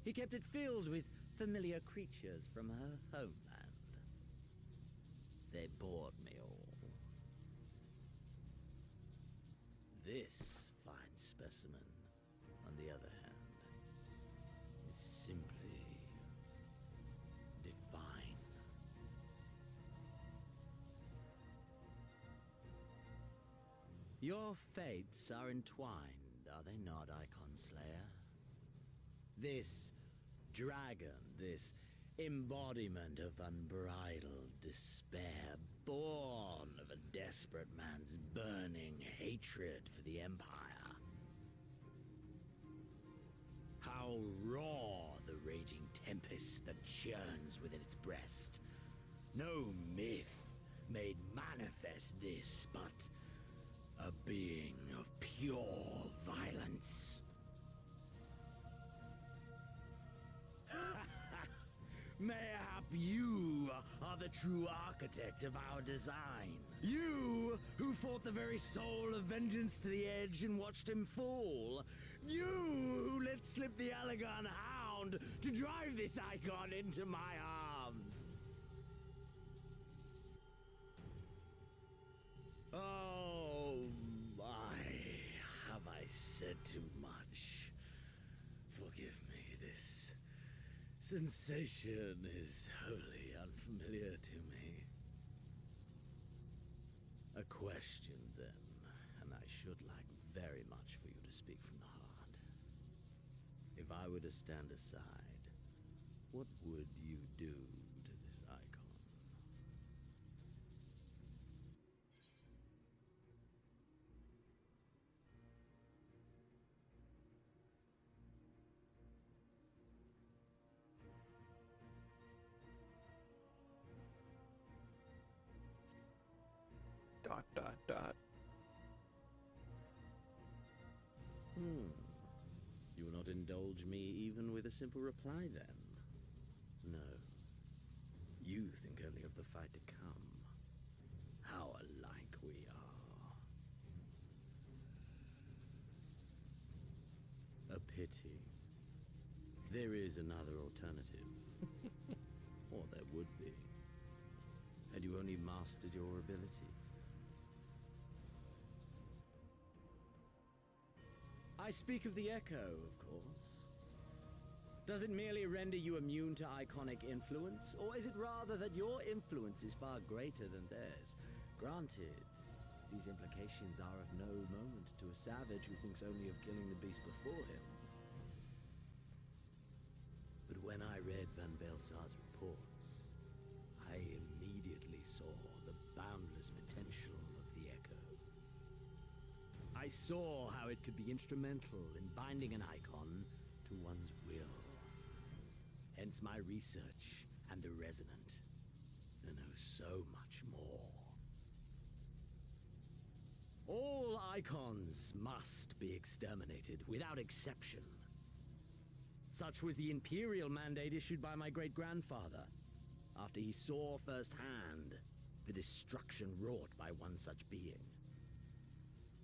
He kept it filled with familiar creatures from her homeland. They bored me all. This fine specimen, on the other hand, is simply divine. Your fates are entwined, are they not, Icon Slayer? This dragon, this embodiment of unbridled despair, born of a desperate man's burning hatred for the Empire. How raw the raging tempest that churns within its breast. No myth made manifest this, but a being of pure violence. Mayhap you are the true architect of our design. You who fought the very soul of vengeance to the edge and watched him fall. You who let slip the Allagan Hound to drive this icon into my arms. Oh my, have I said too much? Forgive me, this sensation is wholly unfamiliar to me. A question, then, and I should like very much for you to speak from the heart. If I were to stand aside, what would you do to this icon? Dot dot dot. You will not indulge me even with a simple reply, then? No. You think only of the fight to come. How alike we are. A pity. There is another alternative. Or there would be. Had you only mastered your ability. I speak of the Echo, of course. Does it merely render you immune to iconic influence, or is it rather that your influence is far greater than theirs? Granted, these implications are of no moment to a savage who thinks only of killing the beast before him. But when I read Van Belsar's reports, I immediately saw the boundless potential of the Echo. I saw how it could be instrumental in binding an icon to one's will. Hence my research and the Resonant, to know so much more. All icons must be exterminated, without exception. Such was the Imperial mandate issued by my great-grandfather, after he saw firsthand the destruction wrought by one such being.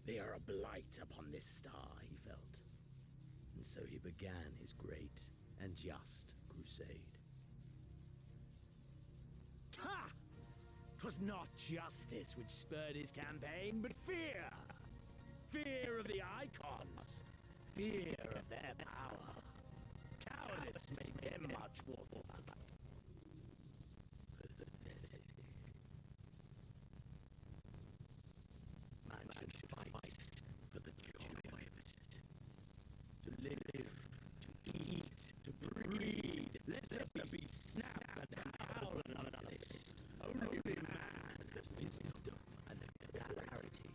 They are a blight upon this star, he felt. And so he began his great and just crusade. Ha! 'Twas not justice which spurred his campaign, but fear! Fear of the Icons! Fear of their power! Cowardice made them much more pathetic. Man should fight for the joy of it. To live, to eat, to breed. Let there be snap and howl and none of this. Only man has wisdom and clarity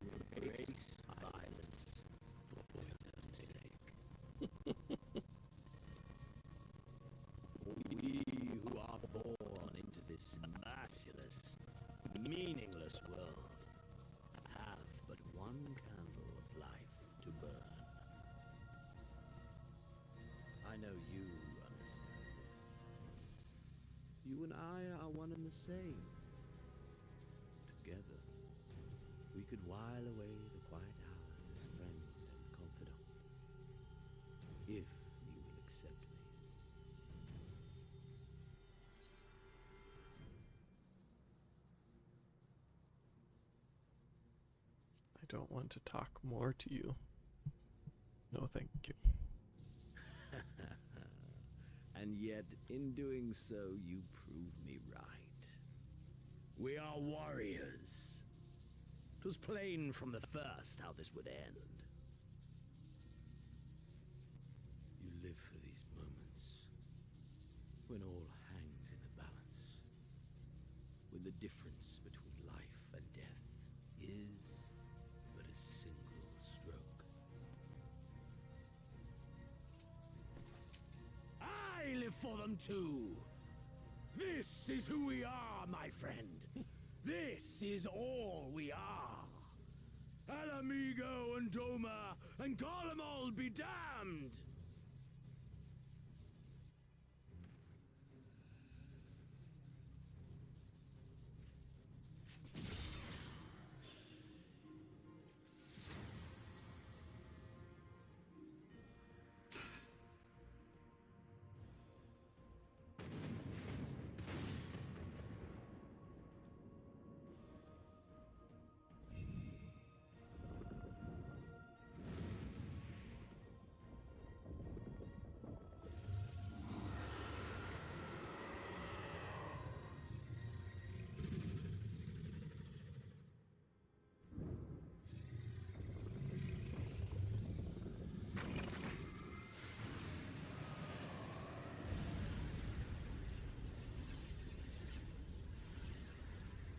to embrace violence for wisdom's sake. We who are born into this merciless, meaningless world have but one candle of life to burn. I know you understand this. You and I are one and the same. Together, we could while away the quiet hours as friend and confidant. If you will accept me. I don't want to talk more to you. No, thank you. And yet, in doing so, you prove me right. We are warriors. 'Twas plain from the first how this would end. You live for these moments, when all hangs in the balance, when the difference between life and death is but a single stroke. I live for them too! This is who we are, my friend! This is all we are! Alamigo and Doma and Garlemald be damned!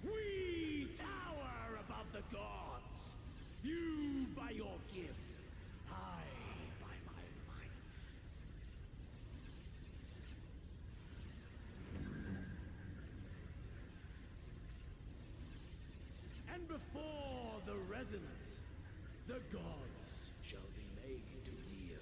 We tower above the gods! You by your gift, I by my might. Stand before the resonant. The gods shall be made to kneel.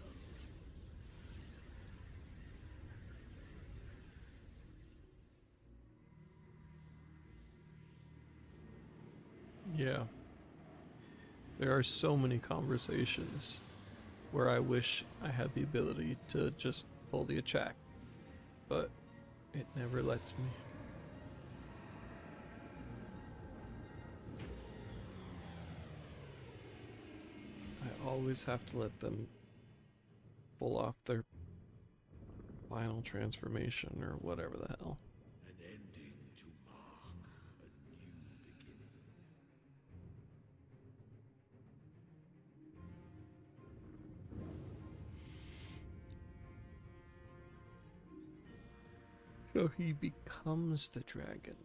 Yeah. There are so many conversations where I wish I had the ability to just pull the attack, but it never lets me. I always have to let them pull off their final transformation or whatever the hell. An ending to mark a new beginning. So he becomes the dragon.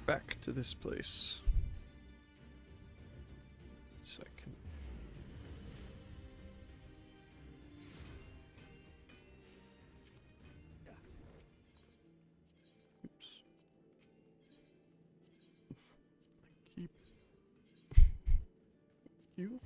Back to this place. So I can... Oops. I keep... you?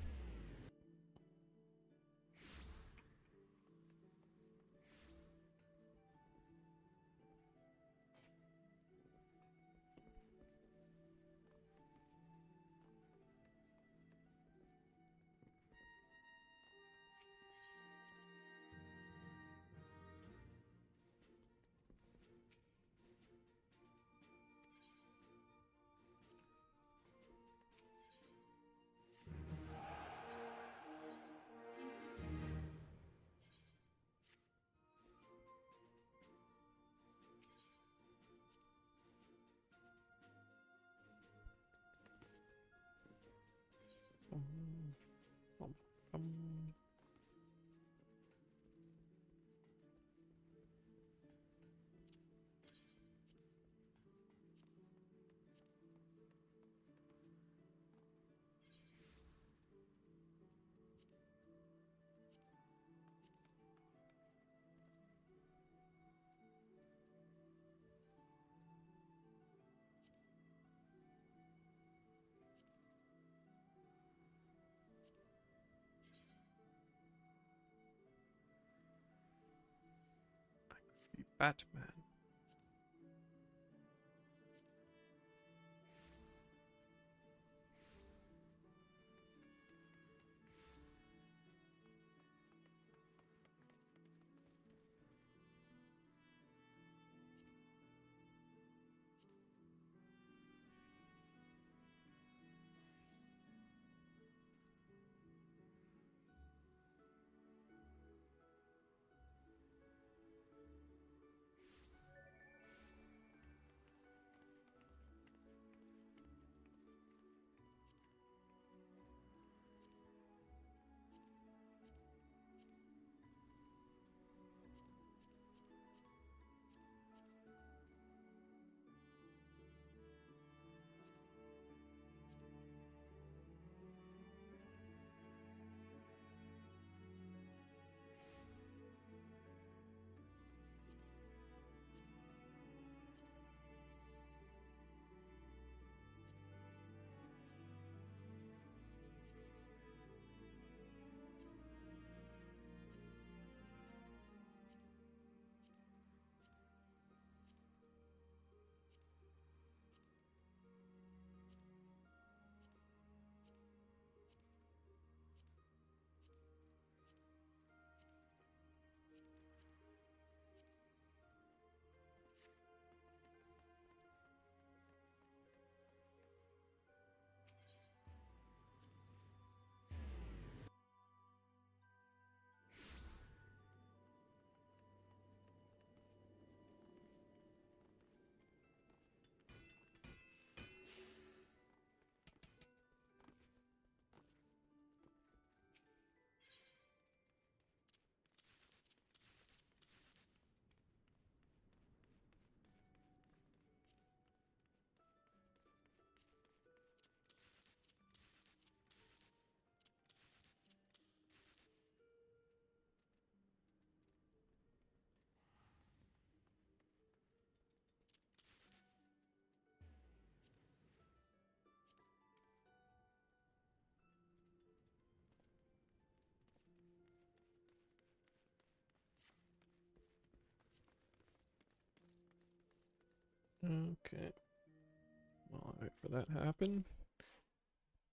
Batman. Okay. Well, I'll wait for that to happen.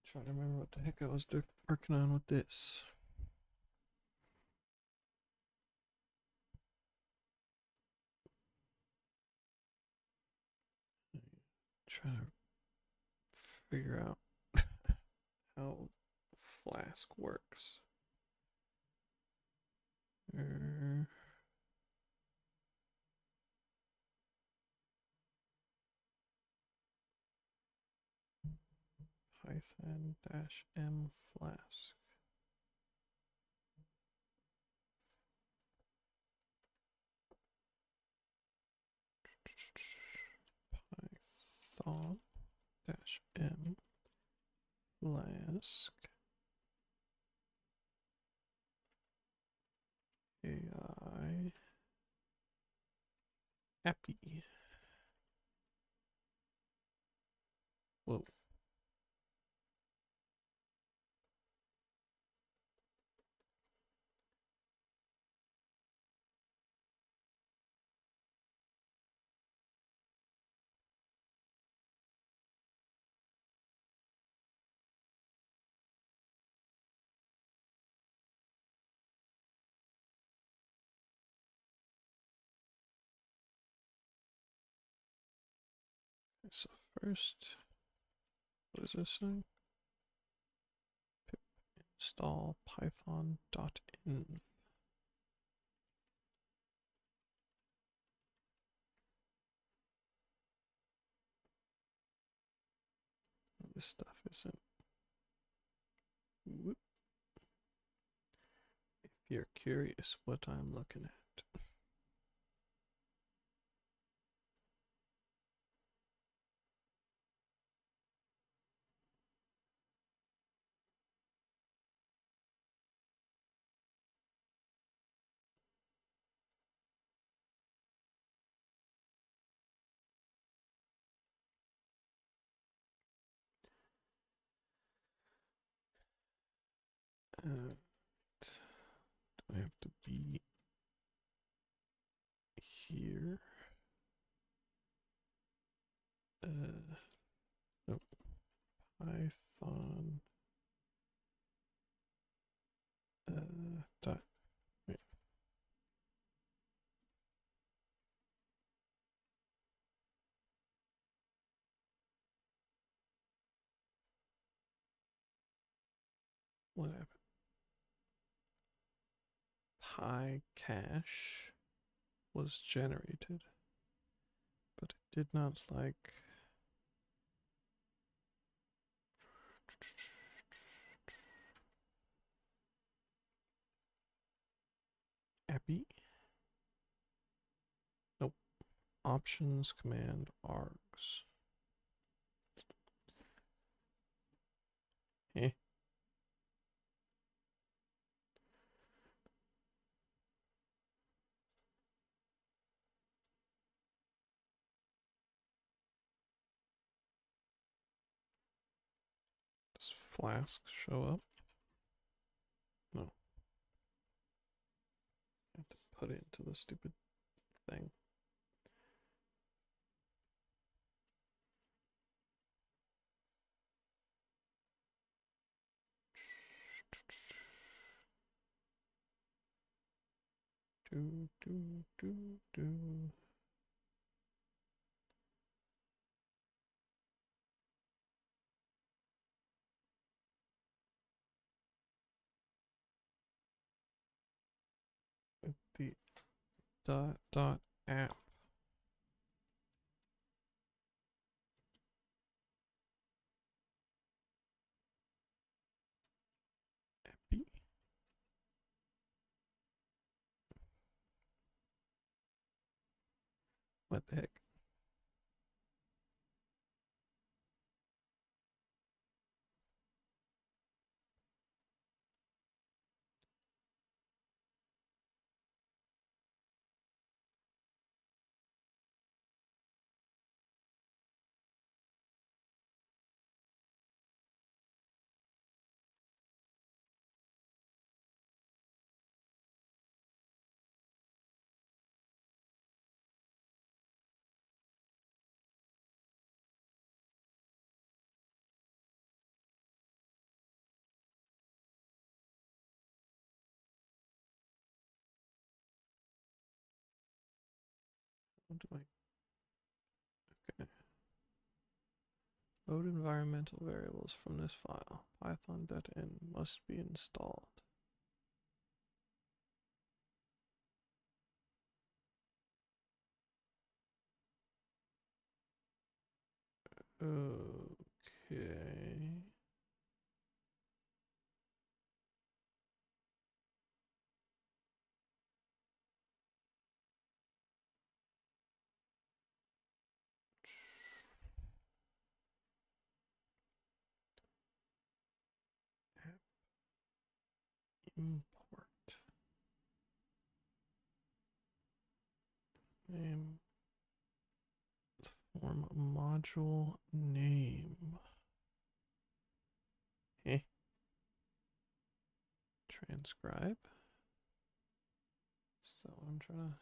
Try to remember what the heck I was working on with this. Try to figure out how Flask works. Python-m Flask. Python-m Flask AI API. Whoa. So first, what is this thing? Pip install python.env. This stuff isn't. Whoop. If you're curious what I'm looking at. Do I have to be here? Nope. Python. Dot. Wait. What happened? PyCache was generated, but it did not like API. Nope. Options command args. Eh. Does Flask show up? No. I have to put it into the stupid thing. Do. With the dot app. API. What the heck? How do I? Okay. Load environmental variables from this file. Python data in must be installed. Okay. Import name form module name. Eh. Transcribe. So I'm trying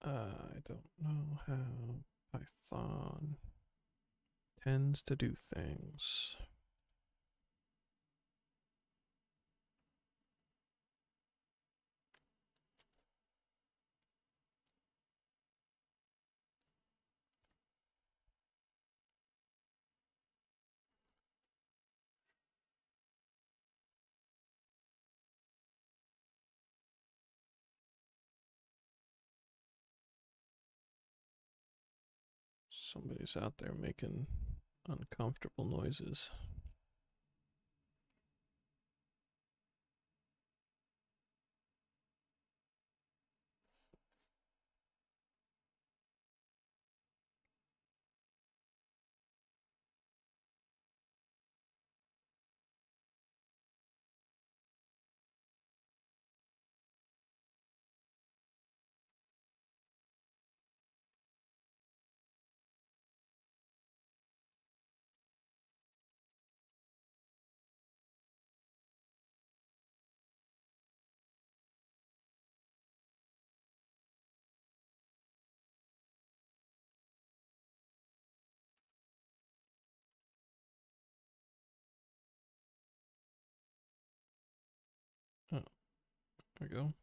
to. I don't know how Python tends to do things. Somebody's out there making uncomfortable noises. Oh, there we go.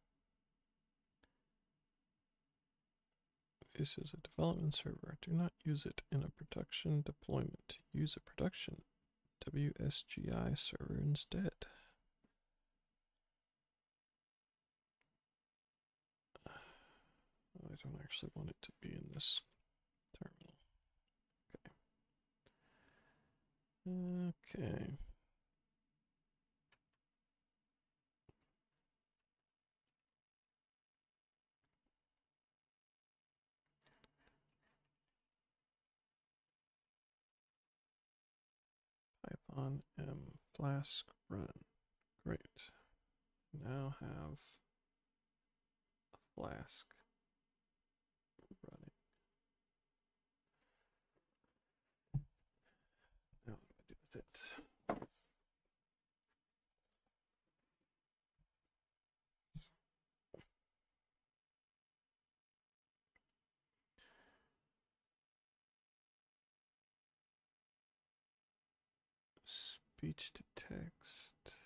This is a development server. Do not use it in a production deployment. Use a production WSGI server instead. I don't actually want it to be in this terminal. Okay. Okay. Python m flask run. Great. Now have a flask running. Now what do I do with it? Speech to text.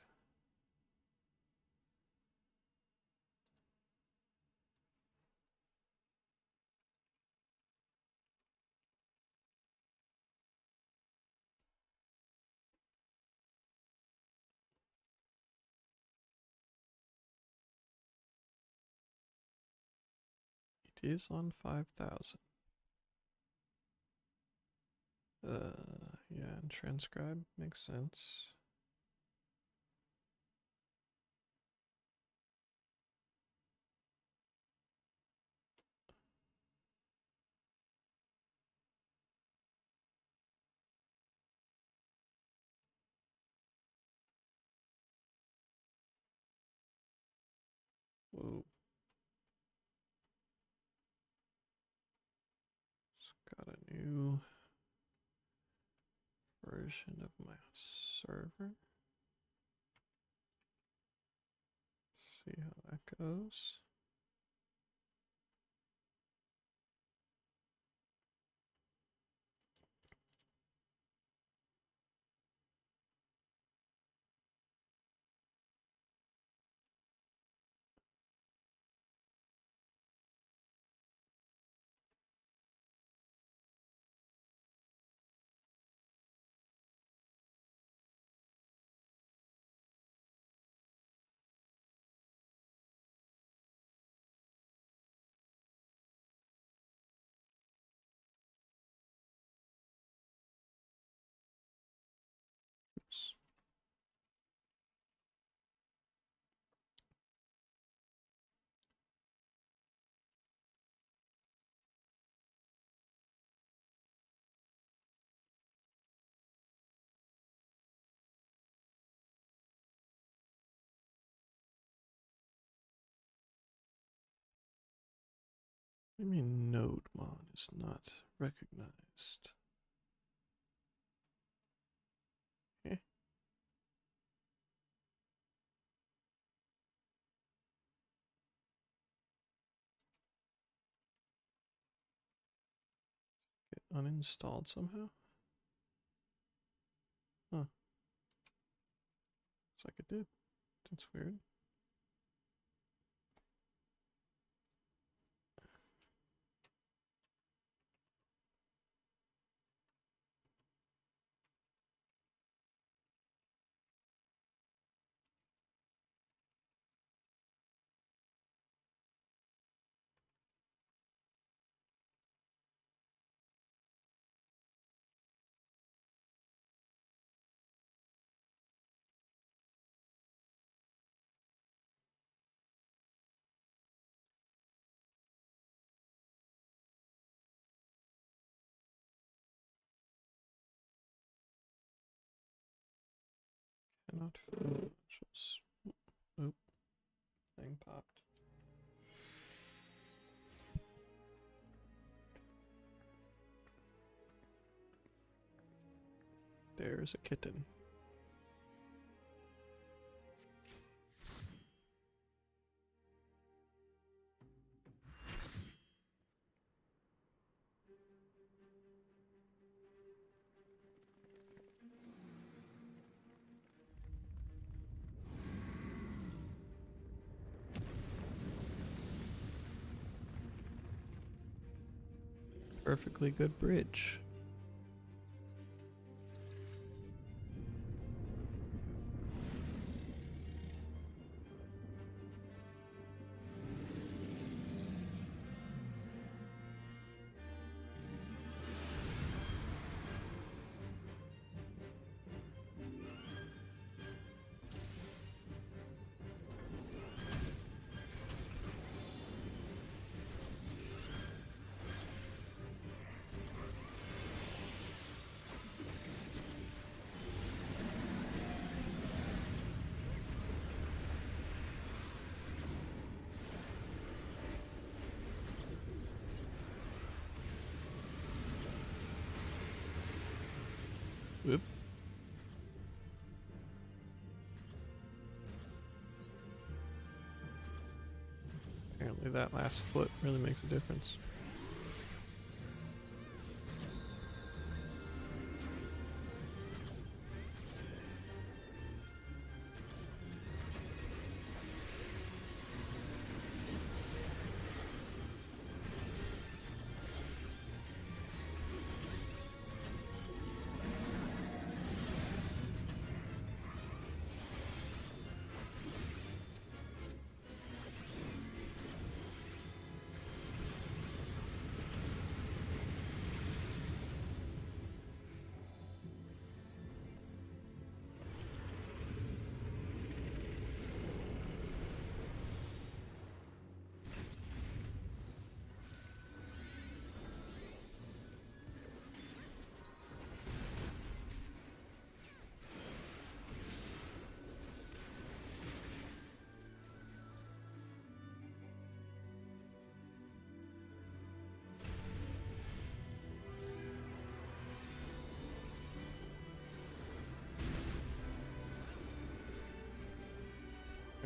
It is on 5,000. Yeah, and transcribe makes sense. Whoa. It's got a new version of my server. See how that goes. I mean, Nodemon is not recognized. Eh. Get uninstalled somehow? Huh. Looks like it did. That's weird. Cannot just oop, thing popped. There's a kitten. Perfectly good bridge. Whoop. Apparently that last foot really makes a difference.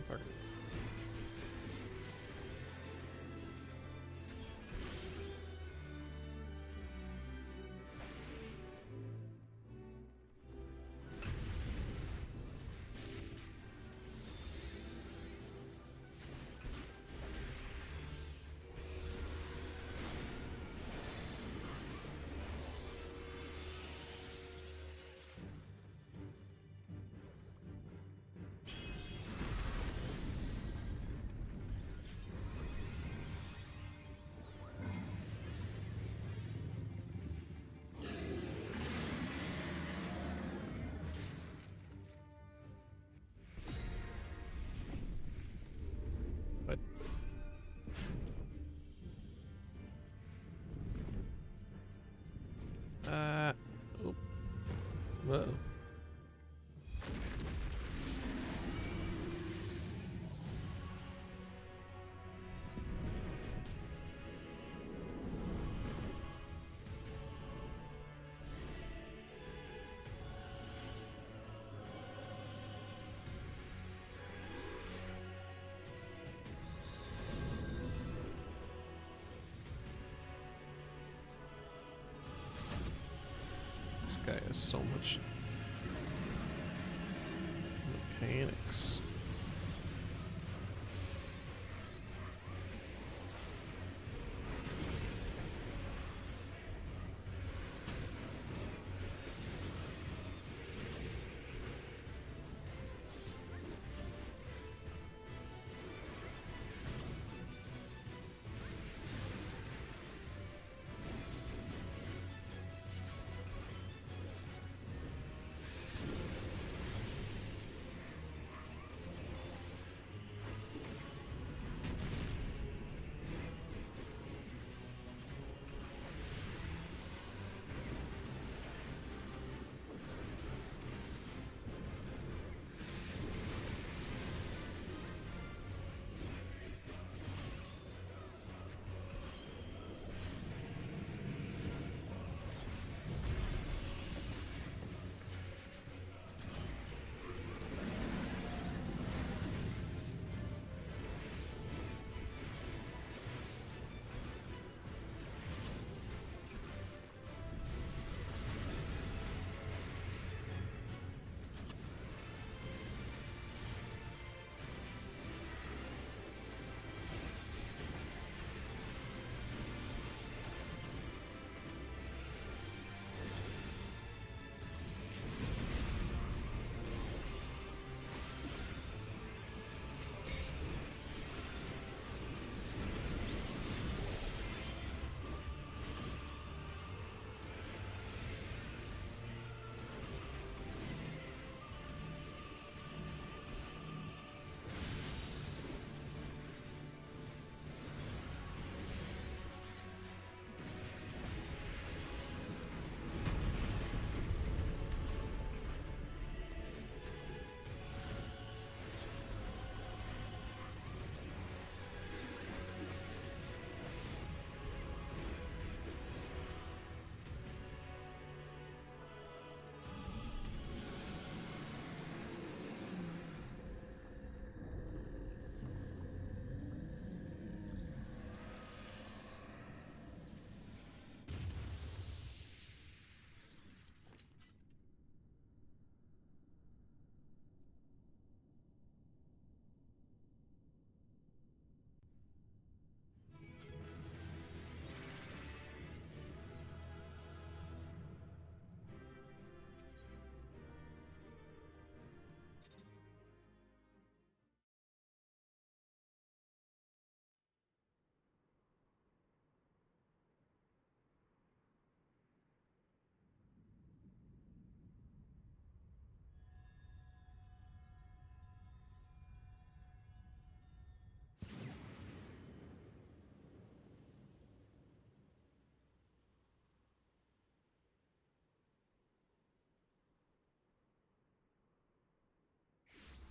Parker. guy has so much mechanics.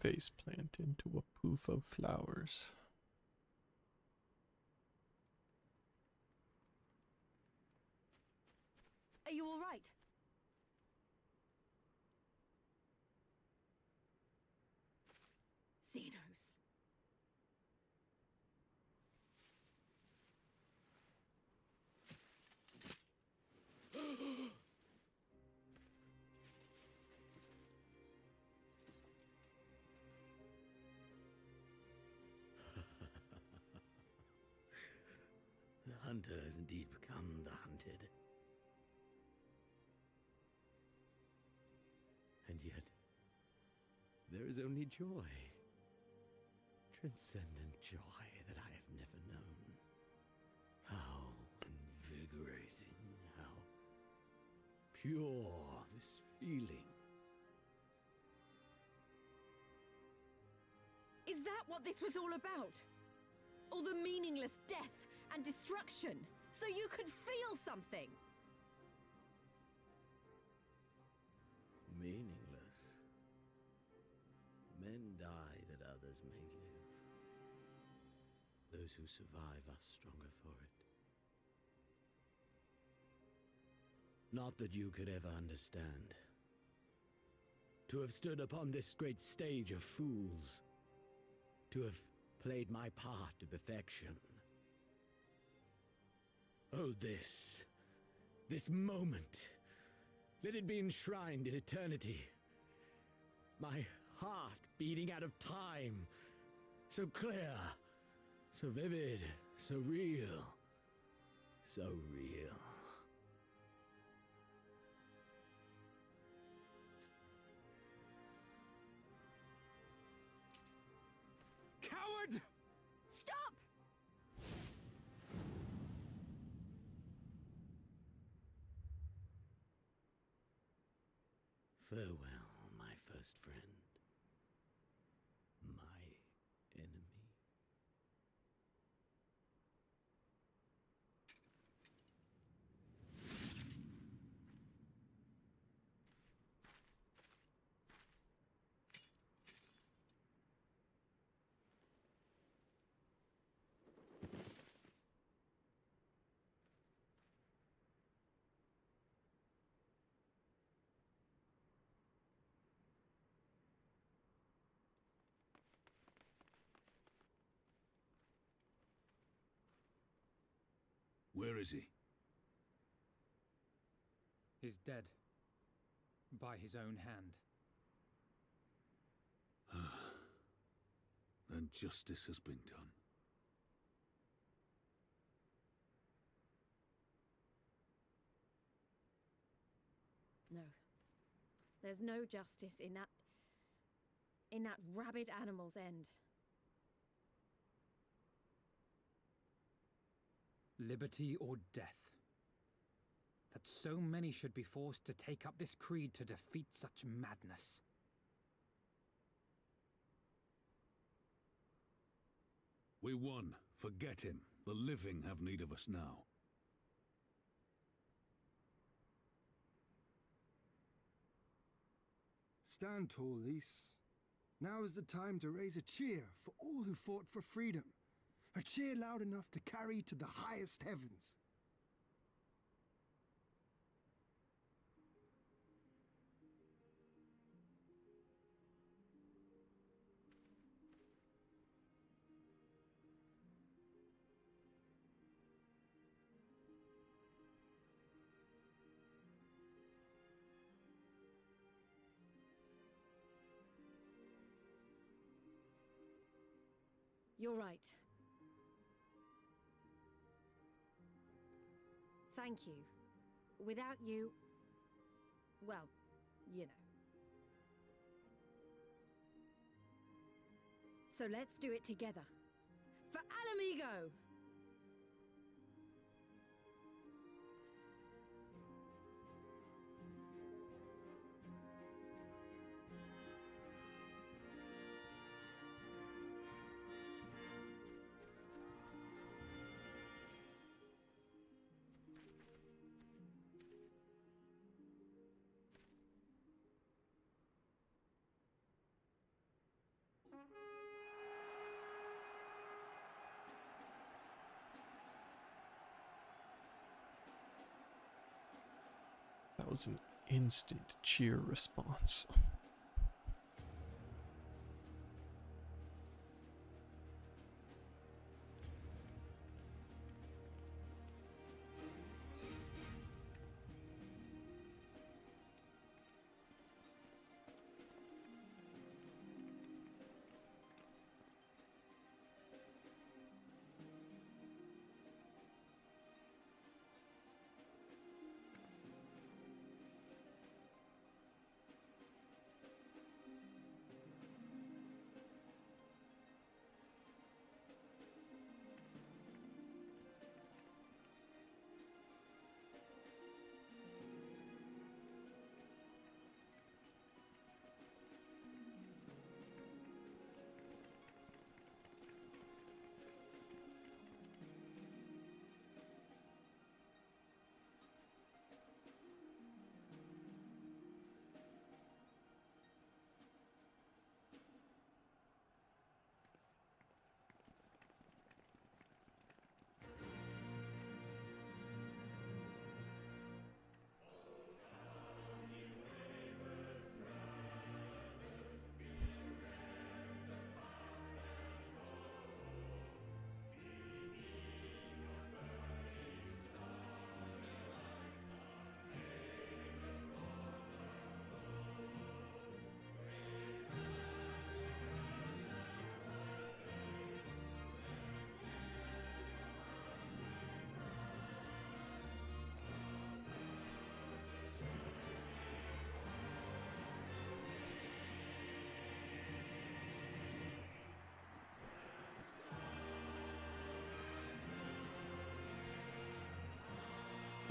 Face plant into a poof of flowers. Are you all right? Xenos. The hunter has indeed become the hunted. And yet, there is only joy. Transcendent joy that I have never known. How invigorating, how pure this feeling. Is that what this was all about? All the meaningless death and destruction, so you could feel something? Meaningless. Men die that others may live. Those who survive are stronger for it. Not that you could ever understand. To have stood upon this great stage of fools. To have played my part to perfection. Oh, this moment. Let it be enshrined in eternity. My heart beating out of time. So clear, so vivid, so real. So real. Coward! Stop! Farewell, my first friend. My enemy. Where is he? He's dead. By his own hand. Then justice has been done. No. There's no justice in that rabid animal's end. Liberty or death. That so many should be forced to take up this creed to defeat such madness. We won. Forget him. The living have need of us now. Stand tall, Lys. Now is the time to raise a cheer for all who fought for freedom. A cheer loud enough to carry to the highest heavens. You're right. Thank you. Without you, well, you know. So let's do it together. For Ala Mhigo! That was an instant cheer response.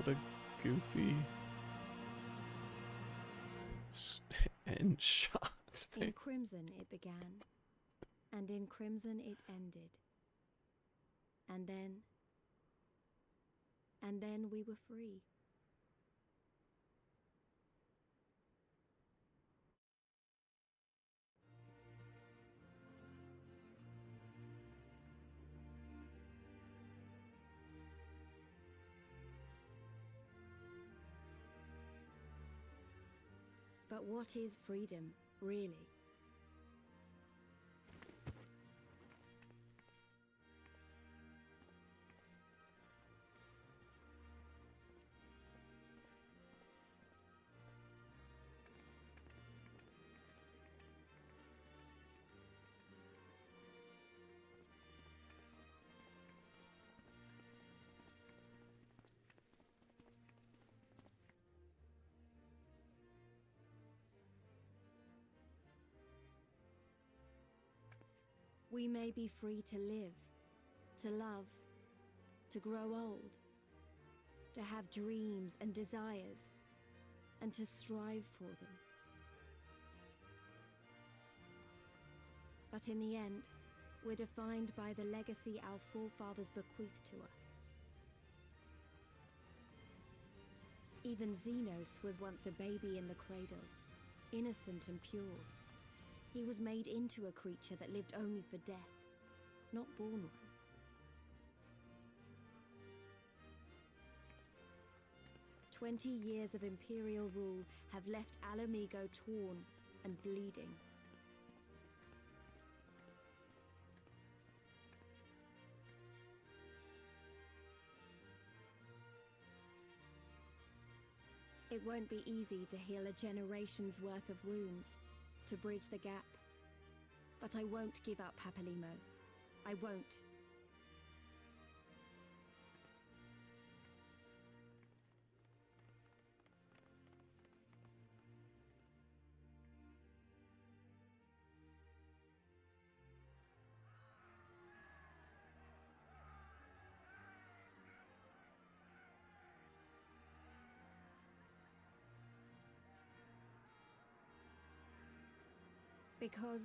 What a goofy end shot. In Crimson it began, and in Crimson it ended. And then we were free. But what is freedom, really? We may be free to live, to love, to grow old, to have dreams and desires, and to strive for them. But in the end, we're defined by the legacy our forefathers bequeathed to us. Even Xenos was once a baby in the cradle, innocent and pure. He was made into a creature that lived only for death, not born one. "20 years of Imperial rule have left Ala Mhigo torn and bleeding. It won't be easy to heal a generation's worth of wounds, to bridge the gap. But I won't give up, Papalymo. I won't. Because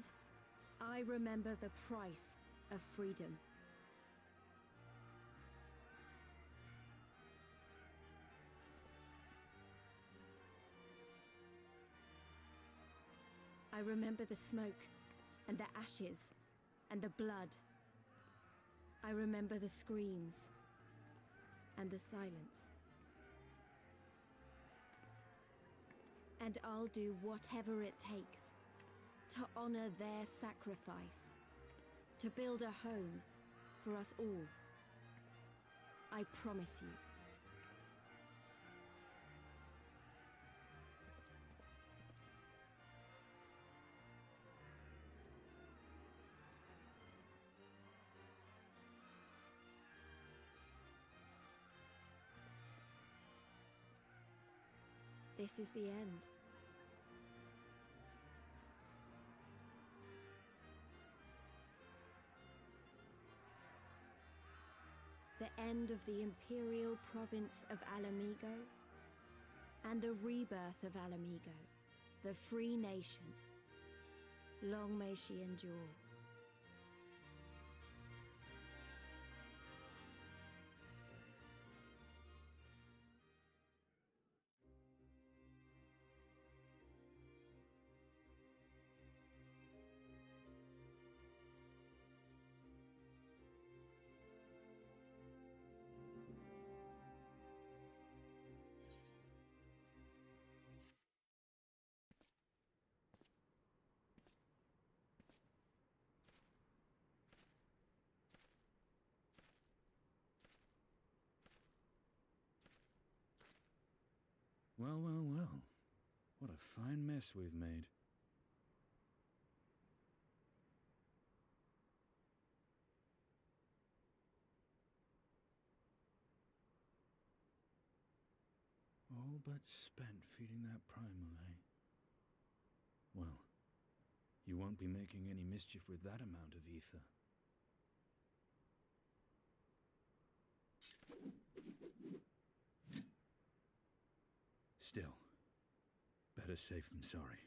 I remember the price of freedom. I remember the smoke, and the ashes, and the blood. I remember the screams, and the silence. And I'll do whatever it takes to honor their sacrifice, to build a home for us all. I promise you. This is the end. The end of the Imperial province of Ala Mhigo, and the rebirth of Ala Mhigo, the free nation. Long may she endure. Well, well, well. What a fine mess we've made. All but spent feeding that primal, eh? Well, you won't be making any mischief with that amount of ether. safe than sorry.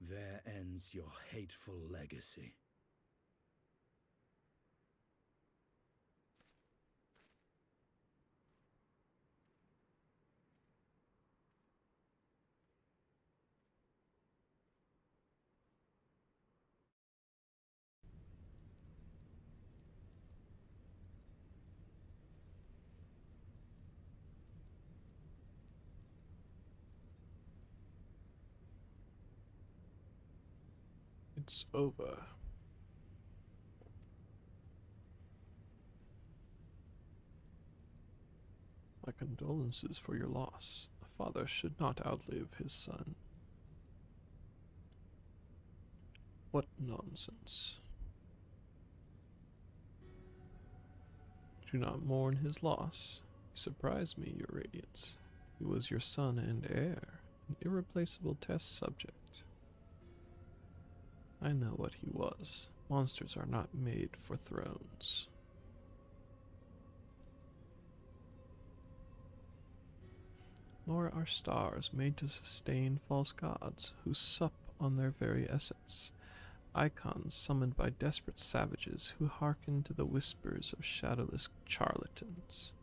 There ends your hateful legacy. It's over. My condolences for your loss. A father should not outlive his son. What nonsense. Do not mourn his loss. You surprise me, your radiance. He was your son and heir, an irreplaceable test subject. I know what he was. Monsters are not made for thrones. Nor are stars made to sustain false gods who sup on their very essence. Icons summoned by desperate savages who hearken to the whispers of shadowless charlatans.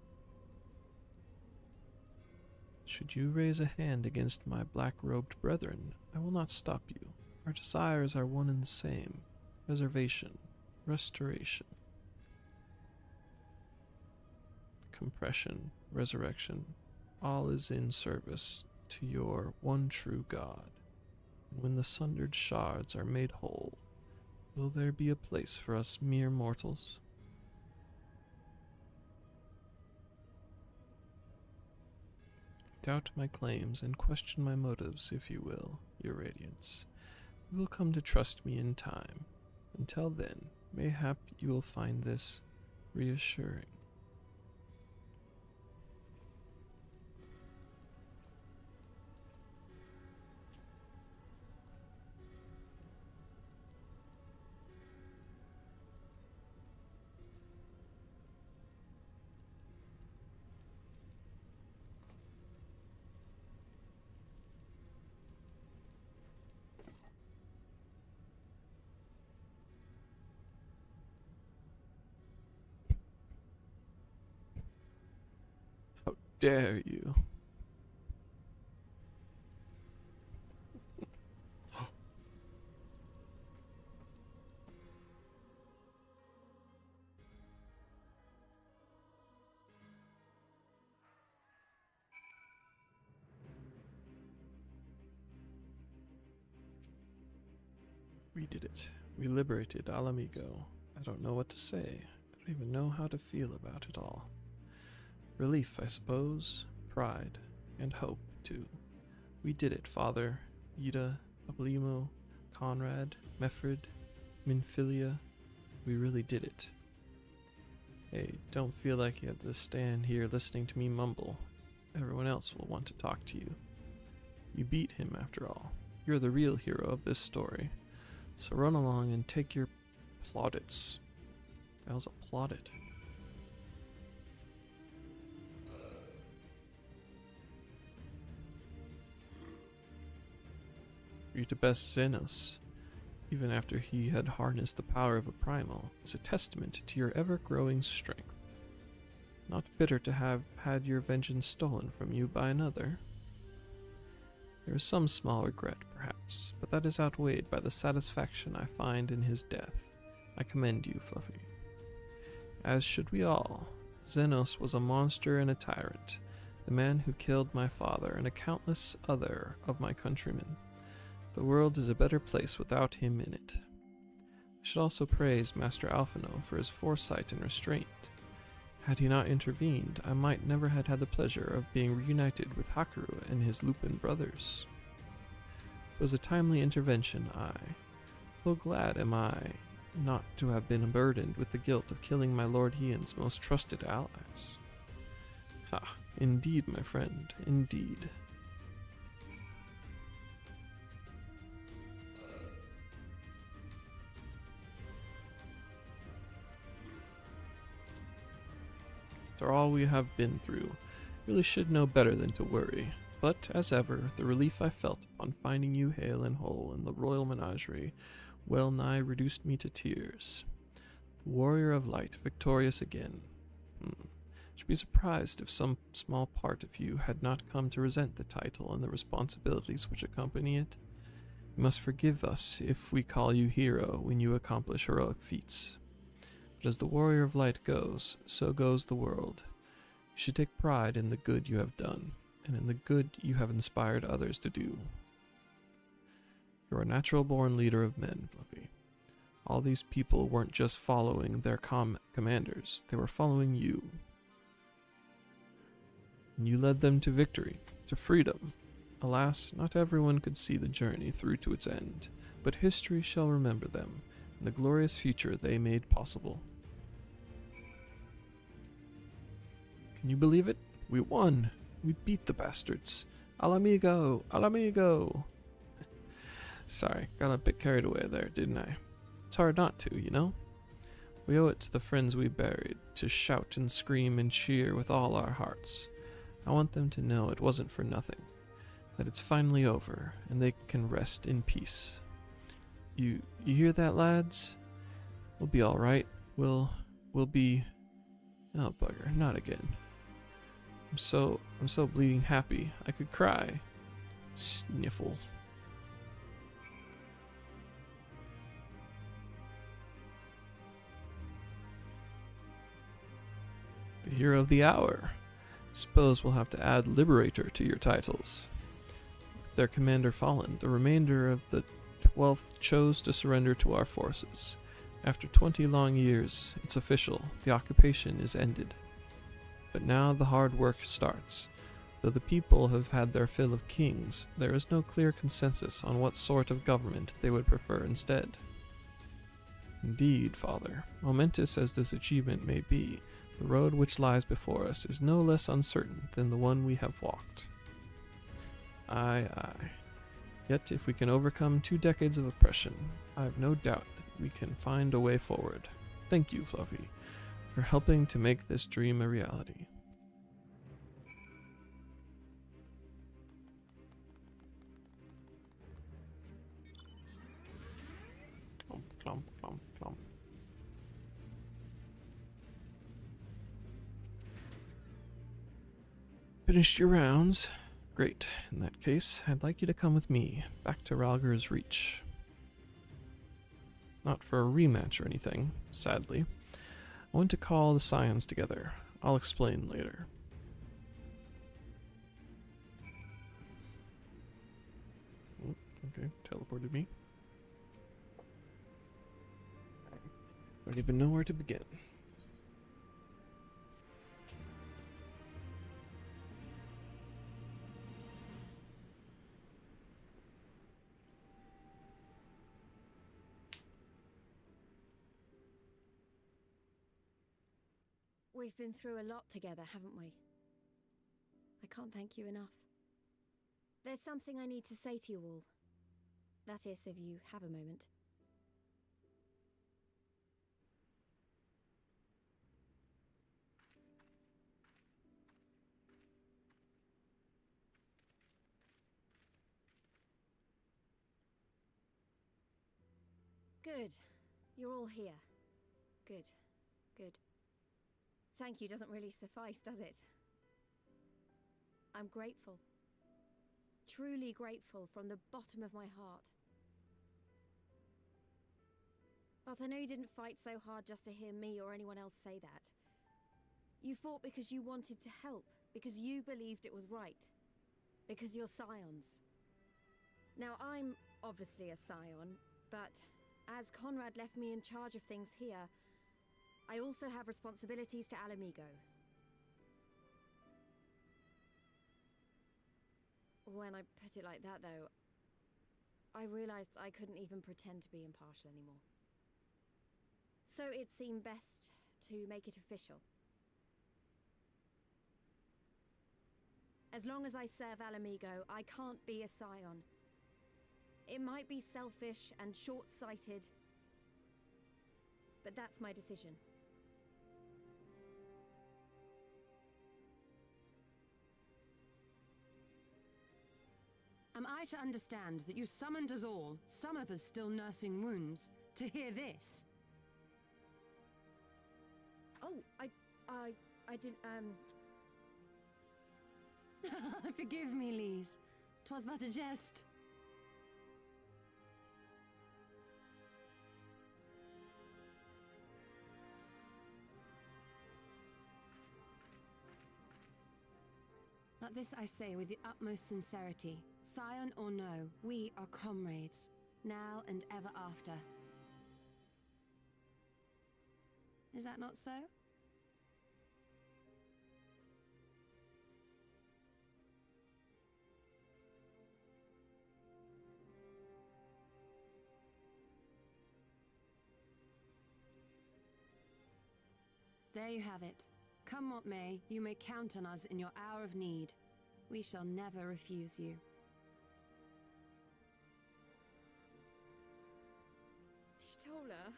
Should you raise a hand against my black-robed brethren, I will not stop you. Our desires are one and the same: preservation, restoration, compression, resurrection. All is in service to your one true God. And when the sundered shards are made whole, will there be a place for us mere mortals? Doubt my claims and question my motives, if you will, your radiance. You will come to trust me in time. Until then, mayhap you will find this reassuring. How dare you? We did it. We liberated Alamigo. I don't know what to say. I don't even know how to feel about it all. Relief, I suppose. Pride. And hope, too. We did it, Father. Ida, Pablimo, Conrad, Mefrid, Minfilia. We really did it. Hey, don't feel like you have to stand here listening to me mumble. Everyone else will want to talk to you. You beat him, after all. You're the real hero of this story. So run along and take your plaudits. That was a plaudit. You to best Xenos, even after he had harnessed the power of a primal, is a testament to your ever-growing strength. Not bitter to have had your vengeance stolen from you by another. There is some small regret, perhaps, but that is outweighed by the satisfaction I find in his death. I commend you, Fluffy. As should we all. Xenos was a monster and a tyrant, the man who killed my father and a countless other of my countrymen. The world is a better place without him in it. I should also praise Master Alphino for his foresight and restraint. Had he not intervened, I might never have had the pleasure of being reunited with Hakurua and his Lupin brothers. It was a timely intervention, full glad am I not to have been burdened with the guilt of killing my Lord Hien's most trusted allies. Ha, indeed, my friend, indeed. After all we have been through, really should know better than to worry. But, as ever, the relief I felt upon finding you hale and whole in the royal menagerie well nigh reduced me to tears. The warrior of light, victorious again. Should be surprised if some small part of you had not come to resent the title and the responsibilities which accompany it. You must forgive us if we call you hero when you accomplish heroic feats. But as the warrior of light goes, so goes the world. You should take pride in the good you have done, and in the good you have inspired others to do. You're a natural-born leader of men, Fluffy. All these people weren't just following their commanders, they were following you. And you led them to victory, to freedom. Alas, not everyone could see the journey through to its end, but history shall remember them, and the glorious future they made possible. Can you believe it? We won! We beat the bastards! Al amigo! Al amigo! Sorry, got a bit carried away there, didn't I? It's hard not to, you know? We owe it to the friends we buried to shout and scream and cheer with all our hearts. I want them to know it wasn't for nothing, that it's finally over, and they can rest in peace. You hear that, lads? We'll be all right. We'll be... Oh, bugger, not again. I'm so bleeding happy, I could cry. Sniffle. The hero of the hour. Suppose we'll have to add Liberator to your titles. With their commander fallen, the remainder of the 12th chose to surrender to our forces. After 20 long years, it's official, the occupation is ended. But now the hard work starts. Though the people have had their fill of kings, there is no clear consensus on what sort of government they would prefer instead. Indeed, Father, momentous as this achievement may be, the road which lies before us is no less uncertain than the one we have walked. Aye, aye. Yet if we can overcome 2 decades of oppression, I have no doubt that we can find a way forward. Thank you, Fluffy, for helping to make this dream a reality. Clomp, clomp, clomp, clomp. Finished your rounds? Great. In that case, I'd like you to come with me, back to Ralger's Reach. Not for a rematch or anything, sadly. I want to call the Scions together. I'll explain later. Okay, teleported me. Don't even know where to begin. We've been through a lot together, haven't we? I can't thank you enough. There's something I need to say to you all. That is, if you have a moment. Good. You're all here. Good. Good. Thank you doesn't really suffice, does it? I'm grateful. Truly grateful from the bottom of my heart. But I know you didn't fight so hard just to hear me or anyone else say that. You fought because you wanted to help, because you believed it was right. Because you're Scions. Now, I'm obviously a Scion, but as Conrad left me in charge of things here, I also have responsibilities to Ala Mhigo. When I put it like that, though, I realized I couldn't even pretend to be impartial anymore. So it seemed best to make it official. As long as I serve Alamigo, I can't be a scion. It might be selfish and short-sighted, but that's my decision. Am I to understand that you summoned us all, some of us still nursing wounds, to hear this? Oh, I didn't, Forgive me, Lise. 'Twas but a jest. But this I say with the utmost sincerity. Scion or no, we are comrades, now and ever after. Is that not so? There you have it. Come what may, you may count on us in your hour of need. We shall never refuse you. Stola.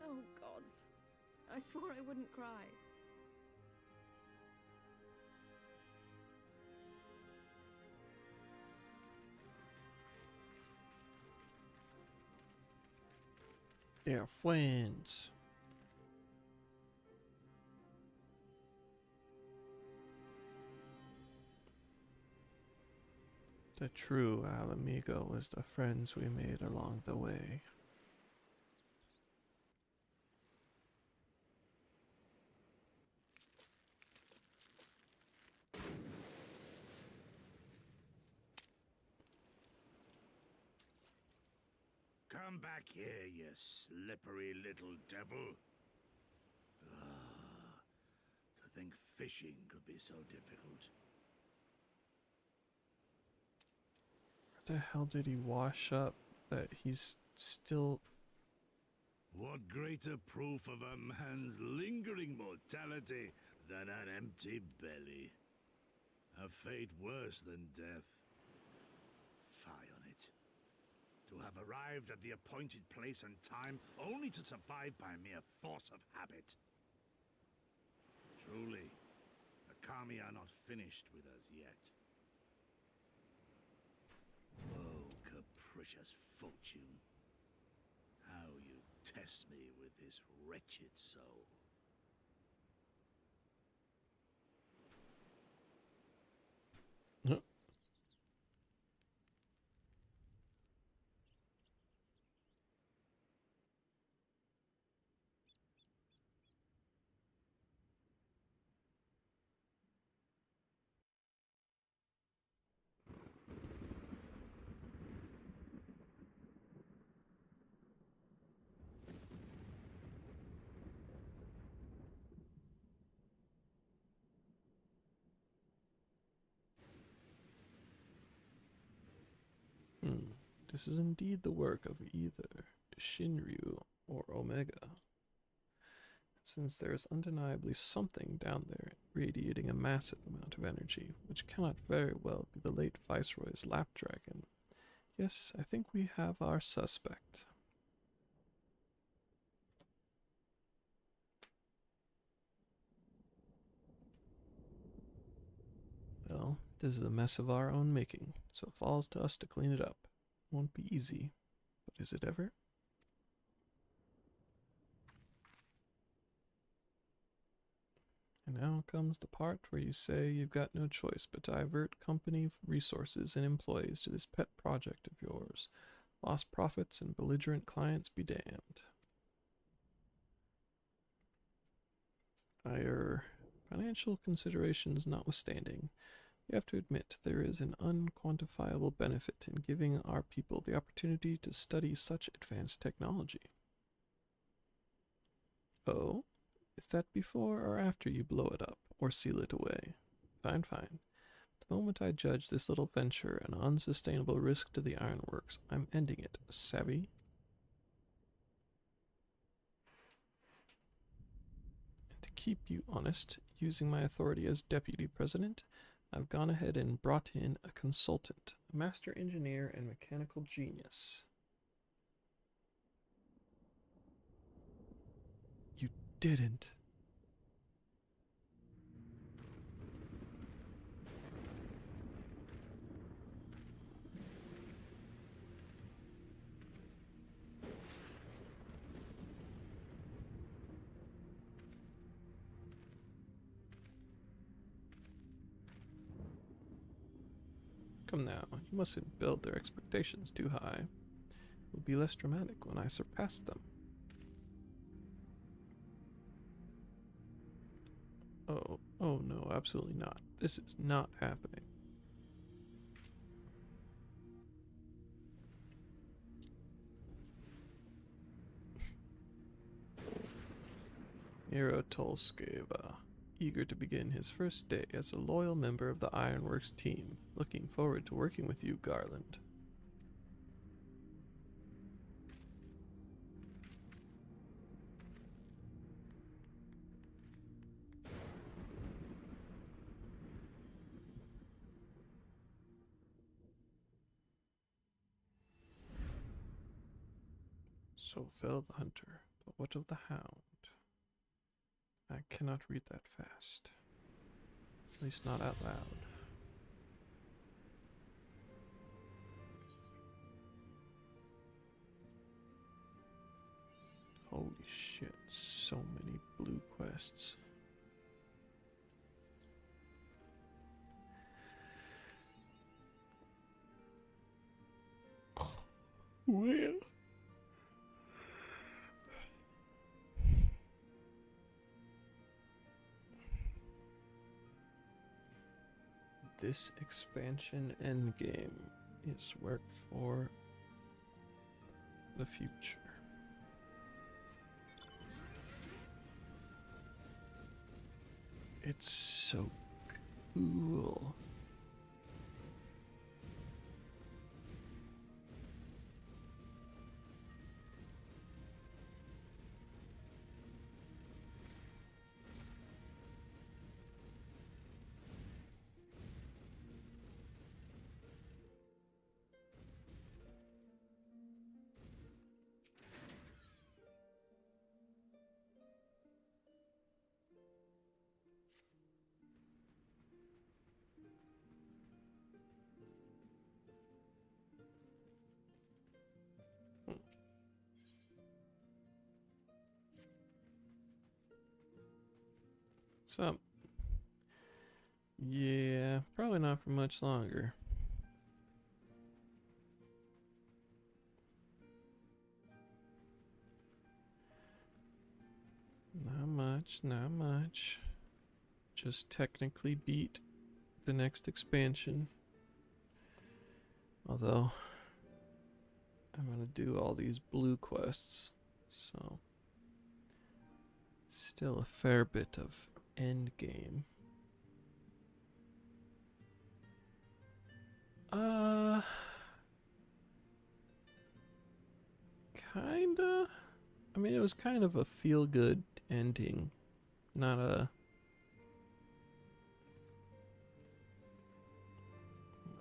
Oh, gods. I swore I wouldn't cry. They're friends. The true Alamigo was the friends we made along the way. Come back here, you slippery little devil. To think fishing could be so difficult. Where the hell did he wash up that he's still... What greater proof of a man's lingering mortality than an empty belly? A fate worse than death. Fie on it. To have arrived at the appointed place and time only to survive by mere force of habit. Truly, the Kami are not finished with us yet. Oh, capricious fortune. How you test me with this wretched soul. This is indeed the work of either Shinryu or Omega. Since there is undeniably something down there radiating a massive amount of energy, which cannot very well be the late Viceroy's Lapdragon, yes, I think we have our suspect. Well, this is a mess of our own making, so it falls to us to clean it up. Won't be easy, but is it ever? And now comes the part where you say you've got no choice but to divert company resources and employees to this pet project of yours. Lost profits and belligerent clients be damned. Financial considerations notwithstanding, you have to admit there is an unquantifiable benefit in giving our people the opportunity to study such advanced technology. Oh? Is that before or after you blow it up, or seal it away? Fine, fine. The moment I judge this little venture an unsustainable risk to the ironworks, I'm ending it, savvy? And to keep you honest, using my authority as deputy president, I've gone ahead and brought in a consultant, a master engineer and mechanical genius. You didn't. Come now, you mustn't build their expectations too high. It will be less dramatic when I surpass them. Oh no, absolutely not. This is not happening. Miro Tolskeva, eager to begin his first day as a loyal member of the Ironworks team. Looking forward to working with you, Garland. So fell the hunter, but what of the hound? I cannot read that fast. At least not out loud. Holy shit, so many blue quests. Well. This expansion endgame is work for the future. It's so cool. So, yeah, probably not for much longer. Not much. Just technically beat the next expansion. Although, I'm gonna do all these blue quests, so still a fair bit of end game. Kinda. I mean, it was kind of a feel-good ending, not a...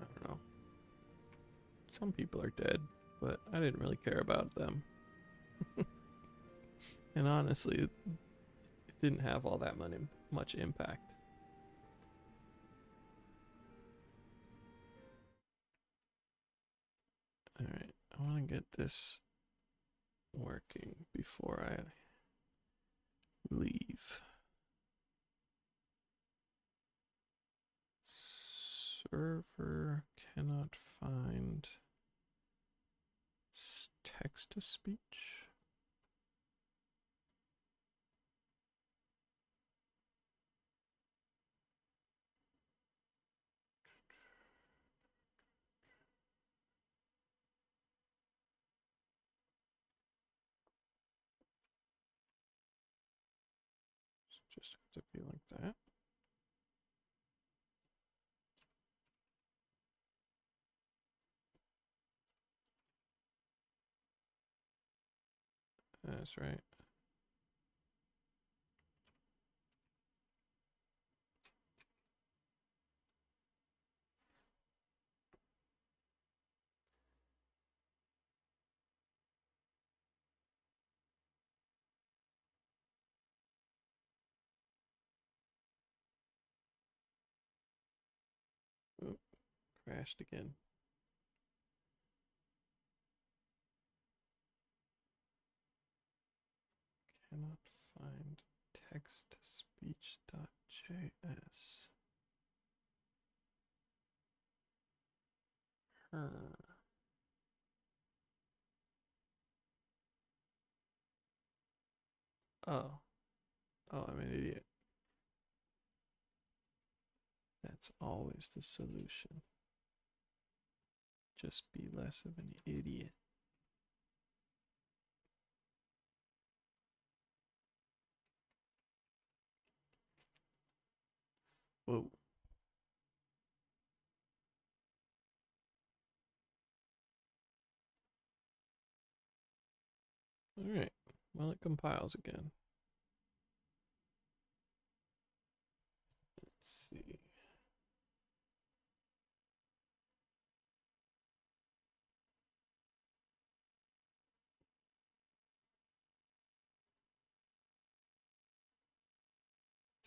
I don't know. Some people are dead, but I didn't really care about them. And honestly, it didn't have all that much impact. Alright, I want to get this working before I leave. Server cannot find text to speech. Just have to be like that. That's right. crashed again. Cannot find text-to-speech.js. Oh. Oh, I'm an idiot. That's always the solution. Just be less of an idiot. Whoa. Alright, well, it compiles again. Let's see.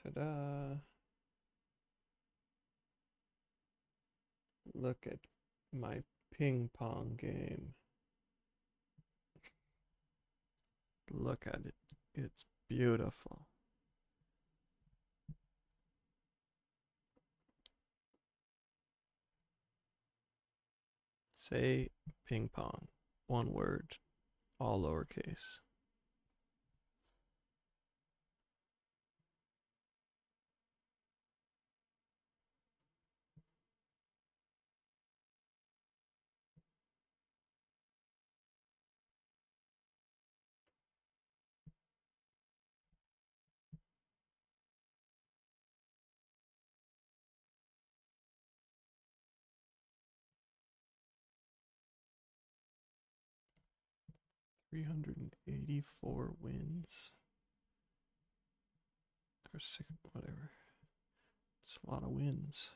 Ta-da! Look at my ping pong game. Look at it. It's beautiful. Say ping pong. One word, all lowercase. $384 wins. Or six, whatever. It's a lot of wins.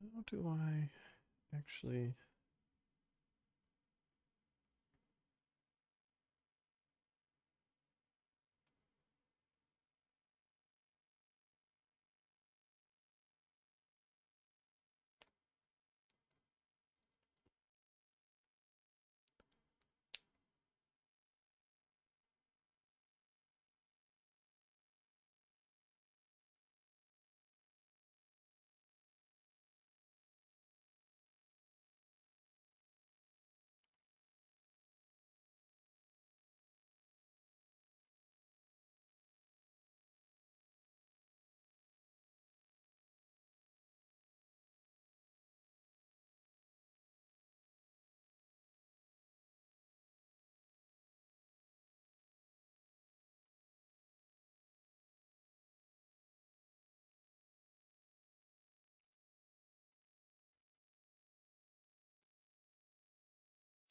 How do I actually...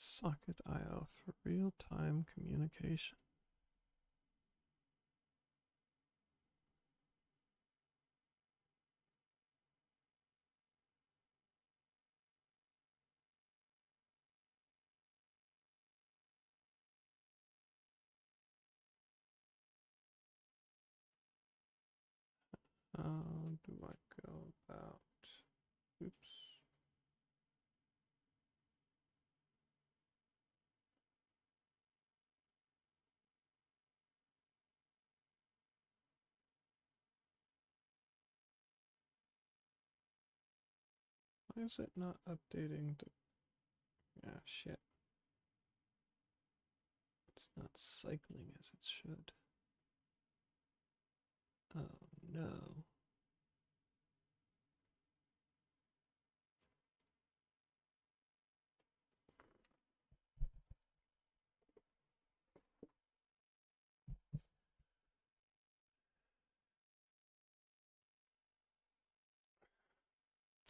Socket.io for real-time communication. How do I go about... Oops. Why is it not updating the... Ah, shit. It's not cycling as it should. Oh, no.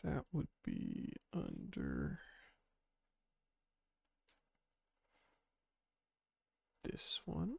That would be under this one.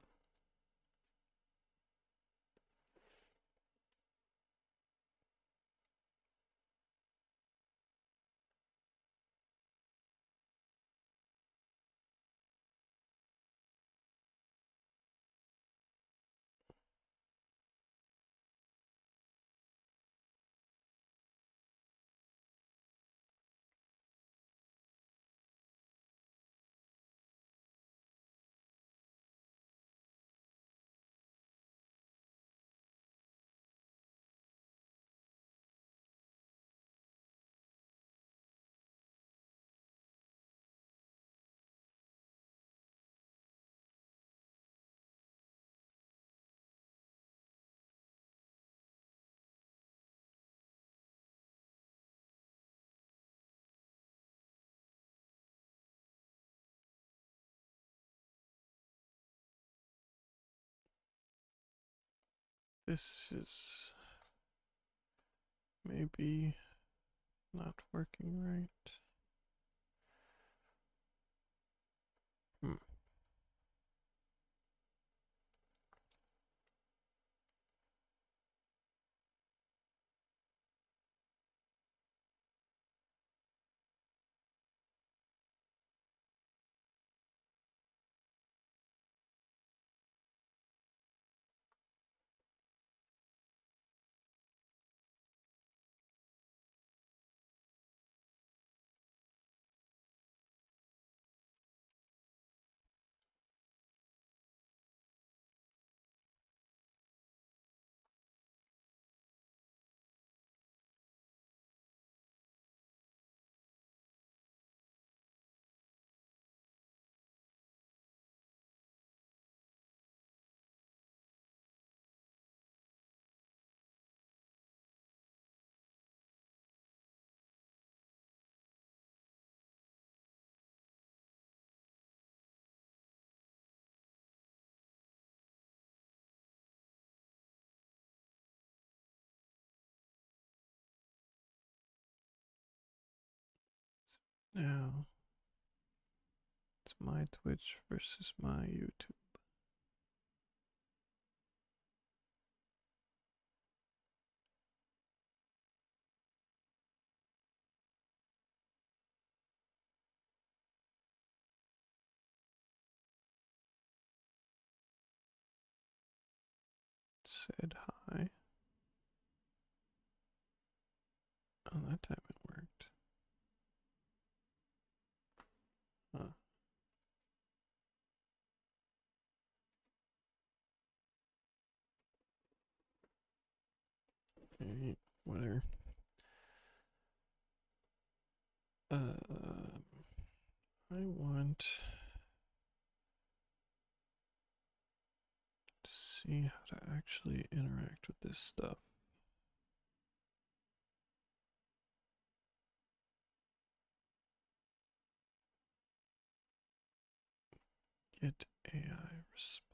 This is maybe not working right. Hmm. Now, it's my Twitch versus my YouTube. Said hi. Oh, that time it worked. Huh. Alright, whatever. I want to see how to actually interact with this stuff. Get AI response.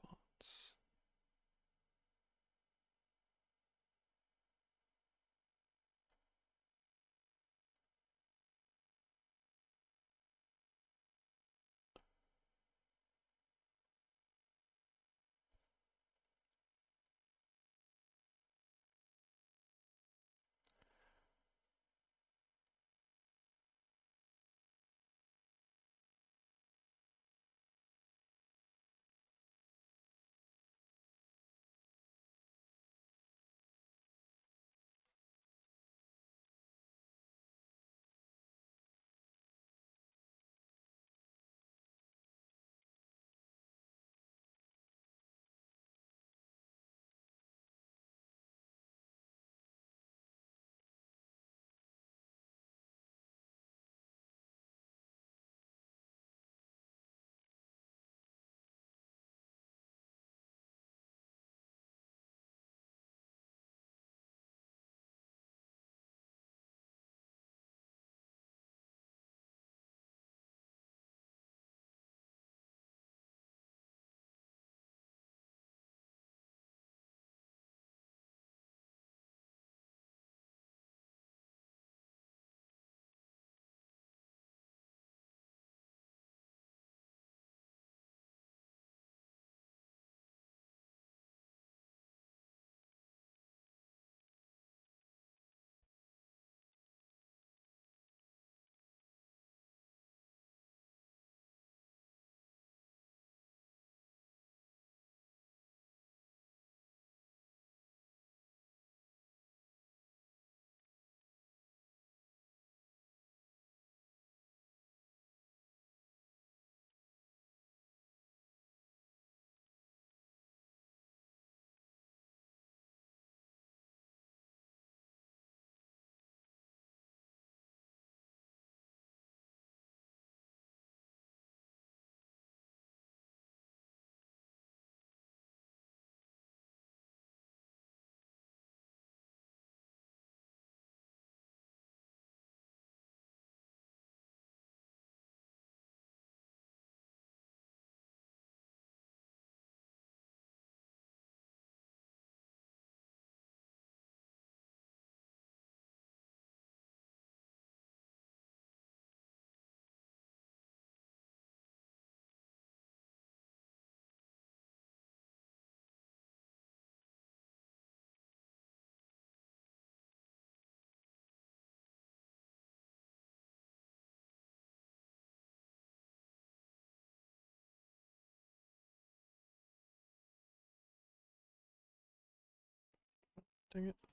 Dang it.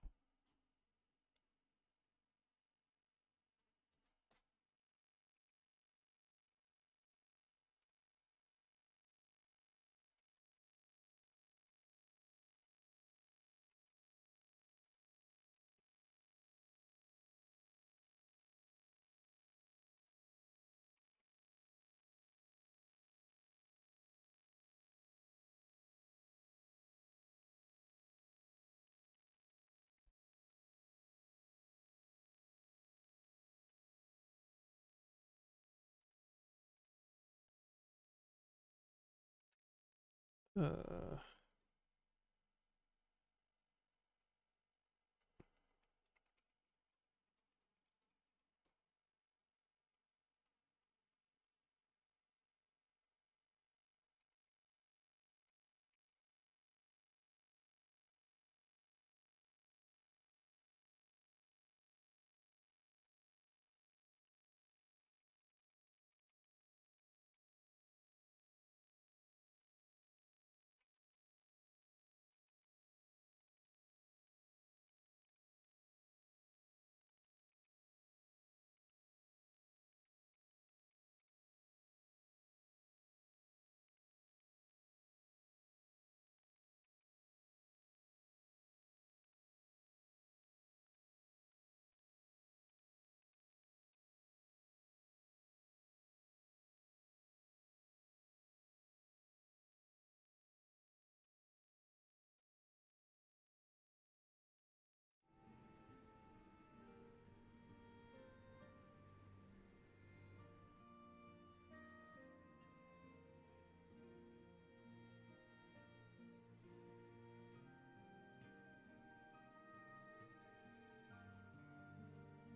Uh,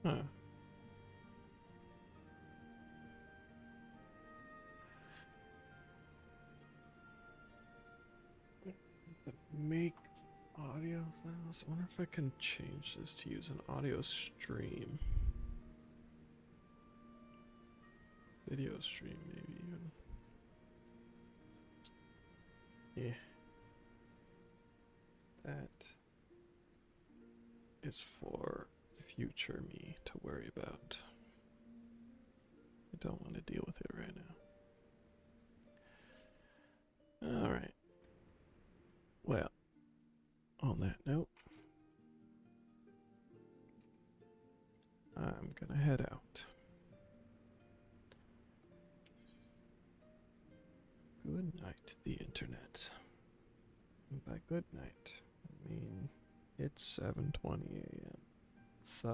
huh. Make audio files. I wonder if I can change this to use an audio stream. Video stream, maybe even. Yeah. That is for future me to worry about. I don't want to deal with it right now. Alright. Well, on that note, I'm gonna head out. Good night, the internet. And by good night, I mean it's 7:20 a.m. So